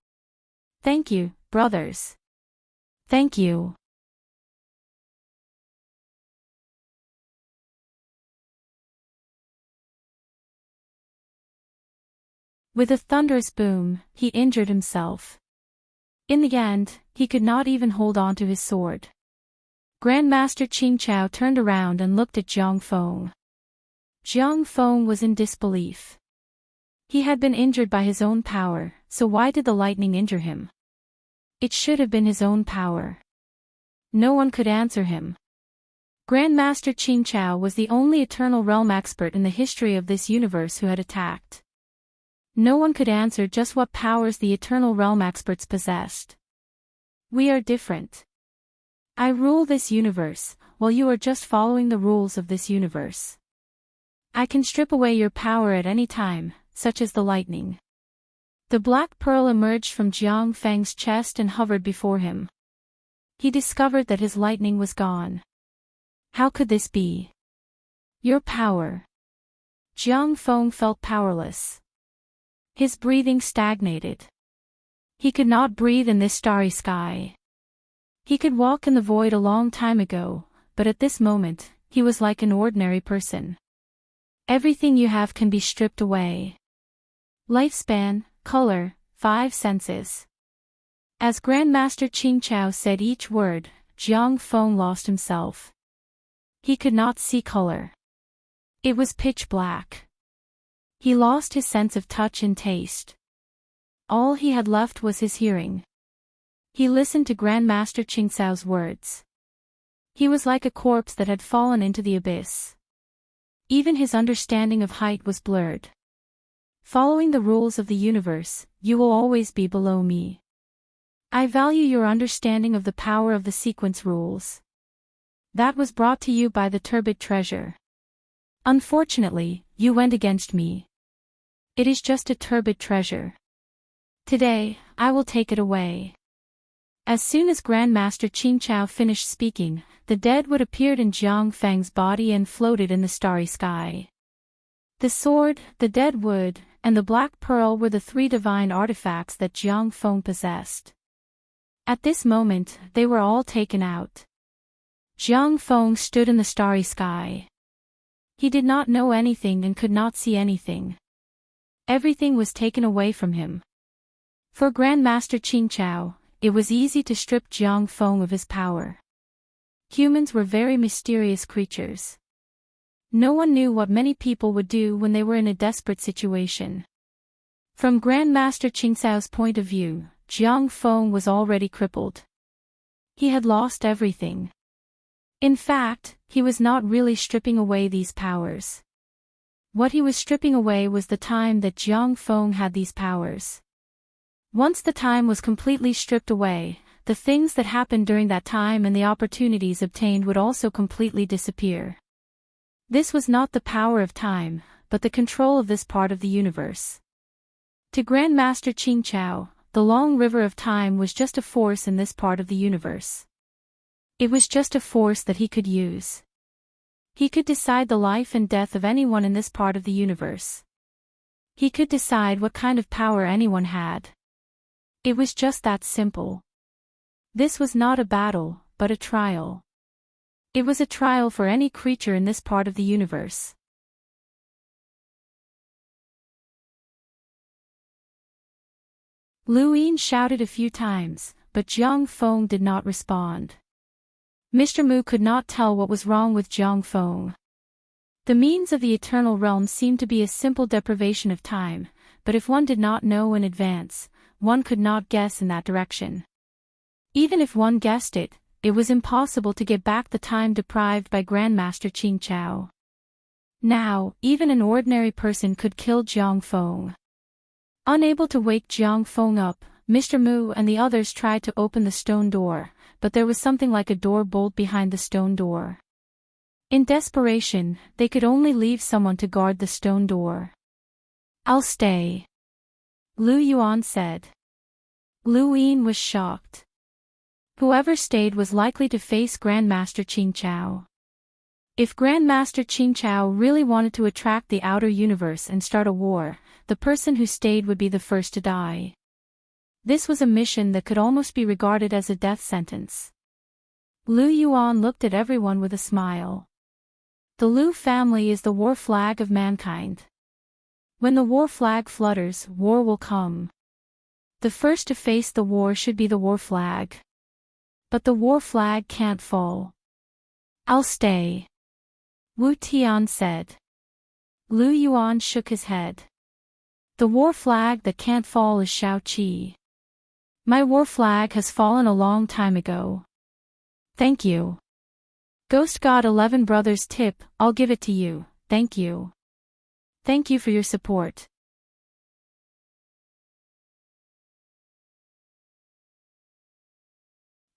Thank you, brothers. Thank you." With a thunderous boom, he injured himself. In the end, he could not even hold on to his sword. Grandmaster Qing Chao turned around and looked at Jiang Feng. Jiang Feng was in disbelief. He had been injured by his own power, so why did the lightning injure him? It should have been his own power. No one could answer him. Grandmaster Qing Chao was the only Eternal Realm expert in the history of this universe who had attacked. No one could answer just what powers the Eternal Realm experts possessed. "We are different. I rule this universe, while you are just following the rules of this universe. I can strip away your power at any time, such as the lightning." The black pearl emerged from Jiang Feng's chest and hovered before him. He discovered that his lightning was gone. How could this be? "Your power." Jiang Feng felt powerless. His breathing stagnated. He could not breathe in this starry sky. He could walk in the void a long time ago, but at this moment, he was like an ordinary person. Everything you have can be stripped away. Lifespan, color, 5 senses. As Grandmaster Qing Chao said each word, Jiang Feng lost himself. He could not see color. It was pitch black. He lost his sense of touch and taste. All he had left was his hearing. He listened to Grandmaster Qing Cao's words. He was like a corpse that had fallen into the abyss. Even his understanding of height was blurred. "Following the rules of the universe, you will always be below me. I value your understanding of the power of the sequence rules. That was brought to you by the turbid treasure. Unfortunately, you went against me. It is just a turbid treasure. Today, I will take it away." As soon as Grandmaster Qing Chao finished speaking, the dead wood appeared in Jiang Feng's body and floated in the starry sky. The sword, the dead wood, and the black pearl were the 3 divine artifacts that Jiang Feng possessed. At this moment, they were all taken out. Jiang Feng stood in the starry sky. He did not know anything and could not see anything. Everything was taken away from him. For Grandmaster Qing Chao, it was easy to strip Jiang Feng of his power. Humans were very mysterious creatures. No one knew what many people would do when they were in a desperate situation. From Grandmaster Qing Cao's point of view, Jiang Feng was already crippled. He had lost everything. In fact, he was not really stripping away these powers. What he was stripping away was the time that Jiang Feng had these powers. Once the time was completely stripped away, the things that happened during that time and the opportunities obtained would also completely disappear. This was not the power of time, but the control of this part of the universe. To Grandmaster Qing Chao, the long river of time was just a force in this part of the universe. It was just a force that he could use. He could decide the life and death of anyone in this part of the universe. He could decide what kind of power anyone had. It was just that simple. This was not a battle, but a trial. It was a trial for any creature in this part of the universe. Lu Yin shouted a few times, but Jiang Feng did not respond. Mr. Mu could not tell what was wrong with Jiang Feng. The means of the eternal realm seemed to be a simple deprivation of time, but if one did not know in advance, one could not guess in that direction. Even if one guessed it, it was impossible to get back the time deprived by Grandmaster Qing Chao. Now, even an ordinary person could kill Jiang Feng. Unable to wake Jiang Feng up, Mr. Mu and the others tried to open the stone door, but there was something like a door bolt behind the stone door. In desperation, they could only leave someone to guard the stone door. "I'll stay," Lu Yuan said. Lu Yin was shocked. Whoever stayed was likely to face Grandmaster Qing Chao. If Grandmaster Qing Chao really wanted to attract the outer universe and start a war, the person who stayed would be the first to die. This was a mission that could almost be regarded as a death sentence. Lu Yuan looked at everyone with a smile. The Lu family is the war flag of mankind. When the war flag flutters, war will come. The first to face the war should be the war flag. But the war flag can't fall. "I'll stay," Wu Tian said. Lu Yuan shook his head. "The war flag that can't fall is Shao Qi. My war flag has fallen a long time ago. Thank you. Ghost God 11 Brothers tip, I'll give it to you, thank you. Thank you for your support."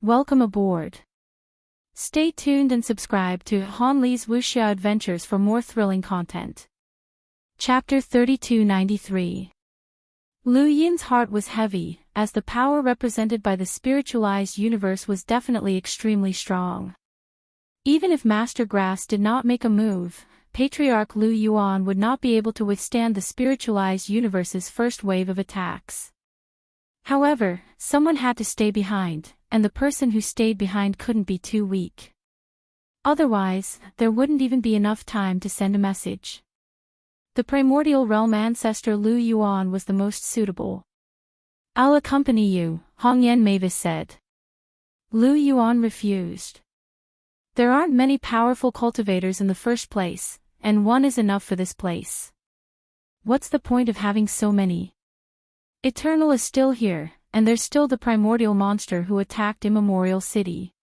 Welcome aboard. Stay tuned and subscribe to Han Li's Wuxia Adventures for more thrilling content. Chapter 3293. Lu Yin's heart was heavy, as the power represented by the spiritualized universe was definitely extremely strong. Even if Master Grass did not make a move, Patriarch Lu Yuan would not be able to withstand the spiritualized universe's first wave of attacks. However, someone had to stay behind, and the person who stayed behind couldn't be too weak. Otherwise, there wouldn't even be enough time to send a message. The primordial realm ancestor Lu Yuan was the most suitable. "I'll accompany you," Hong Yan Mavis said. Lu Yuan refused. "There aren't many powerful cultivators in the first place, and one is enough for this place. What's the point of having so many? Eternal is still here, and there's still the primordial monster who attacked Immemorial City.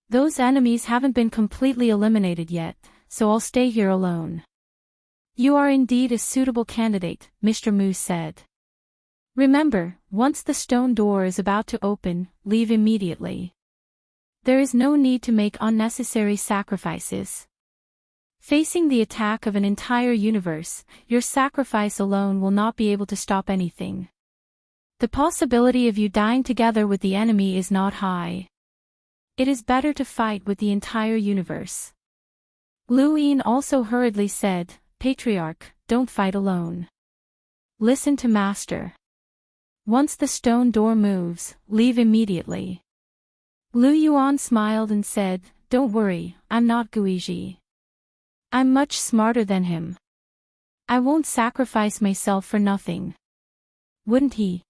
Those enemies haven't been completely eliminated yet, so I'll stay here alone." "You are indeed a suitable candidate," Mr. Mu said. "Remember, once the stone door is about to open, leave immediately. There is no need to make unnecessary sacrifices. Facing the attack of an entire universe, your sacrifice alone will not be able to stop anything. The possibility of you dying together with the enemy is not high. It is better to fight with the entire universe." Lu Yin also hurriedly said, "Patriarch, don't fight alone. Listen to Master. Once the stone door moves, leave immediately." Lu Yuan smiled and said, "Don't worry, I'm not Guizhi. I'm much smarter than him. I won't sacrifice myself for nothing. Wouldn't he?"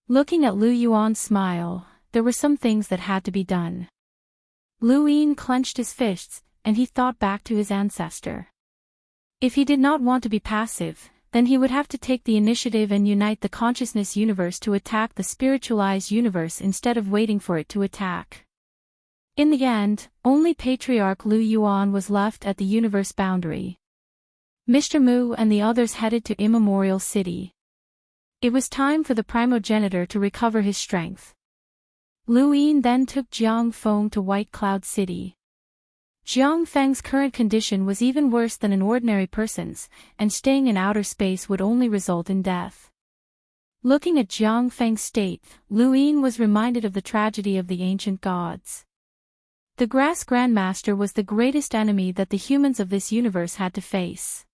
Looking at Lu Yuan's smile, there were some things that had to be done. Lu Yin clenched his fists, and he thought back to his ancestor. If he did not want to be passive, then he would have to take the initiative and unite the consciousness universe to attack the spiritualized universe instead of waiting for it to attack. In the end, only Patriarch Lu Yuan was left at the universe boundary. Mr. Mu and the others headed to Immemorial City. It was time for the primogenitor to recover his strength. Lu Yin then took Jiang Feng to White Cloud City. Jiang Feng's current condition was even worse than an ordinary person's, and staying in outer space would only result in death. Looking at Jiang Feng's state, Lu Yin was reminded of the tragedy of the ancient gods. The Grass Grandmaster was the greatest enemy that the humans of this universe had to face.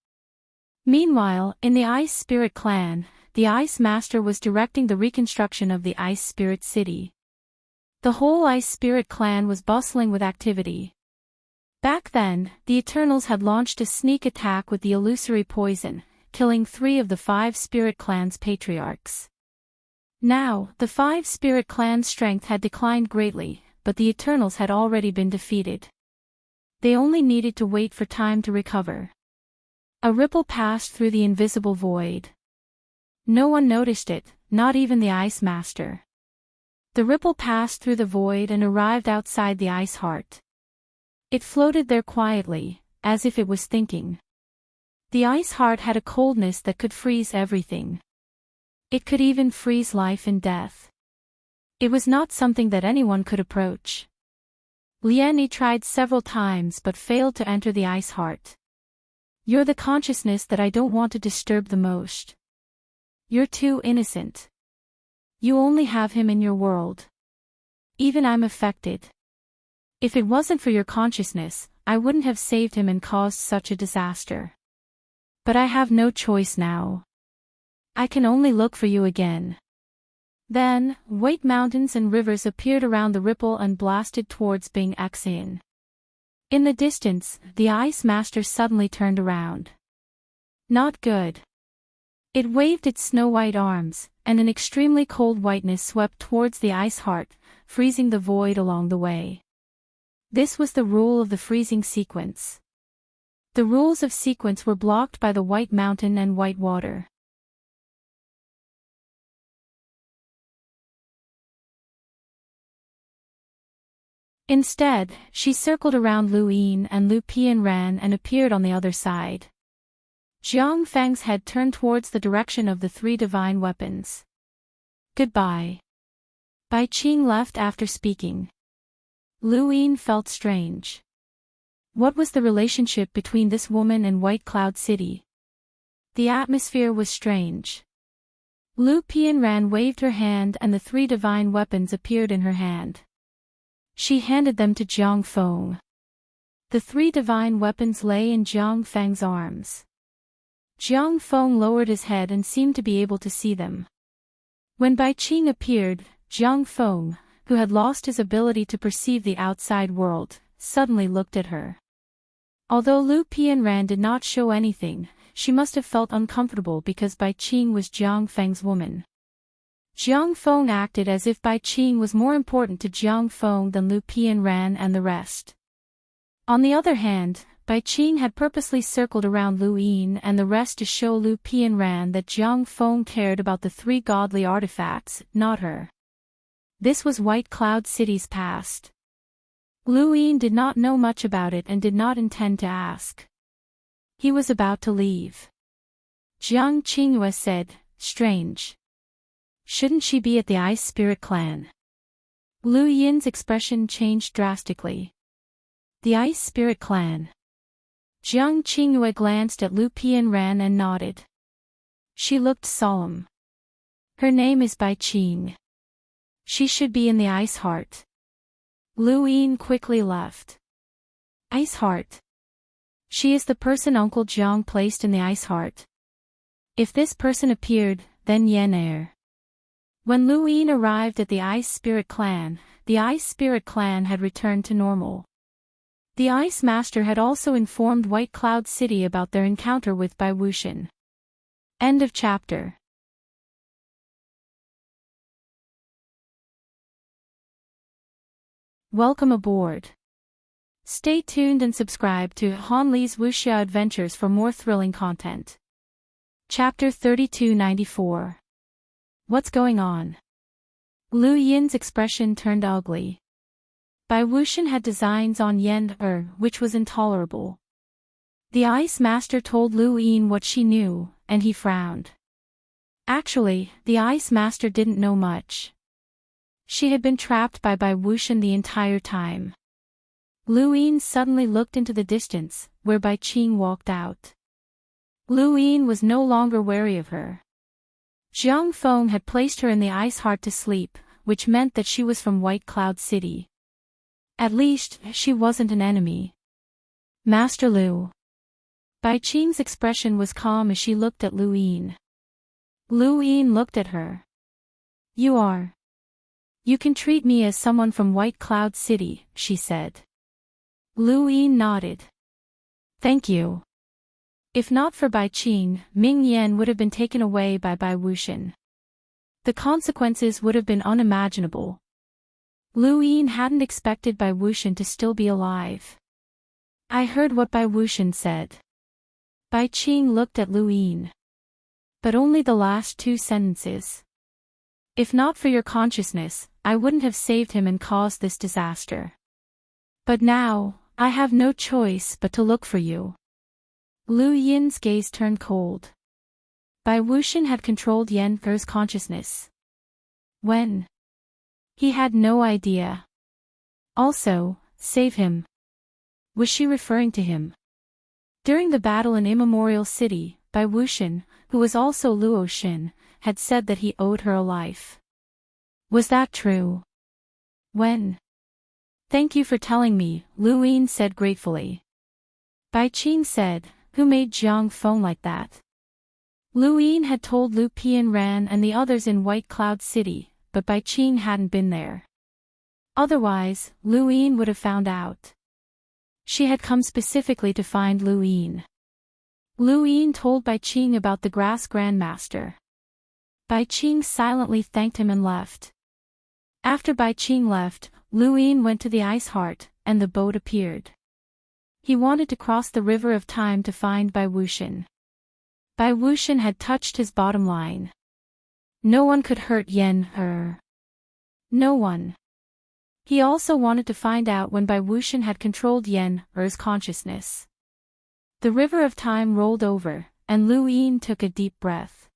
Meanwhile, in the Ice Spirit Clan, the Ice Master was directing the reconstruction of the Ice Spirit City. The whole Ice Spirit Clan was bustling with activity. Back then, the Eternals had launched a sneak attack with the illusory poison, killing 3 of the 5 Spirit Clan's patriarchs. Now, the 5 Spirit Clan's strength had declined greatly, but the Eternals had already been defeated. They only needed to wait for time to recover. A ripple passed through the invisible void. No one noticed it, not even the Ice Master. The ripple passed through the void and arrived outside the Ice Heart. It floated there quietly, as if it was thinking. The Ice Heart had a coldness that could freeze everything. It could even freeze life and death. It was not something that anyone could approach. Lian tried several times but failed to enter the Ice Heart. You're the consciousness that I don't want to disturb the most. You're too innocent. You only have him in your world. Even I'm affected. If it wasn't for your consciousness, I wouldn't have saved him and caused such a disaster. But I have no choice now. I can only look for you again. Then, white mountains and rivers appeared around the ripple and blasted towards Bing Xian. In the distance, the Ice Master suddenly turned around. Not good. It waved its snow-white arms, and an extremely cold whiteness swept towards the Ice Heart, freezing the void along the way. This was the rule of the freezing sequence. The rules of sequence were blocked by the white mountain and white water. Instead, she circled around Lu Yin and Lu Pianran and appeared on the other side. Jiang Feng's head turned towards the direction of the 3 divine weapons. Goodbye. Bai Qing left after speaking. Lu Yin felt strange. What was the relationship between this woman and White Cloud City? The atmosphere was strange. Lu Pianran waved her hand and the 3 divine weapons appeared in her hand. She handed them to Jiang Feng. The 3 divine weapons lay in Jiang Feng's arms. Jiang Feng lowered his head and seemed to be able to see them. When Bai Qing appeared, Jiang Feng, who had lost his ability to perceive the outside world, suddenly looked at her. Although Lu Pianran did not show anything, she must have felt uncomfortable because Bai Qing was Jiang Feng's woman. Jiang Feng acted as if Bai Qing was more important to Jiang Feng than Lu Pianran and the rest. On the other hand, Bai Qing had purposely circled around Lu Yin and the rest to show Lu Pianran that Jiang Feng cared about the 3 godly artifacts, not her. This was White Cloud City's past. Lu Yin did not know much about it and did not intend to ask. He was about to leave. Jiang Qingyue said, "Strange. Shouldn't she be at the Ice Spirit Clan?" Lu Yin's expression changed drastically. The Ice Spirit Clan. Jiang Qingyue glanced at Lu Pianran and nodded. She looked solemn. Her name is Bai Qing. She should be in the Ice Heart. Lu Yin quickly left. Ice Heart. She is the person Uncle Jiang placed in the Ice Heart. If this person appeared, then Yen Er. When Lu Yin arrived at the Ice Spirit Clan, the Ice Spirit Clan had returned to normal. The Ice Master had also informed White Cloud City about their encounter with Bai Wuxian. End of chapter. Welcome aboard. Stay tuned and subscribe to Han Li's Wuxia Adventures for more thrilling content. Chapter 3294. What's going on? Lu Yin's expression turned ugly. Bai Wuxian had designs on Yen which was intolerable. The ice master told Lu Yin what she knew, and he frowned. Actually, the ice master didn't know much. She had been trapped by Bai Wuxian the entire time. Lu Yin suddenly looked into the distance, where Bai Qing walked out. Lu Yin was no longer wary of her. Jiang Feng had placed her in the ice heart to sleep, which meant that she was from White Cloud City. At least, she wasn't an enemy. Master Lu. Bai Qing's expression was calm as she looked at Lu Yin. Lu Yin looked at her. You can treat me as someone from White Cloud City, she said. Lu Yin nodded. Thank you. If not for Bai Qing, Ming Yan would have been taken away by Bai Wuxian. The consequences would have been unimaginable. Lu Yin hadn't expected Bai Wuxian to still be alive. I heard what Bai Wuxian said. Bai Qing looked at Lu Yin. But only the last two sentences. If not for your consciousness, I wouldn't have saved him and caused this disaster. But now, I have no choice but to look for you. Lu Yin's gaze turned cold. Bai Wuxian had controlled Yen Er's consciousness. When? He had no idea. Also, save him. Was she referring to him? During the battle in Immemorial City, Bai Wuxian, who was also Luo Xin, had said that he owed her a life. Was that true? When? Thank you for telling me, Lu Yin said gratefully. Bai Qing said, who made Jiang Feng like that? Lu Yin had told Lu Pianran and the others in White Cloud City, but Bai Qing hadn't been there. Otherwise, Lu Yin would have found out. She had come specifically to find Lu Yin. Lu Yin told Bai Qing about the Grass Grandmaster. Bai Qing silently thanked him and left. After Bai Qing left, Lu Yin went to the ice heart, and the boat appeared. He wanted to cross the river of time to find Bai Wuxian. Bai Wuxian had touched his bottom line. No one could hurt Yen Er. No one. He also wanted to find out when Bai Wuxian had controlled Yen Er's consciousness. The river of time rolled over, and Lu Yin took a deep breath.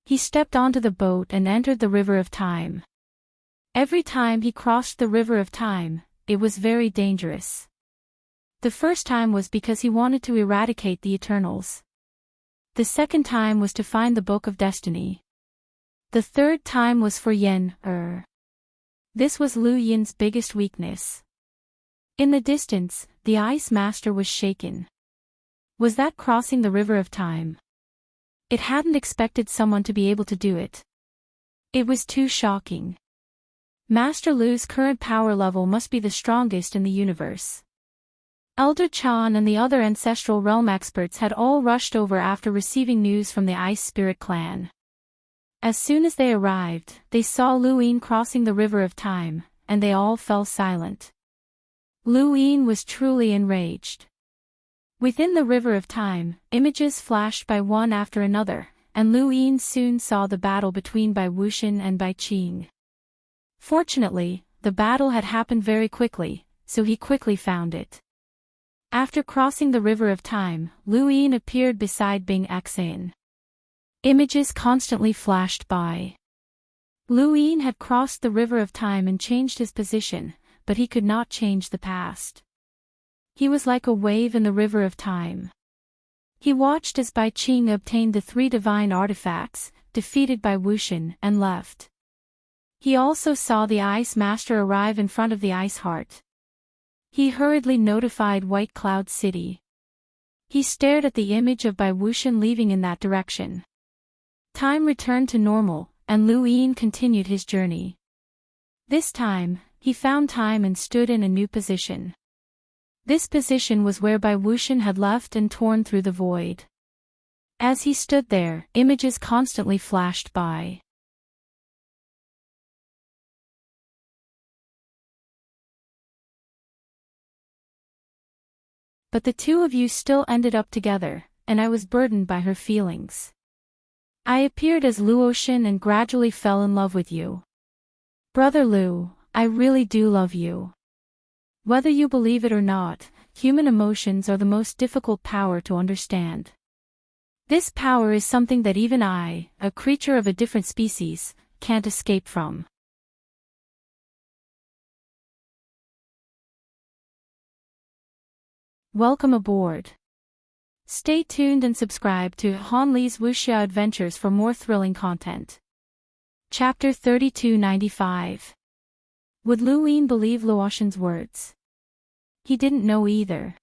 He stepped onto the boat and entered the river of time. Every time he crossed the river of time, it was very dangerous. The first time was because he wanted to eradicate the Eternals. The second time was to find the Book of Destiny. The third time was for Yen Er. This was Lu Yin's biggest weakness. In the distance, the ice master was shaken. Was that crossing the river of time? It hadn't expected someone to be able to do it. It was too shocking. Master Lu's current power level must be the strongest in the universe. Elder Chan and the other ancestral realm experts had all rushed over after receiving news from the Ice Spirit clan. As soon as they arrived, they saw Lu Yin crossing the river of time, and they all fell silent. Lu Yin was truly enraged. Within the river of time, images flashed by one after another, and Lu Yin soon saw the battle between Bai Wuxian and Bai Qing. Fortunately, the battle had happened very quickly, so he quickly found it. After crossing the river of time, Lu Yin appeared beside Bing Xan. Images constantly flashed by. Lu Yin had crossed the river of time and changed his position, but he could not change the past. He was like a wave in the river of time. He watched as Bai Qing obtained the 3 divine artifacts, defeated Bai Wuxian, and left. He also saw the Ice Master arrive in front of the Ice Heart. He hurriedly notified White Cloud City. He stared at the image of Bai Wuxian leaving in that direction. Time returned to normal, and Lu Yin continued his journey. This time, he found time and stood in a new position. This position was where Bai Wuxian had left and torn through the void. As he stood there, images constantly flashed by. But the two of you still ended up together, and I was burdened by her feelings. I appeared as Luo Xin and gradually fell in love with you. Brother Lu, I really do love you. Whether you believe it or not, human emotions are the most difficult power to understand. This power is something that even I, a creature of a different species, can't escape from. Welcome aboard. Stay tuned and subscribe to Han Li's Wuxia Adventures for more thrilling content. Chapter 3295. Would Lu Yin believe Luoxan's words? He didn't know either.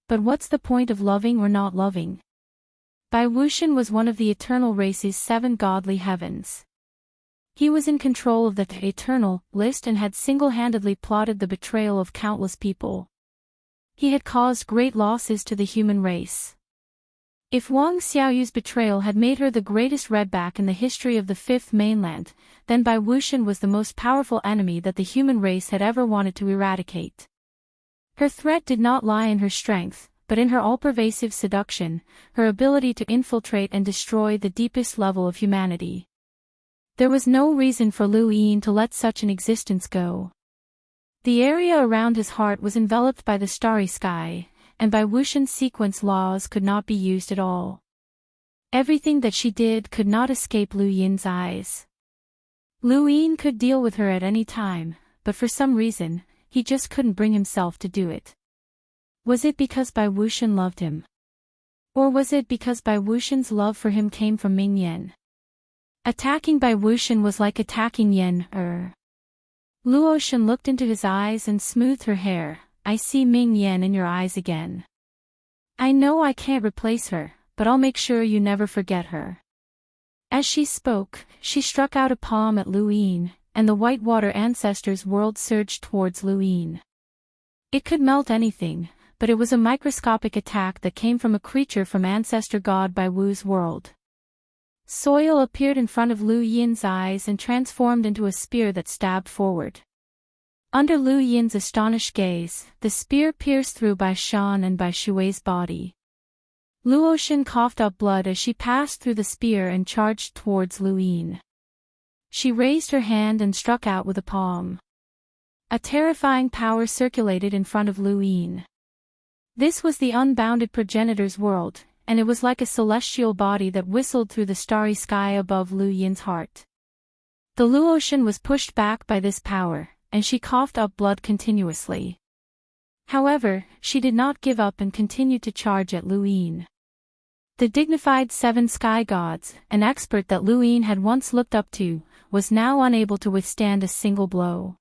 But what's the point of loving or not loving? Bai Wuxian was one of the eternal race's 7 godly heavens. He was in control of the eternal list and had single-handedly plotted the betrayal of countless people. He had caused great losses to the human race. If Wang Xiaoyu's betrayal had made her the greatest redback in the history of the Fifth Mainland, then Bai Wuxian was the most powerful enemy that the human race had ever wanted to eradicate. Her threat did not lie in her strength, but in her all-pervasive seduction, her ability to infiltrate and destroy the deepest level of humanity. There was no reason for Lu Yin to let such an existence go. The area around his heart was enveloped by the starry sky, and Bai Wuxian's sequence laws could not be used at all. Everything that she did could not escape Lu Yin's eyes. Lu Yin could deal with her at any time, but for some reason, he just couldn't bring himself to do it. Was it because Bai Wuxian loved him? Or was it because Bai Wuxian's love for him came from Ming Yan? Attacking Bai Wuxian was like attacking Yan. Luoxan looked into his eyes and smoothed her hair. I see Ming Yan in your eyes again. I know I can't replace her, but I'll make sure you never forget her. As she spoke, she struck out a palm at Lu Yin, and the whitewater ancestors' world surged towards Lu Yin. It could melt anything, but it was a microscopic attack that came from a creature from ancestor god Bai Wu's world. Soil appeared in front of Lu Yin's eyes and transformed into a spear that stabbed forward. Under Lu Yin's astonished gaze, the spear pierced through Bai Shan and Bai Shui's body. Luoxan coughed up blood as she passed through the spear and charged towards Lu Yin. She raised her hand and struck out with a palm. A terrifying power circulated in front of Lu Yin. This was the unbounded progenitor's world, and it was like a celestial body that whistled through the starry sky above Lu Yin's heart. The Luoxan was pushed back by this power, and she coughed up blood continuously. However, she did not give up and continued to charge at Lu Yin. The dignified 7 sky gods, an expert that Lu Yin had once looked up to, was now unable to withstand a single blow.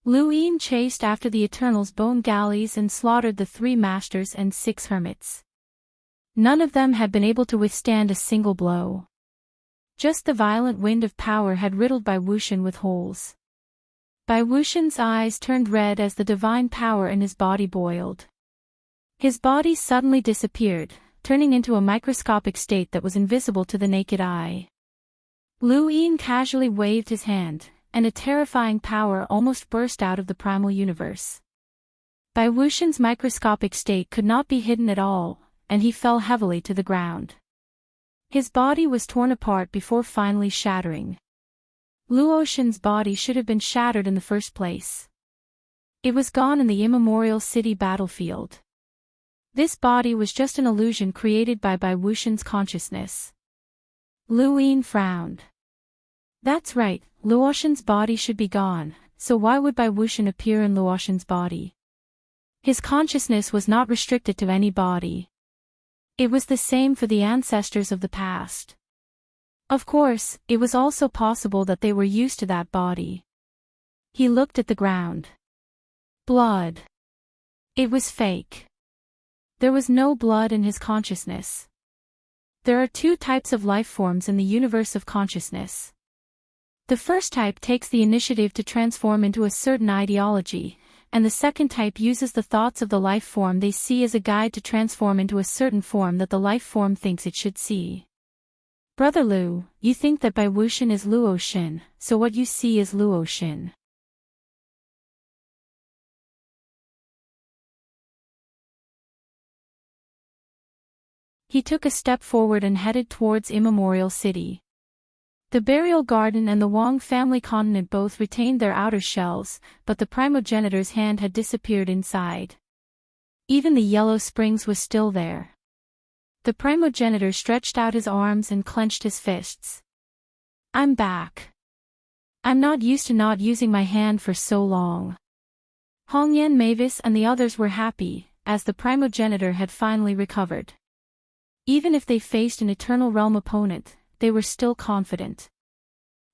Lu Yin chased after the Eternal's bone galleys and slaughtered the 3 masters and 6 hermits. None of them had been able to withstand a single blow. Just the violent wind of power had riddled Bai Wuxian with holes. Bai Wuxian's eyes turned red as the divine power in his body boiled. His body suddenly disappeared, turning into a microscopic state that was invisible to the naked eye. Lu Yin casually waved his hand, and a terrifying power almost burst out of the primal universe. Bai Wuxian's microscopic state could not be hidden at all, and he fell heavily to the ground. His body was torn apart before finally shattering. Luoxan's body should have been shattered in the first place. It was gone in the immemorial city battlefield. This body was just an illusion created by Bai Wuxian's consciousness. Lu Yin frowned. That's right, Luoxan's body should be gone, so why would Bai Wuxian appear in Luoxan's body? His consciousness was not restricted to any body. It was the same for the ancestors of the past. Of course, it was also possible that they were used to that body. He looked at the ground. Blood. It was fake. There was no blood in his consciousness. There are 2 types of life forms in the universe of consciousness. The first type takes the initiative to transform into a certain ideology, and the second type uses the thoughts of the life form they see as a guide to transform into a certain form that the life form thinks it should see. Brother Lu, you think that Bai Wuxian is Luoxan, so what you see is Luoxan. He took a step forward and headed towards Immemorial City. The burial garden and the Wang family continent both retained their outer shells, but the primogenitor's hand had disappeared inside. Even the yellow springs was still there. The primogenitor stretched out his arms and clenched his fists. I'm back. I'm not used to not using my hand for so long. Hongyan, Mavis and the others were happy, as the primogenitor had finally recovered. Even if they faced an eternal realm opponent, they were still confident.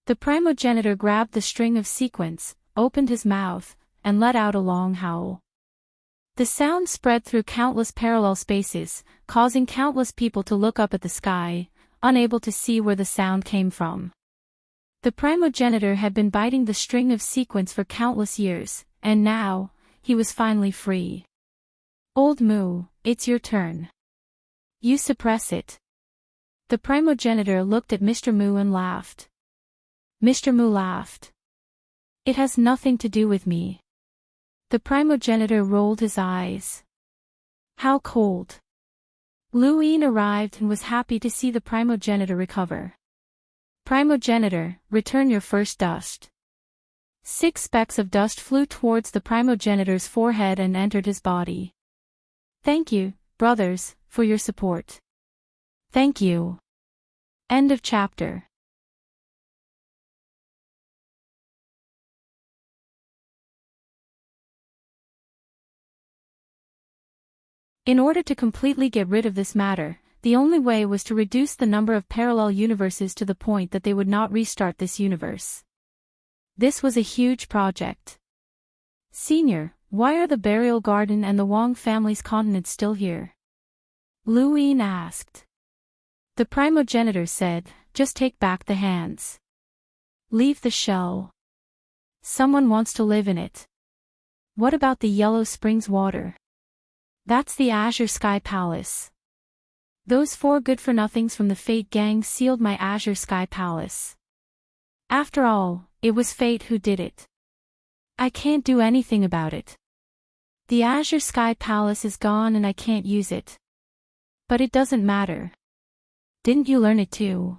The primogenitor grabbed the string of sequence, opened his mouth, and let out a long howl. The sound spread through countless parallel spaces, causing countless people to look up at the sky, unable to see where the sound came from. The primogenitor had been biting the string of sequence for countless years, and now, he was finally free. Old Mu, it's your turn. You suppress it. The primogenitor looked at Mr. Mu and laughed. Mr. Mu laughed. It has nothing to do with me. The primogenitor rolled his eyes. How cold. Lu Yin arrived and was happy to see the primogenitor recover. Primogenitor, return your first dust. 6 specks of dust flew towards the primogenitor's forehead and entered his body. Thank you, brothers, for your support. Thank you. End of chapter. In order to completely get rid of this matter, the only way was to reduce the number of parallel universes to the point that they would not restart this universe. This was a huge project. Senior, why are the burial garden and the Wang family's continent still here? Lu Yin asked. The primogenitor said, just take back the hands. Leave the shell. Someone wants to live in it. What about the Yellow Springs water? That's the Azure Sky Palace. Those 4 good-for-nothings from the Fate gang sealed my Azure Sky Palace. After all, it was Fate who did it. I can't do anything about it. The Azure Sky Palace is gone and I can't use it. But it doesn't matter. Didn't you learn it too?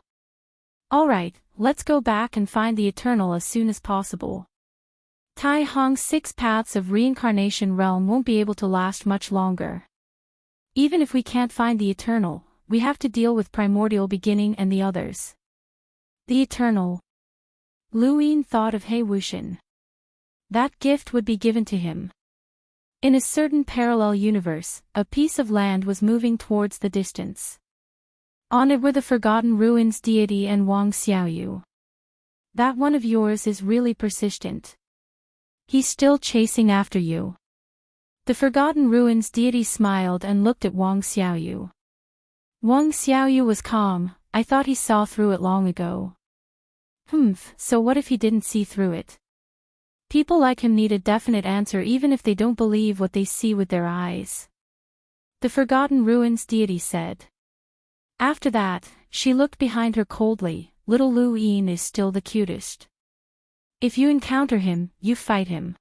Alright, let's go back and find the Eternal as soon as possible. Tai Hong's 6 paths of reincarnation realm won't be able to last much longer. Even if we can't find the Eternal, we have to deal with Primordial Beginning and the others. The Eternal. Lu Yin thought of He Wuxian. That gift would be given to him. In a certain parallel universe, a piece of land was moving towards the distance. On it were the Forgotten Ruins deity and Wang Xiaoyu. That one of yours is really persistent. He's still chasing after you. The Forgotten Ruins deity smiled and looked at Wang Xiaoyu. Wang Xiaoyu was calm. I thought he saw through it long ago. So what if he didn't see through it? People like him need a definite answer even if they don't believe what they see with their eyes. The Forgotten Ruins deity said. After that, she looked behind her coldly. Little Lu Yin is still the cutest. If you encounter him, you fight him.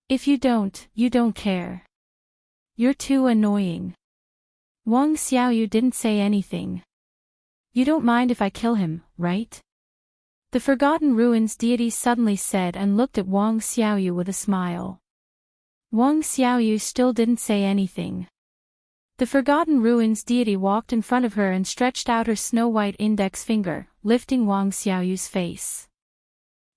If you don't care. You're too annoying. Wang Xiaoyu didn't say anything. You don't mind if I kill him, right? The Forgotten Ruins deity suddenly said and looked at Wang Xiaoyu with a smile. Wang Xiaoyu still didn't say anything. The Forgotten Ruins deity walked in front of her and stretched out her snow-white index finger, lifting Wang Xiaoyu's face.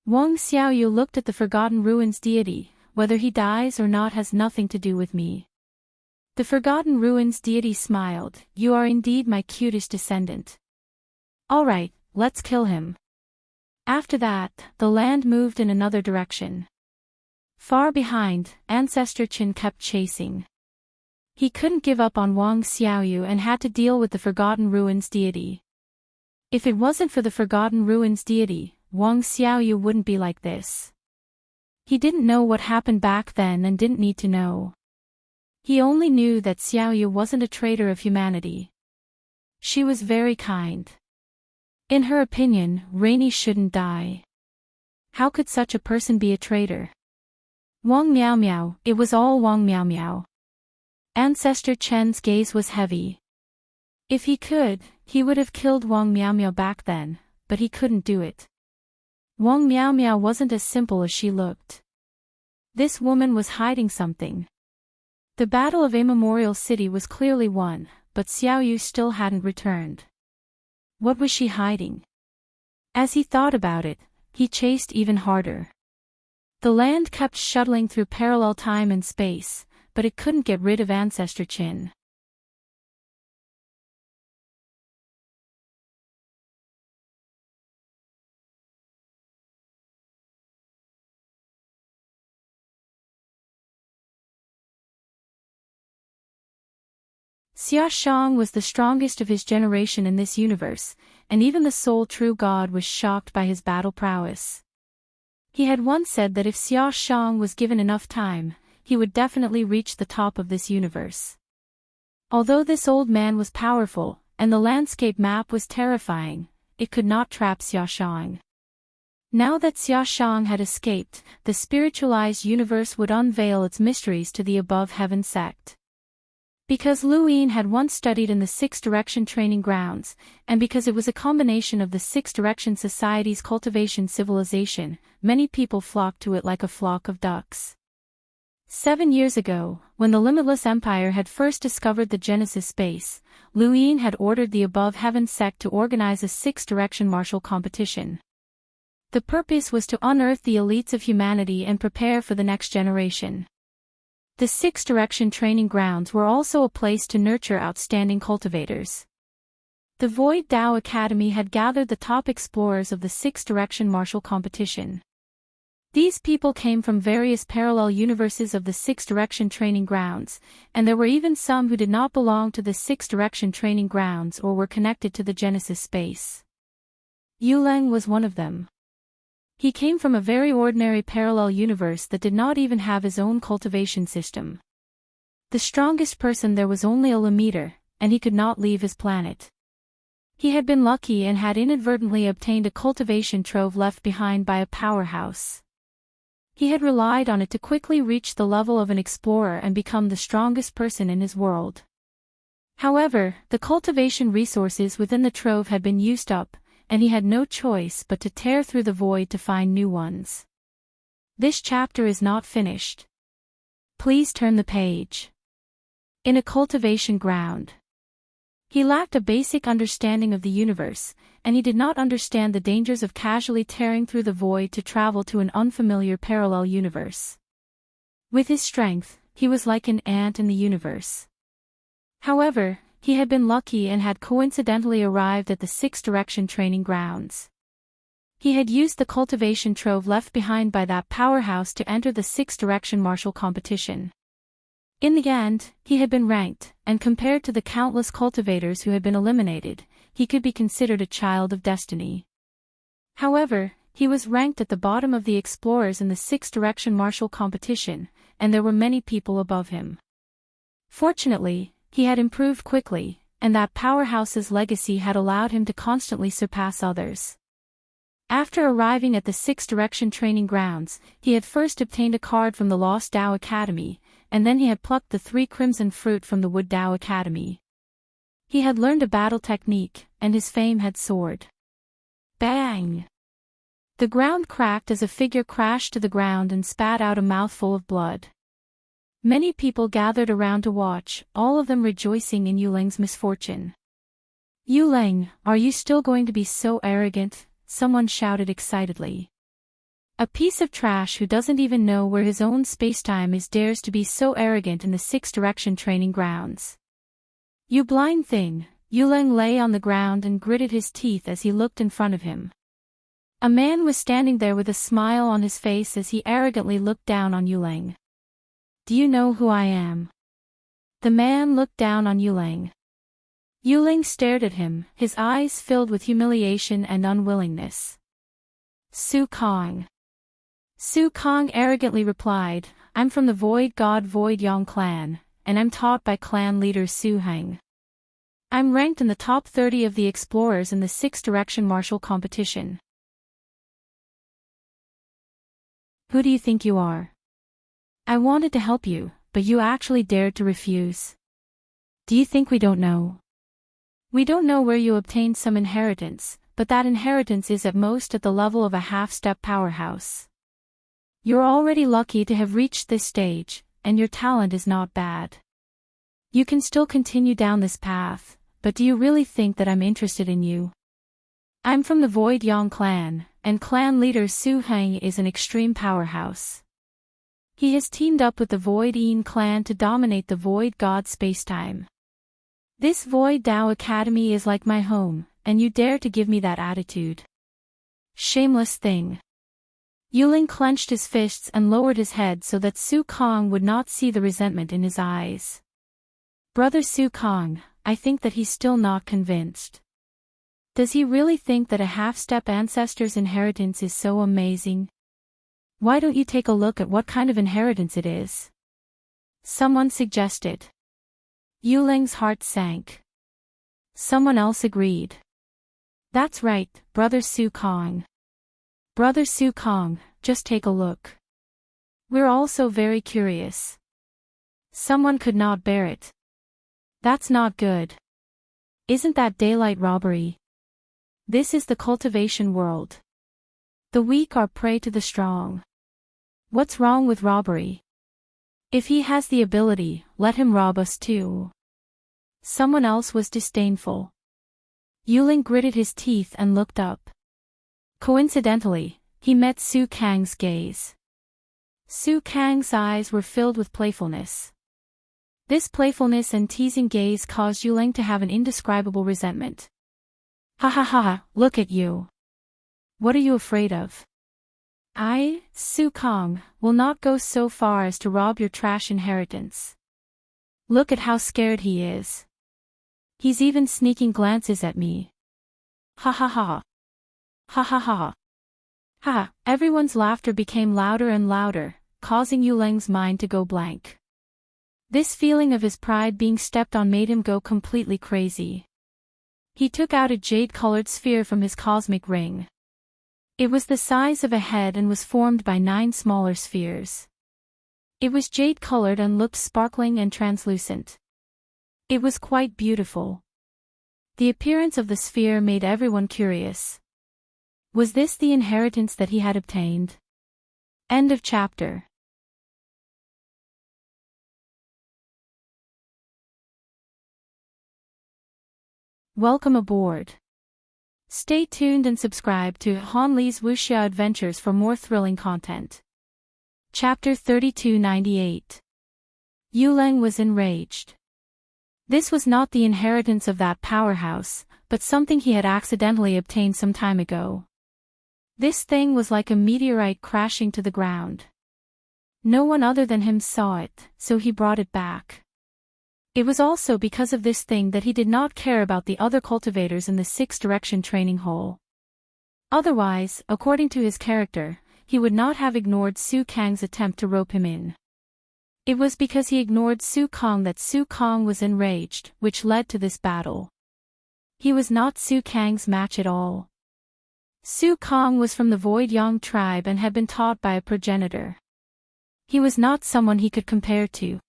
Wang Xiaoyu looked at the Forgotten Ruins deity. Whether he dies or not has nothing to do with me. The Forgotten Ruins deity smiled. You are indeed my cutest descendant. Alright, let's kill him. After that, the land moved in another direction. Far behind, Ancestor Qin kept chasing. He couldn't give up on Wang Xiaoyu and had to deal with the Forgotten Ruins deity. If it wasn't for the Forgotten Ruins deity, Wang Xiaoyu wouldn't be like this. He didn't know what happened back then and didn't need to know. He only knew that Xiaoyu wasn't a traitor of humanity. She was very kind. In her opinion, Rainy shouldn't die. How could such a person be a traitor? Wang Miao Miao, it was all Wang Miao Miao. Ancestor Chen's gaze was heavy. If he could, he would have killed Wang Miao Miao back then, but he couldn't do it. Wang Miao Miao wasn't as simple as she looked. This woman was hiding something. The Battle of Immemorial City was clearly won, but Xiao Yu still hadn't returned. What was she hiding? As he thought about it, he chased even harder. The land kept shuttling through parallel time and space, but it couldn't get rid of Ancestor Qin. Xia Shang was the strongest of his generation in this universe, and even the sole true God was shocked by his battle prowess. He had once said that if Xia Shang was given enough time, he would definitely reach the top of this universe. Although this old man was powerful, and the landscape map was terrifying, it could not trap Xia Shang. Now that Xia Shang had escaped, the spiritualized universe would unveil its mysteries to the above heaven sect. Because Lu Yin had once studied in the Six Direction training grounds, and because it was a combination of the Six Direction Society's cultivation civilization, many people flocked to it like a flock of ducks. 7 years ago, when the Limitless Empire had first discovered the Genesis space, Lu Yin had ordered the above heaven sect to organize a Six Direction martial competition. The purpose was to unearth the elites of humanity and prepare for the next generation. The Six Direction training grounds were also a place to nurture outstanding cultivators. The Void Tao Academy had gathered the top explorers of the Six Direction martial competition. These people came from various parallel universes of the Six Direction training grounds, and there were even some who did not belong to the Six Direction training grounds or were connected to the Genesis space. Yuleng was one of them. He came from a very ordinary parallel universe that did not even have his own cultivation system. The strongest person there was only a Lemmeter, and he could not leave his planet. He had been lucky and had inadvertently obtained a cultivation trove left behind by a powerhouse. He had relied on it to quickly reach the level of an explorer and become the strongest person in his world. However, the cultivation resources within the trove had been used up, and he had no choice but to tear through the void to find new ones. This chapter is not finished. Please turn the page. In a cultivation ground. He lacked a basic understanding of the universe, and he did not understand the dangers of casually tearing through the void to travel to an unfamiliar parallel universe. With his strength, he was like an ant in the universe. However, he had been lucky and had coincidentally arrived at the Six Direction training grounds. He had used the cultivation trove left behind by that powerhouse to enter the Six Direction martial competition. In the end, he had been ranked, and compared to the countless cultivators who had been eliminated, he could be considered a child of destiny. However, he was ranked at the bottom of the explorers in the Six Direction martial competition, and there were many people above him. Fortunately, he had improved quickly, and that powerhouse's legacy had allowed him to constantly surpass others. After arriving at the Six Direction training grounds, he had first obtained a card from the Lost Tao Academy, and then he had plucked the 3 crimson fruit from the Wood Tao Academy. He had learned a battle technique, and his fame had soared. Bang! The ground cracked as a figure crashed to the ground and spat out a mouthful of blood. Many people gathered around to watch, all of them rejoicing in Yuleng's misfortune. "Yuleng, are you still going to be so arrogant?" someone shouted excitedly. "A piece of trash who doesn't even know where his own spacetime is dares to be so arrogant in the Six Direction training grounds. You blind thing!" Yuleng lay on the ground and gritted his teeth as he looked in front of him. A man was standing there with a smile on his face as he arrogantly looked down on Yuleng. "Do you know who I am?" The man looked down on Yuleng. Yuleng stared at him, his eyes filled with humiliation and unwillingness. "Su Kong." Su Kong arrogantly replied, "I'm from the Void God Void Yang clan, and I'm taught by clan leader Su Heng. I'm ranked in the top 30 of the explorers in the Six Direction martial competition." "Who do you think you are? I wanted to help you, but you actually dared to refuse. Do you think we don't know? We don't know where you obtained some inheritance, but that inheritance is at most at the level of a half-step powerhouse. You're already lucky to have reached this stage, and your talent is not bad. You can still continue down this path, but do you really think that I'm interested in you? I'm from the Void Yang clan, and clan leader Su Heng is an extreme powerhouse. He has teamed up with the Void Yin clan to dominate the Void God spacetime. This Void Dao Academy is like my home, and you dare to give me that attitude? Shameless thing. Yuling clenched his fists and lowered his head so that Su Kong would not see the resentment in his eyes. Brother Su Kong, I think that he's still not convinced. Does he really think that a half-step ancestor's inheritance is so amazing? Why don't you take a look at what kind of inheritance it is? Someone suggested. Yuling's heart sank. Someone else agreed. That's right, Brother Su Kong. Brother Su Kong, just take a look. We're also very curious. Someone could not bear it. That's not good. Isn't that daylight robbery? This is the cultivation world. The weak are prey to the strong. What's wrong with robbery? If he has the ability, let him rob us too. Someone else was disdainful. Yuling gritted his teeth and looked up. Coincidentally, he met Su Kang's gaze. Su Kang's eyes were filled with playfulness. This playfulness and teasing gaze caused Yuling to have an indescribable resentment. Ha ha ha, look at you. What are you afraid of? I, Su Kong, will not go so far as to rob your trash inheritance. Look at how scared he is. He's even sneaking glances at me. Ha ha ha. Ha ha ha. Ha, everyone's laughter became louder and louder, causing Yuling's mind to go blank. This feeling of his pride being stepped on made him go completely crazy. He took out a jade-colored sphere from his cosmic ring. It was the size of a head and was formed by 9 smaller spheres. It was jade-colored and looked sparkling and translucent. It was quite beautiful. The appearance of the sphere made everyone curious. Was this the inheritance that he had obtained? End of chapter. Welcome aboard. Stay tuned and subscribe to Han Li's Wuxia Adventures for more thrilling content. Chapter 3298. Yuling was enraged. This was not the inheritance of that powerhouse, but something he had accidentally obtained some time ago. This thing was like a meteorite crashing to the ground. No one other than him saw it, so he brought it back. It was also because of this thing that he did not care about the other cultivators in the 6-direction training hole. Otherwise, according to his character, he would not have ignored Su Kang's attempt to rope him in. It was because he ignored Su Kang that Su Kang was enraged, which led to this battle. He was not Su Kang's match at all. Su Kang was from the Void Yang tribe and had been taught by a progenitor. He was not someone he could compare to.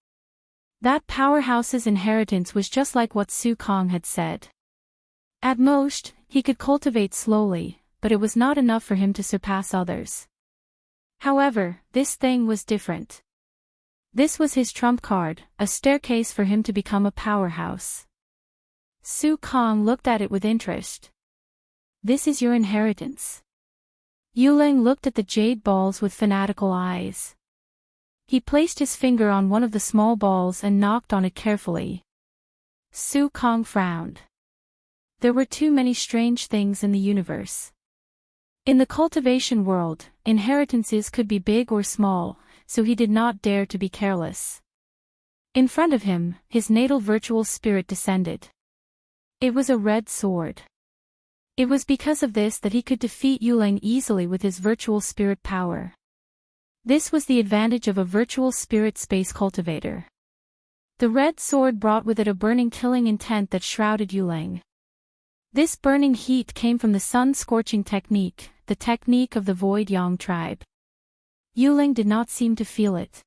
That powerhouse's inheritance was just like what Su Kang had said. At most, he could cultivate slowly, but it was not enough for him to surpass others. However, this thing was different. This was his trump card, a staircase for him to become a powerhouse. Su Kang looked at it with interest. This is your inheritance. Yuling looked at the jade balls with fanatical eyes. He placed his finger on one of the small balls and knocked on it carefully. Su Kang frowned. There were too many strange things in the universe. In the cultivation world, inheritances could be big or small, so he did not dare to be careless. In front of him, his natal virtual spirit descended. It was a red sword. It was because of this that he could defeat Yuling easily with his virtual spirit power. This was the advantage of a virtual spirit space cultivator. The red sword brought with it a burning killing intent that shrouded Yuling. This burning heat came from the sun-scorching technique, the technique of the Void Yang tribe. Yuling did not seem to feel it.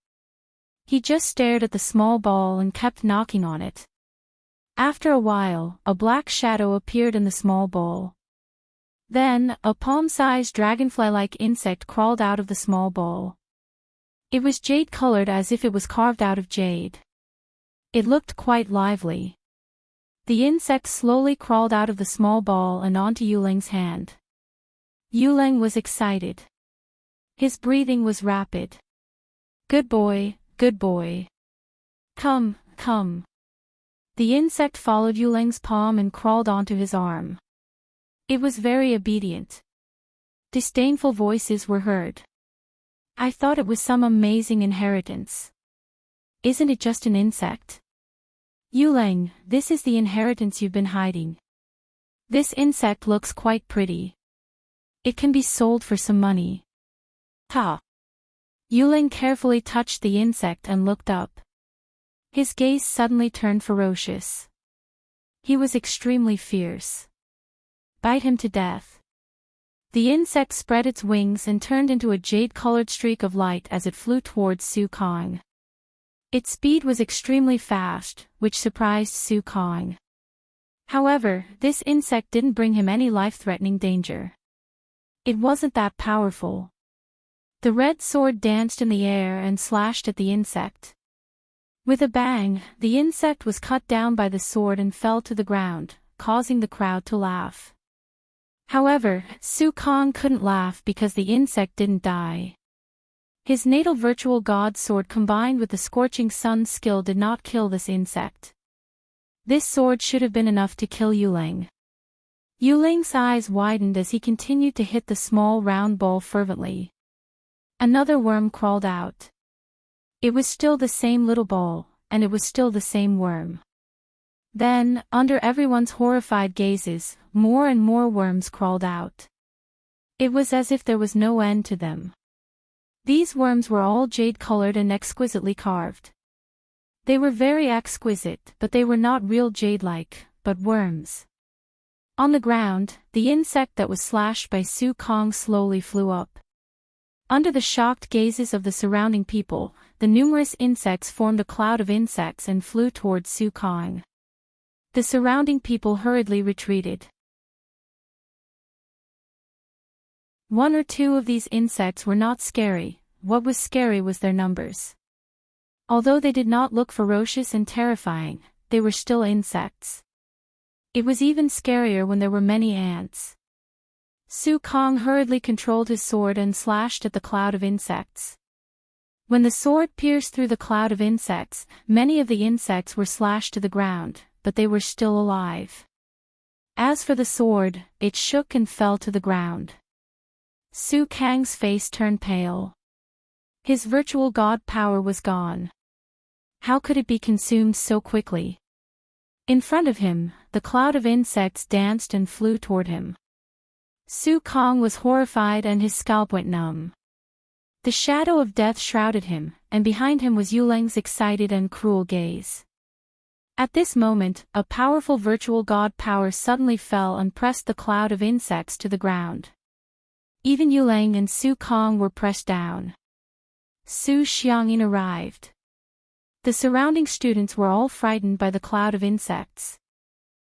He just stared at the small ball and kept knocking on it. After a while, a black shadow appeared in the small ball. Then, a palm-sized dragonfly-like insect crawled out of the small ball. It was jade-colored as if it was carved out of jade. It looked quite lively. The insect slowly crawled out of the small ball and onto Yuleng's hand. Yuleng was excited. His breathing was rapid. Good boy, good boy. Come, come. The insect followed Yuleng's palm and crawled onto his arm. It was very obedient. Disdainful voices were heard. I thought it was some amazing inheritance. Isn't it just an insect? Yuleng, this is the inheritance you've been hiding. This insect looks quite pretty. It can be sold for some money. Ha! Yuleng carefully touched the insect and looked up. His gaze suddenly turned ferocious. He was extremely fierce. Bite him to death. The insect spread its wings and turned into a jade-colored streak of light as it flew towards Su Kong. Its speed was extremely fast, which surprised Su Kong. However, this insect didn't bring him any life-threatening danger. It wasn't that powerful. The red sword danced in the air and slashed at the insect. With a bang, the insect was cut down by the sword and fell to the ground, causing the crowd to laugh. However, Su Kong couldn't laugh because the insect didn't die. His natal virtual god sword combined with the scorching sun skill did not kill this insect. This sword should have been enough to kill Yuleng. Yuleng's eyes widened as he continued to hit the small round ball fervently. Another worm crawled out. It was still the same little ball, and it was still the same worm. Then, under everyone's horrified gazes, more and more worms crawled out. It was as if there was no end to them. These worms were all jade-colored and exquisitely carved. They were very exquisite, but they were not real jade-like, but worms. On the ground, the insect that was slashed by Su Kong slowly flew up. Under the shocked gazes of the surrounding people, the numerous insects formed a cloud of insects and flew towards Su Kong. The surrounding people hurriedly retreated. One or two of these insects were not scary. What was scary was their numbers. Although they did not look ferocious and terrifying, they were still insects. It was even scarier when there were many ants. Su Kong hurriedly controlled his sword and slashed at the cloud of insects. When the sword pierced through the cloud of insects, many of the insects were slashed to the ground, but they were still alive. As for the sword, it shook and fell to the ground. Su Kang's face turned pale. His virtual god power was gone. How could it be consumed so quickly? In front of him, the cloud of insects danced and flew toward him. Su Kong was horrified and his scalp went numb. The shadow of death shrouded him, and behind him was Yuleng's excited and cruel gaze. At this moment, a powerful virtual god power suddenly fell and pressed the cloud of insects to the ground. Even Yuleng and Su Kong were pressed down. Su Xiangyin arrived. The surrounding students were all frightened by the cloud of insects.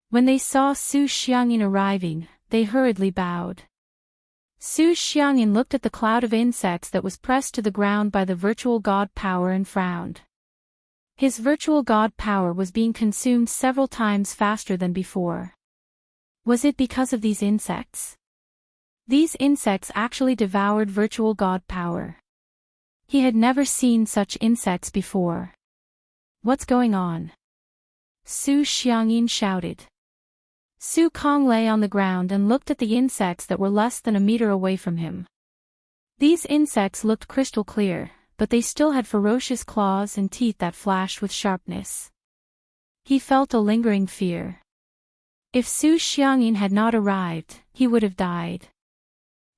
When they saw Su Xiangyin arriving, they hurriedly bowed. Su Xiangyin looked at the cloud of insects that was pressed to the ground by the virtual god power and frowned. His virtual god power was being consumed several times faster than before. Was it because of these insects? These insects actually devoured virtual god power. He had never seen such insects before. What's going on? Su Xiangyin shouted. Su Kong lay on the ground and looked at the insects that were less than a meter away from him. These insects looked crystal clear, but they still had ferocious claws and teeth that flashed with sharpness. He felt a lingering fear. If Su Xiangyin had not arrived, he would have died.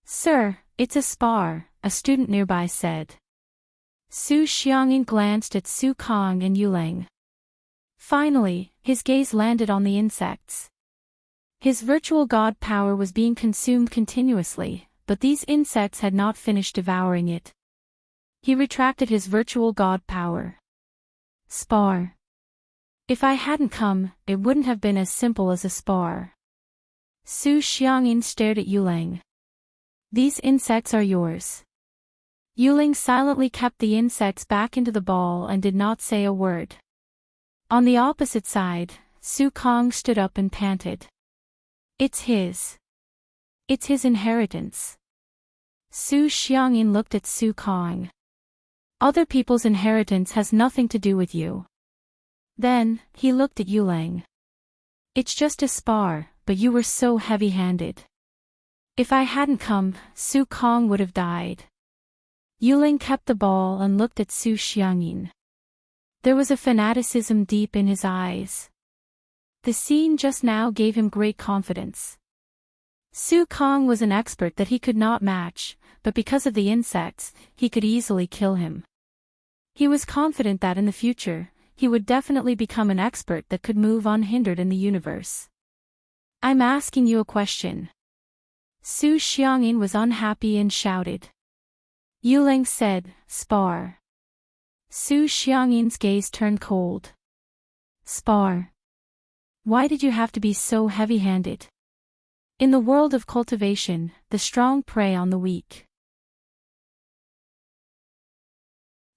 "Sir, it's a spar," a student nearby said. Su Xiangyin glanced at Su Kong and Yuleng. Finally, his gaze landed on the insects. His virtual god power was being consumed continuously, but these insects had not finished devouring it. He retracted his virtual god power. Spar. If I hadn't come, it wouldn't have been as simple as a spar. Su Xiangyin stared at Yuling. These insects are yours. Yuling silently kept the insects back into the ball and did not say a word. On the opposite side, Su Kong stood up and panted. It's his. It's his inheritance. Su Xiangyin looked at Su Kong. Other people's inheritance has nothing to do with you. Then, he looked at Yuling. It's just a spar, but you were so heavy-handed. If I hadn't come, Su Kong would have died. Yuling kept the ball and looked at Su Xiangyin. There was a fanaticism deep in his eyes. The scene just now gave him great confidence. Su Kong was an expert that he could not match, but because of the insects, he could easily kill him. He was confident that in the future, he would definitely become an expert that could move unhindered in the universe. I'm asking you a question. Su Xiangyin was unhappy and shouted. Yuling said, spar. Su Xiangyin's gaze turned cold. Spar. Why did you have to be so heavy-handed? In the world of cultivation, the strong prey on the weak.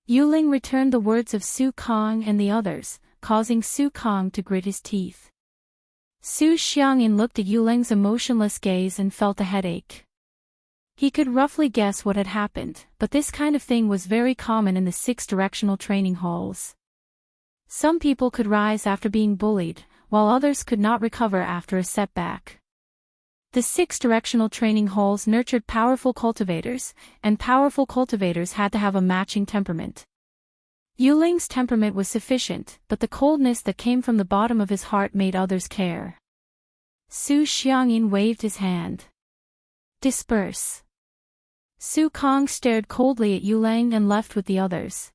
Yuling returned the words of Su Kong and the others, causing Su Kong to grit his teeth. Su Xiangyin looked at Yuling's emotionless gaze and felt a headache. He could roughly guess what had happened, but this kind of thing was very common in the 6 directional training halls. Some people could rise after being bullied, while others could not recover after a setback. The 6 directional training halls nurtured powerful cultivators, and powerful cultivators had to have a matching temperament. Yuling's temperament was sufficient, but the coldness that came from the bottom of his heart made others care. Su Xiangyin waved his hand. Disperse. Su Kong stared coldly at Yuling and left with the others.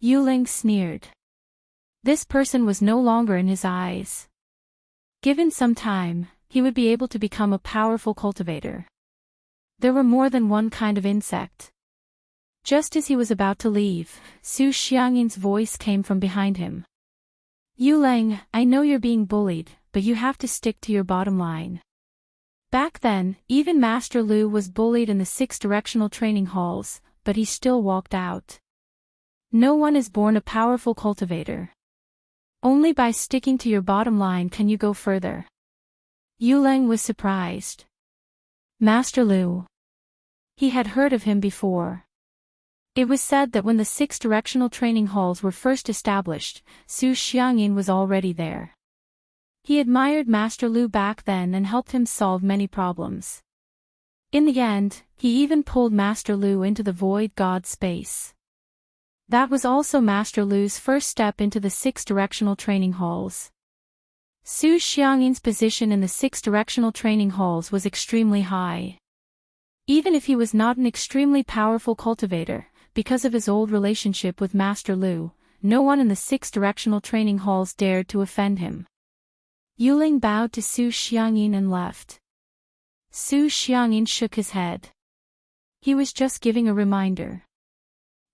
Yuling sneered. This person was no longer in his eyes. Given some time, he would be able to become a powerful cultivator. There were more than one kind of insect. Just as he was about to leave, Su Xiangyin's voice came from behind him. Yuling, I know you're being bullied, but you have to stick to your bottom line. Back then, even Master Lu was bullied in the 6 directional training halls, but he still walked out. No one is born a powerful cultivator. Only by sticking to your bottom line can you go further. Yuling was surprised. Master Lu. He had heard of him before. It was said that when the 6 directional training halls were first established, Su Xiangyin was already there. He admired Master Lu back then and helped him solve many problems. In the end, he even pulled Master Lu into the void god space. That was also Master Lu's first step into the 6 directional training halls. Su Xiangyin's position in the 6 directional training halls was extremely high. Even if he was not an extremely powerful cultivator, because of his old relationship with Master Lu, no one in the 6 directional training halls dared to offend him. Yuling bowed to Su Xiangyin and left. Su Xiangyin shook his head. He was just giving a reminder.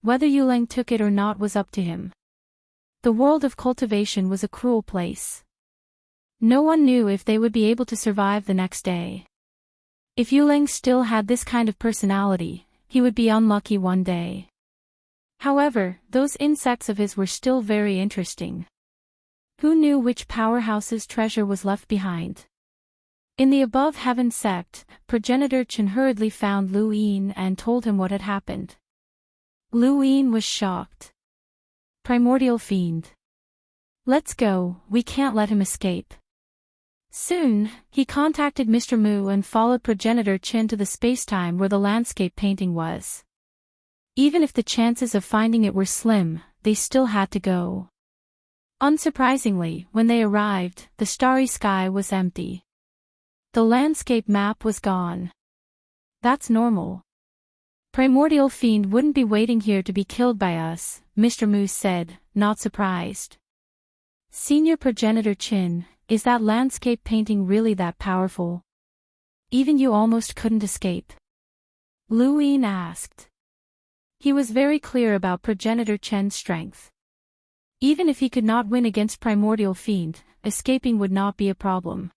Whether Yuling took it or not was up to him. The world of cultivation was a cruel place. No one knew if they would be able to survive the next day. If Yuling still had this kind of personality, he would be unlucky one day. However, those insects of his were still very interesting. Who knew which powerhouse's treasure was left behind? In the above heaven sect, progenitor Chen hurriedly found Lu Yin and told him what had happened. Lu Yin was shocked. Primordial fiend. Let's go, we can't let him escape. Soon, he contacted Mr. Mu and followed progenitor Chen to the spacetime where the landscape painting was. Even if the chances of finding it were slim, they still had to go. Unsurprisingly, when they arrived, the starry sky was empty. The landscape map was gone. That's normal. Primordial fiend wouldn't be waiting here to be killed by us, Mr. Mu said, not surprised. Senior progenitor Chin, is that landscape painting really that powerful? Even you almost couldn't escape? Lu Yin asked. He was very clear about progenitor Chen's strength. Even if he could not win against primordial fiend, escaping would not be a problem.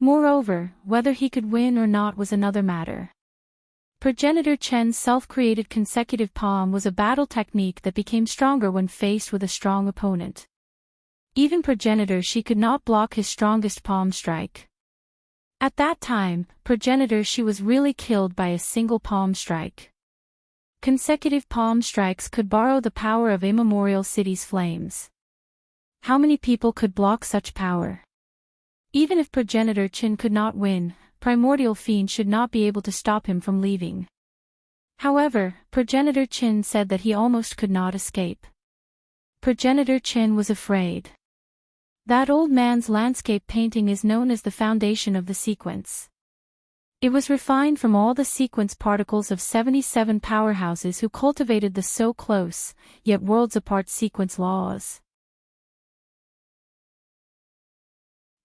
Moreover, whether he could win or not was another matter. Progenitor Chen's self-created consecutive palm was a battle technique that became stronger when faced with a strong opponent. Even Progenitor She could not block his strongest palm strike. At that time, Progenitor She was really killed by a single palm strike. Consecutive palm strikes could borrow the power of immemorial cities' flames. How many people could block such power? Even if Progenitor Chen could not win, Primordial Fiend should not be able to stop him from leaving. However, Progenitor Chen said that he almost could not escape. Progenitor Chen was afraid. That old man's landscape painting is known as the foundation of the sequence. It was refined from all the sequence particles of 77 powerhouses who cultivated the so close, yet worlds apart sequence laws.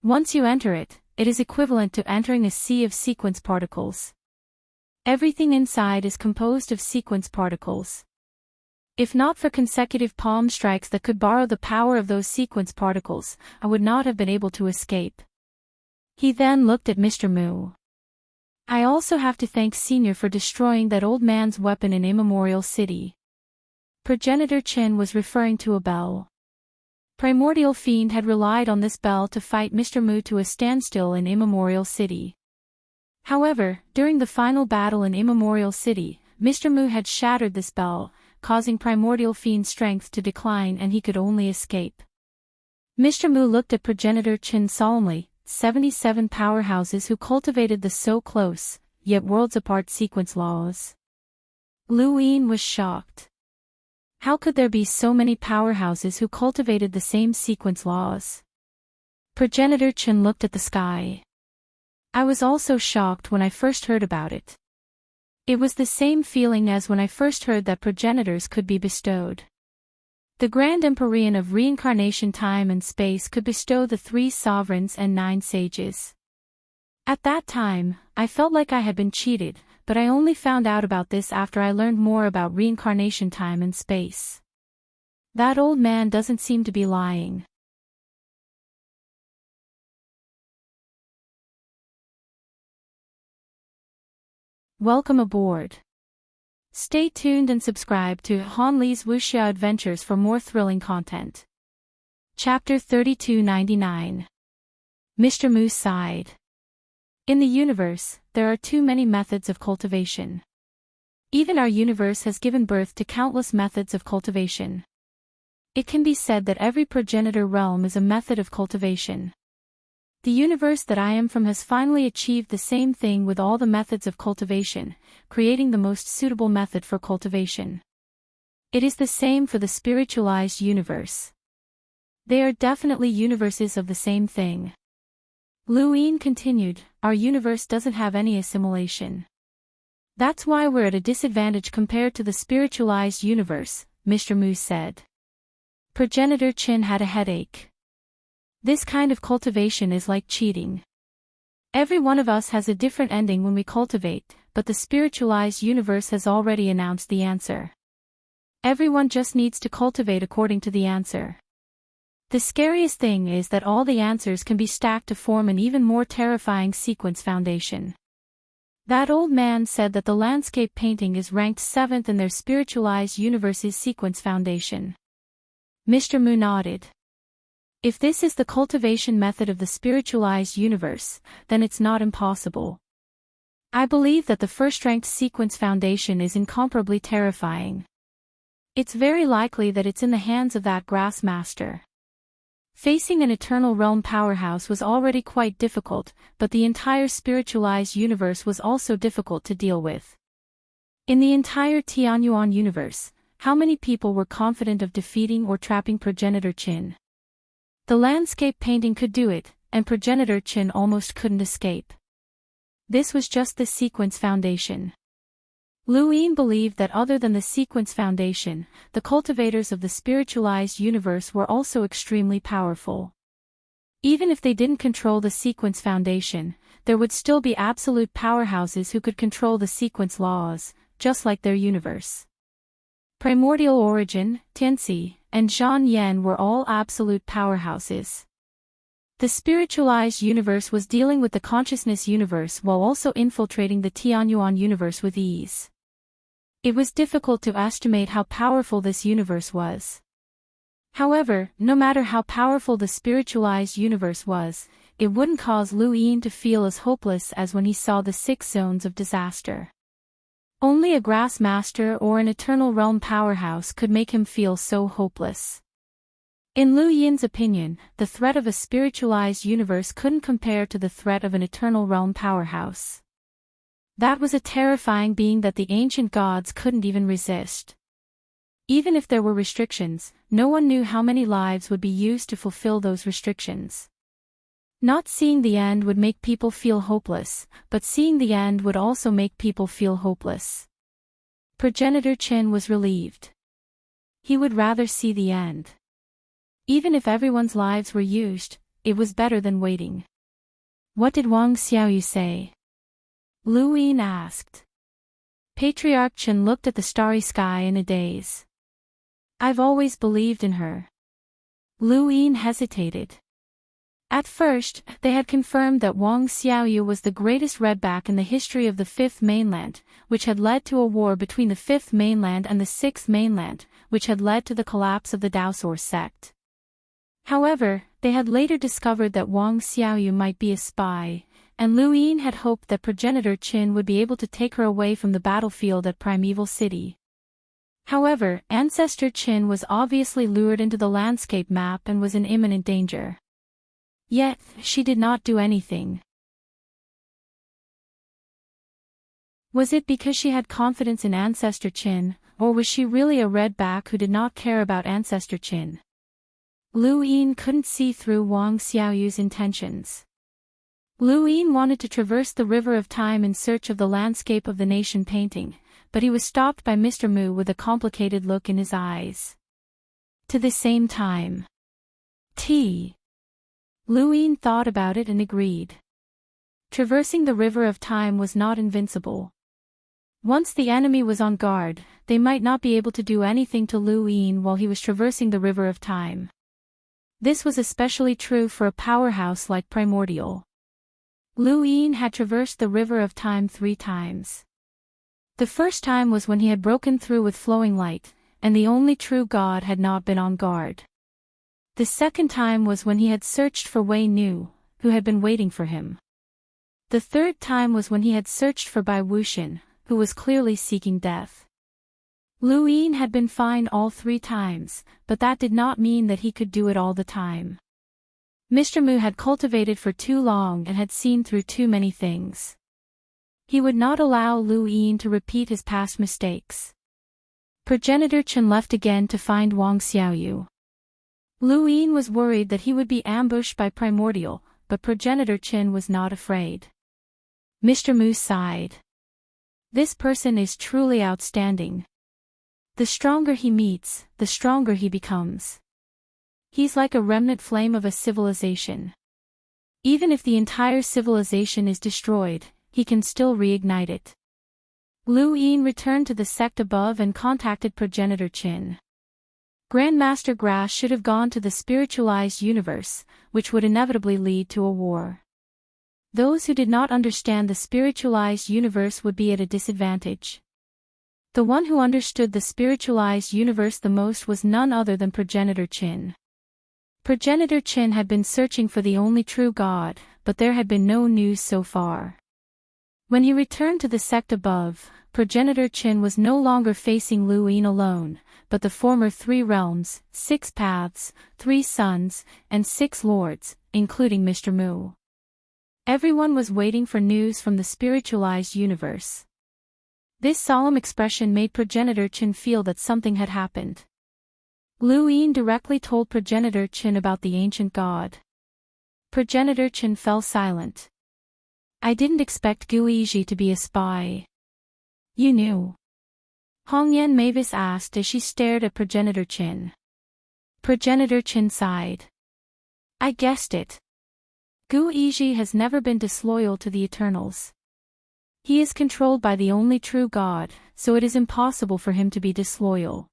Once you enter it, it is equivalent to entering a sea of sequence particles. Everything inside is composed of sequence particles. If not for consecutive palm strikes that could borrow the power of those sequence particles, I would not have been able to escape. He then looked at Mr. Mu. I also have to thank Senior for destroying that old man's weapon in Immemorial City. Progenitor Chen was referring to a bell. Primordial Fiend had relied on this bell to fight Mr. Mu to a standstill in Immemorial City. However, during the final battle in Immemorial City, Mr. Mu had shattered this bell, causing Primordial Fiend's strength to decline and he could only escape. Mr. Mu looked at Progenitor Chen solemnly, 77 powerhouses who cultivated the so close, yet worlds apart sequence laws. Lu Yin was shocked. How could there be so many powerhouses who cultivated the same sequence laws? Progenitor Chen looked at the sky. I was also shocked when I first heard about it. It was the same feeling as when I first heard that progenitors could be bestowed. The Grand Empyrean of reincarnation time and space could bestow the 3 sovereigns and 9 sages. At that time, I felt like I had been cheated, but I only found out about this after I learned more about reincarnation time and space. That old man doesn't seem to be lying. Welcome aboard. Stay tuned and subscribe to Han Li's Wuxia Adventures for more thrilling content. Chapter 3299. Mr. Mu sighed. In the universe, there are too many methods of cultivation. Even our universe has given birth to countless methods of cultivation. It can be said that every progenitor realm is a method of cultivation. The universe that I am from has finally achieved the same thing with all the methods of cultivation, creating the most suitable method for cultivation. It is the same for the spiritualized universe. They are definitely universes of the same thing. Lu Yin continued, our universe doesn't have any assimilation. That's why we're at a disadvantage compared to the spiritualized universe, Mr. Mu said. Progenitor Chen had a headache. This kind of cultivation is like cheating. Every one of us has a different ending when we cultivate, but the spiritualized universe has already announced the answer. Everyone just needs to cultivate according to the answer. The scariest thing is that all the answers can be stacked to form an even more terrifying sequence foundation. That old man said that the landscape painting is ranked 7th in their spiritualized universe's sequence foundation. Mr. Mu nodded. If this is the cultivation method of the spiritualized universe, then it's not impossible. I believe that the first-ranked sequence foundation is incomparably terrifying. It's very likely that it's in the hands of that grass master. Facing an eternal realm powerhouse was already quite difficult, but the entire spiritualized universe was also difficult to deal with. In the entire Tianyuan universe, how many people were confident of defeating or trapping Progenitor Qin? The landscape painting could do it, and Progenitor Qin almost couldn't escape. This was just the sequence foundation. Lu Yin believed that other than the sequence foundation, the cultivators of the spiritualized universe were also extremely powerful. Even if they didn't control the sequence foundation, there would still be absolute powerhouses who could control the sequence laws, just like their universe. Primordial Origin, Tianxi, and Zhan Yan were all absolute powerhouses. The spiritualized universe was dealing with the consciousness universe while also infiltrating the Tianyuan universe with ease. It was difficult to estimate how powerful this universe was. However, no matter how powerful the spiritualized universe was, it wouldn't cause Lu Yin to feel as hopeless as when he saw the 6 zones of disaster. Only a grass master or an eternal realm powerhouse could make him feel so hopeless. In Lu Yin's opinion, the threat of a spiritualized universe couldn't compare to the threat of an eternal realm powerhouse. That was a terrifying being that the ancient gods couldn't even resist. Even if there were restrictions, no one knew how many lives would be used to fulfill those restrictions. Not seeing the end would make people feel hopeless, but seeing the end would also make people feel hopeless. Progenitor Qin was relieved. He would rather see the end. Even if everyone's lives were used, it was better than waiting. What did Wang Xiaoyu say? Lu Yin asked. Patriarch Qin looked at the starry sky in a daze. I've always believed in her. Lu Yin hesitated. At first, they had confirmed that Wang Xiaoyu was the greatest redback in the history of the Fifth Mainland, which had led to a war between the Fifth Mainland and the Sixth Mainland, which had led to the collapse of the Daosor sect. However, they had later discovered that Wang Xiaoyu might be a spy, and Lu Yin had hoped that Progenitor Qin would be able to take her away from the battlefield at Primeval City. However, Ancestor Qin was obviously lured into the landscape map and was in imminent danger. Yet, she did not do anything. Was it because she had confidence in Ancestor Qin, or was she really a redback who did not care about Ancestor Qin? Lu Yin couldn't see through Wang Xiaoyu's intentions. Lu Yin wanted to traverse the river of time in search of the landscape of the nation painting, but he was stopped by Mr. Mu with a complicated look in his eyes. To the same time. Lu Yin thought about it and agreed. Traversing the river of time was not invincible. Once the enemy was on guard, they might not be able to do anything to Lu Yin while he was traversing the river of time. This was especially true for a powerhouse like Primordial. Lu Yin had traversed the river of time 3 times. The first time was when he had broken through with flowing light, and the only true God had not been on guard. The second time was when he had searched for Wei Nu, who had been waiting for him. The third time was when he had searched for Bai Wuxian, who was clearly seeking death. Lu Yin had been fine all 3 times, but that did not mean that he could do it all the time. Mr. Mu had cultivated for too long and had seen through too many things. He would not allow Lu Yin to repeat his past mistakes. Progenitor Qin left again to find Wang Xiaoyu. Lu Yin was worried that he would be ambushed by Primordial, but Progenitor Qin was not afraid. Mr. Mu sighed. This person is truly outstanding. The stronger he meets, the stronger he becomes. He's like a remnant flame of a civilization. Even if the entire civilization is destroyed, he can still reignite it. Lu Yin returned to the sect above and contacted Progenitor Qin. Grandmaster Grass should have gone to the spiritualized universe, which would inevitably lead to a war. Those who did not understand the spiritualized universe would be at a disadvantage. The one who understood the spiritualized universe the most was none other than Progenitor Qin. Progenitor Qin had been searching for the only true God, but there had been no news so far. When he returned to the sect above, Progenitor Qin was no longer facing Lu Yin alone, but the former 3 realms, 6 paths, 3 suns, and 6 lords, including Mr. Mu. Everyone was waiting for news from the spiritualized universe. This solemn expression made Progenitor Qin feel that something had happened. Lu Yin directly told Progenitor Qin about the ancient god. Progenitor Qin fell silent. I didn't expect Guizhi to be a spy. You knew? Hongyan Mavis asked as she stared at Progenitor Qin. Progenitor Qin sighed. I guessed it. Guizhi has never been disloyal to the Eternals. He is controlled by the only true God, so it is impossible for him to be disloyal.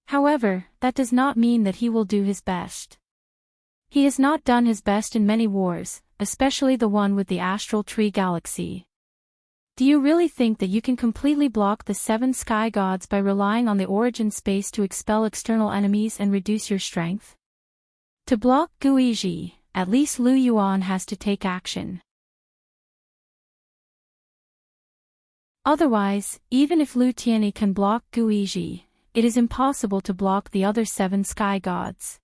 However, that does not mean that he will do his best. He has not done his best in many wars, especially the one with the astral tree galaxy. Do you really think that you can completely block the 7 sky gods by relying on the origin space to expel external enemies and reduce your strength? To block Guiji, at least Lu Yuan has to take action. Otherwise, even if Lu Tianyi can block Guiji, it is impossible to block the other 7 sky gods.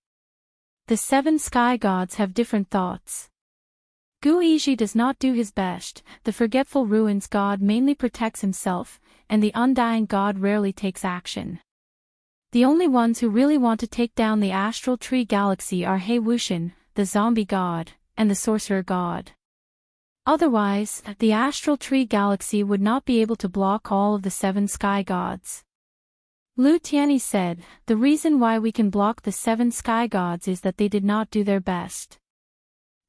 The 7 sky gods have different thoughts. Guiji does not do his best, the forgetful ruins god mainly protects himself, and the undying god rarely takes action. The only ones who really want to take down the astral tree galaxy are He Wuxian, the zombie god, and the sorcerer god. Otherwise, the astral tree galaxy would not be able to block all of the 7 sky gods. Lu Tianyi said, "The reason why we can block the 7 sky gods is that they did not do their best.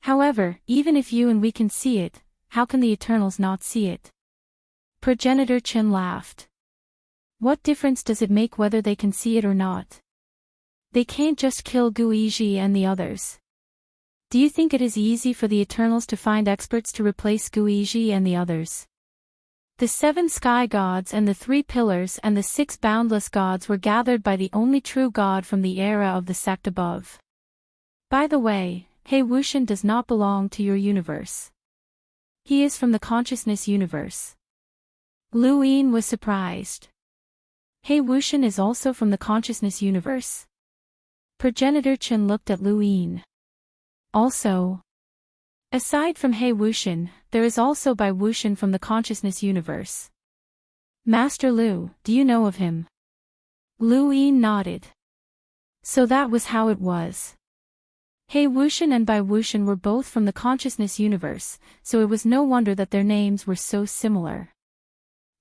However, even if you and we can see it, how can the Eternals not see it?" Progenitor Chen laughed. What difference does it make whether they can see it or not? They can't just kill Guiji and the others. Do you think it is easy for the Eternals to find experts to replace Guiji and the others? The 7 sky gods and the 3 pillars and the 6 boundless gods were gathered by the only true god from the era of the sect above. By the way, He Wuxian does not belong to your universe. He is from the consciousness universe. Lu Yin was surprised. He Wuxian is also from the consciousness universe? Progenitor Chen looked at Lu Yin. Also, aside from He Wuxian, there is also Bai Wuxian from the consciousness universe. Master Lu, do you know of him? Lu Yin nodded. So that was how it was. He Wuxian and Bai Wuxian were both from the consciousness universe, so it was no wonder that their names were so similar.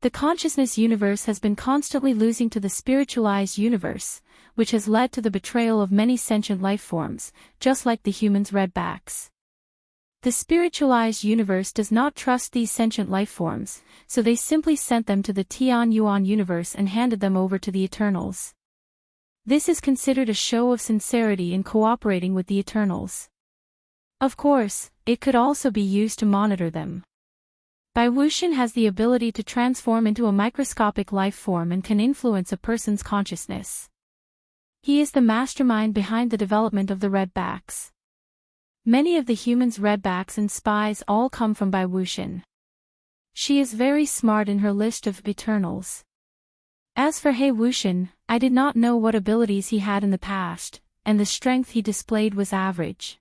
The consciousness universe has been constantly losing to the spiritualized universe, which has led to the betrayal of many sentient life forms, just like the humans' redbacks. The spiritualized universe does not trust these sentient life forms, so they simply sent them to the Tian Yuan universe and handed them over to the Eternals. This is considered a show of sincerity in cooperating with the Eternals. Of course, it could also be used to monitor them. Bai Wuxian has the ability to transform into a microscopic life form and can influence a person's consciousness. He is the mastermind behind the development of the redbacks. Many of the humans' redbacks and spies all come from Bai Wuxian. She is very smart in her list of Eternals. As for He Wuxian, I did not know what abilities he had in the past, and the strength he displayed was average.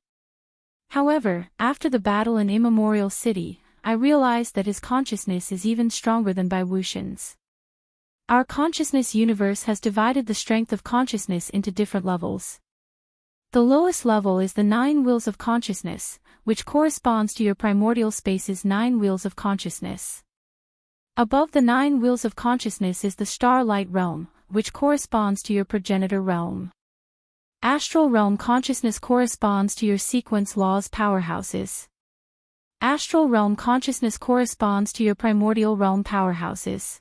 However, after the battle in Immemorial City, I realized that his consciousness is even stronger than Bai Wuxian's. Our consciousness universe has divided the strength of consciousness into different levels. The lowest level is the 9 wheels of consciousness, which corresponds to your primordial space's 9 wheels of consciousness. Above the 9 wheels of consciousness is the starlight realm, which corresponds to your progenitor realm. Astral realm consciousness corresponds to your sequence laws powerhouses. Astral realm consciousness corresponds to your primordial realm powerhouses.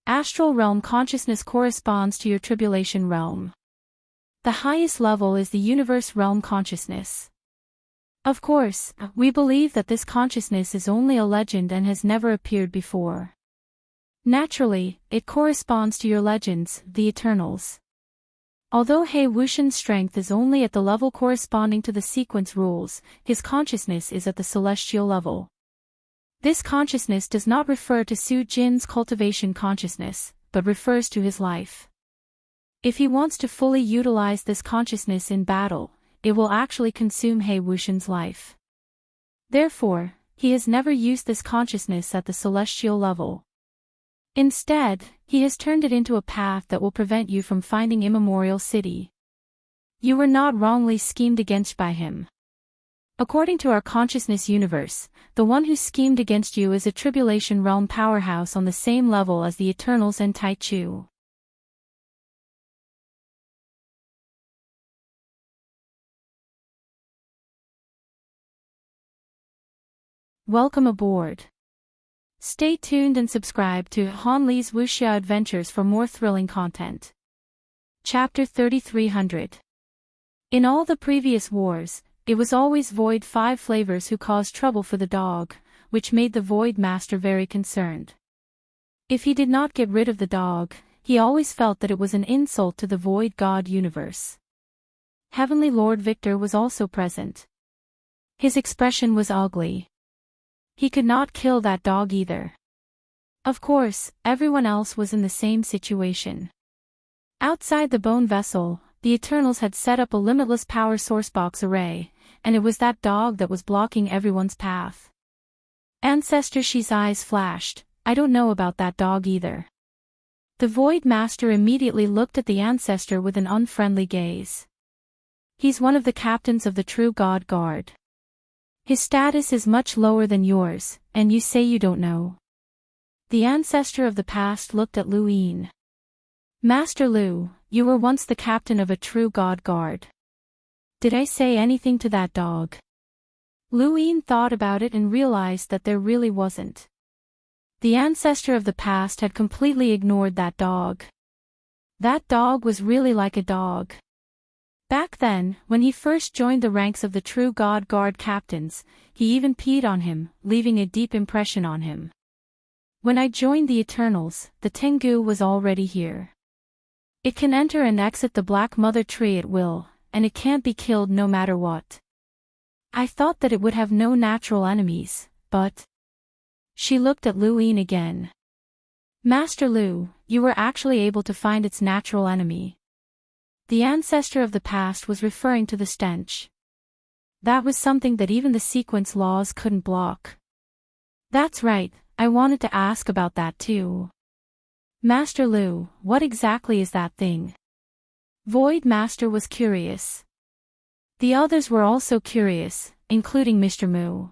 Astral realm consciousness corresponds to your tribulation realm. The highest level is the universe realm consciousness. Of course, we believe that this consciousness is only a legend and has never appeared before. Naturally, it corresponds to your legends, the Eternals. Although He Wuxian's strength is only at the level corresponding to the sequence rules, his consciousness is at the celestial level. This consciousness does not refer to Su Jin's cultivation consciousness, but refers to his life. If he wants to fully utilize this consciousness in battle, it will actually consume He Wuxian's life. Therefore, he has never used this consciousness at the celestial level. Instead, he has turned it into a path that will prevent you from finding Immemorial City. You were not wrongly schemed against by him. According to our consciousness universe, the one who schemed against you is a tribulation realm powerhouse on the same level as the Eternals and Tai Chu. Welcome aboard. Stay tuned and subscribe to Han Li's Wuxia Adventures for more thrilling content. Chapter 3300. In all the previous wars, it was always Void 5 flavors who caused trouble for the dog, which made the Void Master very concerned. If he did not get rid of the dog, he always felt that it was an insult to the Void God universe. Heavenly Lord Victor was also present. His expression was ugly. He could not kill that dog either. Of course, everyone else was in the same situation. Outside the bone vessel, the Eternals had set up a limitless power source box array, and it was that dog that was blocking everyone's path. Ancestor Shi's eyes flashed. I don't know about that dog either. The Void Master immediately looked at the ancestor with an unfriendly gaze. He's one of the captains of the True God Guard. His status is much lower than yours, and you say you don't know. The ancestor of the past looked at Lu Yin. Master Lu, you were once the captain of a True God Guard. Did I say anything to that dog? Lu Yin thought about it and realized that there really wasn't. The ancestor of the past had completely ignored that dog. That dog was really like a dog. Back then, when he first joined the ranks of the True God Guard captains, he even peed on him, leaving a deep impression on him. When I joined the Eternals, the Tengu was already here. It can enter and exit the Black Mother Tree at will, and it can't be killed no matter what. I thought that it would have no natural enemies, but... She looked at Lu Yin again. Master Lu, you were actually able to find its natural enemy. The ancestor of the past was referring to the stench. That was something that even the sequence laws couldn't block. That's right, I wanted to ask about that too. Master Lu, what exactly is that thing? Void Master was curious. The others were also curious, including Mr. Mu.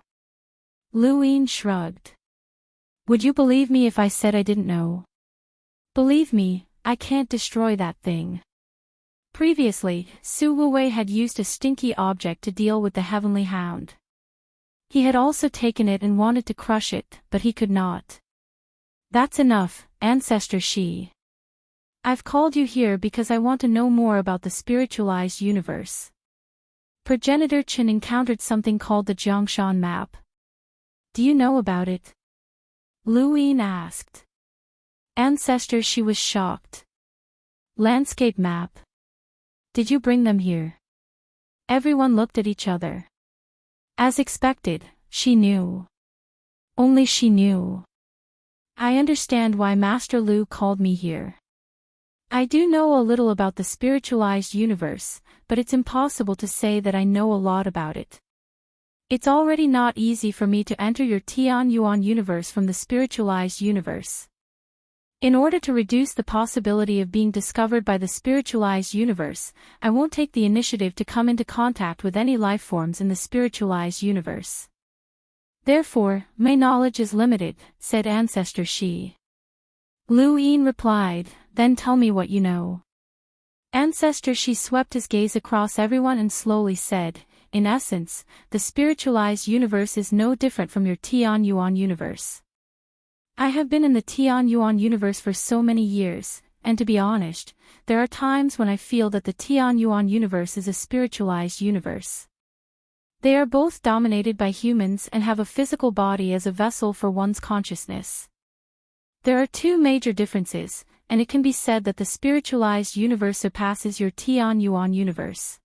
Lu Yin shrugged. Would you believe me if I said I didn't know? Believe me, I can't destroy that thing. Previously, Su Wuwei had used a stinky object to deal with the Heavenly Hound. He had also taken it and wanted to crush it, but he could not. That's enough, Ancestor Shi. I've called you here because I want to know more about the spiritualized universe. Progenitor Chen encountered something called the Jiangshan map. Do you know about it? Lu Yin asked. Ancestor Shi was shocked. Landscape map. Did you bring them here? Everyone looked at each other. As expected, she knew. Only she knew. I understand why Master Lu called me here. I do know a little about the spiritualized universe, but it's impossible to say that I know a lot about it. It's already not easy for me to enter your Tian Yuan universe from the spiritualized universe. In order to reduce the possibility of being discovered by the spiritualized universe, I won't take the initiative to come into contact with any life forms in the spiritualized universe. Therefore, my knowledge is limited, said Ancestor Shi. Lu Yin replied, then tell me what you know. Ancestor Shi swept his gaze across everyone and slowly said, in essence, the spiritualized universe is no different from your Tian Yuan universe. I have been in the Tian Yuan universe for so many years, and to be honest, there are times when I feel that the Tian Yuan universe is a spiritualized universe. They are both dominated by humans and have a physical body as a vessel for one's consciousness. There are two major differences, and it can be said that the spiritualized universe surpasses your Tian Yuan universe.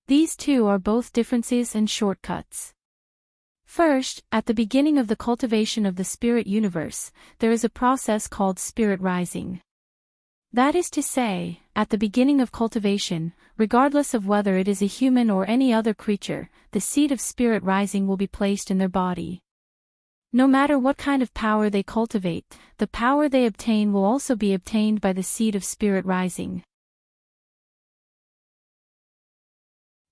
These two are both differences and shortcuts. First, at the beginning of the cultivation of the spirit universe, there is a process called spirit rising. That is to say, at the beginning of cultivation, regardless of whether it is a human or any other creature, the seed of spirit rising will be placed in their body. No matter what kind of power they cultivate, the power they obtain will also be obtained by the seed of spirit rising.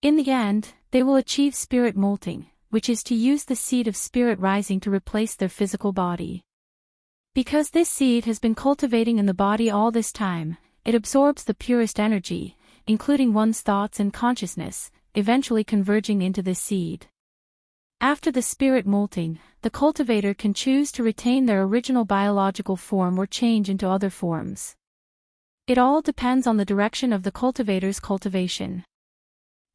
In the end, they will achieve spirit molting, which is to use the seed of spirit rising to replace their physical body. Because this seed has been cultivating in the body all this time, it absorbs the purest energy, including one's thoughts and consciousness, eventually converging into this seed. After the spirit molting, the cultivator can choose to retain their original biological form or change into other forms. It all depends on the direction of the cultivator's cultivation.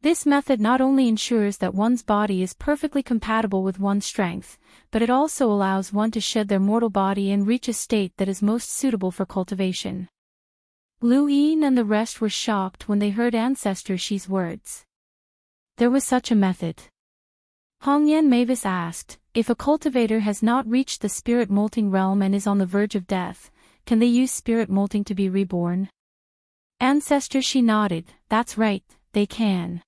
This method not only ensures that one's body is perfectly compatible with one's strength, but it also allows one to shed their mortal body and reach a state that is most suitable for cultivation. Lu Yin and the rest were shocked when they heard Ancestor Shi's words. There was such a method. Hongyan Mavis asked, if a cultivator has not reached the spirit molting realm and is on the verge of death, can they use spirit molting to be reborn? Ancestor Shi nodded, that's right, they can.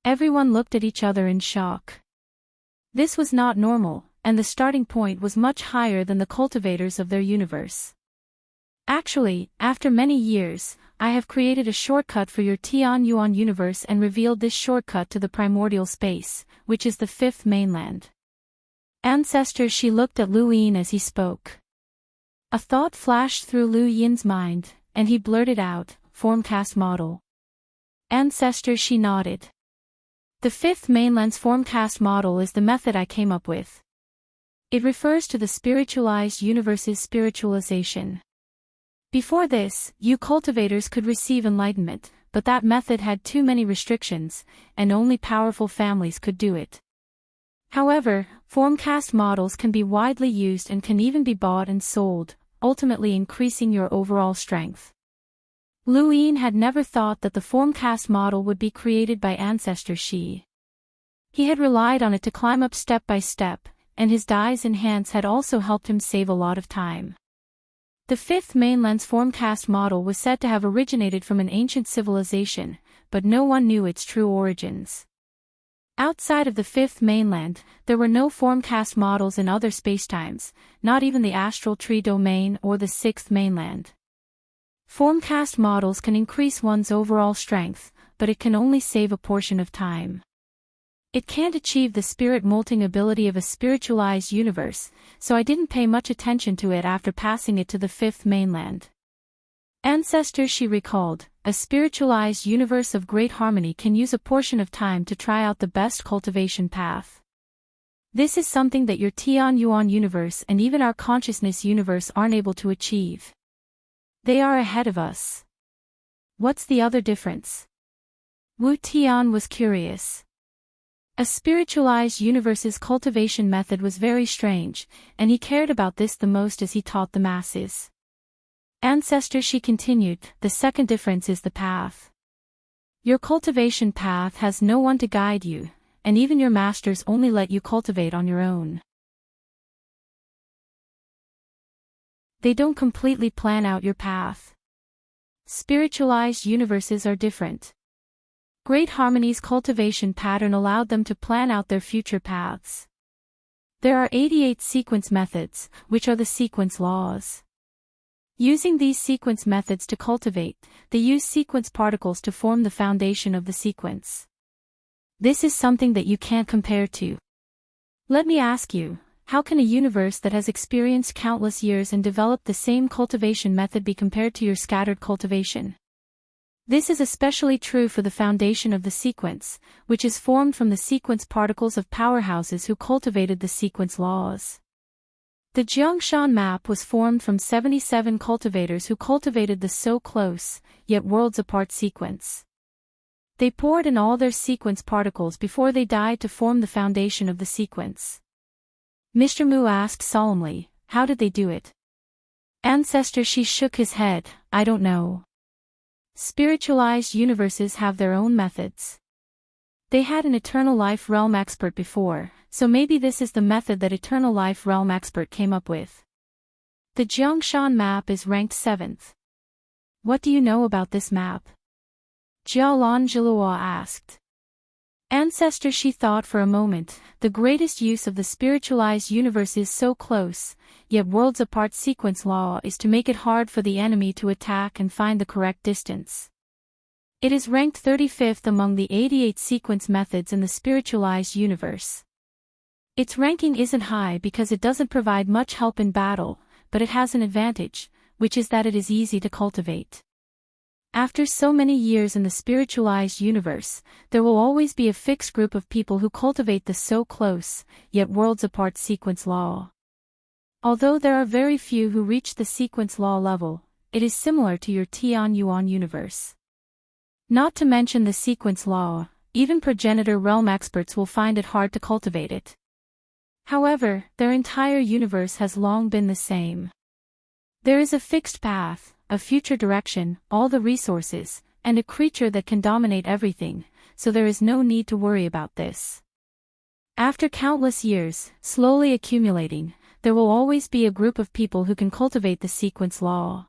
Everyone looked at each other in shock. This was not normal, and the starting point was much higher than the cultivators of their universe. Actually, after many years, I have created a shortcut for your Tian Yuan universe and revealed this shortcut to the primordial space, which is the fifth mainland. Ancestor Shi looked at Lu Yin as he spoke. A thought flashed through Lu Yin's mind, and he blurted out, Formcast model. Ancestor Shi nodded. The fifth mainland's formcast model is the method I came up with. It refers to the spiritualized universe's spiritualization. Before this, you cultivators could receive enlightenment, but that method had too many restrictions, and only powerful families could do it. However, formcast models can be widely used and can even be bought and sold, ultimately increasing your overall strength. Lu Yin had never thought that the formcast model would be created by Ancestor Shi. He had relied on it to climb up step by step, and his dies and hands had also helped him save a lot of time. The fifth mainland's formcast model was said to have originated from an ancient civilization, but no one knew its true origins. Outside of the fifth mainland, there were no formcast models in other spacetimes, not even the astral tree domain or the sixth mainland. Formcast models can increase one's overall strength, but it can only save a portion of time. It can't achieve the spirit molting ability of a spiritualized universe, so I didn't pay much attention to it after passing it to the fifth mainland. Ancestor Shi recalled, a spiritualized universe of great harmony can use a portion of time to try out the best cultivation path. This is something that your Tian Yuan universe and even our consciousness universe aren't able to achieve. They are ahead of us. What's the other difference? Wu Tian was curious. A spiritualized universe's cultivation method was very strange, and he cared about this the most as he taught the masses. Ancestor Shi continued, the second difference is the path. Your cultivation path has no one to guide you, and even your masters only let you cultivate on your own. They don't completely plan out your path. Spiritualized universes are different. Great Harmony's cultivation pattern allowed them to plan out their future paths. There are 88 sequence methods, which are the sequence laws. Using these sequence methods to cultivate, they use sequence particles to form the foundation of the sequence. This is something that you can't compare to. Let me ask you, how can a universe that has experienced countless years and developed the same cultivation method be compared to your scattered cultivation? This is especially true for the foundation of the sequence, which is formed from the sequence particles of powerhouses who cultivated the sequence laws. The Jiangshan map was formed from 77 cultivators who cultivated the so close, yet worlds apart sequence. They poured in all their sequence particles before they died to form the foundation of the sequence. Mr. Mu asked solemnly, how did they do it? Ancestor Shi shook his head, I don't know. Spiritualized universes have their own methods. They had an Eternal Life Realm expert before, so maybe this is the method that Eternal Life Realm expert came up with. The Jiangshan map is ranked 7th. What do you know about this map? Jialan Zhilua asked. Ancestor Shi thought for a moment, the greatest use of the spiritualized universe is so close, yet worlds apart sequence law is to make it hard for the enemy to attack and find the correct distance. It is ranked 35th among the 88 sequence methods in the spiritualized universe. Its ranking isn't high because it doesn't provide much help in battle, but it has an advantage, which is that it is easy to cultivate. After so many years in the spiritualized universe, there will always be a fixed group of people who cultivate the so close, yet worlds apart sequence law. Although there are very few who reach the sequence law level, it is similar to your Tian Yuan universe. Not to mention the sequence law, even progenitor realm experts will find it hard to cultivate it. However, their entire universe has long been the same. There is a fixed path, a future direction, all the resources, and a creature that can dominate everything, so there is no need to worry about this. After countless years, slowly accumulating, there will always be a group of people who can cultivate the sequence law.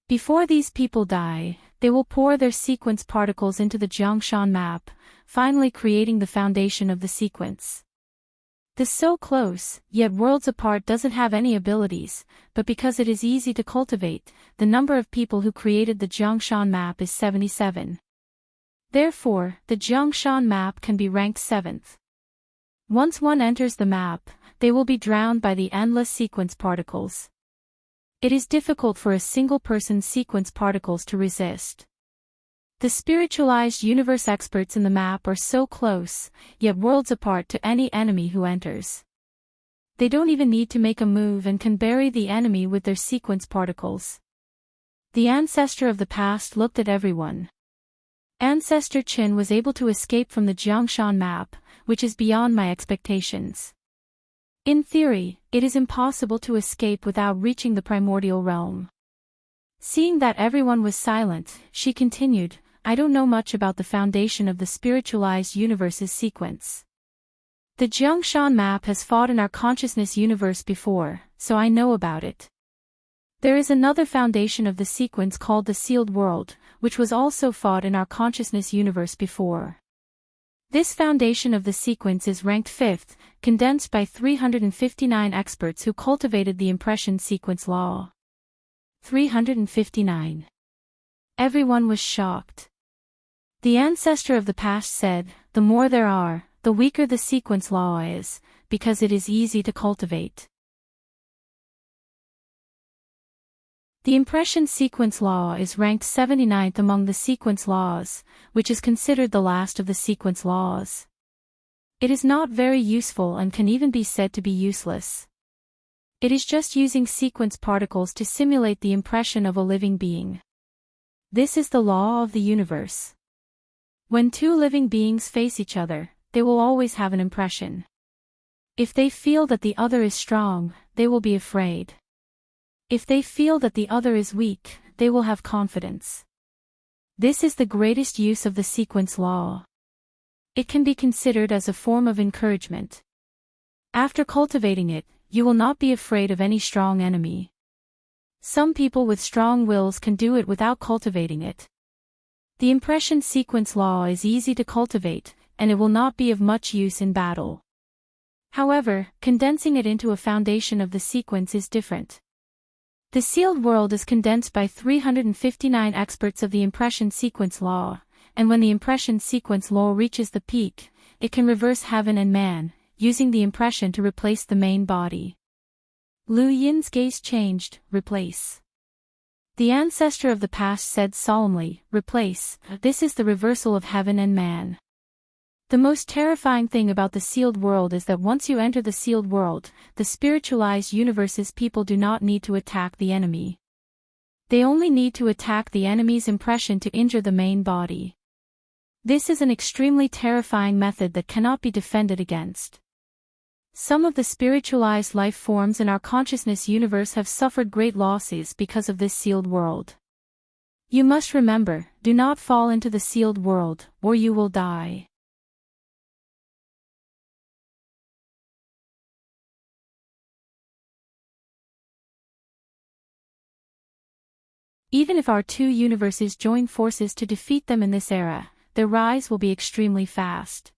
Before these people die, they will pour their sequence particles into the Jiangshan map, finally creating the foundation of the sequence. This so close, yet worlds apart doesn't have any abilities, but because it is easy to cultivate, the number of people who created the Jiangshan map is 77. Therefore, the Jiangshan map can be ranked 7th. Once one enters the map, they will be drowned by the endless sequence particles. It is difficult for a single person's sequence particles to resist. The spiritualized universe experts in the map are so close, yet worlds apart to any enemy who enters. They don't even need to make a move and can bury the enemy with their sequence particles. The ancestor of the past looked at everyone. Ancestor Qin was able to escape from the Jiangshan map, which is beyond my expectations. In theory, it is impossible to escape without reaching the primordial realm. Seeing that everyone was silent, she continued, I don't know much about the foundation of the spiritualized universe's sequence. The Jiangshan map has fought in our consciousness universe before, so I know about it. There is another foundation of the sequence called the sealed world, which was also fought in our consciousness universe before. This foundation of the sequence is ranked 5th, condensed by 359 experts who cultivated the impression sequence law. 359. Everyone was shocked. The ancestor of the past said, the more there are, the weaker the sequence law is, because it is easy to cultivate. The impression sequence law is ranked 79th among the sequence laws, which is considered the last of the sequence laws. It is not very useful and can even be said to be useless. It is just using sequence particles to simulate the impression of a living being. This is the law of the universe. When two living beings face each other, they will always have an impression. If they feel that the other is strong, they will be afraid. If they feel that the other is weak, they will have confidence. This is the greatest use of the sequence law. It can be considered as a form of encouragement. After cultivating it, you will not be afraid of any strong enemy. Some people with strong wills can do it without cultivating it. The impression sequence law is easy to cultivate, and it will not be of much use in battle. However, condensing it into a foundation of the sequence is different. The sealed world is condensed by 359 experts of the impression sequence law, and when the impression sequence law reaches the peak, it can reverse heaven and man, using the impression to replace the main body. Lu Yin's gaze changed, replace. The ancestor of the past said solemnly, replace, this is the reversal of heaven and man. The most terrifying thing about the sealed world is that once you enter the sealed world, the spiritualized universe's people do not need to attack the enemy. They only need to attack the enemy's impression to injure the main body. This is an extremely terrifying method that cannot be defended against. Some of the spiritualized life forms in our consciousness universe have suffered great losses because of this sealed world. You must remember, do not fall into the sealed world, or you will die. Even if our two universes join forces to defeat them in this era, their rise will be extremely fast.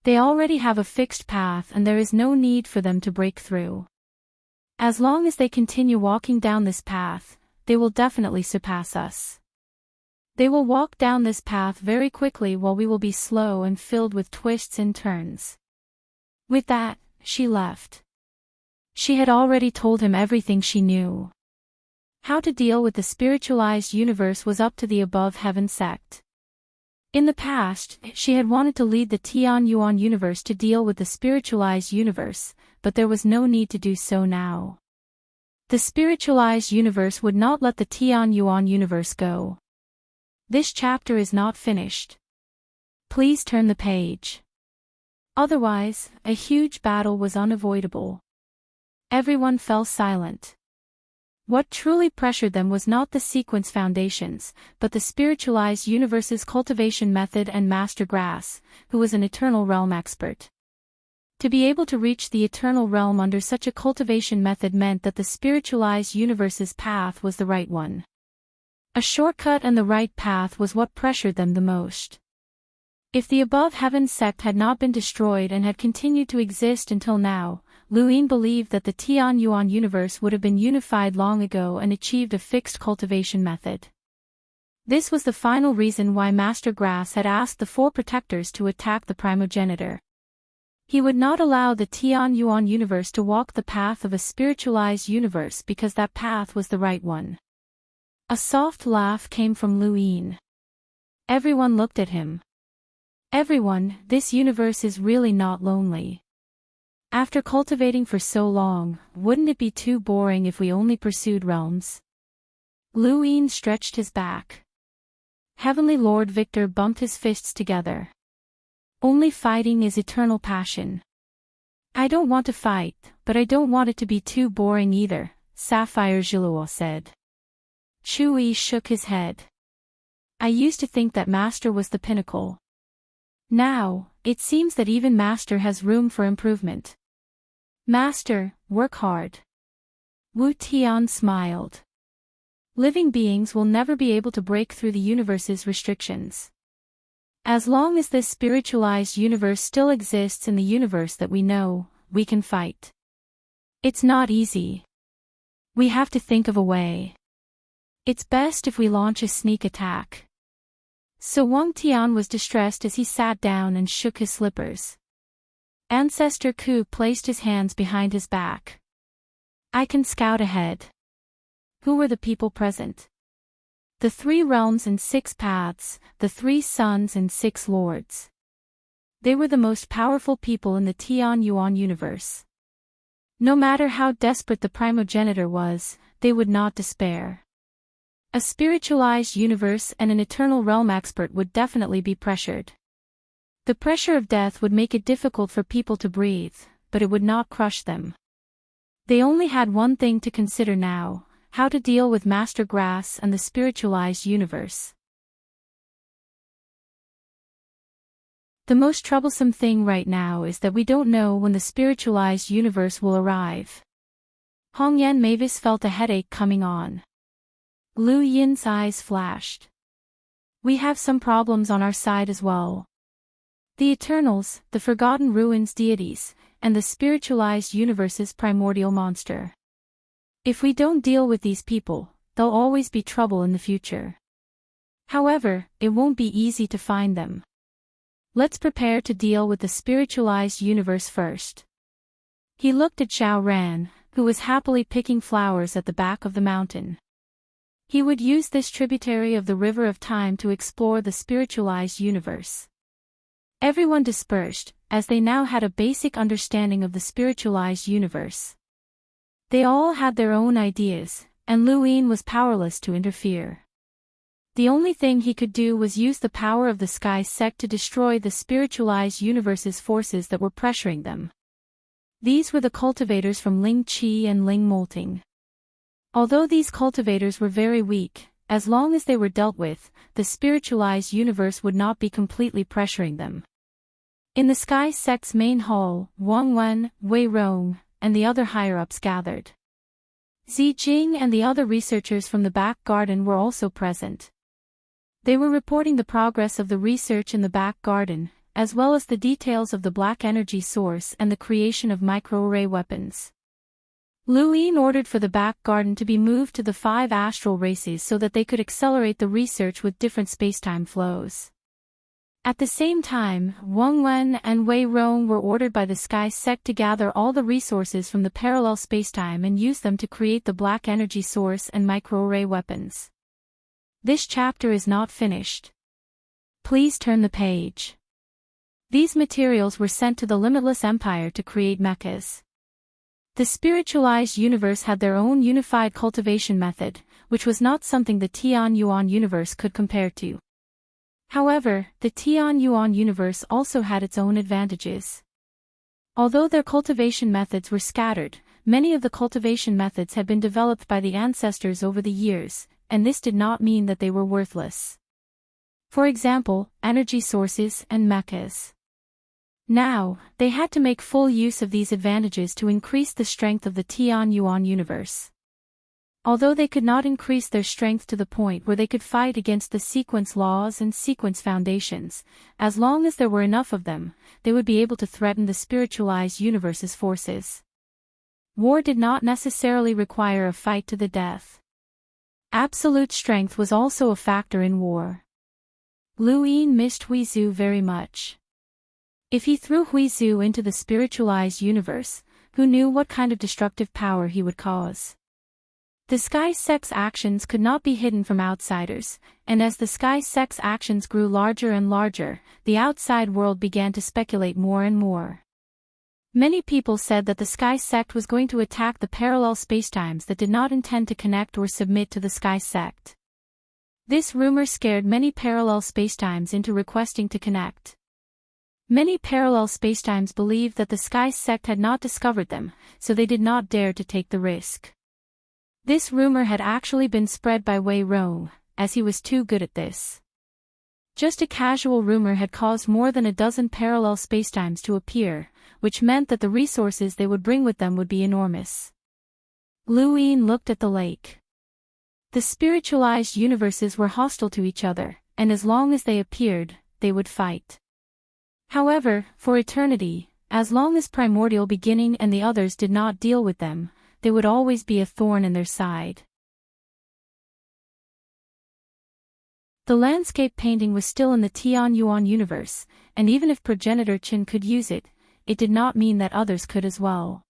They already have a fixed path and there is no need for them to break through. As long as they continue walking down this path, they will definitely surpass us. They will walk down this path very quickly while we will be slow and filled with twists and turns. With that, she left. She had already told him everything she knew. How to deal with the spiritualized universe was up to the above heaven sect. In the past, she had wanted to lead the Tian Yuan universe to deal with the spiritualized universe, but there was no need to do so now. The spiritualized universe would not let the Tian Yuan universe go. This chapter is not finished. Please turn the page. Otherwise, a huge battle was unavoidable. Everyone fell silent. What truly pressured them was not the sequence foundations, but the spiritualized universe's cultivation method and Master Grass, who was an eternal realm expert. To be able to reach the eternal realm under such a cultivation method meant that the spiritualized universe's path was the right one. A shortcut and the right path was what pressured them the most. If the above heaven sect had not been destroyed and had continued to exist until now, Luin believed that the Tian Yuan universe would have been unified long ago and achieved a fixed cultivation method. This was the final reason why Master Grass had asked the four protectors to attack the primogenitor. He would not allow the Tian Yuan universe to walk the path of a spiritualized universe because that path was the right one. A soft laugh came from Luin. Everyone looked at him. Everyone, this universe is really not lonely. After cultivating for so long, wouldn't it be too boring if we only pursued realms? Luin stretched his back. Heavenly Lord Victor bumped his fists together. Only fighting is eternal passion. I don't want to fight, but I don't want it to be too boring either, Sapphire Giluo said. Chui shook his head. I used to think that Master was the pinnacle. Now, it seems that even Master has room for improvement. Master, work hard. Wu Tian smiled. Living beings will never be able to break through the universe's restrictions. As long as this spiritualized universe still exists in the universe that we know, we can fight. It's not easy. We have to think of a way. It's best if we launch a sneak attack. So Wang Tian was distressed as he sat down and shook his slippers. Ancestor Ku placed his hands behind his back. I can scout ahead. Who were the people present? The 3 realms and 6 paths, the 3 suns and 6 lords. They were the most powerful people in the Tian Yuan universe. No matter how desperate the primogenitor was, they would not despair. A spiritualized universe and an eternal realm expert would definitely be pressured. The pressure of death would make it difficult for people to breathe, but it would not crush them. They only had one thing to consider now: how to deal with Master Grass and the spiritualized universe. The most troublesome thing right now is that we don't know when the spiritualized universe will arrive. Hongyan Mavis felt a headache coming on. Lu Yin's eyes flashed. We have some problems on our side as well. The Eternals, the Forgotten Ruins deities, and the spiritualized universe's primordial monster. If we don't deal with these people, there'll always be trouble in the future. However, it won't be easy to find them. Let's prepare to deal with the spiritualized universe first. He looked at Xiao Ran, who was happily picking flowers at the back of the mountain. He would use this tributary of the river of time to explore the spiritualized universe. Everyone dispersed, as they now had a basic understanding of the spiritualized universe. They all had their own ideas, and Luin was powerless to interfere. The only thing he could do was use the power of the Sky Sect to destroy the spiritualized universe's forces that were pressuring them. These were the cultivators from Ling Qi and Ling Molting. Although these cultivators were very weak, as long as they were dealt with, the spiritualized universe would not be completely pressuring them. In the Sky Sect's main hall, Wang Wen, Wei Rong, and the other higher-ups gathered. Xi Jing and the other researchers from the back garden were also present. They were reporting the progress of the research in the back garden, as well as the details of the black energy source and the creation of microarray weapons. Luin ordered for the back garden to be moved to the 5 astral races so that they could accelerate the research with different spacetime flows. At the same time, Wang Wen and Wei Rong were ordered by the Sky Sect to gather all the resources from the parallel spacetime and use them to create the black energy source and microarray weapons. This chapter is not finished. Please turn the page. These materials were sent to the Limitless Empire to create mechas. The spiritualized universe had their own unified cultivation method, which was not something the Tian Yuan universe could compare to. However, the Tianyuan universe also had its own advantages. Although their cultivation methods were scattered, many of the cultivation methods had been developed by the ancestors over the years, and this did not mean that they were worthless. For example, energy sources and mechas. Now, they had to make full use of these advantages to increase the strength of the Tianyuan universe. Although they could not increase their strength to the point where they could fight against the sequence laws and sequence foundations, as long as there were enough of them, they would be able to threaten the spiritualized universe's forces. War did not necessarily require a fight to the death. Absolute strength was also a factor in war. Lu Yin missed Huizu very much. If he threw Huizu into the spiritualized universe, who knew what kind of destructive power he would cause? The Sky Sect's actions could not be hidden from outsiders, and as the Sky Sect's actions grew larger and larger, the outside world began to speculate more and more. Many people said that the Sky Sect was going to attack the parallel spacetimes that did not intend to connect or submit to the Sky Sect. This rumor scared many parallel spacetimes into requesting to connect. Many parallel spacetimes believed that the Sky Sect had not discovered them, so they did not dare to take the risk. This rumor had actually been spread by Wei Rong, as he was too good at this. Just a casual rumor had caused more than a dozen parallel spacetimes to appear, which meant that the resources they would bring with them would be enormous. Lu Yin looked at the lake. The spiritualized universes were hostile to each other, and as long as they appeared, they would fight. However, for eternity, as long as Primordial Beginning and the others did not deal with them, they would always be a thorn in their side. The landscape painting was still in the Tianyuan universe, and even if progenitor Qin could use it, it did not mean that others could as well.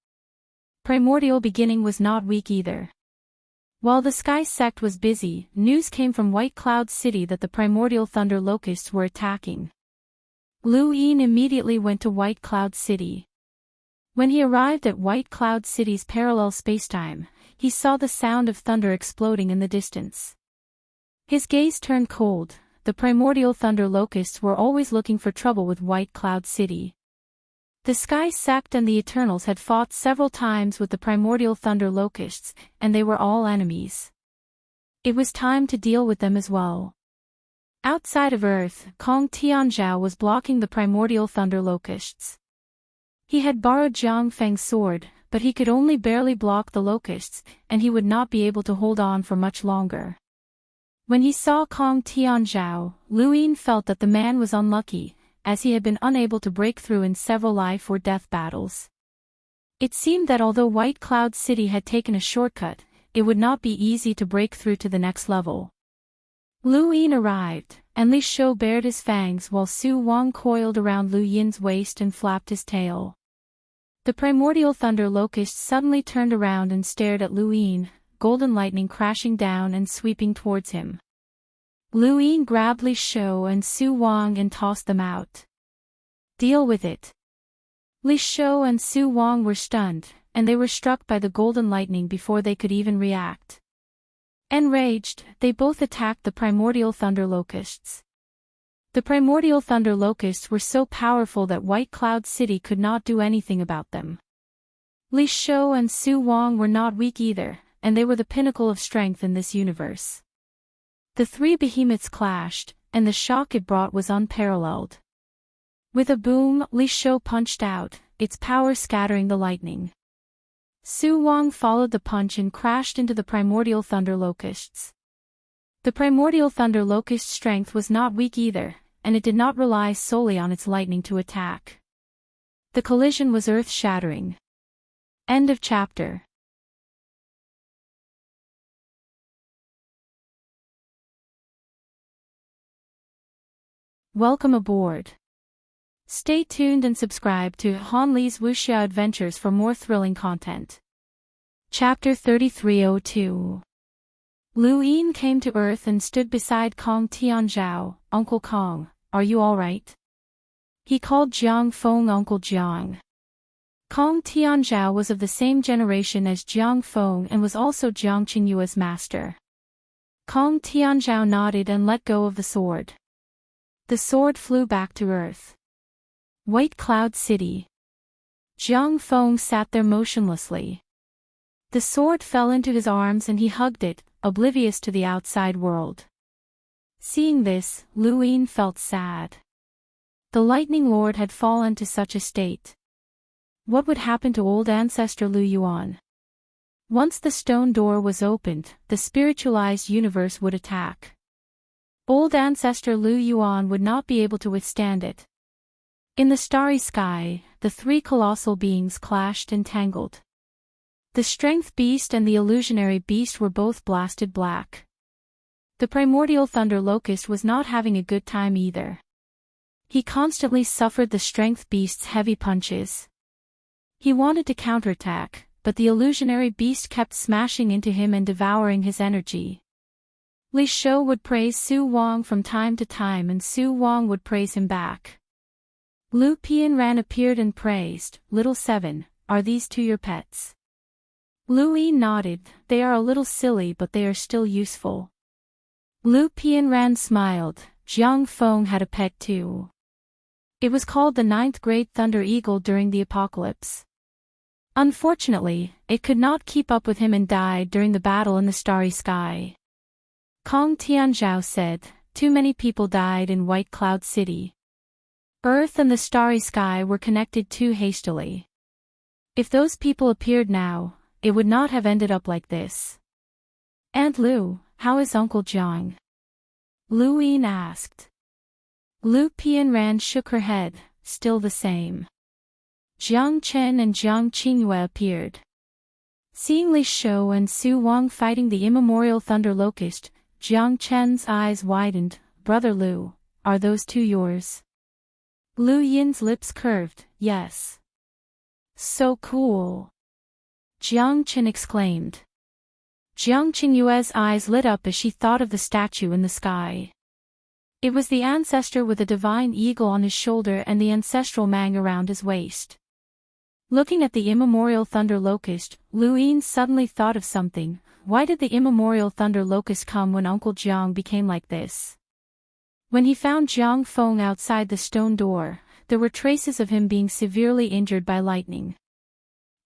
Primordial Beginning was not weak either. While the Sky Sect was busy, news came from White Cloud City that the primordial thunder locusts were attacking. Lu Yin immediately went to White Cloud City. When he arrived at White Cloud City's parallel spacetime, he saw the sound of thunder exploding in the distance. His gaze turned cold. The primordial thunder locusts were always looking for trouble with White Cloud City. The Sky Sect and the Eternals had fought several times with the primordial thunder locusts, and they were all enemies. It was time to deal with them as well. Outside of Earth, Kong Tianzhao was blocking the primordial thunder locusts. He had borrowed Jiang Feng's sword, but he could only barely block the locusts, and he would not be able to hold on for much longer. When he saw Kong Tianzhao, Lu Yin felt that the man was unlucky, as he had been unable to break through in several life or death battles. It seemed that although White Cloud City had taken a shortcut, it would not be easy to break through to the next level. Lu Yin arrived, and Li Shou bared his fangs while Su Wang coiled around Lu Yin's waist and flapped his tail. The primordial thunder locust suddenly turned around and stared at Lu Yin, golden lightning crashing down and sweeping towards him. Lu Yin grabbed Li Shou and Su Wang and tossed them out. Deal with it. Li Shou and Su Wang were stunned, and they were struck by the golden lightning before they could even react. Enraged, they both attacked the primordial thunder locusts. The primordial thunder locusts were so powerful that White Cloud City could not do anything about them. Li Shou and Su Wang were not weak either, and they were the pinnacle of strength in this universe. The three behemoths clashed, and the shock it brought was unparalleled. With a boom, Li Shou punched out, its power scattering the lightning. Su Wang followed the punch and crashed into the primordial thunder locusts. The primordial thunder locust's strength was not weak either, and it did not rely solely on its lightning to attack. The collision was earth-shattering. End of chapter. Welcome aboard. Stay tuned and subscribe to Han Li's Wuxia Adventures for more thrilling content. Chapter 3302. Lu Yin came to Earth and stood beside Kong Tianzhao. Uncle Kong, are you alright? He called Jiang Feng Uncle Jiang. Kong Tianzhao was of the same generation as Jiang Feng and was also Jiang Qingyue's master. Kong Tianzhao nodded and let go of the sword. The sword flew back to earth. White Cloud City. Jiang Feng sat there motionlessly. The sword fell into his arms and he hugged it, oblivious to the outside world. Seeing this, Lu Yin felt sad. The Lightning Lord had fallen to such a state. What would happen to old ancestor Lu Yuan? Once the stone door was opened, the spiritualized universe would attack. Old ancestor Lu Yuan would not be able to withstand it. In the starry sky, the three colossal beings clashed and tangled. The strength beast and the illusionary beast were both blasted black. The primordial thunder locust was not having a good time either. He constantly suffered the strength beast's heavy punches. He wanted to counterattack, but the illusionary beast kept smashing into him and devouring his energy. Li Shou would praise Su Wang from time to time and Su Wang would praise him back. Lu Pianran appeared and praised, "Little Seven, are these two your pets?" Lu Yi nodded, "They are a little silly but they are still useful." Lu Pianran smiled, "Jiang Feng had a pet too. It was called the ninth great thunder eagle during the apocalypse. Unfortunately, it could not keep up with him and died during the battle in the starry sky." Kong Tianzhao said, "Too many people died in White Cloud City. Earth and the starry sky were connected too hastily. If those people appeared now, it would not have ended up like this." "Aunt Lu, how is Uncle Jiang?" Lu Yin asked. Lu Pianran shook her head, "Still the same." Jiang Chen and Jiang Qingyue appeared. Seeing Li Shou and Su Wang fighting the immemorial thunder locust, Jiang Chen's eyes widened, "Brother Lu, are those two yours?" Lu Yin's lips curved, "Yes." "So cool!" Jiang Chen exclaimed. Jiang Qingyue's eyes lit up as she thought of the statue in the sky. It was the ancestor with a divine eagle on his shoulder and the ancestral mang around his waist. Looking at the immemorial thunder locust, Lu Yin suddenly thought of something. Why did the immemorial thunder locust come when Uncle Jiang became like this? When he found Jiang Feng outside the stone door, there were traces of him being severely injured by lightning.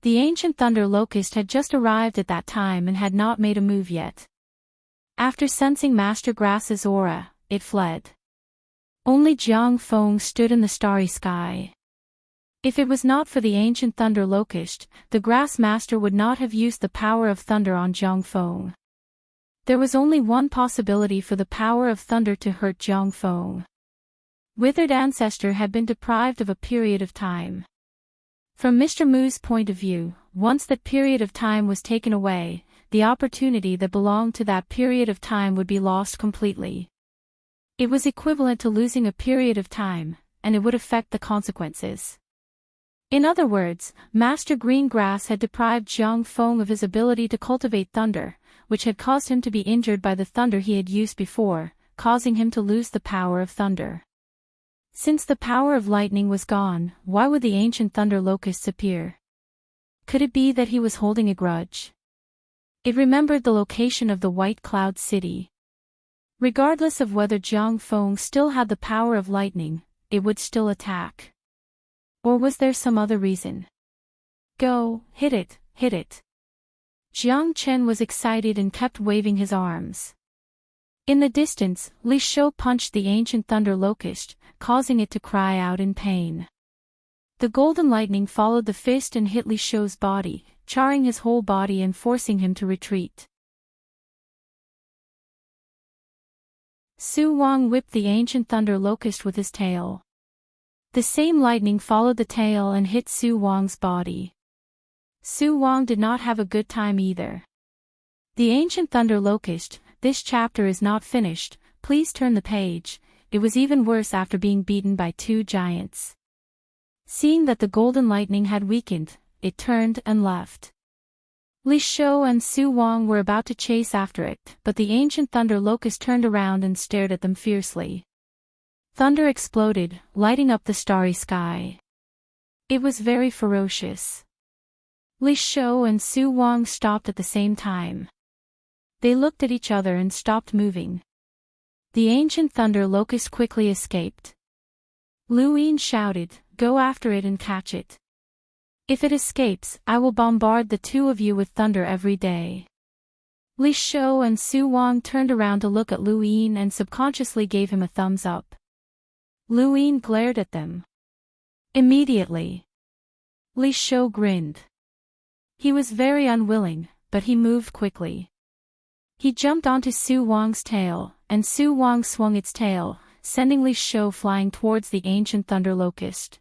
The ancient thunder locust had just arrived at that time and had not made a move yet. After sensing Master Grass's aura, it fled. Only Jiang Feng stood in the starry sky. If it was not for the ancient thunder locust, the grass master would not have used the power of thunder on Jiang Feng. There was only one possibility for the power of thunder to hurt Jiang Feng. Withered ancestor had been deprived of a period of time. From Mr. Mu's point of view, once that period of time was taken away, the opportunity that belonged to that period of time would be lost completely. It was equivalent to losing a period of time, and it would affect the consequences. In other words, Master Greengrass had deprived Jiang Feng of his ability to cultivate thunder, which had caused him to be injured by the thunder he had used before, causing him to lose the power of thunder. Since the power of lightning was gone, why would the ancient thunder locusts appear? Could it be that he was holding a grudge? It remembered the location of the White Cloud City. Regardless of whether Jiang Feng still had the power of lightning, it would still attack. Or was there some other reason? "Go, hit it, hit it." Jiang Chen was excited and kept waving his arms. In the distance, Li Shou punched the ancient thunder locust, causing it to cry out in pain. The golden lightning followed the fist and hit Li Shou's body, charring his whole body and forcing him to retreat. Su Wang whipped the ancient thunder locust with his tail. The same lightning followed the tail and hit Su Wang's body. Su Wang did not have a good time either. The ancient thunder locust, this chapter is not finished, please turn the page. It was even worse after being beaten by two giants. Seeing that the golden lightning had weakened, it turned and left. Li Shou and Su Wang were about to chase after it, but the ancient thunder locust turned around and stared at them fiercely. Thunder exploded, lighting up the starry sky. It was very ferocious. Li Shou and Su Wang stopped at the same time. They looked at each other and stopped moving. The ancient thunder locust quickly escaped. Lu Yin shouted, "Go after it and catch it. If it escapes, I will bombard the two of you with thunder every day." Li Shou and Su Wang turned around to look at Lu Yin and subconsciously gave him a thumbs up. Lu Yin glared at them. Immediately, Li Shou grinned. He was very unwilling, but he moved quickly. He jumped onto Su Wang's tail, and Su Wang swung its tail, sending Li Shou flying towards the ancient thunder locust.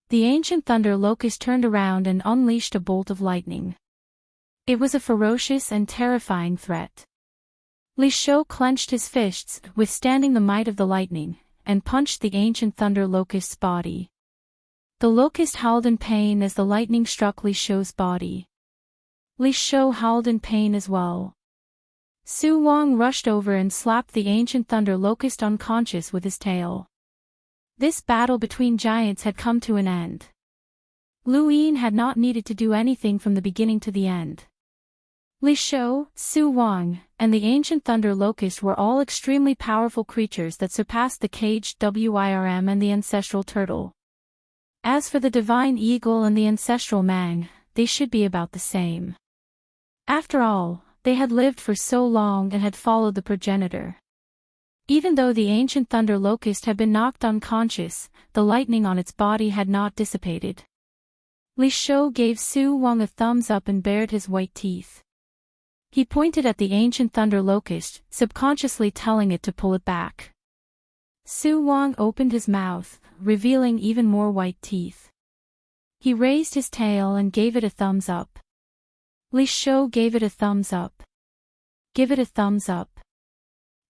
The ancient thunder locust turned around and unleashed a bolt of lightning. It was a ferocious and terrifying threat. Li Shou clenched his fists, withstanding the might of the lightning, and punched the ancient thunder locust's body. The locust howled in pain as the lightning struck Li Shou's body. Li Shou howled in pain as well. Su Wang rushed over and slapped the ancient thunder locust unconscious with his tail. This battle between giants had come to an end. Lu Yin had not needed to do anything from the beginning to the end. Li Shou, Su Wang, and the ancient thunder locust were all extremely powerful creatures that surpassed the caged Wyrm and the ancestral turtle. As for the divine eagle and the ancestral mang, they should be about the same. After all, they had lived for so long and had followed the progenitor. Even though the ancient thunder locust had been knocked unconscious, the lightning on its body had not dissipated. Li Shou gave Su Wang a thumbs up and bared his white teeth. He pointed at the ancient thunder locust, subconsciously telling it to pull it back. Su Wang opened his mouth, revealing even more white teeth. He raised his tail and gave it a thumbs up. Li Shou gave it a thumbs up. "Give it a thumbs up."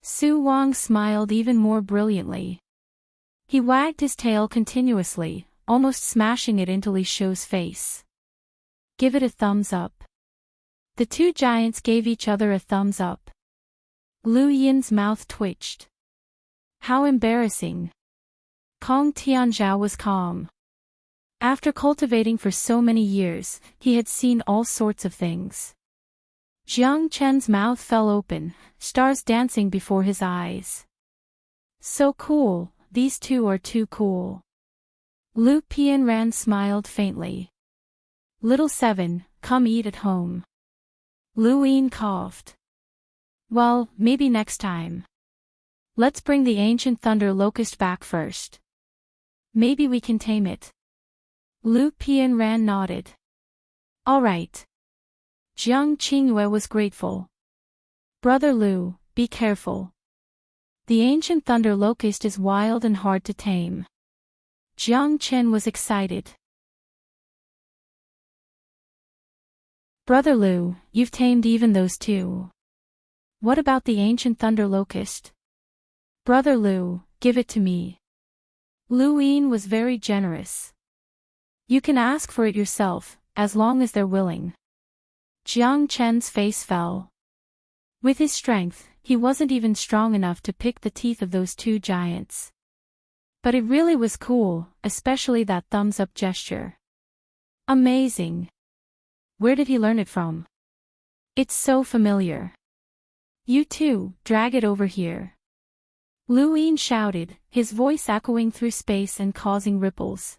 Su Wang smiled even more brilliantly. He wagged his tail continuously, almost smashing it into Li Shou's face. "Give it a thumbs up." The two giants gave each other a thumbs up. Lu Yin's mouth twitched. How embarrassing. Kong Tianzhao was calm. After cultivating for so many years, he had seen all sorts of things. Jiang Chen's mouth fell open, stars dancing before his eyes. So cool, these two are too cool. Lu Pianran smiled faintly. "Little Seven, come eat at home." Lu Yin coughed. "Well, maybe next time. Let's bring the ancient thunder locust back first. Maybe we can tame it." Lu Pianran nodded. "All right." Jiang Qingyue was grateful. "Brother Lu, be careful. The ancient thunder locust is wild and hard to tame." Jiang Chen was excited. "Brother Lu, you've tamed even those two. What about the ancient thunder locust?" "Brother Lu, give it to me." Lu Yin was very generous. "You can ask for it yourself, as long as they're willing." Jiang Chen's face fell. With his strength, he wasn't even strong enough to pick the teeth of those two giants. But it really was cool, especially that thumbs-up gesture. Amazing. Where did he learn it from? It's so familiar. "You too, drag it over here." Lu Yin shouted, his voice echoing through space and causing ripples.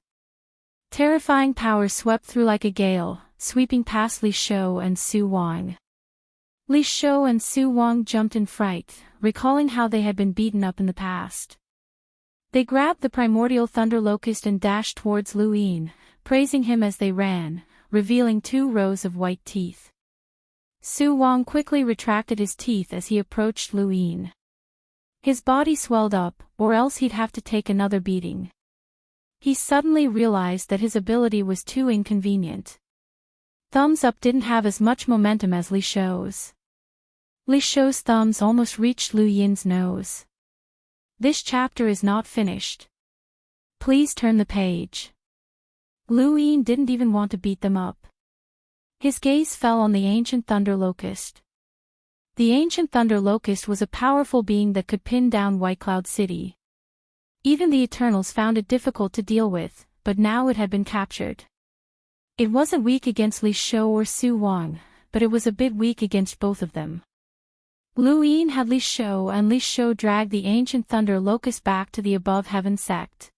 Terrifying power swept through like a gale, sweeping past Li Shou and Su Wang. Li Shou and Su Wang jumped in fright, recalling how they had been beaten up in the past. They grabbed the primordial thunder locust and dashed towards Lu Yin, praising him as they ran, revealing 2 rows of white teeth. Su Wang quickly retracted his teeth as he approached Lu Yin. His body swelled up, or else he'd have to take another beating. He suddenly realized that his ability was too inconvenient. Thumbs up didn't have as much momentum as Li Shou's. Li Shou's thumbs almost reached Lu Yin's nose. This chapter is not finished. Please turn the page. Lu Yin didn't even want to beat them up. His gaze fell on the ancient thunder locust. The ancient thunder locust was a powerful being that could pin down White Cloud City. Even the Eternals found it difficult to deal with, but now it had been captured. It wasn't weak against Li Shou or Su Wang, but it was a bit weak against both of them. Luyin had Li Shou, and Li Shou dragged the ancient thunder locust back to the above heaven sect.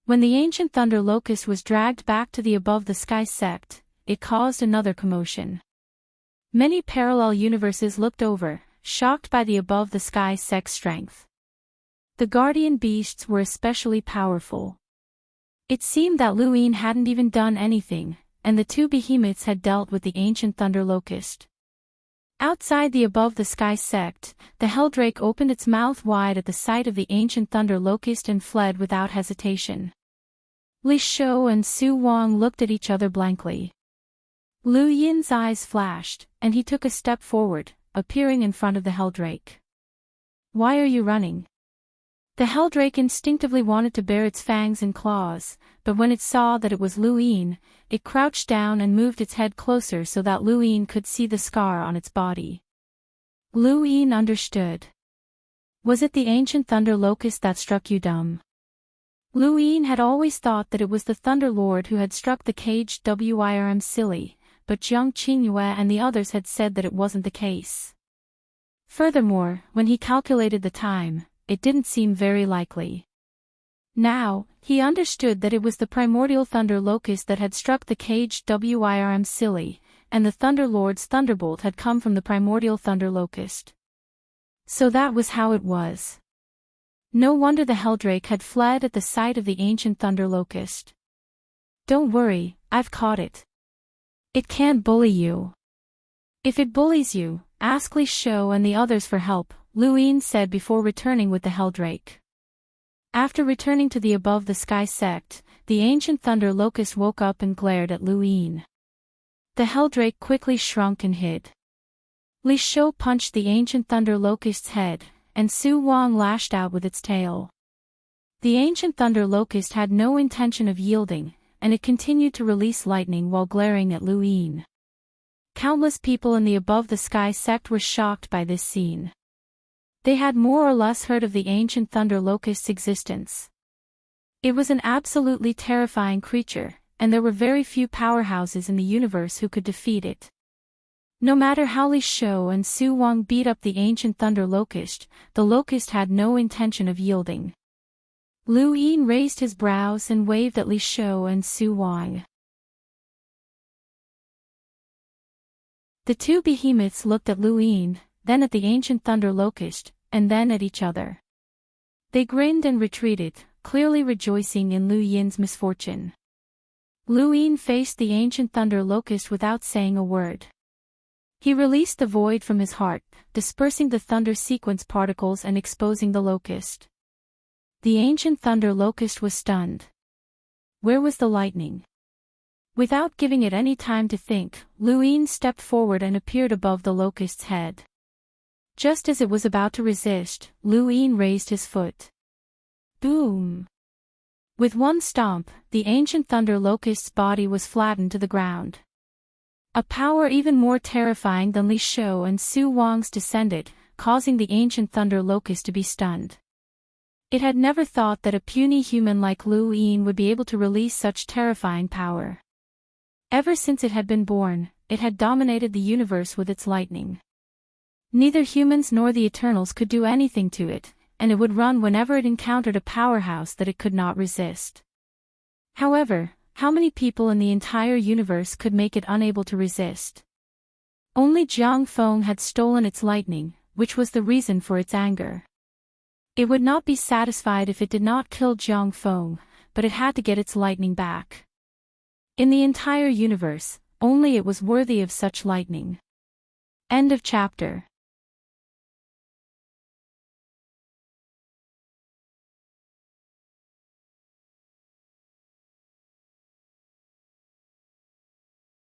When the ancient thunder locust was dragged back to the above the sky sect, it caused another commotion. Many parallel universes looked over, shocked by the above the sky sect's strength. The guardian beasts were especially powerful. It seemed that Luyin hadn't even done anything, and the two behemoths had dealt with the ancient thunder locust. Outside the above the sky sect, the Helldrake opened its mouth wide at the sight of the ancient thunder locust and fled without hesitation. Li Shou and Su Wang looked at each other blankly. Lu Yin's eyes flashed, and he took a step forward, appearing in front of the Helldrake. "Why are you running?" The Helldrake instinctively wanted to bare its fangs and claws, but when it saw that it was Luyin, it crouched down and moved its head closer so that Luyin could see the scar on its body. Luyin understood. "Was it the ancient thunder locust that struck you dumb?" Luyin had always thought that it was the Thunder Lord who had struck the caged Wyrm silly, but Jiang Qingyue and the others had said that it wasn't the case. Furthermore, when he calculated the time, it didn't seem very likely. Now, he understood that it was the primordial thunder locust that had struck the caged Wyrm silly, and the Thunder Lord's thunderbolt had come from the primordial thunder locust. So that was how it was. No wonder the Helldrake had fled at the sight of the ancient thunder locust. "Don't worry, I've caught it. It can't bully you." "If it bullies you, ask Li Shou and the others for help," Luyin said before returning with the Helldrake. After returning to the above the sky sect, the ancient thunder locust woke up and glared at Luyin. The Helldrake quickly shrunk and hid. Li Shou punched the ancient thunder locust's head, and Su Wang lashed out with its tail. The ancient thunder locust had no intention of yielding, and it continued to release lightning while glaring at Luyin. Countless people in the above the sky sect were shocked by this scene. They had more or less heard of the ancient thunder locust's existence. It was an absolutely terrifying creature, and there were very few powerhouses in the universe who could defeat it. No matter how Li Shou and Su Wang beat up the ancient thunder locust, the locust had no intention of yielding. Luyin raised his brows and waved at Li Shou and Su Wang. The two behemoths looked at Luyin, then at the ancient thunder locust, and then at each other. They grinned and retreated, clearly rejoicing in Luyin's misfortune. Luyin faced the ancient thunder locust without saying a word. He released the void from his heart, dispersing the thunder sequence particles and exposing the locust. The ancient thunder locust was stunned. Where was the lightning? Without giving it any time to think, Luyin stepped forward and appeared above the locust's head. Just as it was about to resist, Luyin raised his foot. Boom! With one stomp, the ancient thunder locust's body was flattened to the ground. A power even more terrifying than Li Shou and Su Wang's descended, causing the ancient thunder locust to be stunned. It had never thought that a puny human like Luyin would be able to release such terrifying power. Ever since it had been born, it had dominated the universe with its lightning. Neither humans nor the Eternals could do anything to it, and it would run whenever it encountered a powerhouse that it could not resist. However, how many people in the entire universe could make it unable to resist? Only Jiang Feng had stolen its lightning, which was the reason for its anger. It would not be satisfied if it did not kill Jiang Feng, but it had to get its lightning back. In the entire universe, only it was worthy of such lightning. End of chapter.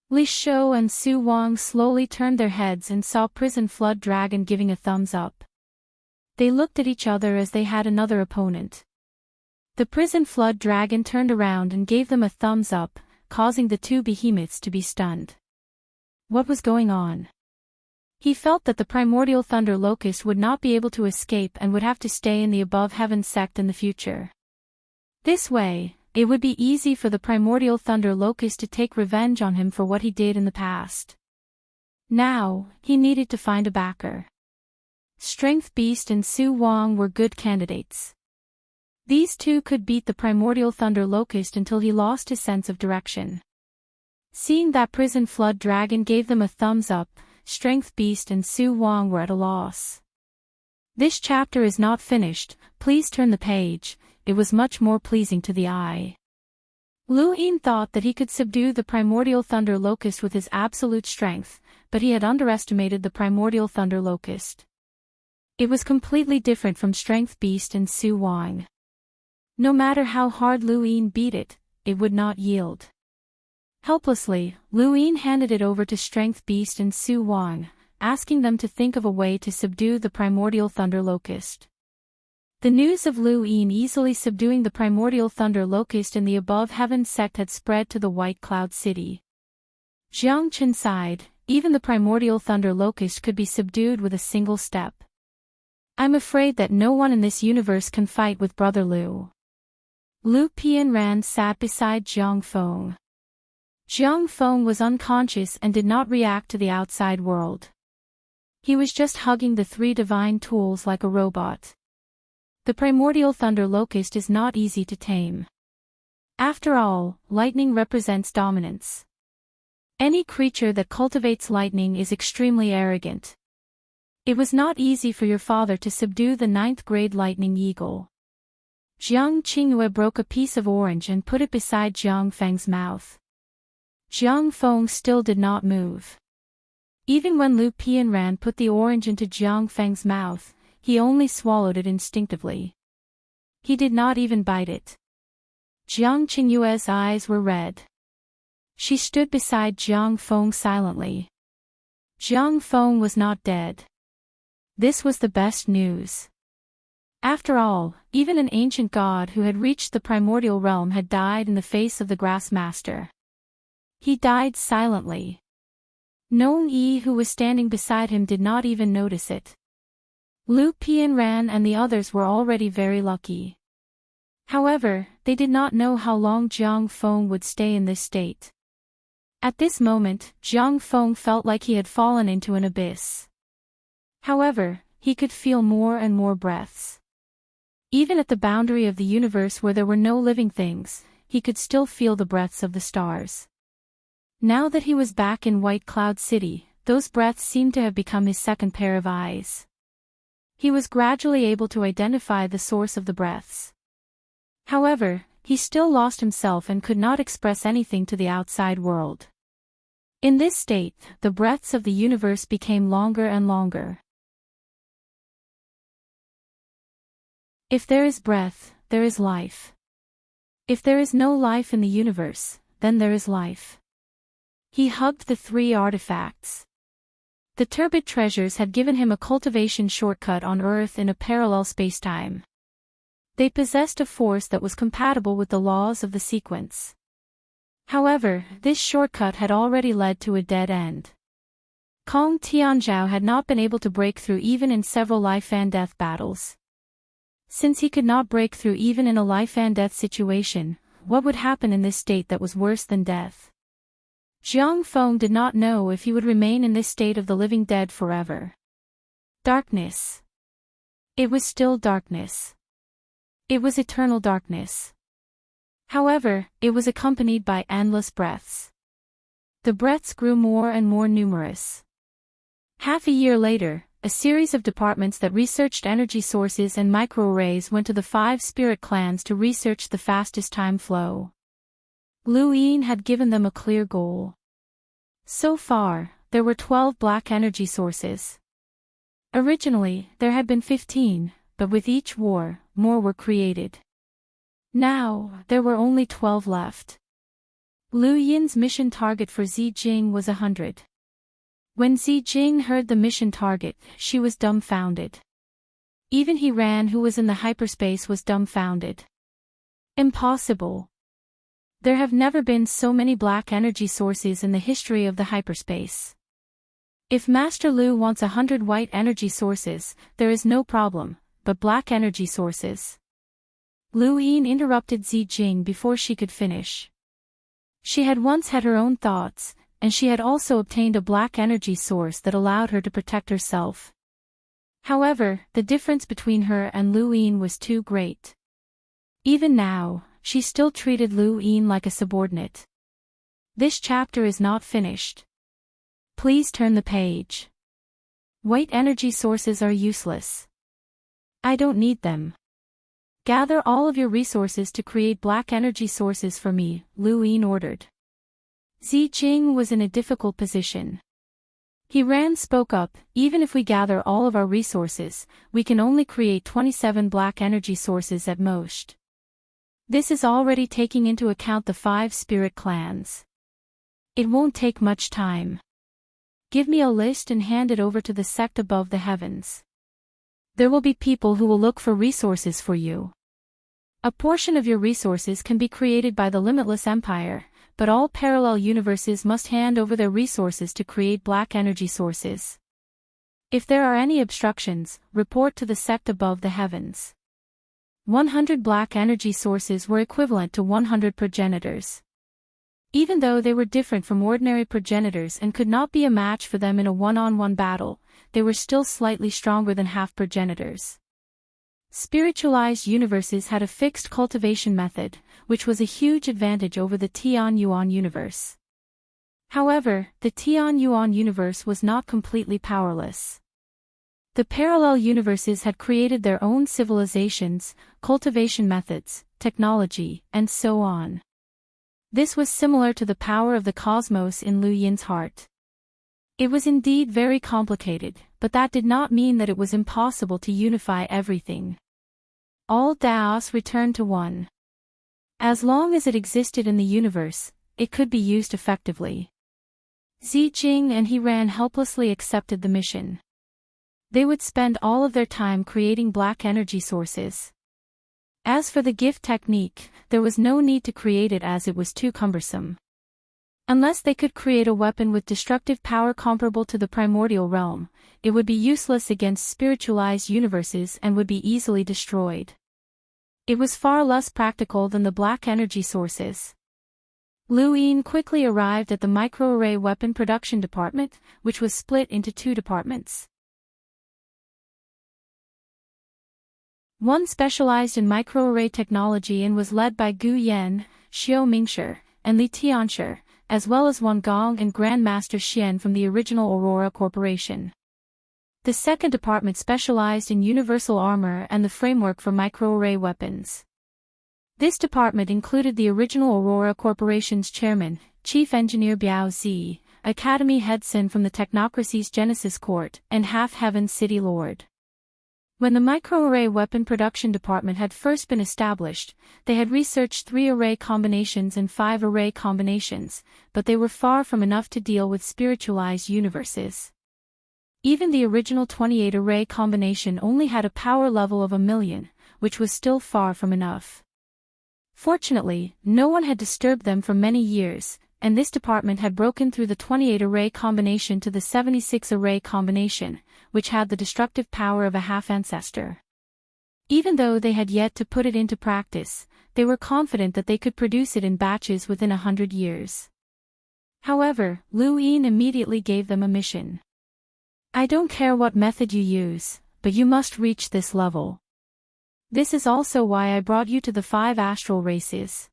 Li Shou and Su Wang slowly turned their heads and saw Prison Flood Dragon giving a thumbs up. They looked at each other as they had another opponent. The Prison Flood Dragon turned around and gave them a thumbs up, causing the two behemoths to be stunned. What was going on? He felt that the primordial thunder locust would not be able to escape and would have to stay in the above heaven sect in the future. This way, it would be easy for the primordial thunder locust to take revenge on him for what he did in the past. Now, he needed to find a backer. Strength Beast and Su Wang were good candidates. These two could beat the primordial thunder locust until he lost his sense of direction. Seeing that prison flood dragon gave them a thumbs up, Strength Beast and Su Wang were at a loss. This chapter is not finished, please turn the page, it was much more pleasing to the eye. Lu Yin thought that he could subdue the primordial thunder locust with his absolute strength, but he had underestimated the primordial thunder locust. It was completely different from Strength Beast and Su Wang. No matter how hard Lu Yin beat it, it would not yield. Helplessly, Lu Yin handed it over to Strength Beast and Su Wang, asking them to think of a way to subdue the primordial thunder locust. The news of Lu Yin easily subduing the primordial thunder locust in the above heaven sect had spread to the White Cloud City. Jiang Chen sighed, even the primordial thunder locust could be subdued with a single step. I'm afraid that no one in this universe can fight with Brother Lu. Lu Pianran sat beside Jiang Feng. Jiang Feng was unconscious and did not react to the outside world. He was just hugging the three divine tools like a robot. The primordial thunder locust is not easy to tame. After all, lightning represents dominance. Any creature that cultivates lightning is extremely arrogant. It was not easy for your father to subdue the 9th-grade lightning eagle. Jiang Qingyue broke a piece of orange and put it beside Jiang Feng's mouth. Jiang Feng still did not move. Even when Lu Pianran put the orange into Jiang Feng's mouth, he only swallowed it instinctively. He did not even bite it. Jiang Qingyue's eyes were red. She stood beside Jiang Feng silently. Jiang Feng was not dead. This was the best news. After all, even an ancient god who had reached the primordial realm had died in the face of the grass master. He died silently. Nong Yi, who was standing beside him, did not even notice it. Lu Pianran and the others were already very lucky. However, they did not know how long Jiang Feng would stay in this state. At this moment, Jiang Feng felt like he had fallen into an abyss. However, he could feel more and more breaths. Even at the boundary of the universe where there were no living things, he could still feel the breaths of the stars. Now that he was back in White Cloud City, those breaths seemed to have become his second pair of eyes. He was gradually able to identify the source of the breaths. However, he still lost himself and could not express anything to the outside world. In this state, the breaths of the universe became longer and longer. If there is breath, there is life. If there is no life in the universe, then there is life. He hugged the three artifacts. The turbid treasures had given him a cultivation shortcut on Earth in a parallel spacetime. They possessed a force that was compatible with the laws of the sequence. However, this shortcut had already led to a dead end. Kong Tianzhao had not been able to break through even in several life-and-death battles. Since he could not break through even in a life-and-death situation, what would happen in this state that was worse than death? Jiang Feng did not know if he would remain in this state of the living dead forever. Darkness. It was still darkness. It was eternal darkness. However, it was accompanied by endless breaths. The breaths grew more and more numerous. Half a year later, a series of departments that researched energy sources and microarrays went to the 5 spirit clans to research the fastest time flow. Lu Yin had given them a clear goal. So far, there were 12 black energy sources. Originally, there had been 15, but with each war, more were created. Now, there were only 12 left. Lu Yin's mission target for Zijing was 100. When Zijing heard the mission target, she was dumbfounded. Even he ran who was in the hyperspace was dumbfounded. Impossible. There have never been so many black energy sources in the history of the hyperspace. If Master Lu wants 100 white energy sources, there is no problem, but black energy sources. Lu Yin interrupted Zijing before she could finish. She had once had her own thoughts, and she had also obtained a black energy source that allowed her to protect herself. However, the difference between her and Lu Yin was too great. Even now, she still treated Lu Yin like a subordinate. This chapter is not finished. Please turn the page. White energy sources are useless. I don't need them. Gather all of your resources to create black energy sources for me, Lu Yin ordered. Zi Jing was in a difficult position. He spoke up, even if we gather all of our resources, we can only create 27 black energy sources at most. This is already taking into account the 5 spirit clans. It won't take much time. Give me a list and hand it over to the sect above the heavens. There will be people who will look for resources for you. A portion of your resources can be created by the limitless empire, but all parallel universes must hand over their resources to create black energy sources. If there are any obstructions, report to the sect above the heavens. 100 black energy sources were equivalent to 100 progenitors. Even though they were different from ordinary progenitors and could not be a match for them in a one-on-one battle, they were still slightly stronger than half progenitors. Spiritualized universes had a fixed cultivation method, which was a huge advantage over the Tianyuan universe. However, the Tianyuan universe was not completely powerless. The parallel universes had created their own civilizations, cultivation methods, technology, and so on. This was similar to the power of the cosmos in Lu Yin's heart. It was indeed very complicated, but that did not mean that it was impossible to unify everything. All Daos returned to one. As long as it existed in the universe, it could be used effectively. Zi Jing and He Ran helplessly accepted the mission. They would spend all of their time creating black energy sources. As for the gift technique, there was no need to create it as it was too cumbersome. Unless they could create a weapon with destructive power comparable to the primordial realm, it would be useless against spiritualized universes and would be easily destroyed. It was far less practical than the black energy sources. Lu Yin quickly arrived at the microarray weapon production department, which was split into 2 departments. One specialized in microarray technology and was led by Gu Yan, Xiao Mingshi, and Li Tianshi, as well as Wang Gong and Grandmaster Xian from the original Aurora Corporation. The second department specialized in universal armor and the framework for microarray weapons. This department included the original Aurora Corporation's chairman, Chief Engineer Biao Zi, Academy head Sin from the Technocracy's Genesis Court, and Half-Heaven City Lord. When the microarray weapon production department had first been established, they had researched 3 array combinations and 5 array combinations, but they were far from enough to deal with spiritualized universes. Even the original 28 array combination only had a power level of 1,000,000, which was still far from enough. Fortunately, no one had disturbed them for many years, and this department had broken through the 28 array combination to the 76 array combination, which had the destructive power of a half-ancestor. Even though they had yet to put it into practice, they were confident that they could produce it in batches within 100 years. However, Lu Yin immediately gave them a mission. I don't care what method you use, but you must reach this level. This is also why I brought you to the 5 astral races.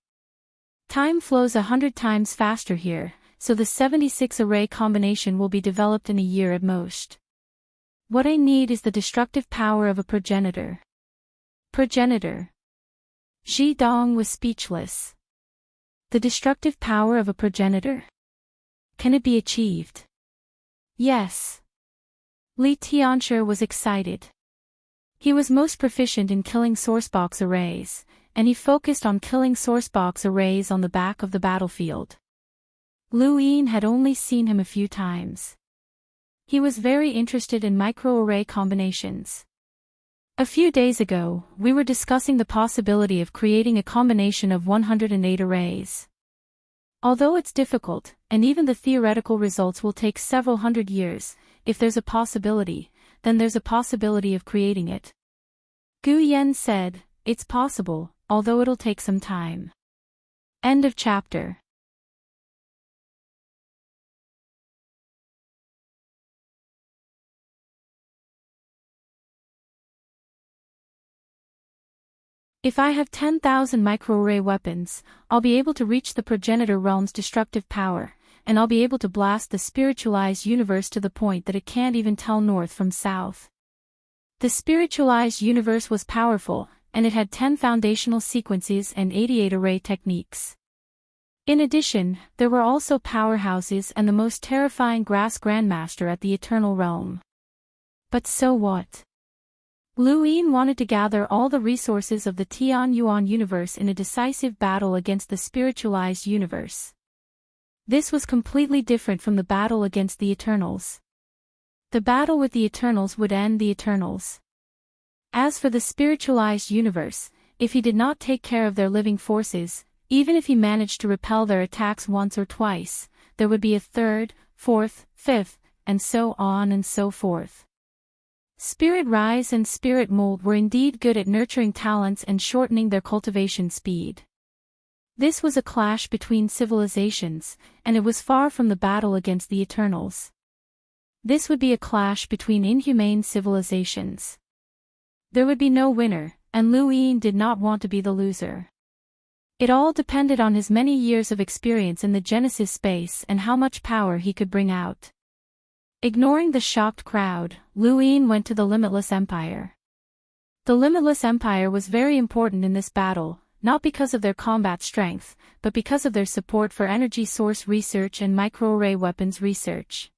Time flows 100 times faster here, so the 76 array combination will be developed in a year at most. What I need is the destructive power of a progenitor. Progenitor. Ji Dong was speechless. The destructive power of a progenitor? Can it be achieved? Yes. Li Tianshi was excited. He was most proficient in killing sourcebox arrays, and he focused on killing sourcebox arrays on the back of the battlefield. Lu Yin had only seen him a few times. He was very interested in microarray combinations. A few days ago, we were discussing the possibility of creating a combination of 108 arrays. Although it's difficult, and even the theoretical results will take several hundred years, if there's a possibility, then there's a possibility of creating it. Gu Yan said, it's possible, although it'll take some time. End of chapter. If I have 10,000 microarray weapons, I'll be able to reach the progenitor realm's destructive power, and I'll be able to blast the spiritualized universe to the point that it can't even tell north from south. The spiritualized universe was powerful, and it had 10 foundational sequences and 88 array techniques. In addition, there were also powerhouses and the most terrifying grass grandmaster at the eternal realm. But so what? Lu Yin wanted to gather all the resources of the Tian Yuan universe in a decisive battle against the spiritualized universe. This was completely different from the battle against the Eternals. The battle with the Eternals would end the Eternals. As for the spiritualized universe, if he did not take care of their living forces, even if he managed to repel their attacks once or twice, there would be a third, fourth, fifth, and so on and so forth. Spirit Rise and Spirit Mold were indeed good at nurturing talents and shortening their cultivation speed. This was a clash between civilizations, and it was far from the battle against the Eternals. This would be a clash between inhumane civilizations. There would be no winner, and Lu Yin did not want to be the loser. It all depended on his many years of experience in the Genesis space and how much power he could bring out. Ignoring the shocked crowd, Lu Yin went to the Limitless Empire. The Limitless Empire was very important in this battle, not because of their combat strength, but because of their support for energy source research and microarray weapons research.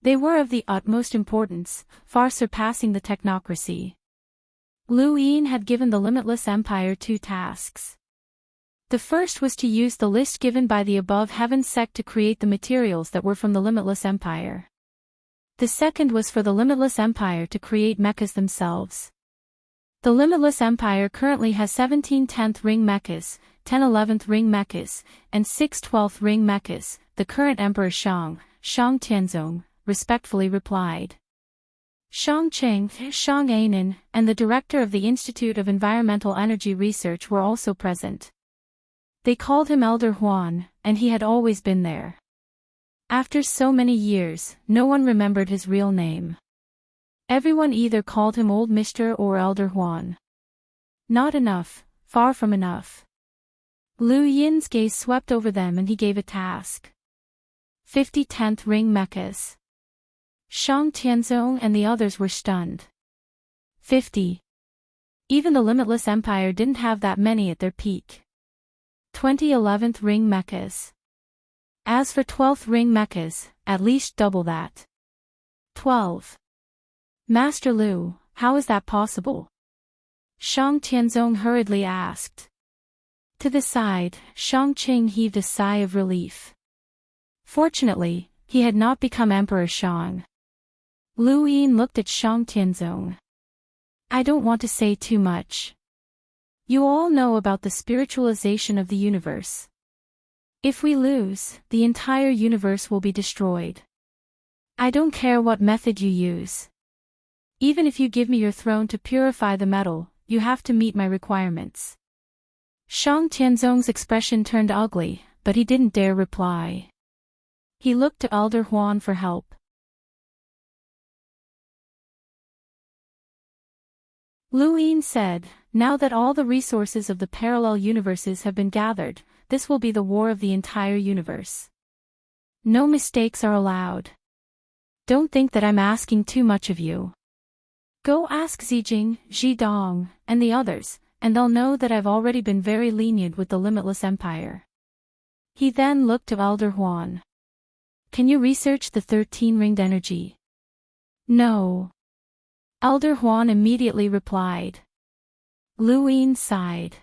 They were of the utmost importance, far surpassing the technocracy. Lu Yin had given the Limitless Empire 2 tasks. The first was to use the list given by the Above Heaven sect to create the materials that were from the Limitless Empire. The second was for the Limitless Empire to create mechas themselves. The Limitless Empire currently has 17 10th ring mechas, 10 11th ring mechas, and 6 12th ring mechas, the current Emperor Shang Tianzong, respectfully replied. Shang Cheng, Shang Ainen, and the director of the Institute of Environmental Energy Research were also present. They called him Elder Huan, and he had always been there. After so many years, no one remembered his real name. Everyone either called him Old Mr. or Elder Huan. Not enough, far from enough. Lu Yin's gaze swept over them and he gave a task. 50 10th ring mechas. Shang Tianzong and the others were stunned. 50. Even the Limitless Empire didn't have that many at their peak. 20 11th ring mechas. As for 12th ring mechas, at least double that. 12. Master Lu, how is that possible? Shang Tianzong hurriedly asked. To the side, Shang Qing heaved a sigh of relief. Fortunately, he had not become Emperor Shang. Lu Yin looked at Shang Tianzong. I don't want to say too much. You all know about the spiritualization of the universe. If we lose, the entire universe will be destroyed. I don't care what method you use. Even if you give me your throne to purify the metal, you have to meet my requirements. Shang Tianzong's expression turned ugly, but he didn't dare reply. He looked to Elder Huan for help. Lu Yin said, now that all the resources of the parallel universes have been gathered, this will be the war of the entire universe. No mistakes are allowed. Don't think that I'm asking too much of you. Go ask Zijing, Zhidong, and the others, and they'll know that I've already been very lenient with the Limitless Empire. He then looked to Elder Huan. Can you research the 13-ringed energy? No. Elder Huan immediately replied. Lu Yin sighed.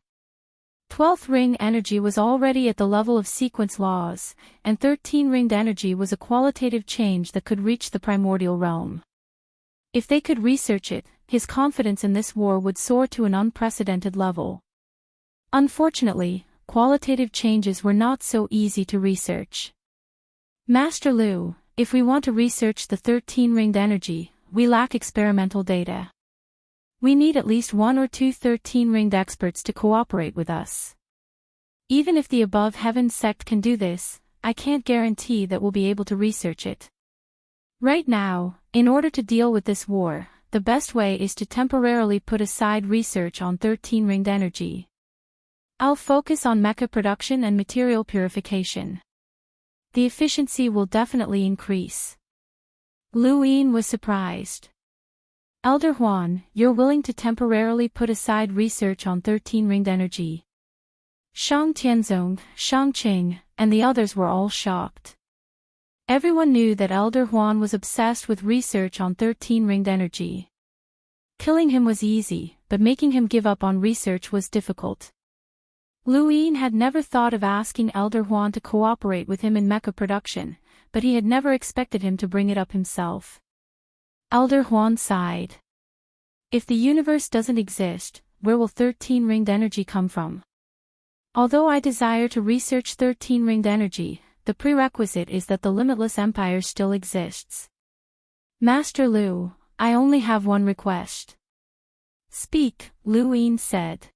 12th ring energy was already at the level of sequence laws, and 13-ringed energy was a qualitative change that could reach the primordial realm. If they could research it, his confidence in this war would soar to an unprecedented level. Unfortunately, qualitative changes were not so easy to research. Master Lu, if we want to research the 13-ringed energy, we lack experimental data. We need at least 1 or 2 13-ringed experts to cooperate with us. Even if the Above Heaven sect can do this, I can't guarantee that we'll be able to research it. Right now, in order to deal with this war, the best way is to temporarily put aside research on 13-ringed energy. I'll focus on mecha production and material purification. The efficiency will definitely increase. Lu Yin was surprised. Elder Huan, you're willing to temporarily put aside research on 13-ringed energy. Shang Tianzong, Shang Qing, and the others were all shocked. Everyone knew that Elder Huan was obsessed with research on 13-ringed energy. Killing him was easy, but making him give up on research was difficult. Lu Yin had never thought of asking Elder Huan to cooperate with him in mecha production, but he had never expected him to bring it up himself. Elder Huan sighed. If the universe doesn't exist, where will 13-ringed energy come from? Although I desire to research 13-ringed energy, the prerequisite is that the limitless empire still exists. Master Lu, I only have one request. Speak, Lu Yin said.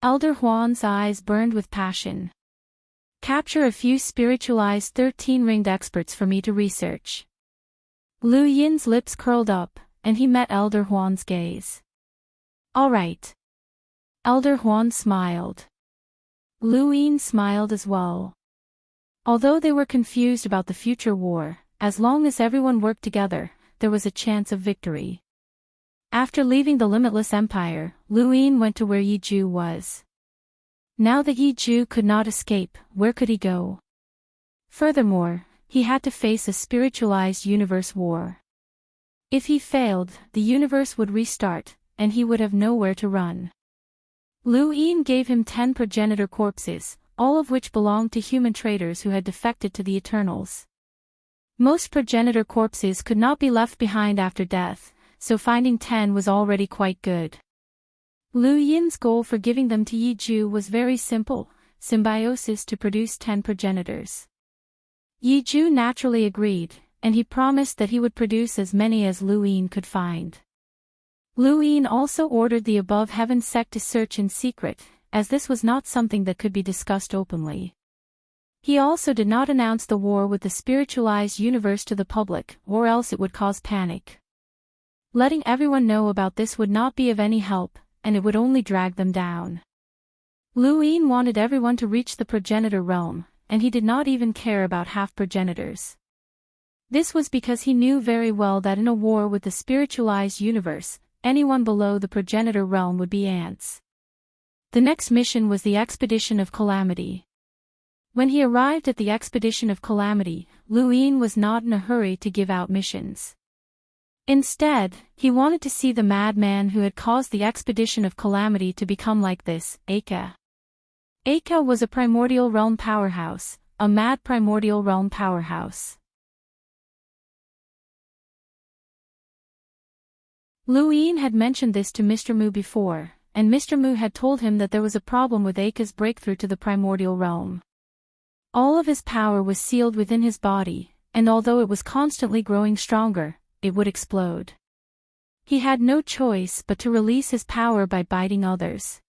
Elder Huan's eyes burned with passion. Capture a few spiritualized 13-ringed experts for me to research. Lu Yin's lips curled up, and he met Elder Huan's gaze. All right. Elder Huan smiled. Lu Yin smiled as well. Although they were confused about the future war, as long as everyone worked together, there was a chance of victory. After leaving the limitless empire, Lu Yin went to where Yi Ju was. Now that Yi Ju could not escape, where could he go? Furthermore, he had to face a spiritualized universe war. If he failed, the universe would restart, and he would have nowhere to run. Lu Yin gave him 10 progenitor corpses, all of which belonged to human traitors who had defected to the Eternals. Most progenitor corpses could not be left behind after death, so finding 10 was already quite good. Lu Yin's goal for giving them to Yi Ju was very simple, symbiosis to produce 10 progenitors. Yi Ju naturally agreed, and he promised that he would produce as many as Lu Yin could find. Lu Yin also ordered the above heaven sect to search in secret, as this was not something that could be discussed openly. He also did not announce the war with the spiritualized universe to the public, or else it would cause panic. Letting everyone know about this would not be of any help, and it would only drag them down. Lu Yin wanted everyone to reach the progenitor realm, and he did not even care about half progenitors. This was because he knew very well that in a war with the spiritualized universe, anyone below the progenitor realm would be ants. The next mission was the Expedition of Calamity. When he arrived at the Expedition of Calamity, Lu Yin was not in a hurry to give out missions. Instead, he wanted to see the madman who had caused the Expedition of Calamity to become like this, Aka. Aka was a primordial realm powerhouse, a mad primordial realm powerhouse. Lu Yin had mentioned this to Mr. Mu before, and Mr. Mu had told him that there was a problem with Aka's breakthrough to the primordial realm. All of his power was sealed within his body, and although it was constantly growing stronger, it would explode. He had no choice but to release his power by biting others.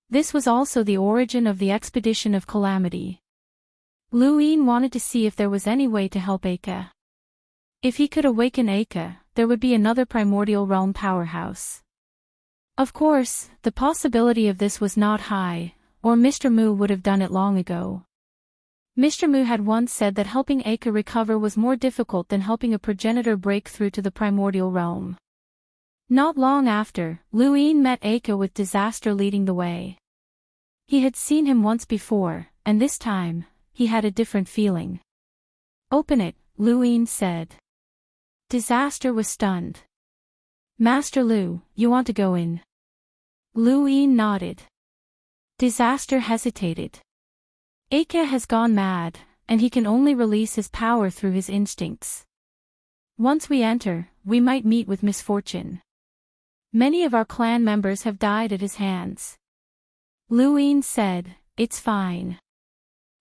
This was also the origin of the Expedition of Calamity. Lu Yin wanted to see if there was any way to help Aka. If he could awaken Aka, there would be another primordial realm powerhouse. Of course, the possibility of this was not high, or Mr. Mu would have done it long ago. Mr. Mu had once said that helping Aka recover was more difficult than helping a progenitor break through to the primordial realm. Not long after, Lu Yin met Aka with Disaster leading the way. He had seen him once before, and this time, he had a different feeling. "Open it," Lu Yin said. Disaster was stunned. "Master Lu, you want to go in?" Lu Yin nodded. Disaster hesitated. Aka has gone mad, and he can only release his power through his instincts. Once we enter, we might meet with misfortune. Many of our clan members have died at his hands. Lu Yin said, "It's fine."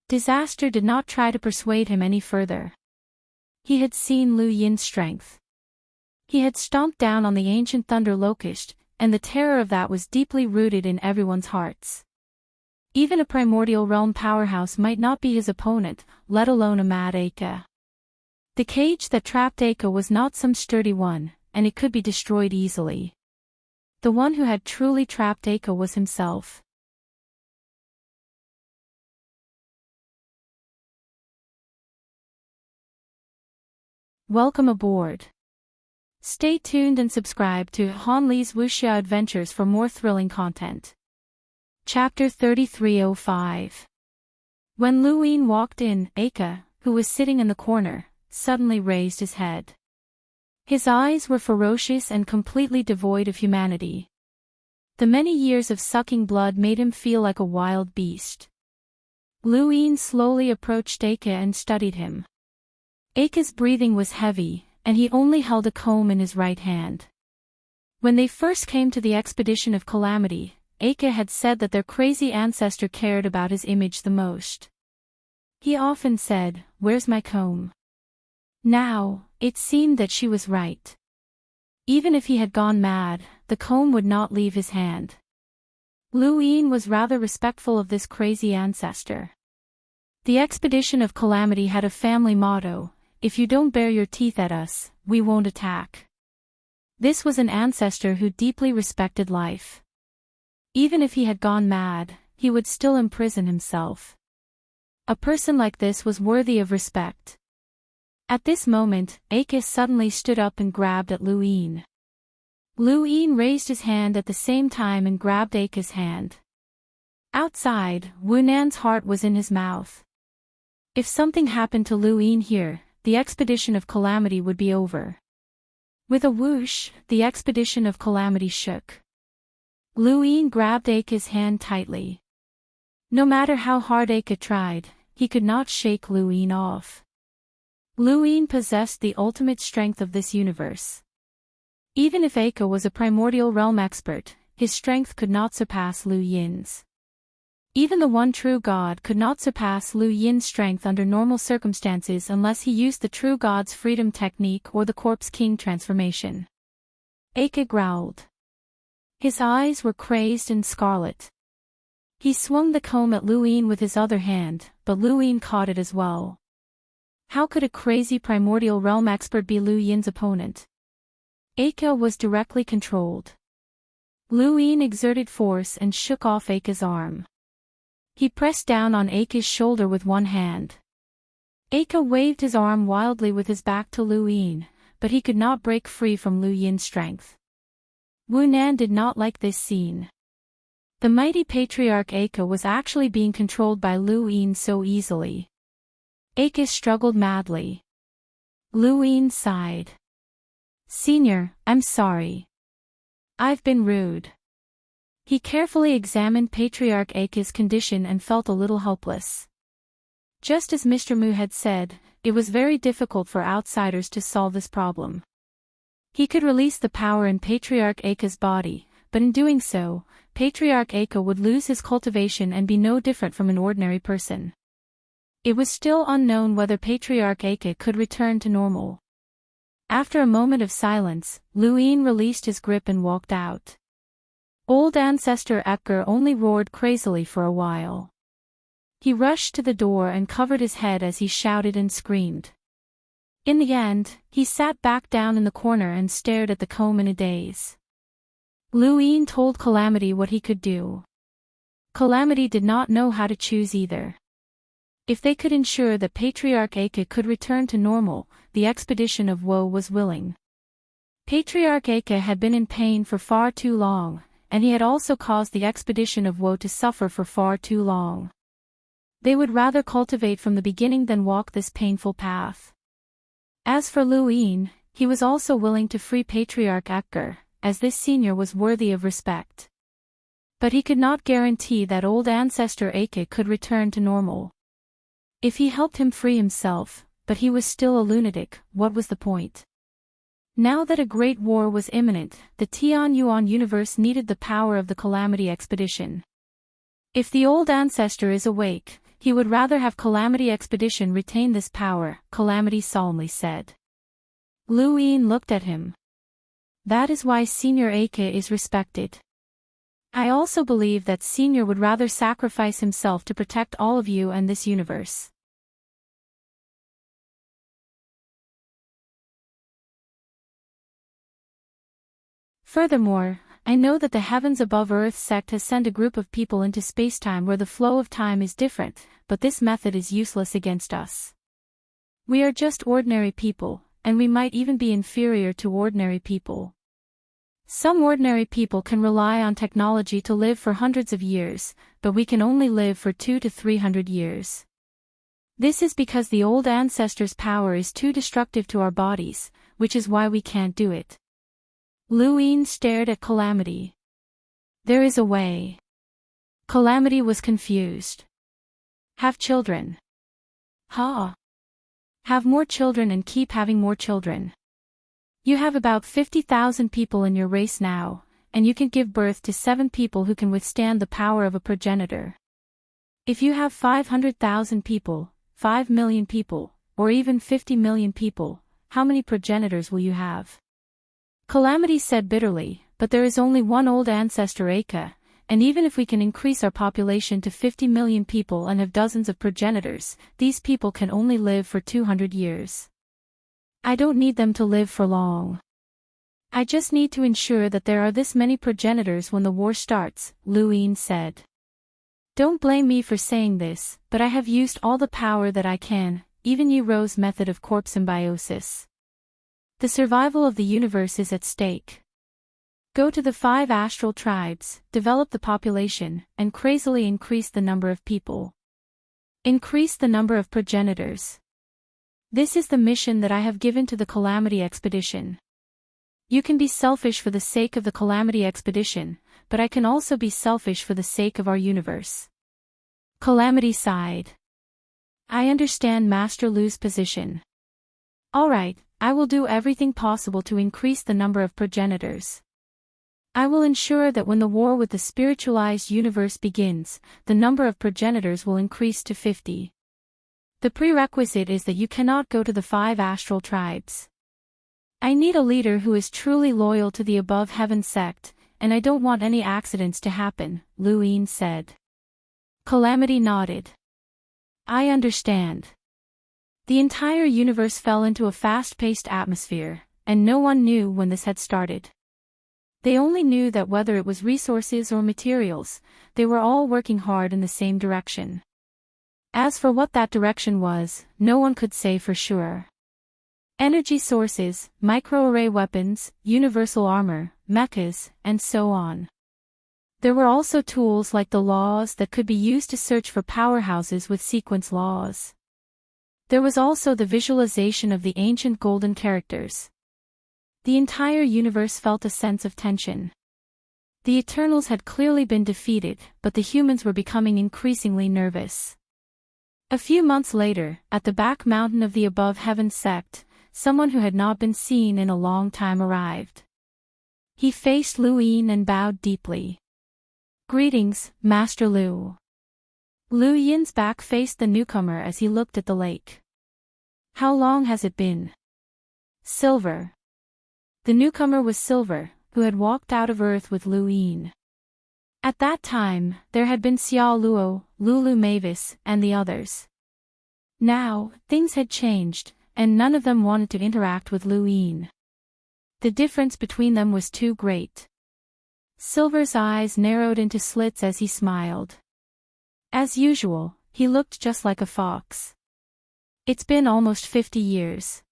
Disaster did not try to persuade him any further. He had seen Lu Yin's strength. He had stomped down on the ancient thunder locust, and the terror of that was deeply rooted in everyone's hearts. Even a primordial realm powerhouse might not be his opponent, let alone a mad Aka. The cage that trapped Aka was not some sturdy one, and it could be destroyed easily. The one who had truly trapped Aka was himself. Welcome aboard. Stay tuned and subscribe to Han Li's Wuxia Adventures for more thrilling content. Chapter 3305. When Lu Yin walked in, Aka, who was sitting in the corner, suddenly raised his head. His eyes were ferocious and completely devoid of humanity. The many years of sucking blood made him feel like a wild beast. Lu Yin slowly approached Aka and studied him. Aka's breathing was heavy, and he only held a comb in his right hand. When they first came to the expedition of calamity, Aka had said that their crazy ancestor cared about his image the most. He often said, "Where's my comb?" Now, it seemed that she was right. Even if he had gone mad, the comb would not leave his hand. Lu Yin was rather respectful of this crazy ancestor. The expedition of calamity had a family motto: "If you don't bare your teeth at us, we won't attack." This was an ancestor who deeply respected life. Even if he had gone mad, he would still imprison himself. A person like this was worthy of respect. At this moment, Aka suddenly stood up and grabbed at Lu Yin. Lu Yin raised his hand at the same time and grabbed Aka's hand. Outside, Wu Nan's heart was in his mouth. If something happened to Lu Yin here, the expedition of calamity would be over. With a whoosh, the expedition of calamity shook. Lu Yin grabbed Aka's hand tightly. No matter how hard Aka tried, he could not shake Lu Yin off. Lu Yin possessed the ultimate strength of this universe. Even if Aka was a primordial realm expert, his strength could not surpass Lu Yin's. Even the one true God could not surpass Lu Yin's strength under normal circumstances unless he used the true God's freedom technique or the corpse king transformation. Aka growled. His eyes were crazed and scarlet. He swung the comb at Lu Yin with his other hand, but Lu Yin caught it as well. How could a crazy primordial realm expert be Lu Yin's opponent? Aka was directly controlled. Lu Yin exerted force and shook off Aka's arm. He pressed down on Aka's shoulder with one hand. Aka waved his arm wildly with his back to Lu Yin, but he could not break free from Lu Yin's strength. Wu Nan did not like this scene. The mighty patriarch Aka was actually being controlled by Lu Yin so easily. Aka struggled madly. Lu Yin sighed. "Senior, I'm sorry. I've been rude." He carefully examined Patriarch Aka's condition and felt a little helpless. Just as Mr. Mu had said, it was very difficult for outsiders to solve this problem. He could release the power in Patriarch Aka's body, but in doing so, Patriarch Aka would lose his cultivation and be no different from an ordinary person. It was still unknown whether Patriarch Aka could return to normal. After a moment of silence, Lu Yin released his grip and walked out. Old Ancestor Ekger only roared crazily for a while. He rushed to the door and covered his head as he shouted and screamed. In the end, he sat back down in the corner and stared at the comb in a daze. Lu Yin told Calamity what he could do. Calamity did not know how to choose either. If they could ensure that Patriarch Aka could return to normal, the expedition of woe was willing. Patriarch Aka had been in pain for far too long, and he had also caused the expedition of woe to suffer for far too long. They would rather cultivate from the beginning than walk this painful path. As for Lu Yin, he was also willing to free Patriarch Ekger, as this senior was worthy of respect. But he could not guarantee that old Ancestor Aka could return to normal. If he helped him free himself, but he was still a lunatic, what was the point? Now that a great war was imminent, the Tian Yuan universe needed the power of the Calamity expedition. If the old ancestor is awake, he would rather have Calamity expedition retain this power, Calamity solemnly said. Lu Yin looked at him. That is why Senior Aka is respected. I also believe that Senior would rather sacrifice himself to protect all of you and this universe. Furthermore, I know that the Heavens Above Earth sect has sent a group of people into spacetime where the flow of time is different, but this method is useless against us. We are just ordinary people, and we might even be inferior to ordinary people. Some ordinary people can rely on technology to live for hundreds of years, but we can only live for 200 to 300 years. This is because the old ancestors' power is too destructive to our bodies, which is why we can't do it. Luin stared at Calamity. There is a way. Calamity was confused. Have children. Have more children and keep having more children. You have about 50,000 people in your race now, and you can give birth to 7 people who can withstand the power of a progenitor. If you have 500,000 people, 5 million people, or even 50 million people, how many progenitors will you have? Calamity said bitterly, but there is only one old ancestor Aka, and even if we can increase our population to 50 million people and have dozens of progenitors, these people can only live for 200 years. I don't need them to live for long. I just need to ensure that there are this many progenitors when the war starts, Luin said. Don't blame me for saying this, but I have used all the power that I can, even Yi-Ro's method of corpse symbiosis. The survival of the universe is at stake. Go to the 5 astral tribes, develop the population, and crazily increase the number of people. Increase the number of progenitors. This is the mission that I have given to the Calamity Expedition. You can be selfish for the sake of the Calamity Expedition, but I can also be selfish for the sake of our universe. Calamity sighed. I understand Master Lu's position. Alright, I will do everything possible to increase the number of progenitors. I will ensure that when the war with the spiritualized universe begins, the number of progenitors will increase to 50. The prerequisite is that you cannot go to the 5 astral tribes. I need a leader who is truly loyal to the Above Heaven sect, and I don't want any accidents to happen, Luin said. Calamity nodded. I understand. The entire universe fell into a fast-paced atmosphere, and no one knew when this had started. They only knew that whether it was resources or materials, they were all working hard in the same direction. As for what that direction was, no one could say for sure. Energy sources, microarray weapons, universal armor, mechas, and so on. There were also tools like the laws that could be used to search for powerhouses with sequence laws. There was also the visualization of the ancient golden characters. The entire universe felt a sense of tension. The Eternals had clearly been defeated, but the humans were becoming increasingly nervous. A few months later, at the back mountain of the Above Heaven sect, someone who had not been seen in a long time arrived. He faced Luin and bowed deeply. Greetings, Master Lu. Lu Yin's back faced the newcomer as he looked at the lake. How long has it been? Silver. The newcomer was Silver, who had walked out of Earth with Lu Yin. At that time, there had been Xiao Luo, Lulu Mavis, and the others. Now, things had changed, and none of them wanted to interact with Lu Yin. The difference between them was too great. Silver's eyes narrowed into slits as he smiled. As usual, he looked just like a fox. It's been almost 50 years.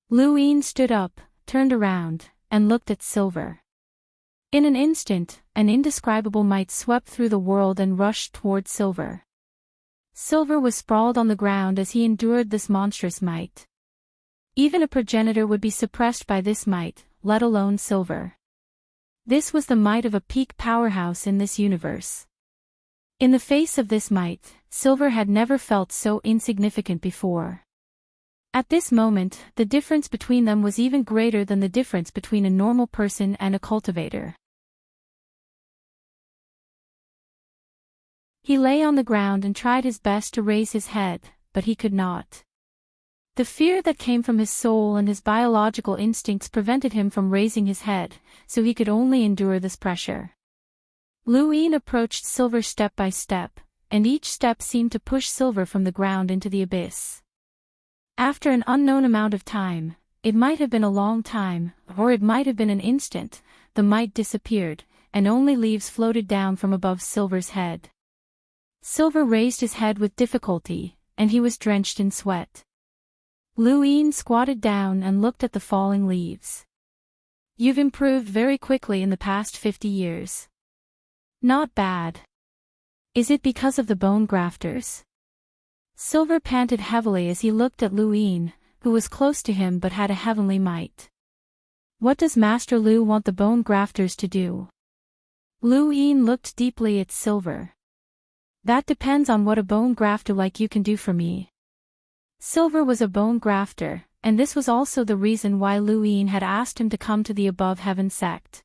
Lu Yin stood up, turned around, and looked at Silver. In an instant, an indescribable might swept through the world and rushed toward Silver. Silver was sprawled on the ground as he endured this monstrous might. Even a progenitor would be suppressed by this might, let alone Silver. This was the might of a peak powerhouse in this universe. In the face of this might, Silver had never felt so insignificant before. At this moment, the difference between them was even greater than the difference between a normal person and a cultivator. He lay on the ground and tried his best to raise his head, but he could not. The fear that came from his soul and his biological instincts prevented him from raising his head, so he could only endure this pressure. Lu Yin approached Silver step by step, and each step seemed to push Silver from the ground into the abyss. After an unknown amount of time, It might have been a long time, or it might have been an instant. The mite disappeared, and only leaves floated down from above Silver's head. Silver raised his head with difficulty, and he was drenched in sweat. Luin squatted down and looked at the falling leaves. "You've improved very quickly in the past 50 years. Not bad. Is it because of the bone grafters?" Silver panted heavily as he looked at Luin, who was close to him but had a heavenly might. "What does Master Lu want the bone grafters to do?" Luin looked deeply at Silver. "That depends on what a bone grafter like you can do for me." Silver was a bone grafter, and this was also the reason why Luin had asked him to come to the Above Heaven sect.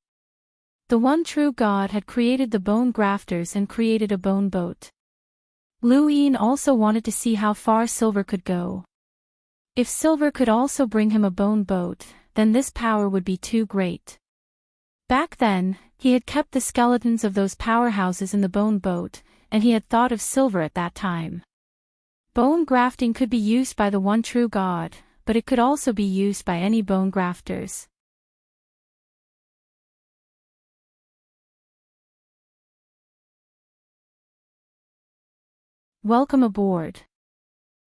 The one true God had created the bone grafters and created a bone boat. Luin also wanted to see how far Silver could go. If Silver could also bring him a bone boat, then this power would be too great. Back then, he had kept the skeletons of those powerhouses in the bone boat, and he had thought of Silver at that time. Bone grafting could be used by the one true God, but it could also be used by any bone grafters. Welcome aboard.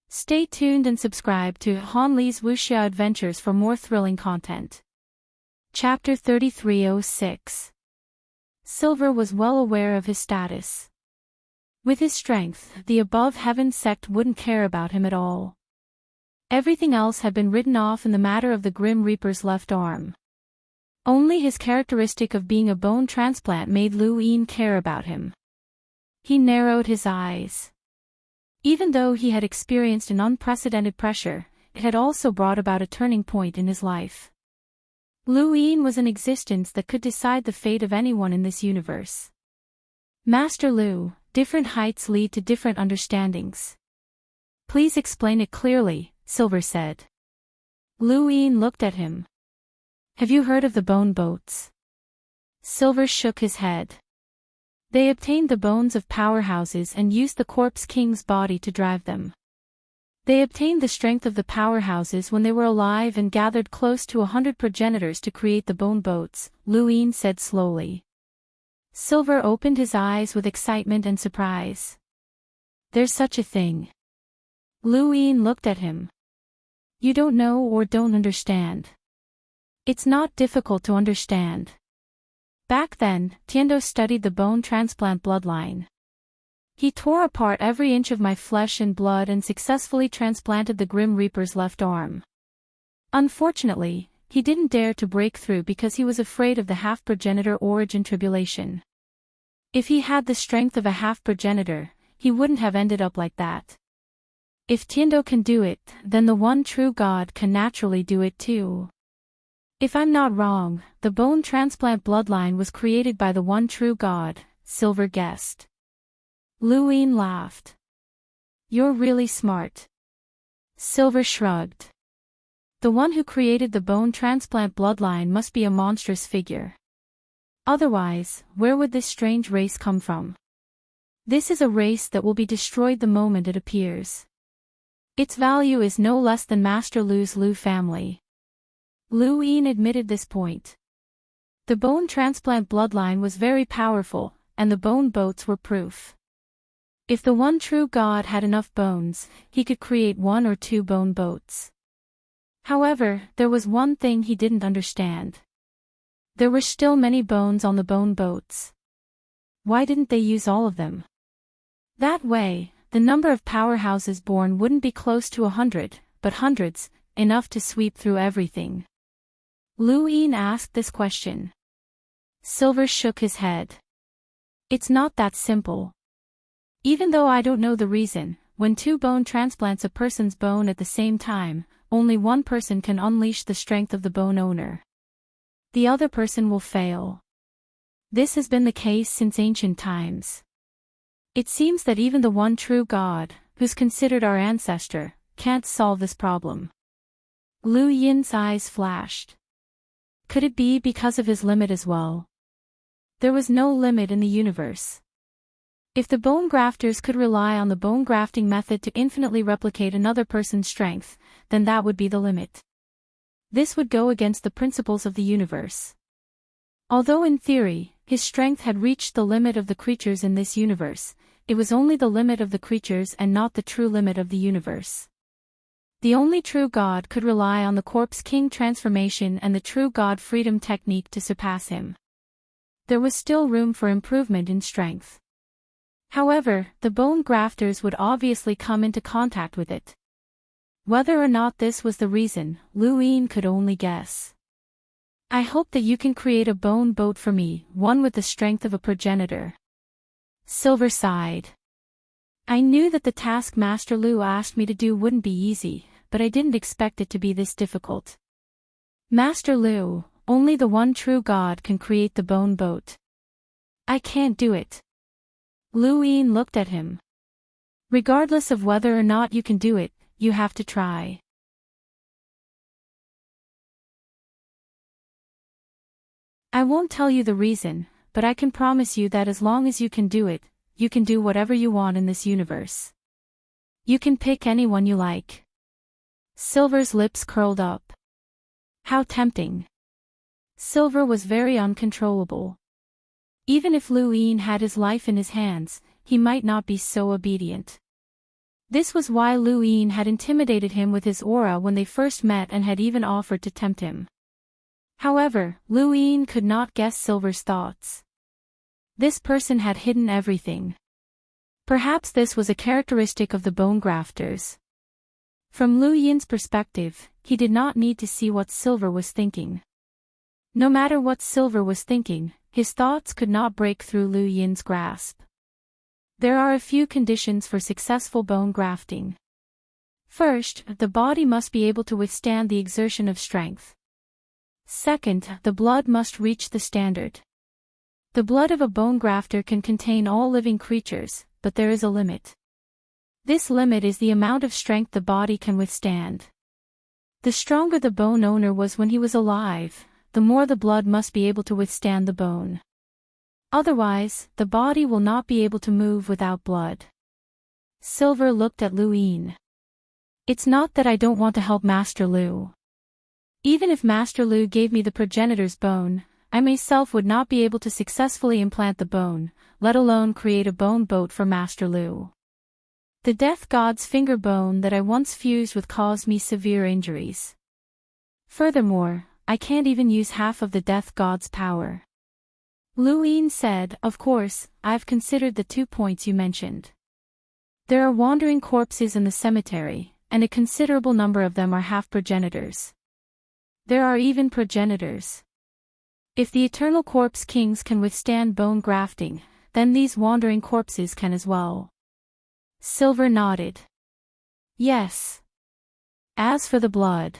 Stay tuned and subscribe to Han Li's Wuxia Adventures for more thrilling content. Chapter 3306. Silver was well aware of his status. With his strength, the Above Heaven sect wouldn't care about him at all. Everything else had been written off in the matter of the Grim Reaper's left arm. Only his characteristic of being a bone transplant made Luin care about him. He narrowed his eyes. Even though he had experienced an unprecedented pressure, it had also brought about a turning point in his life. Luin was an existence that could decide the fate of anyone in this universe. "Master Lu, different heights lead to different understandings. Please explain it clearly," Silver said. Luin looked at him. "Have you heard of the bone boats?" Silver shook his head. They obtained the bones of powerhouses and used the corpse king's body to drive them. They obtained the strength of the powerhouses when they were alive and gathered close to 100 progenitors to create the bone boats, Luin said slowly. Silver opened his eyes with excitement and surprise. "There's such a thing." Luin looked at him. "You don't know or don't understand." "It's not difficult to understand." Back then, Tiendo studied the bone transplant bloodline. He tore apart every inch of my flesh and blood and successfully transplanted the Grim Reaper's left arm. Unfortunately, he didn't dare to break through because he was afraid of the half-progenitor origin tribulation. If he had the strength of a half-progenitor, he wouldn't have ended up like that. If Tiendo can do it, then the one true God can naturally do it too. If I'm not wrong, the bone transplant bloodline was created by the one true God, Silver guessed. Luin laughed. "You're really smart." Silver shrugged. "The one who created the bone transplant bloodline must be a monstrous figure. Otherwise, where would this strange race come from? This is a race that will be destroyed the moment it appears. Its value is no less than Master Lu's Lu family." Luin admitted this point. The bone transplant bloodline was very powerful, and the bone boats were proof. If the one true God had enough bones, he could create 1 or 2 bone boats. However, there was one thing he didn't understand. There were still many bones on the bone boats. Why didn't they use all of them? That way, the number of powerhouses born wouldn't be close to 100, but hundreds, enough to sweep through everything. Luin asked this question. Silver shook his head. "It's not that simple. Even though I don't know the reason, when 2 bone transplants a person's bone at the same time, only one person can unleash the strength of the bone owner. The other person will fail. This has been the case since ancient times. It seems that even the one true God, who's considered our ancestor, can't solve this problem." Lu Yin's eyes flashed. Could it be because of his limit as well? There was no limit in the universe. If the bone grafters could rely on the bone grafting method to infinitely replicate another person's strength, then that would be the limit. This would go against the principles of the universe. Although in theory, his strength had reached the limit of the creatures in this universe, it was only the limit of the creatures and not the true limit of the universe. The only true God could rely on the Corpse King transformation and the true God freedom technique to surpass him. There was still room for improvement in strength. However, the bone grafters would obviously come into contact with it. Whether or not this was the reason, Lu Yin could only guess. I hope that you can create a bone boat for me, one with the strength of a progenitor. Silver sighed. I knew that the task Master Lu asked me to do wouldn't be easy, but I didn't expect it to be this difficult. Master Lu, only the one true God can create the bone boat. I can't do it. Lu Yin looked at him. Regardless of whether or not you can do it, you have to try. I won't tell you the reason, but I can promise you that as long as you can do it, you can do whatever you want in this universe. You can pick anyone you like. Silver's lips curled up. How tempting. Silver was very uncontrollable. Even if Lu Yin had his life in his hands, he might not be so obedient. This was why Lu Yin had intimidated him with his aura when they first met and had even offered to tempt him. However, Lu Yin could not guess Silver's thoughts. This person had hidden everything. Perhaps this was a characteristic of the bone grafters. From Lu Yin's perspective, he did not need to see what Silver was thinking. No matter what Silver was thinking, his thoughts could not break through Lu Yin's grasp. There are a few conditions for successful bone grafting. First, the body must be able to withstand the exertion of strength. Second, the blood must reach the standard. The blood of a bone grafter can contain all living creatures, but there is a limit. This limit is the amount of strength the body can withstand. The stronger the bone owner was when he was alive, the more the blood must be able to withstand the bone. Otherwise, the body will not be able to move without blood. Silver looked at Lu Yin. It's not that I don't want to help Master Lu. Even if Master Lu gave me the progenitor's bone, I myself would not be able to successfully implant the bone, let alone create a bone boat for Master Lu. The death god's finger bone that I once fused with caused me severe injuries. Furthermore, I can't even use half of the death god's power. Lu Yin said, of course, I've considered the 2 points you mentioned. There are wandering corpses in the cemetery, and a considerable number of them are half progenitors. There are even progenitors. If the eternal corpse kings can withstand bone grafting, then these wandering corpses can as well. Silver nodded. Yes. As for the blood.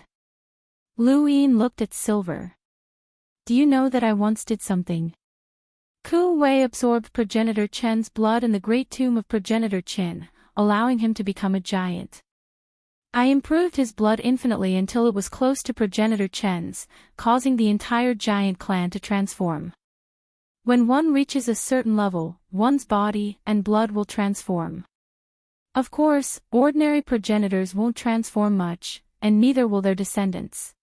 Lu Yin looked at Silver. Do you know that I once did something? Ku Wei absorbed progenitor Chen's blood in the great tomb of progenitor Chen, allowing him to become a giant. I improved his blood infinitely until it was close to progenitor Chen's, causing the entire giant clan to transform. When one reaches a certain level, one's body and blood will transform. Of course, ordinary progenitors won't transform much, and neither will their descendants.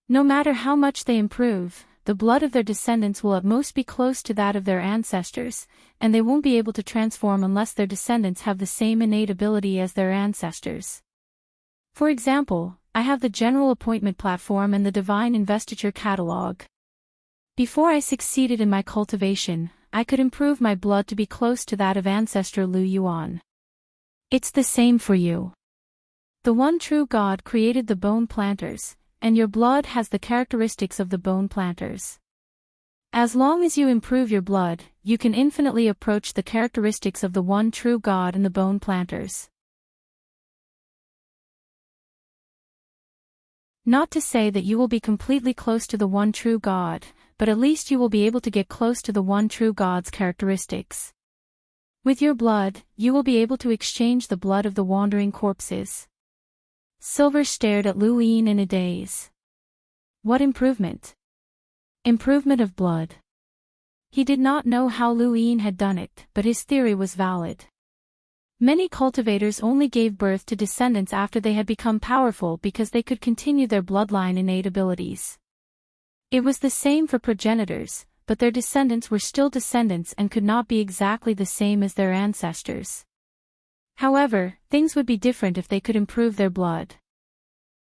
No matter how much they improve, the blood of their descendants will at most be close to that of their ancestors, and they won't be able to transform unless their descendants have the same innate ability as their ancestors. For example, I have the General Appointment Platform and the Divine Investiture Catalog. Before I succeeded in my cultivation, I could improve my blood to be close to that of ancestor Lu Yuan. It's the same for you. The one true God created the bone planters, and your blood has the characteristics of the bone planters. As long as you improve your blood, you can infinitely approach the characteristics of the one true God and the bone planters. Not to say that you will be completely close to the one true God, but at least you will be able to get close to the one true God's characteristics. With your blood, you will be able to exchange the blood of the wandering corpses. Silver stared at Lu Yin in a daze. What improvement? Improvement of blood. He did not know how Lu Yin had done it, but his theory was valid. Many cultivators only gave birth to descendants after they had become powerful because they could continue their bloodline innate abilities. It was the same for progenitors, but their descendants were still descendants and could not be exactly the same as their ancestors. However, things would be different if they could improve their blood.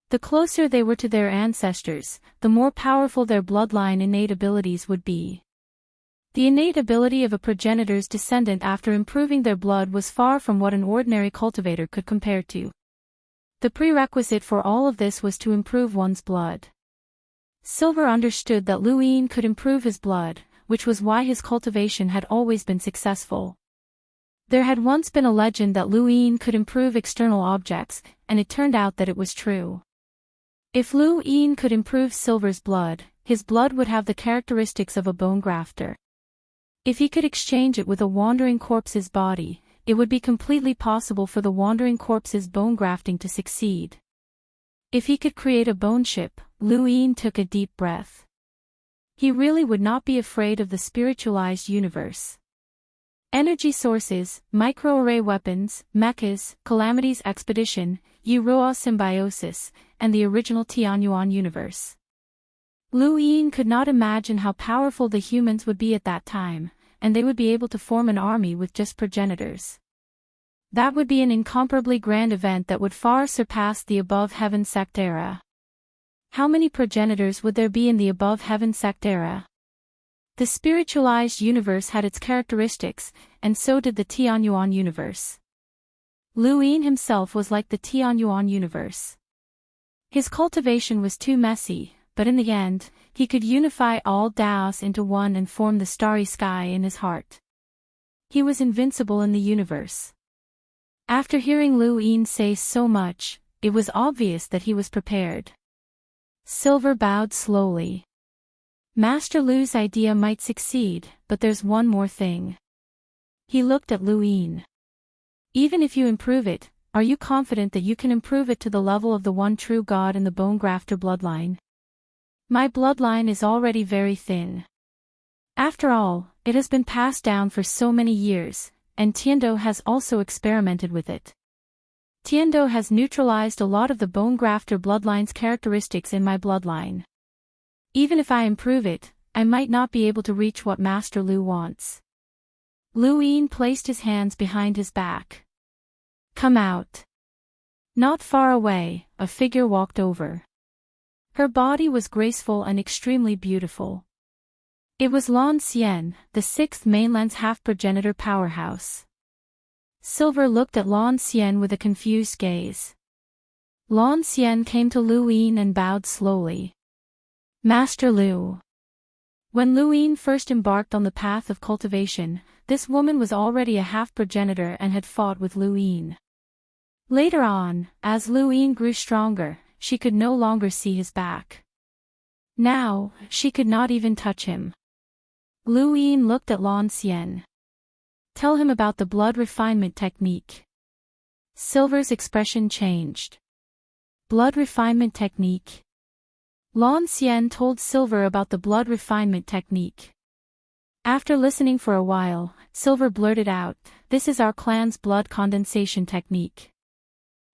The closer they were to their ancestors, the more powerful their bloodline innate abilities would be. The innate ability of a progenitor's descendant after improving their blood was far from what an ordinary cultivator could compare to. The prerequisite for all of this was to improve one's blood. Silver understood that Luin could improve his blood, which was why his cultivation had always been successful. There had once been a legend that Luin could improve external objects, and it turned out that it was true. If Luin could improve Silver's blood, his blood would have the characteristics of a bone grafter. If he could exchange it with a wandering corpse's body, it would be completely possible for the wandering corpse's bone grafting to succeed. If he could create a bone ship, Luin took a deep breath. He really would not be afraid of the spiritualized universe. Energy sources, microarray weapons, mechas, calamities expedition, Yiroa symbiosis, and the original Tianyuan universe. Luin could not imagine how powerful the humans would be at that time, and they would be able to form an army with just progenitors. That would be an incomparably grand event that would far surpass the above heaven sect era. How many progenitors would there be in the above heaven sect era? The spiritualized universe had its characteristics, and so did the Tianyuan universe. Luin himself was like the Tianyuan universe. His cultivation was too messy, but in the end, he could unify all Taos into one and form the starry sky in his heart. He was invincible in the universe. After hearing Luin say so much, it was obvious that he was prepared. Silver bowed slowly. Master Lu's idea might succeed, but there's one more thing. He looked at Luin. Even if you improve it, are you confident that you can improve it to the level of the one true God in the bone grafter bloodline? My bloodline is already very thin. After all, it has been passed down for so many years, and Tiendo has also experimented with it. Tiendo has neutralized a lot of the bone grafter bloodline's characteristics in my bloodline. Even if I improve it, I might not be able to reach what Master Lu wants. Luin placed his hands behind his back. Come out. Not far away, a figure walked over. Her body was graceful and extremely beautiful. It was Lan Xian, the sixth mainland's half-progenitor powerhouse. Silver looked at Lan Xian with a confused gaze. Lan Xian came to Luin and bowed slowly. Master Lu. When Luin first embarked on the path of cultivation, this woman was already a half-progenitor and had fought with Luin. Later on, as Luin grew stronger, she could no longer see his back. Now, she could not even touch him. Luin looked at Lan Xian. Tell him about the blood refinement technique. Silver's expression changed. Blood refinement technique. Lan Xian told Silver about the blood refinement technique. After listening for a while, Silver blurted out, "This is our clan's blood condensation technique."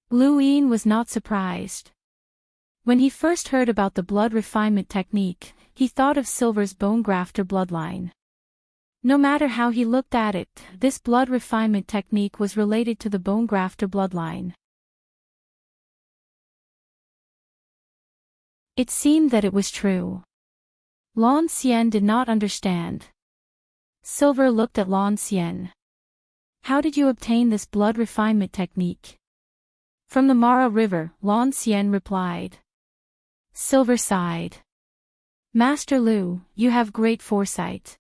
Luin was not surprised. When he first heard about the blood refinement technique, he thought of Silver's bone grafter bloodline. No matter how he looked at it, this blood refinement technique was related to the bone grafter bloodline. It seemed that it was true. Lan Xian did not understand. Silver looked at Lan Xian. How did you obtain this blood refinement technique? From the Mara River, Lan Xian replied. Silver sighed. Master Lu, you have great foresight.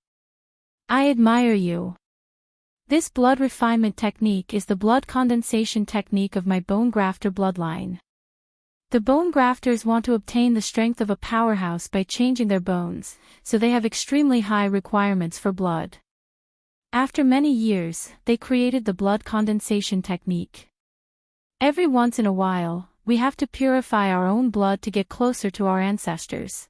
I admire you. This blood refinement technique is the blood condensation technique of my bone grafter bloodline. The bone grafters want to obtain the strength of a powerhouse by changing their bones, so they have extremely high requirements for blood. After many years, they created the blood condensation technique. Every once in a while, we have to purify our own blood to get closer to our ancestors.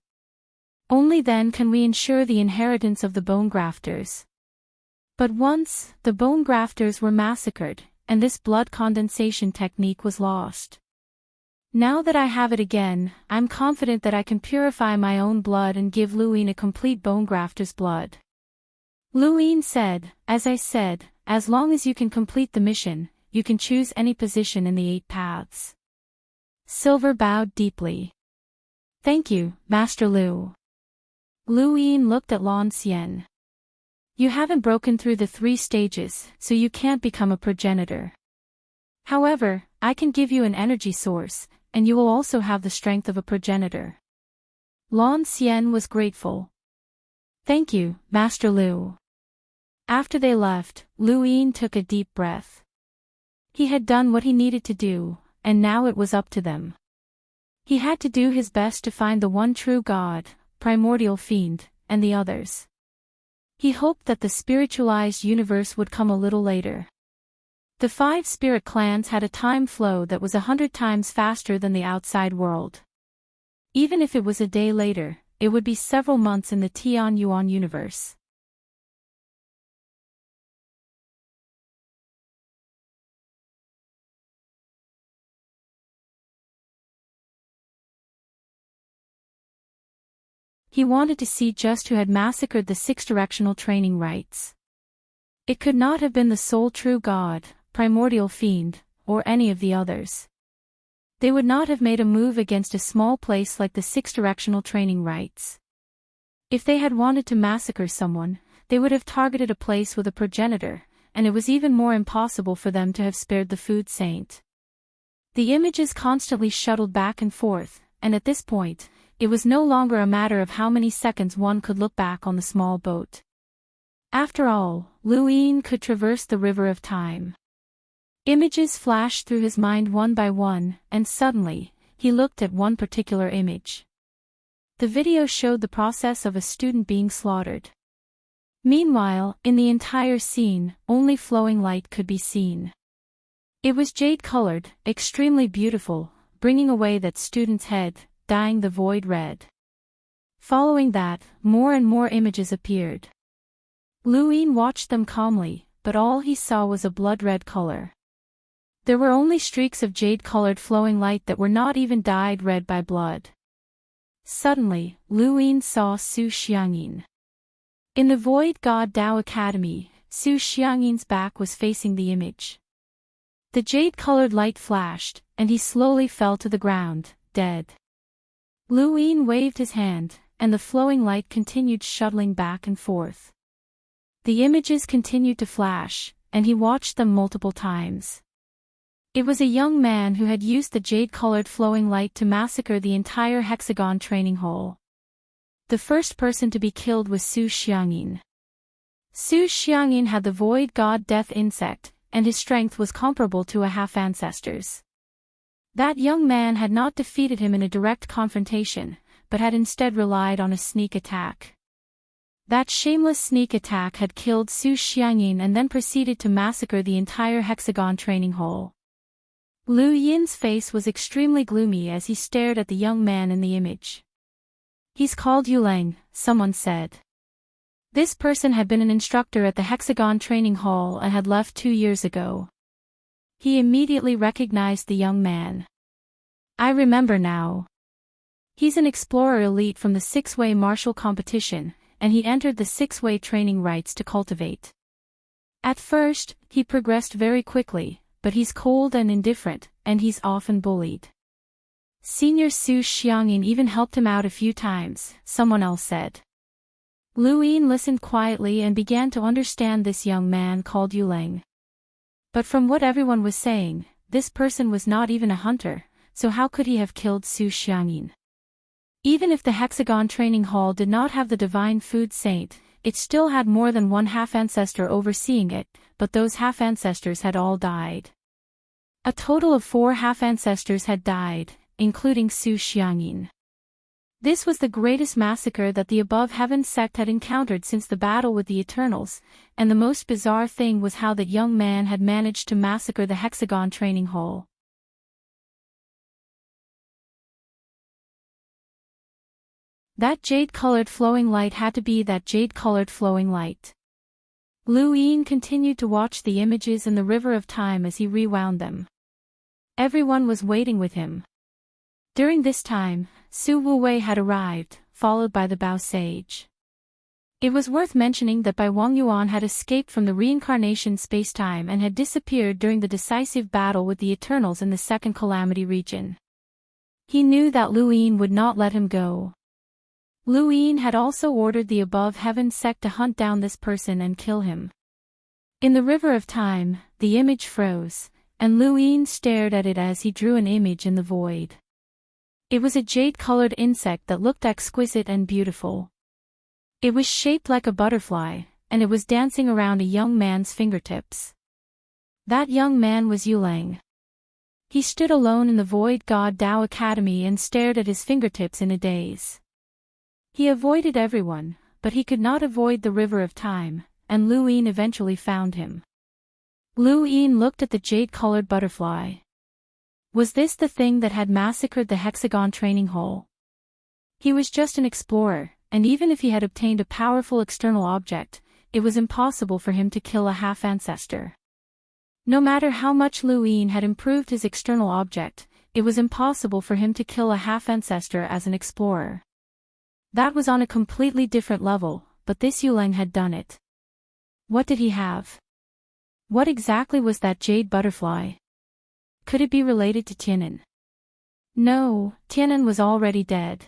Only then can we ensure the inheritance of the bone grafters. But once, the bone grafters were massacred, and this blood condensation technique was lost. Now that I have it again, I'm confident that I can purify my own blood and give Luin a complete bone grafter's blood. Luin said, as I said, as long as you can complete the mission, you can choose any position in the 8 paths. Silver bowed deeply. Thank you, Master Lu. Luin looked at Lan Xian. You haven't broken through the 3 stages, so you can't become a progenitor. However, I can give you an energy source, and you will also have the strength of a progenitor. Lan Xian was grateful. Thank you, Master Lu. After they left, Luin took a deep breath. He had done what he needed to do, and now it was up to them. He had to do his best to find the one true God, primordial fiend, and the others. He hoped that the spiritualized universe would come a little later. The 5 spirit clans had a time flow that was 100 times faster than the outside world. Even if it was a day later, it would be several months in the Tian Yuan universe. He wanted to see just who had massacred the 6 directional training rites. It could not have been the sole true God, primordial fiend, or any of the others. They would not have made a move against a small place like the 6 directional training rites. If they had wanted to massacre someone, they would have targeted a place with a progenitor, and it was even more impossible for them to have spared the food saint. The images constantly shuttled back and forth, and at this point, it was no longer a matter of how many seconds one could look back on the small boat. After all, Luin could traverse the river of time. Images flashed through his mind one by one, and suddenly, he looked at one particular image. The video showed the process of a student being slaughtered. Meanwhile, in the entire scene, only flowing light could be seen. It was jade-colored, extremely beautiful, bringing away that student's head, dyeing the void red. Following that, more and more images appeared. Luin watched them calmly, but all he saw was a blood-red color. There were only streaks of jade-colored flowing light that were not even dyed red by blood. Suddenly, Luin saw Su Xiangyin. In the Void God Tao Academy, Su Xiangyin's back was facing the image. The jade-colored light flashed, and he slowly fell to the ground, dead. Luin waved his hand, and the flowing light continued shuttling back and forth. The images continued to flash, and he watched them multiple times. It was a young man who had used the jade-colored flowing light to massacre the entire hexagon training hall. The first person to be killed was Su Xiangyin. Su Xiangyin had the void god death insect, and his strength was comparable to a half-ancestor's. That young man had not defeated him in a direct confrontation, but had instead relied on a sneak attack. That shameless sneak attack had killed Su Xiangyin and then proceeded to massacre the entire hexagon training hall. Lu Yin's face was extremely gloomy as he stared at the young man in the image. He's called Yulang, someone said. This person had been an instructor at the hexagon training hall and had left 2 years ago. He immediately recognized the young man. I remember now. He's an explorer elite from the 6-way martial competition, and he entered the 6-way training rites to cultivate. At first, he progressed very quickly, but he's cold and indifferent, and he's often bullied. Senior Su Xiangyin even helped him out a few times, someone else said. Luin listened quietly and began to understand this young man called Yulang. But from what everyone was saying, this person was not even a hunter, so how could he have killed Su Xiangyin? Even if the hexagon training hall did not have the divine food saint, it still had more than one half-ancestor overseeing it, but those half-ancestors had all died. A total of 4 half-ancestors had died, including Su Xiangyin. This was the greatest massacre that the Above Heaven sect had encountered since the battle with the Eternals, and the most bizarre thing was how that young man had managed to massacre the hexagon training hall. That jade-colored flowing light had to be that jade-colored flowing light. Lu Yin continued to watch the images in the river of time as he rewound them. Everyone was waiting with him. During this time, Su Wuwei had arrived, followed by the Bao Sage. It was worth mentioning that Bai Wangyuan had escaped from the reincarnation spacetime and had disappeared during the decisive battle with the Eternals in the Second Calamity region. He knew that Lu Yin would not let him go. Lu Yin had also ordered the Above Heaven sect to hunt down this person and kill him. In the river of time, the image froze, and Lu Yin stared at it as he drew an image in the void. It was a jade-colored insect that looked exquisite and beautiful. It was shaped like a butterfly, and it was dancing around a young man's fingertips. That young man was Yulang. He stood alone in the Void God Tao Academy and stared at his fingertips in a daze. He avoided everyone, but he could not avoid the river of time, and Lu Yin eventually found him. Lu Yin looked at the jade-colored butterfly. Was this the thing that had massacred the hexagon training hole? He was just an explorer, and even if he had obtained a powerful external object, it was impossible for him to kill a half-ancestor. No matter how much Lu Yin had improved his external object, it was impossible for him to kill a half-ancestor as an explorer. That was on a completely different level, but this Yulang had done it. What did he have? What exactly was that jade butterfly? Could it be related to Tianan? No, Tianan was already dead.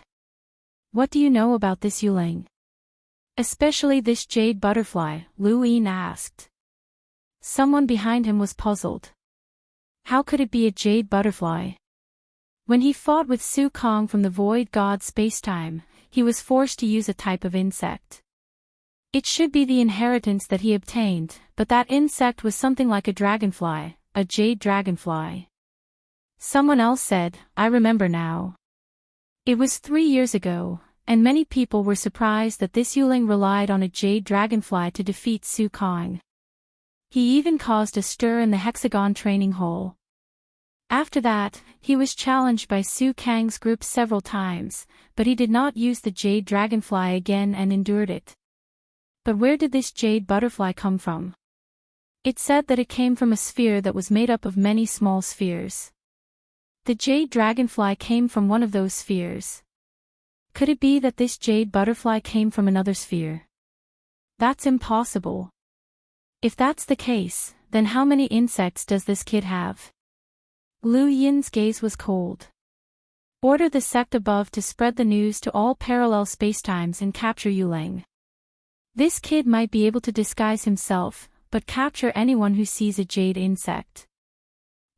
What do you know about this Yulang? Especially this jade butterfly, Lu Yin asked. Someone behind him was puzzled. How could it be a jade butterfly? When he fought with Su Kong from the Void God spacetime, he was forced to use a type of insect. It should be the inheritance that he obtained, but that insect was something like a dragonfly, a jade dragonfly. Someone else said, I remember now. It was 3 years ago, and many people were surprised that this Yulang relied on a jade dragonfly to defeat Su Kong. He even caused a stir in the hexagon training hole. After that, he was challenged by Su Kang's group several times, but he did not use the jade dragonfly again and endured it. But where did this jade butterfly come from? It said that it came from a sphere that was made up of many small spheres. The jade dragonfly came from one of those spheres. Could it be that this jade butterfly came from another sphere? That's impossible. If that's the case, then how many insects does this kid have? Lu Yin's gaze was cold. Order the sect above to spread the news to all parallel spacetimes and capture Yulang. This kid might be able to disguise himself, but capture anyone who sees a jade insect.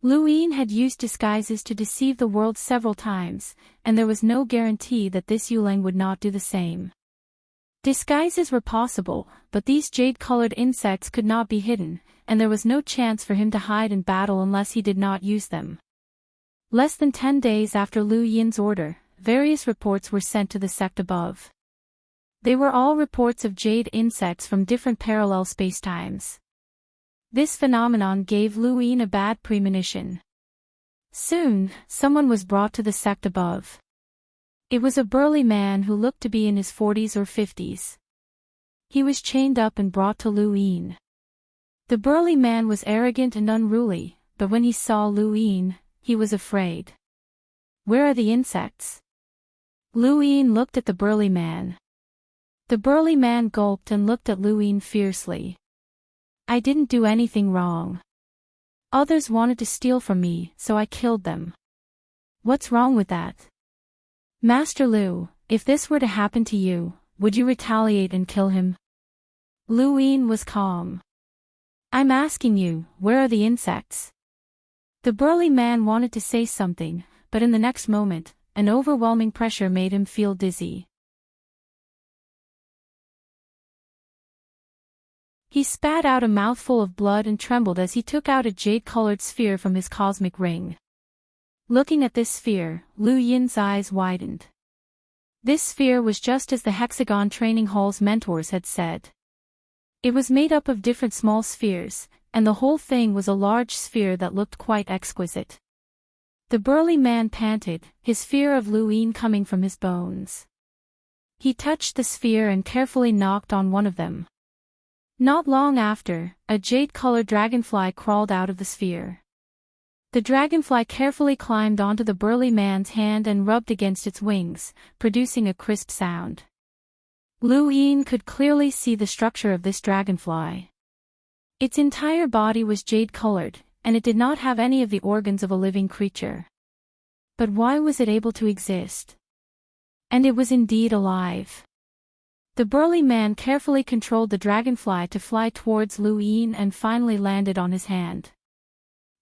Lu Yin had used disguises to deceive the world several times, and there was no guarantee that this Yulang would not do the same. Disguises were possible, but these jade-colored insects could not be hidden, and there was no chance for him to hide in battle unless he did not use them. Less than 10 days after Lu Yin's order, various reports were sent to the sect above. They were all reports of jade insects from different parallel spacetimes. This phenomenon gave Lu Yin a bad premonition. Soon, someone was brought to the sect above. It was a burly man who looked to be in his 40s or 50s. He was chained up and brought to Lu Yin. The burly man was arrogant and unruly, but when he saw Lu Yin, he was afraid. Where are the insects? Lu Yin looked at the burly man. The burly man gulped and looked at Lu Yin fiercely. I didn't do anything wrong. Others wanted to steal from me, so I killed them. What's wrong with that? Master Lu, if this were to happen to you, would you retaliate and kill him? Lu Yin was calm. I'm asking you, where are the insects? The burly man wanted to say something, but in the next moment, an overwhelming pressure made him feel dizzy. He spat out a mouthful of blood and trembled as he took out a jade-colored sphere from his cosmic ring. Looking at this sphere, Lu Yin's eyes widened. This sphere was just as the hexagon training hall's mentors had said. It was made up of different small spheres, and the whole thing was a large sphere that looked quite exquisite. The burly man panted, his fear of Lu Yin coming from his bones. He touched the sphere and carefully knocked on one of them. Not long after, a jade-colored dragonfly crawled out of the sphere. The dragonfly carefully climbed onto the burly man's hand and rubbed against its wings, producing a crisp sound. Lu Yin could clearly see the structure of this dragonfly. Its entire body was jade-colored, and it did not have any of the organs of a living creature. But why was it able to exist? And it was indeed alive. The burly man carefully controlled the dragonfly to fly towards Lu Yin and finally landed on his hand.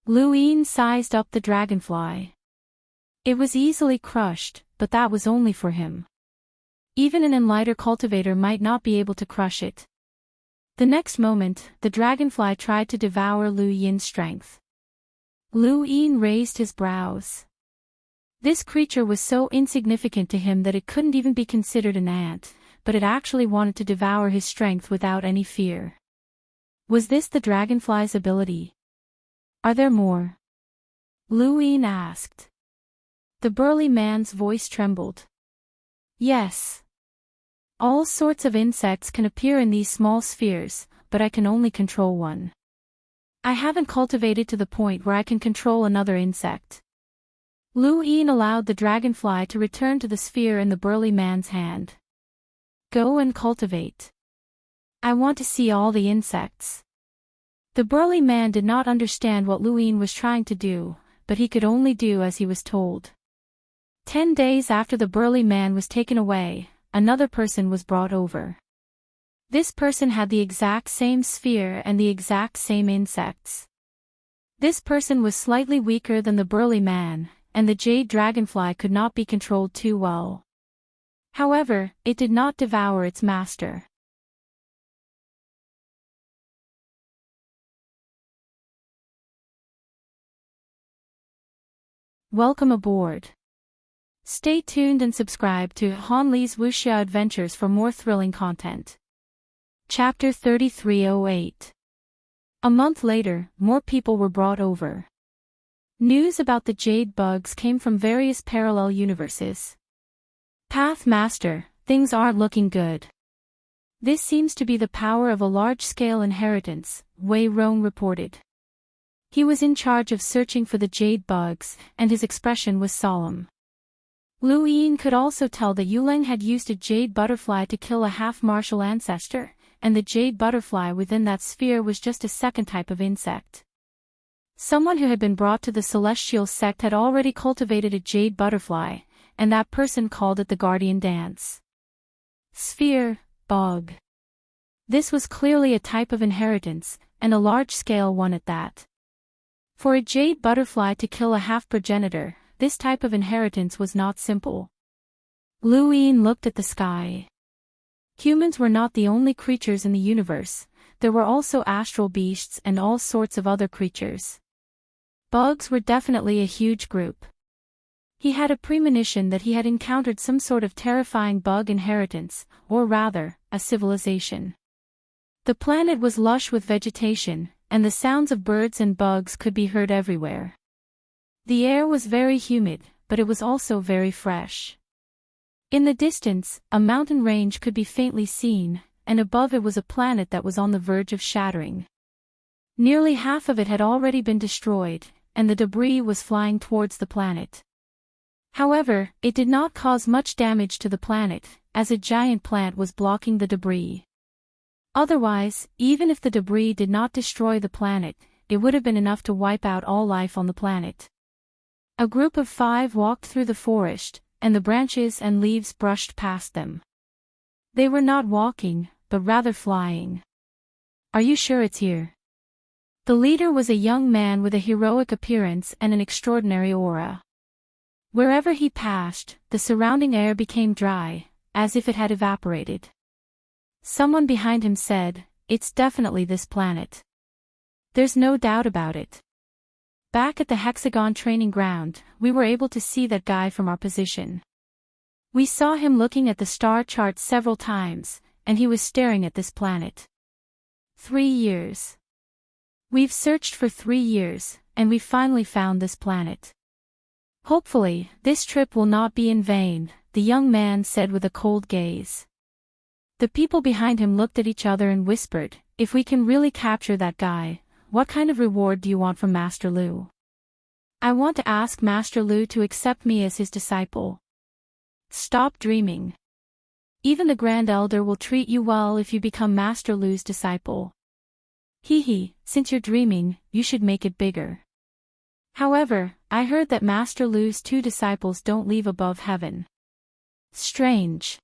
Lu Yin sized up the dragonfly. It was easily crushed, but that was only for him. Even an enlightened cultivator might not be able to crush it. The next moment, the dragonfly tried to devour Lu Yin's strength. Lu Yin raised his brows. This creature was so insignificant to him that it couldn't even be considered an ant, but it actually wanted to devour his strength without any fear. Was this the dragonfly's ability? Are there more? Lu Yin asked. The burly man's voice trembled. Yes. All sorts of insects can appear in these small spheres, but I can only control one. I haven't cultivated to the point where I can control another insect. Lu Yin allowed the dragonfly to return to the sphere in the burly man's hand. Go and cultivate. I want to see all the insects. The burly man did not understand what Lu Yin was trying to do, but he could only do as he was told. 10 days after the burly man was taken away, another person was brought over. This person had the exact same sphere and the exact same insects. This person was slightly weaker than the burly man, and the jade dragonfly could not be controlled too well. However, it did not devour its master. Welcome aboard. Stay tuned and subscribe to Han Li's Wuxia Adventures for more thrilling content. Chapter 3308. A month later, more people were brought over. News about the jade bugs came from various parallel universes. Path Master, things aren't looking good. This seems to be the power of a large-scale inheritance, Wei Rong reported. He was in charge of searching for the jade bugs, and his expression was solemn. Lu Yin could also tell that Yuleng had used a jade butterfly to kill a half-martial ancestor, and the jade butterfly within that sphere was just a second type of insect. Someone who had been brought to the celestial sect had already cultivated a jade butterfly, and that person called it the guardian dance. Sphere, bug. This was clearly a type of inheritance, and a large-scale one at that. For a jade butterfly to kill a half-progenitor, this type of inheritance was not simple. Lu Yin looked at the sky. Humans were not the only creatures in the universe, there were also astral beasts and all sorts of other creatures. Bugs were definitely a huge group. He had a premonition that he had encountered some sort of terrifying bug inheritance, or rather, a civilization. The planet was lush with vegetation, and the sounds of birds and bugs could be heard everywhere. The air was very humid, but it was also very fresh. In the distance, a mountain range could be faintly seen, and above it was a planet that was on the verge of shattering. Nearly half of it had already been destroyed, and the debris was flying towards the planet. However, it did not cause much damage to the planet, as a giant plant was blocking the debris. Otherwise, even if the debris did not destroy the planet, it would have been enough to wipe out all life on the planet. A group of 5 walked through the forest, and the branches and leaves brushed past them. They were not walking, but rather flying. Are you sure it's here? The leader was a young man with a heroic appearance and an extraordinary aura. Wherever he passed, the surrounding air became dry, as if it had evaporated. Someone behind him said, "It's definitely this planet. There's no doubt about it." Back at the Hexagon training ground, we were able to see that guy from our position. We saw him looking at the star chart several times, and he was staring at this planet. 3 years. We've searched for 3 years, and we finally found this planet. Hopefully, this trip will not be in vain, the young man said with a cold gaze. The people behind him looked at each other and whispered, If we can really capture that guy, what kind of reward do you want from Master Lu? I want to ask Master Lu to accept me as his disciple. Stop dreaming. Even the Grand Elder will treat you well if you become Master Lu's disciple. Since you're dreaming, you should make it bigger. However, I heard that Master Lu's 2 disciples don't leave above heaven. Strange.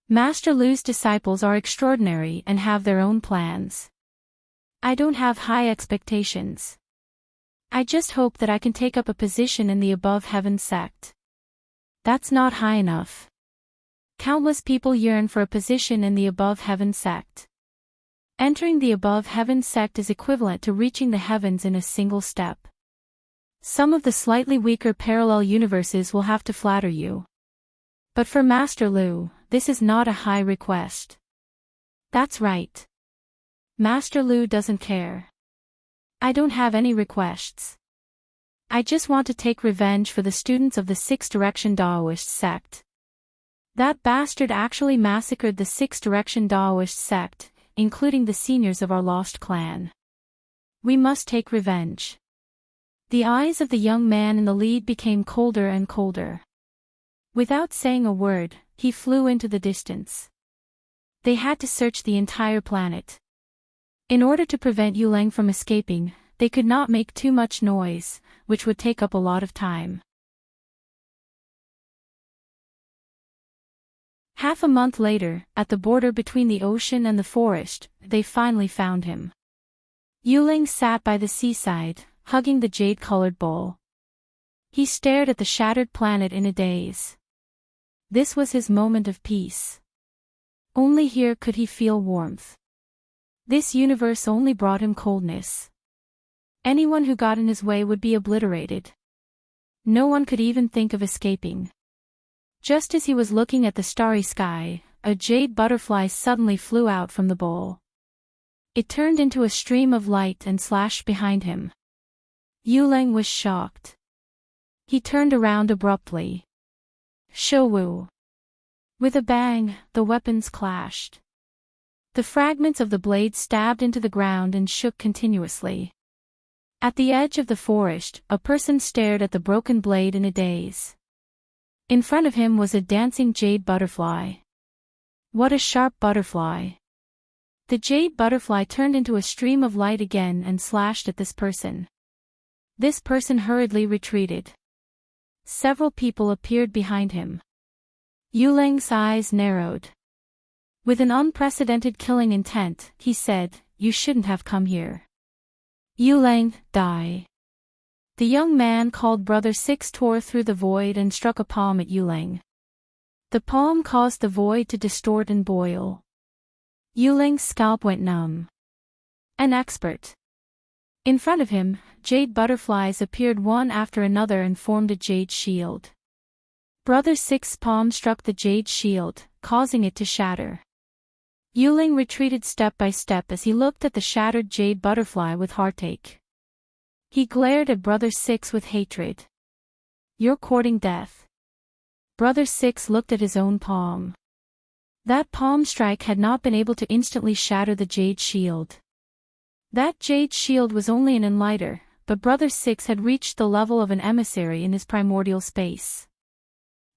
Master Lu's disciples are extraordinary and have their own plans. I don't have high expectations. I just hope that I can take up a position in the above heaven sect. That's not high enough. Countless people yearn for a position in the above heaven sect. Entering the above heaven sect is equivalent to reaching the heavens in a single step. Some of the slightly weaker parallel universes will have to flatter you. But for Master Lu, this is not a high request. That's right. Master Lu doesn't care. I don't have any requests. I just want to take revenge for the students of the Six Direction Daoist sect. That bastard actually massacred the Six Direction Daoist sect, including the seniors of our lost clan. We must take revenge. The eyes of the young man in the lead became colder and colder. Without saying a word, he flew into the distance. They had to search the entire planet. In order to prevent Yuleng from escaping, they could not make too much noise, which would take up a lot of time. Half a month later, at the border between the ocean and the forest, they finally found him. Yuleng sat by the seaside, hugging the jade-colored bowl. He stared at the shattered planet in a daze. This was his moment of peace. Only here could he feel warmth. This universe only brought him coldness. Anyone who got in his way would be obliterated. No one could even think of escaping. Just as he was looking at the starry sky, a jade butterfly suddenly flew out from the bowl. It turned into a stream of light and slashed behind him. Yuleng was shocked. He turned around abruptly. Shouwu. With a bang, the weapons clashed. The fragments of the blade stabbed into the ground and shook continuously. At the edge of the forest, a person stared at the broken blade in a daze. In front of him was a dancing jade butterfly. What a sharp butterfly! The jade butterfly turned into a stream of light again and slashed at this person. This person hurriedly retreated. Several people appeared behind him. Yuleng's eyes narrowed. With an unprecedented killing intent, he said, "You shouldn't have come here. Yuleng, die." The young man called Brother Six tore through the void and struck a palm at Yuleng. The palm caused the void to distort and boil. Yuleng's scalp went numb. An expert. In front of him, jade butterflies appeared one after another and formed a jade shield. Brother Six's palm struck the jade shield, causing it to shatter. Yuleng retreated step by step as he looked at the shattered jade butterfly with heartache. He glared at Brother Six with hatred. "You're courting death." Brother Six looked at his own palm. That palm strike had not been able to instantly shatter the jade shield. That jade shield was only an enlighter, but Brother Six had reached the level of an emissary in his primordial space.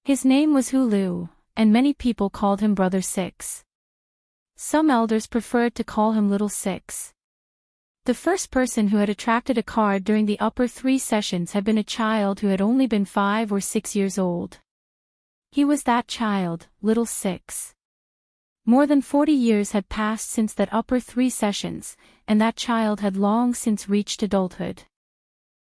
His name was Hulu, and many people called him Brother Six. Some elders preferred to call him Little Six. The first person who had attracted a card during the upper 3 sessions had been a child who had only been 5 or 6 years old. He was that child, Little Six. More than 40 years had passed since that upper 3 sessions, and that child had long since reached adulthood.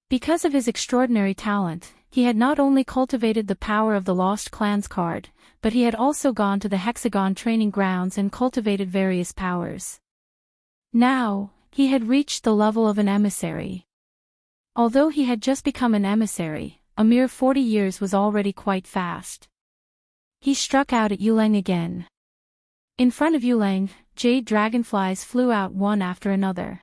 Because of his extraordinary talent, he had not only cultivated the power of the Lost Clans card, but he had also gone to the Hexagon training grounds and cultivated various powers. Now, he had reached the level of an emissary. Although he had just become an emissary, a mere 40 years was already quite fast. He struck out at Yuleng again. In front of Yuleng, jade dragonflies flew out one after another.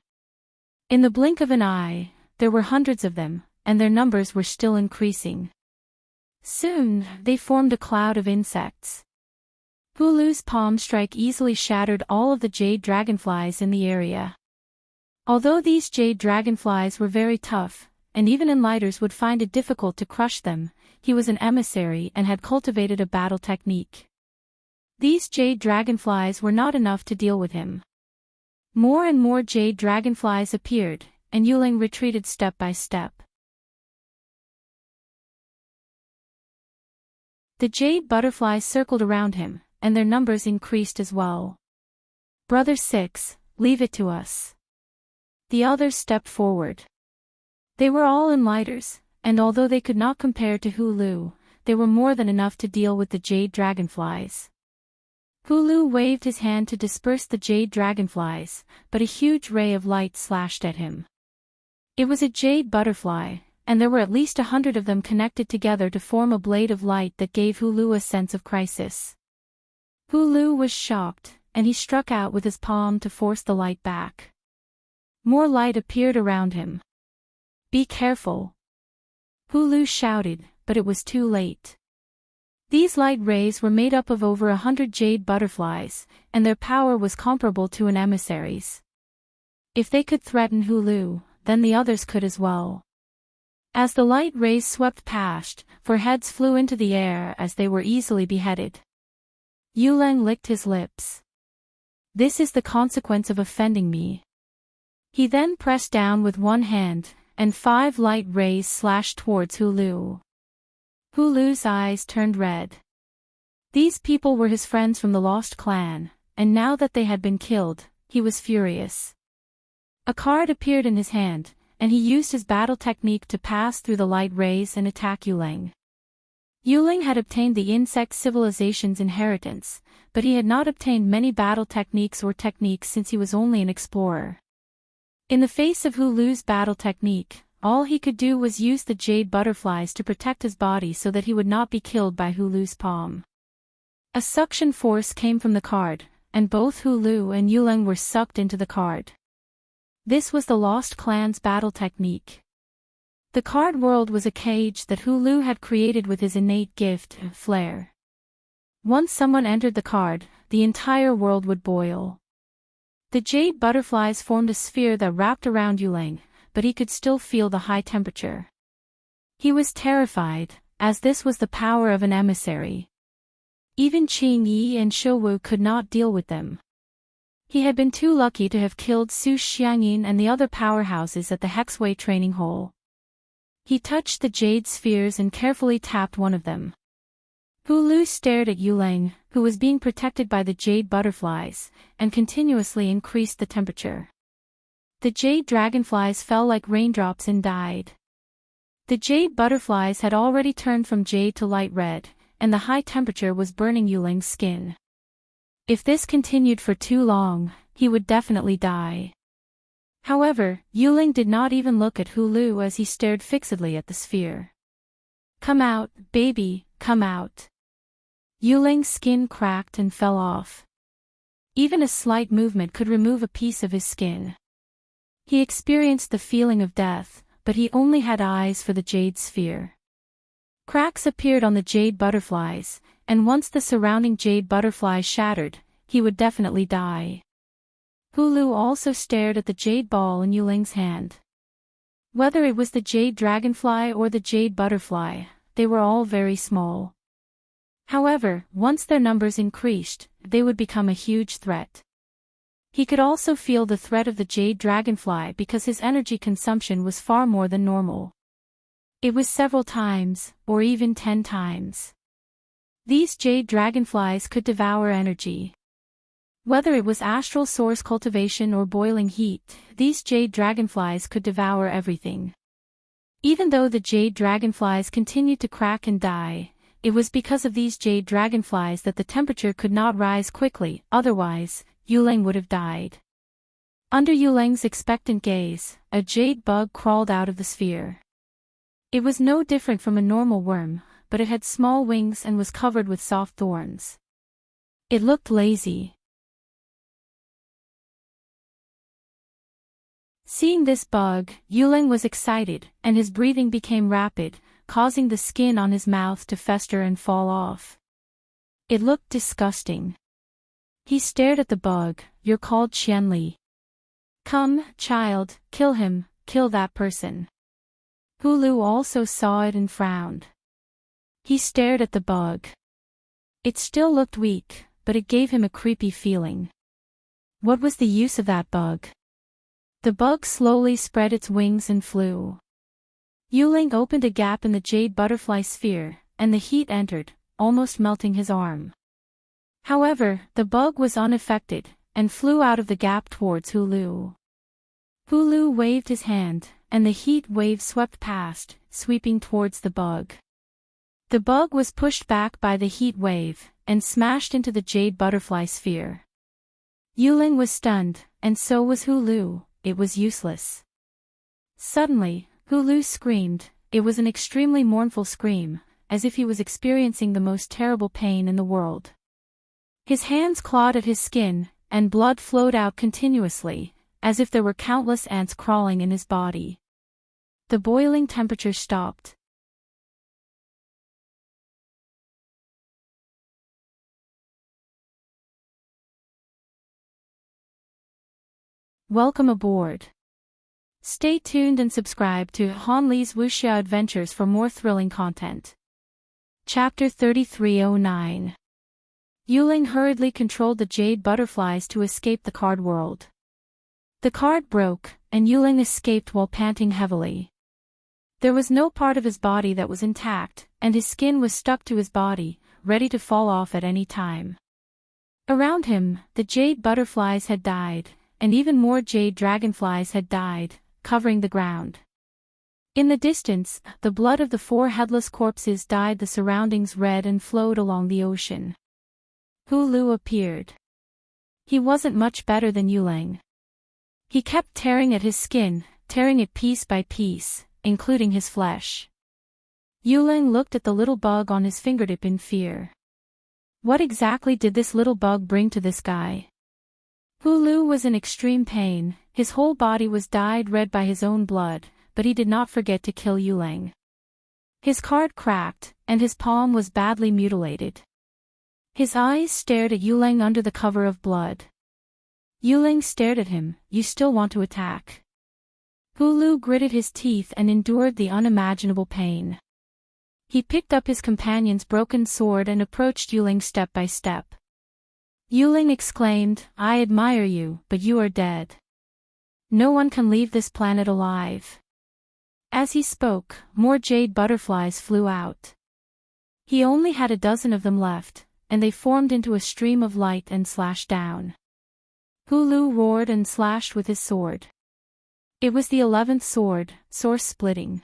In the blink of an eye, there were hundreds of them, and their numbers were still increasing. Soon, they formed a cloud of insects. Hulu's palm strike easily shattered all of the jade dragonflies in the area. Although these jade dragonflies were very tough, and even enlighters would find it difficult to crush them, he was an emissary and had cultivated a battle technique. These jade dragonflies were not enough to deal with him. More and more jade dragonflies appeared, and Yuling retreated step by step. The jade butterflies circled around him, and their numbers increased as well. "Brother Six, leave it to us." The others stepped forward. They were all enlighters, and although they could not compare to Hulu, they were more than enough to deal with the jade dragonflies. Hulu waved his hand to disperse the jade dragonflies, but a huge ray of light slashed at him. It was a jade butterfly, and there were at least 100 of them connected together to form a blade of light that gave Hulu a sense of crisis. Hulu was shocked, and he struck out with his palm to force the light back. More light appeared around him. "Be careful!" Hulu shouted, but it was too late. These light rays were made up of over 100 jade butterflies, and their power was comparable to an emissary's. If they could threaten Hulu, then the others could as well. As the light rays swept past, 4 heads flew into the air as they were easily beheaded. Yuling licked his lips. "This is the consequence of offending me." He then pressed down with one hand, and 5 light rays slashed towards Hulu. Hulu's eyes turned red. These people were his friends from the Lost Clan, and now that they had been killed, he was furious. A card appeared in his hand, and he used his battle technique to pass through the light rays and attack Yuling. Yuling had obtained the insect civilization's inheritance, but he had not obtained many battle techniques since he was only an explorer. In the face of Hulu's battle technique, all he could do was use the jade butterflies to protect his body so that he would not be killed by Hulu's palm. A suction force came from the card, and both Hulu and Yuling were sucked into the card. This was the Lost Clan's battle technique. The card world was a cage that Hulu had created with his innate gift, flair. Once someone entered the card, the entire world would boil. The jade butterflies formed a sphere that wrapped around Yuling, but he could still feel the high temperature. He was terrified, as this was the power of an emissary. Even Qing Yi and Shouwu could not deal with them. He had been too lucky to have killed Su Xiangyin and the other powerhouses at the Hexway training hole. He touched the jade spheres and carefully tapped one of them. Hulu stared at Yuling, who was being protected by the jade butterflies, and continuously increased the temperature. The jade dragonflies fell like raindrops and died. The jade butterflies had already turned from jade to light red, and the high temperature was burning Yuling's skin. If this continued for too long, he would definitely die. However, Yuling did not even look at Hulu as he stared fixedly at the sphere. "Come out, baby, come out." Yuling's skin cracked and fell off. Even a slight movement could remove a piece of his skin. He experienced the feeling of death, but he only had eyes for the jade sphere. Cracks appeared on the jade butterflies, and once the surrounding jade butterflies shattered, he would definitely die. Hulu also stared at the jade ball in Yuling's hand. Whether it was the jade dragonfly or the jade butterfly, they were all very small. However, once their numbers increased, they would become a huge threat. He could also feel the threat of the jade dragonfly because his energy consumption was far more than normal. It was several times, or even 10 times. These jade dragonflies could devour energy. Whether it was astral source cultivation or boiling heat, these jade dragonflies could devour everything. Even though the jade dragonflies continued to crack and die, it was because of these jade dragonflies that the temperature could not rise quickly, otherwise, Yuling would have died. Under Yuling's expectant gaze, a jade bug crawled out of the sphere. It was no different from a normal worm, but it had small wings and was covered with soft thorns. It looked lazy. Seeing this bug, Yuling was excited, and his breathing became rapid, causing the skin on his mouth to fester and fall off. It looked disgusting. He stared at the bug. "You're called Qianli. Come, child, kill him, kill that person." Hulu also saw it and frowned. He stared at the bug. It still looked weak, but it gave him a creepy feeling. What was the use of that bug? The bug slowly spread its wings and flew. Yuling opened a gap in the jade butterfly sphere, and the heat entered, almost melting his arm. However, the bug was unaffected, and flew out of the gap towards Hulu. Hulu waved his hand, and the heat wave swept past, sweeping towards the bug. The bug was pushed back by the heat wave, and smashed into the jade butterfly sphere. Yuling was stunned, and so was Hulu. It was useless. Suddenly, Hulu screamed. It was an extremely mournful scream, as if he was experiencing the most terrible pain in the world. His hands clawed at his skin, and blood flowed out continuously, as if there were countless ants crawling in his body. The boiling temperature stopped. Welcome aboard. Stay tuned and subscribe to Han Li's Wuxia Adventures for more thrilling content. Chapter 3309. Yuling hurriedly controlled the jade butterflies to escape the card world. The card broke, and Yuling escaped while panting heavily. There was no part of his body that was intact, and his skin was stuck to his body, ready to fall off at any time. Around him, the jade butterflies had died, and even more jade dragonflies had died, covering the ground. In the distance, the blood of the 4 headless corpses dyed the surroundings red and flowed along the ocean. Hulu appeared. He wasn't much better than Yuling. He kept tearing at his skin, tearing it piece by piece, including his flesh. Yuling looked at the little bug on his fingertip in fear. What exactly did this little bug bring to this guy? Hulu was in extreme pain. His whole body was dyed red by his own blood, but he did not forget to kill Yuling. His card cracked, and his palm was badly mutilated. His eyes stared at Yuling under the cover of blood. Yuling stared at him. "You still want to attack?" Hulu gritted his teeth and endured the unimaginable pain. He picked up his companion's broken sword and approached Yuling step by step. Yuling exclaimed, "I admire you, but you are dead. No one can leave this planet alive." As he spoke, more jade butterflies flew out. He only had a dozen of them left, and they formed into a stream of light and slashed down. Hulu roared and slashed with his sword. It was the 11th sword, source splitting.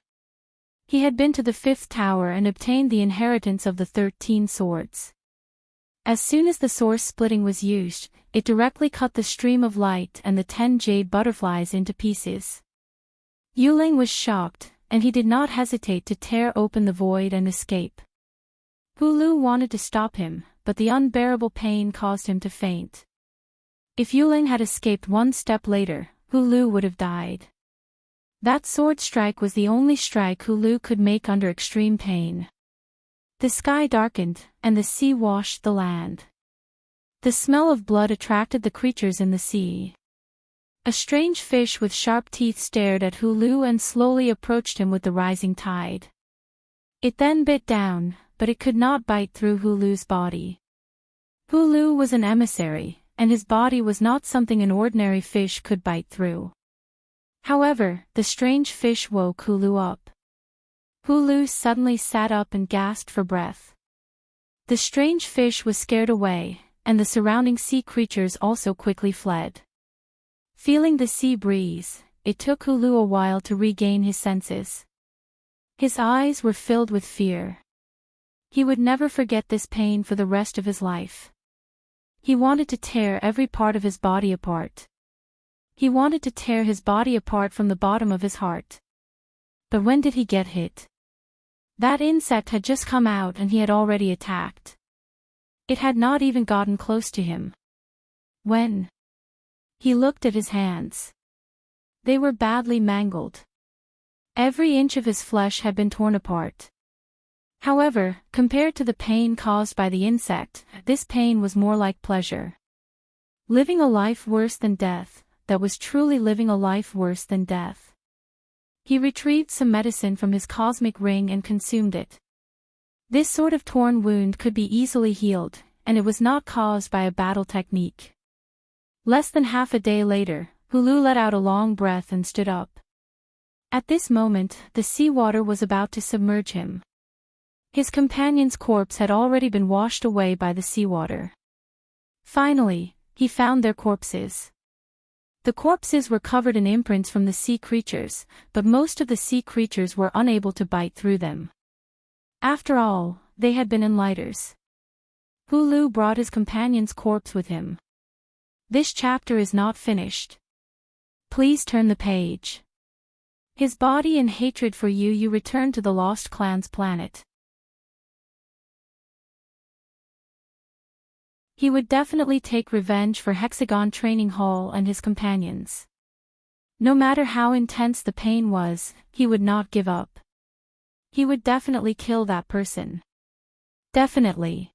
He had been to the 5th tower and obtained the inheritance of the 13 swords. As soon as the source splitting was used, it directly cut the stream of light and the 10 jade butterflies into pieces. Yuling was shocked, and he did not hesitate to tear open the void and escape. Hulu wanted to stop him, but the unbearable pain caused him to faint. If Yuling had escaped one step later, Hulu would have died. That sword strike was the only strike Hulu could make under extreme pain. The sky darkened, and the sea washed the land. The smell of blood attracted the creatures in the sea. A strange fish with sharp teeth stared at Hulu and slowly approached him with the rising tide. It then bit down, but it could not bite through Hulu's body. Hulu was an emissary, and his body was not something an ordinary fish could bite through. However, the strange fish woke Hulu up. Hulu suddenly sat up and gasped for breath. The strange fish was scared away, and the surrounding sea creatures also quickly fled. Feeling the sea breeze, it took Hulu a while to regain his senses. His eyes were filled with fear. He would never forget this pain for the rest of his life. He wanted to tear every part of his body apart. He wanted to tear his body apart from the bottom of his heart. But when did he get hit? That insect had just come out and he had already attacked. It had not even gotten close to him. When? He looked at his hands. They were badly mangled. Every inch of his flesh had been torn apart. However, compared to the pain caused by the insect, this pain was more like pleasure. Living a life worse than death, that was truly living a life worse than death. He retrieved some medicine from his cosmic ring and consumed it. This sort of torn wound could be easily healed, and it was not caused by a battle technique. Less than half a day later, Hulu let out a long breath and stood up. At this moment, the seawater was about to submerge him. His companion's corpse had already been washed away by the seawater. Finally, he found their corpses. The corpses were covered in imprints from the sea creatures, but most of the sea creatures were unable to bite through them. After all, they had been in lighters. Hulu brought his companion's corpse with him. This chapter is not finished. Please turn the page. His body in hatred for you return to the Lost Clan's planet. He would definitely take revenge for Hexagon Training Hall and his companions. No matter how intense the pain was, he would not give up. He would definitely kill that person. Definitely.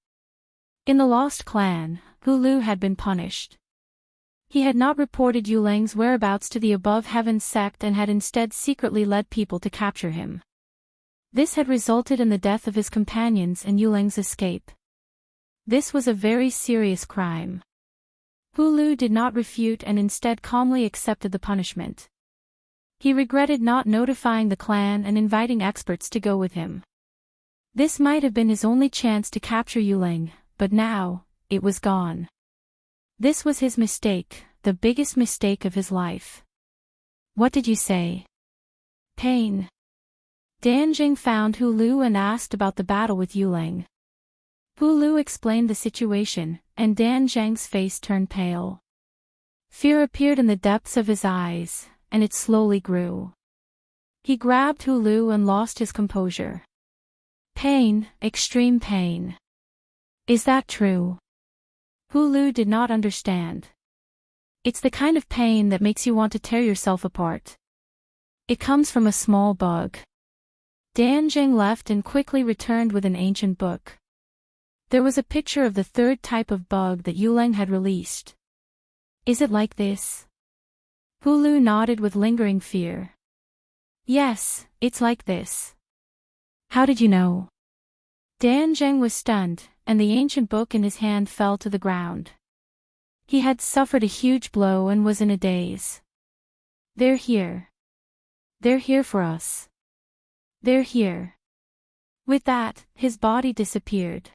In the Lost Clan, Hulu had been punished. He had not reported Yulang's whereabouts to the Above Heavens sect and had instead secretly led people to capture him. This had resulted in the death of his companions and Yulang's escape. This was a very serious crime. Hulu did not refute and instead calmly accepted the punishment. He regretted not notifying the clan and inviting experts to go with him. This might have been his only chance to capture Yulang, but now, it was gone. This was his mistake, the biggest mistake of his life. What did you say? Pain. Danjing found Hulu and asked about the battle with Yulang. Hulu explained the situation, and Dan Zhang's face turned pale. Fear appeared in the depths of his eyes, and it slowly grew. He grabbed Hulu and lost his composure. Pain, extreme pain. Is that true? Hulu did not understand. It's the kind of pain that makes you want to tear yourself apart. It comes from a small bug. Dan Zhang left and quickly returned with an ancient book. There was a picture of the third type of bug that Yulang had released. Is it like this? Hulu nodded with lingering fear. Yes, it's like this. How did you know? Dan Zheng was stunned, and the ancient book in his hand fell to the ground. He had suffered a huge blow and was in a daze. They're here. They're here for us. They're here. With that, his body disappeared.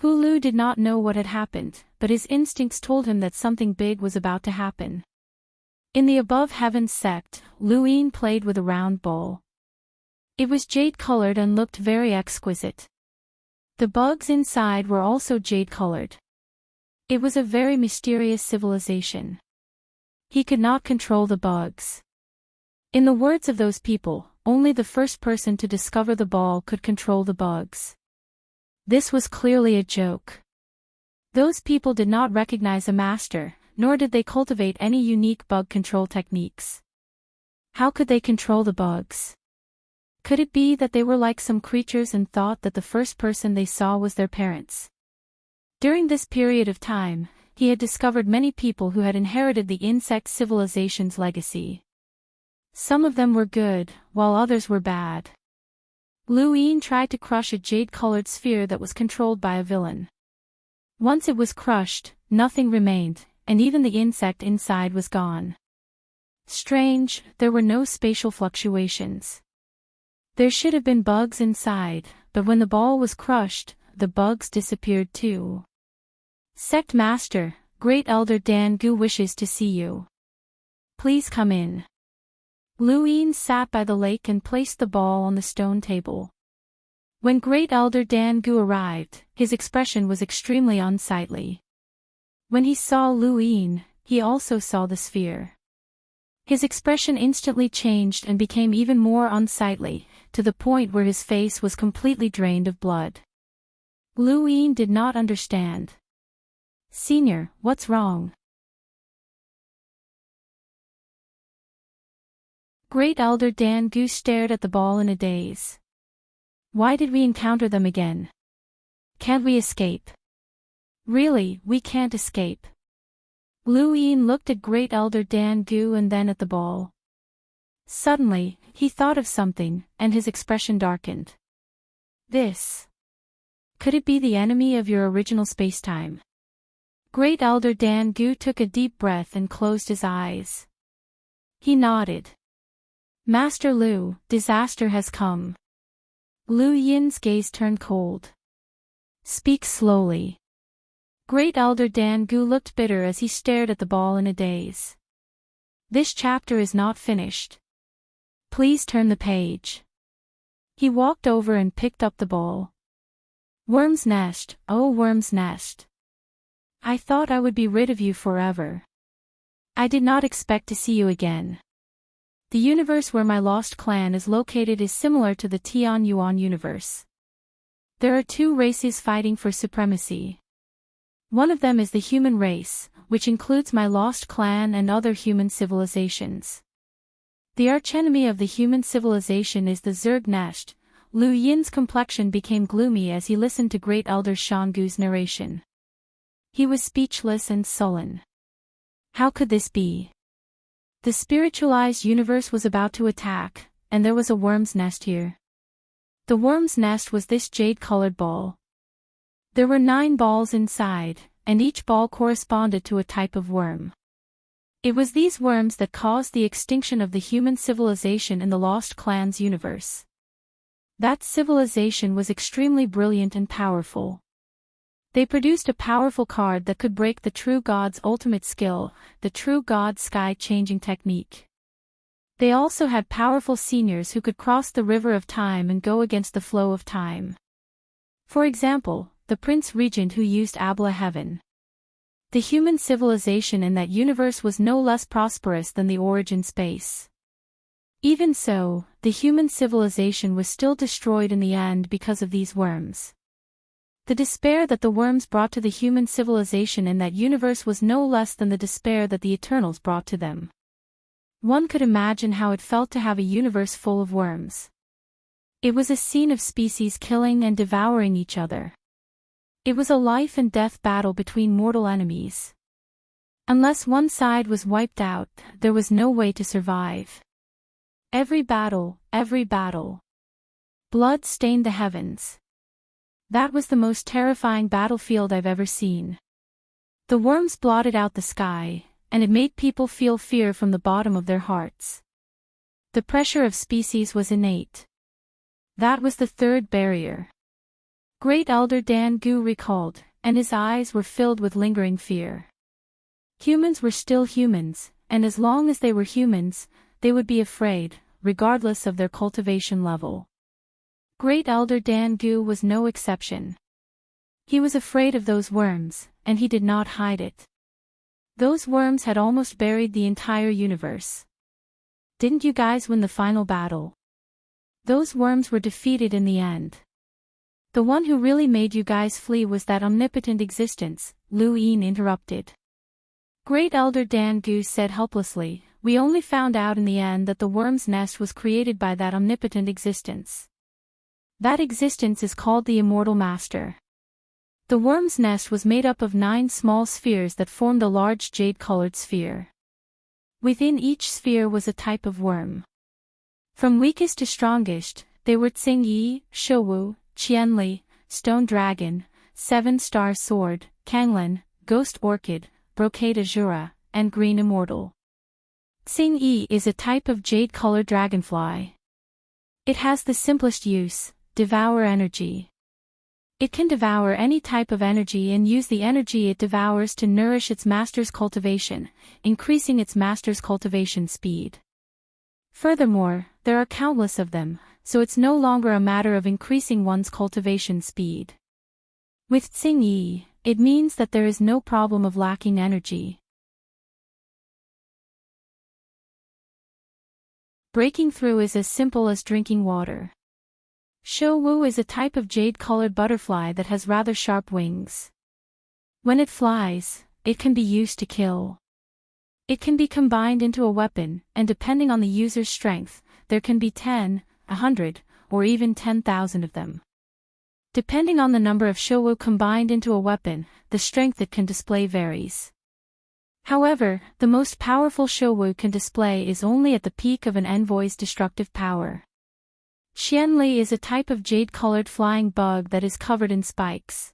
Hulu did not know what had happened, but his instincts told him that something big was about to happen. In the Above Heavens sect, Luin played with a round bowl. It was jade-colored and looked very exquisite. The bugs inside were also jade-colored. It was a very mysterious civilization. He could not control the bugs. In the words of those people, only the first person to discover the ball could control the bugs. This was clearly a joke. Those people did not recognize a master, nor did they cultivate any unique bug control techniques. How could they control the bugs? Could it be that they were like some creatures and thought that the first person they saw was their parents? During this period of time, he had discovered many people who had inherited the insect civilization's legacy. Some of them were good, while others were bad. Luin tried to crush a jade-colored sphere that was controlled by a villain. Once it was crushed, nothing remained, and even the insect inside was gone. Strange, there were no spatial fluctuations. There should have been bugs inside, but when the ball was crushed, the bugs disappeared too. Sect Master, Great Elder Dan Gu wishes to see you. Please come in. Luin sat by the lake and placed the ball on the stone table. When Great Elder Dan Gu arrived, his expression was extremely unsightly. When he saw Luin, he also saw the sphere. His expression instantly changed and became even more unsightly, to the point where his face was completely drained of blood. Luin did not understand. Senior, what's wrong? Great Elder Dan Gu stared at the ball in a daze. Why did we encounter them again? Can't we escape? Really, we can't escape. Lu Yin looked at Great Elder Dan Gu and then at the ball. Suddenly, he thought of something, and his expression darkened. This. Could it be the enemy of your original spacetime? Great Elder Dan Gu took a deep breath and closed his eyes. He nodded. Master Lu, disaster has come. Lu Yin's gaze turned cold. Speak slowly. Great Elder Dan Gu looked bitter as he stared at the ball in a daze. This chapter is not finished. Please turn the page. He walked over and picked up the ball. Worm's nest, oh worm's nest. I thought I would be rid of you forever. I did not expect to see you again. The universe where my lost clan is located is similar to the Tian Yuan universe. There are two races fighting for supremacy. One of them is the human race, which includes my lost clan and other human civilizations. The archenemy of the human civilization is the Zerg nest. Lu Yin's complexion became gloomy as he listened to Great Elder Shangu's narration. He was speechless and sullen. How could this be? The spiritualized universe was about to attack, and there was a worm's nest here. The worm's nest was this jade-colored ball. There were 9 balls inside, and each ball corresponded to a type of worm. It was these worms that caused the extinction of the human civilization in the Lost Clans universe. That civilization was extremely brilliant and powerful. They produced a powerful card that could break the true god's ultimate skill, the true god sky-changing technique. They also had powerful seniors who could cross the river of time and go against the flow of time. For example, the Prince Regent who used Abla Heaven. The human civilization in that universe was no less prosperous than the origin space. Even so, the human civilization was still destroyed in the end because of these worms. The despair that the worms brought to the human civilization in that universe was no less than the despair that the Eternals brought to them. One could imagine how it felt to have a universe full of worms. It was a scene of species killing and devouring each other. It was a life and death battle between mortal enemies. Unless one side was wiped out, there was no way to survive. Every battle. Blood stained the heavens. That was the most terrifying battlefield I've ever seen. The worms blotted out the sky, and it made people feel fear from the bottom of their hearts. The pressure of species was innate. That was the third barrier. Great Elder Dan Gu recalled, and his eyes were filled with lingering fear. Humans were still humans, and as long as they were humans, they would be afraid, regardless of their cultivation level. Great Elder Dan Gu was no exception. He was afraid of those worms, and he did not hide it. Those worms had almost buried the entire universe. Didn't you guys win the final battle? Those worms were defeated in the end. The one who really made you guys flee was that omnipotent existence, Lu Yin interrupted. Great Elder Dan Gu said helplessly, we only found out in the end that the worm's nest was created by that omnipotent existence. That existence is called the Immortal Master. The worm's nest was made up of 9 small spheres that formed a large jade-colored sphere. Within each sphere was a type of worm. From weakest to strongest, they were Tsing-Yi, Shouwu, Qianli, Stone Dragon, 7-Star Sword, Kanglan, Ghost Orchid, Brocade Azura, and Green Immortal. Tsing-Yi is a type of jade-colored dragonfly. It has the simplest use, devour energy. It can devour any type of energy and use the energy it devours to nourish its master's cultivation, increasing its master's cultivation speed. Furthermore, there are countless of them, so it's no longer a matter of increasing one's cultivation speed. With Tsing-Yi, it means that there is no problem of lacking energy. Breaking through is as simple as drinking water. Shouwu is a type of jade-colored butterfly that has rather sharp wings. When it flies, it can be used to kill. It can be combined into a weapon, and depending on the user's strength, there can be 10, 100, or even 10,000 of them. Depending on the number of showo combined into a weapon, the strength it can display varies. However, the most powerful showo can display is only at the peak of an envoy's destructive power. Xianli is a type of jade-colored flying bug that is covered in spikes.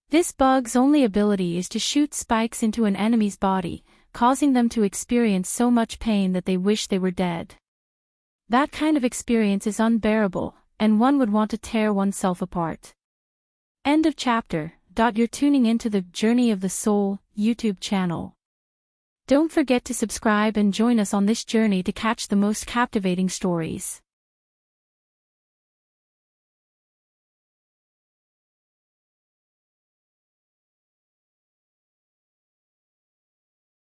This bug's only ability is to shoot spikes into an enemy's body, causing them to experience so much pain that they wish they were dead. That kind of experience is unbearable, and one would want to tear oneself apart. End of chapter. You're tuning into the Journey of the Soul YouTube channel. Don't forget to subscribe and join us on this journey to catch the most captivating stories.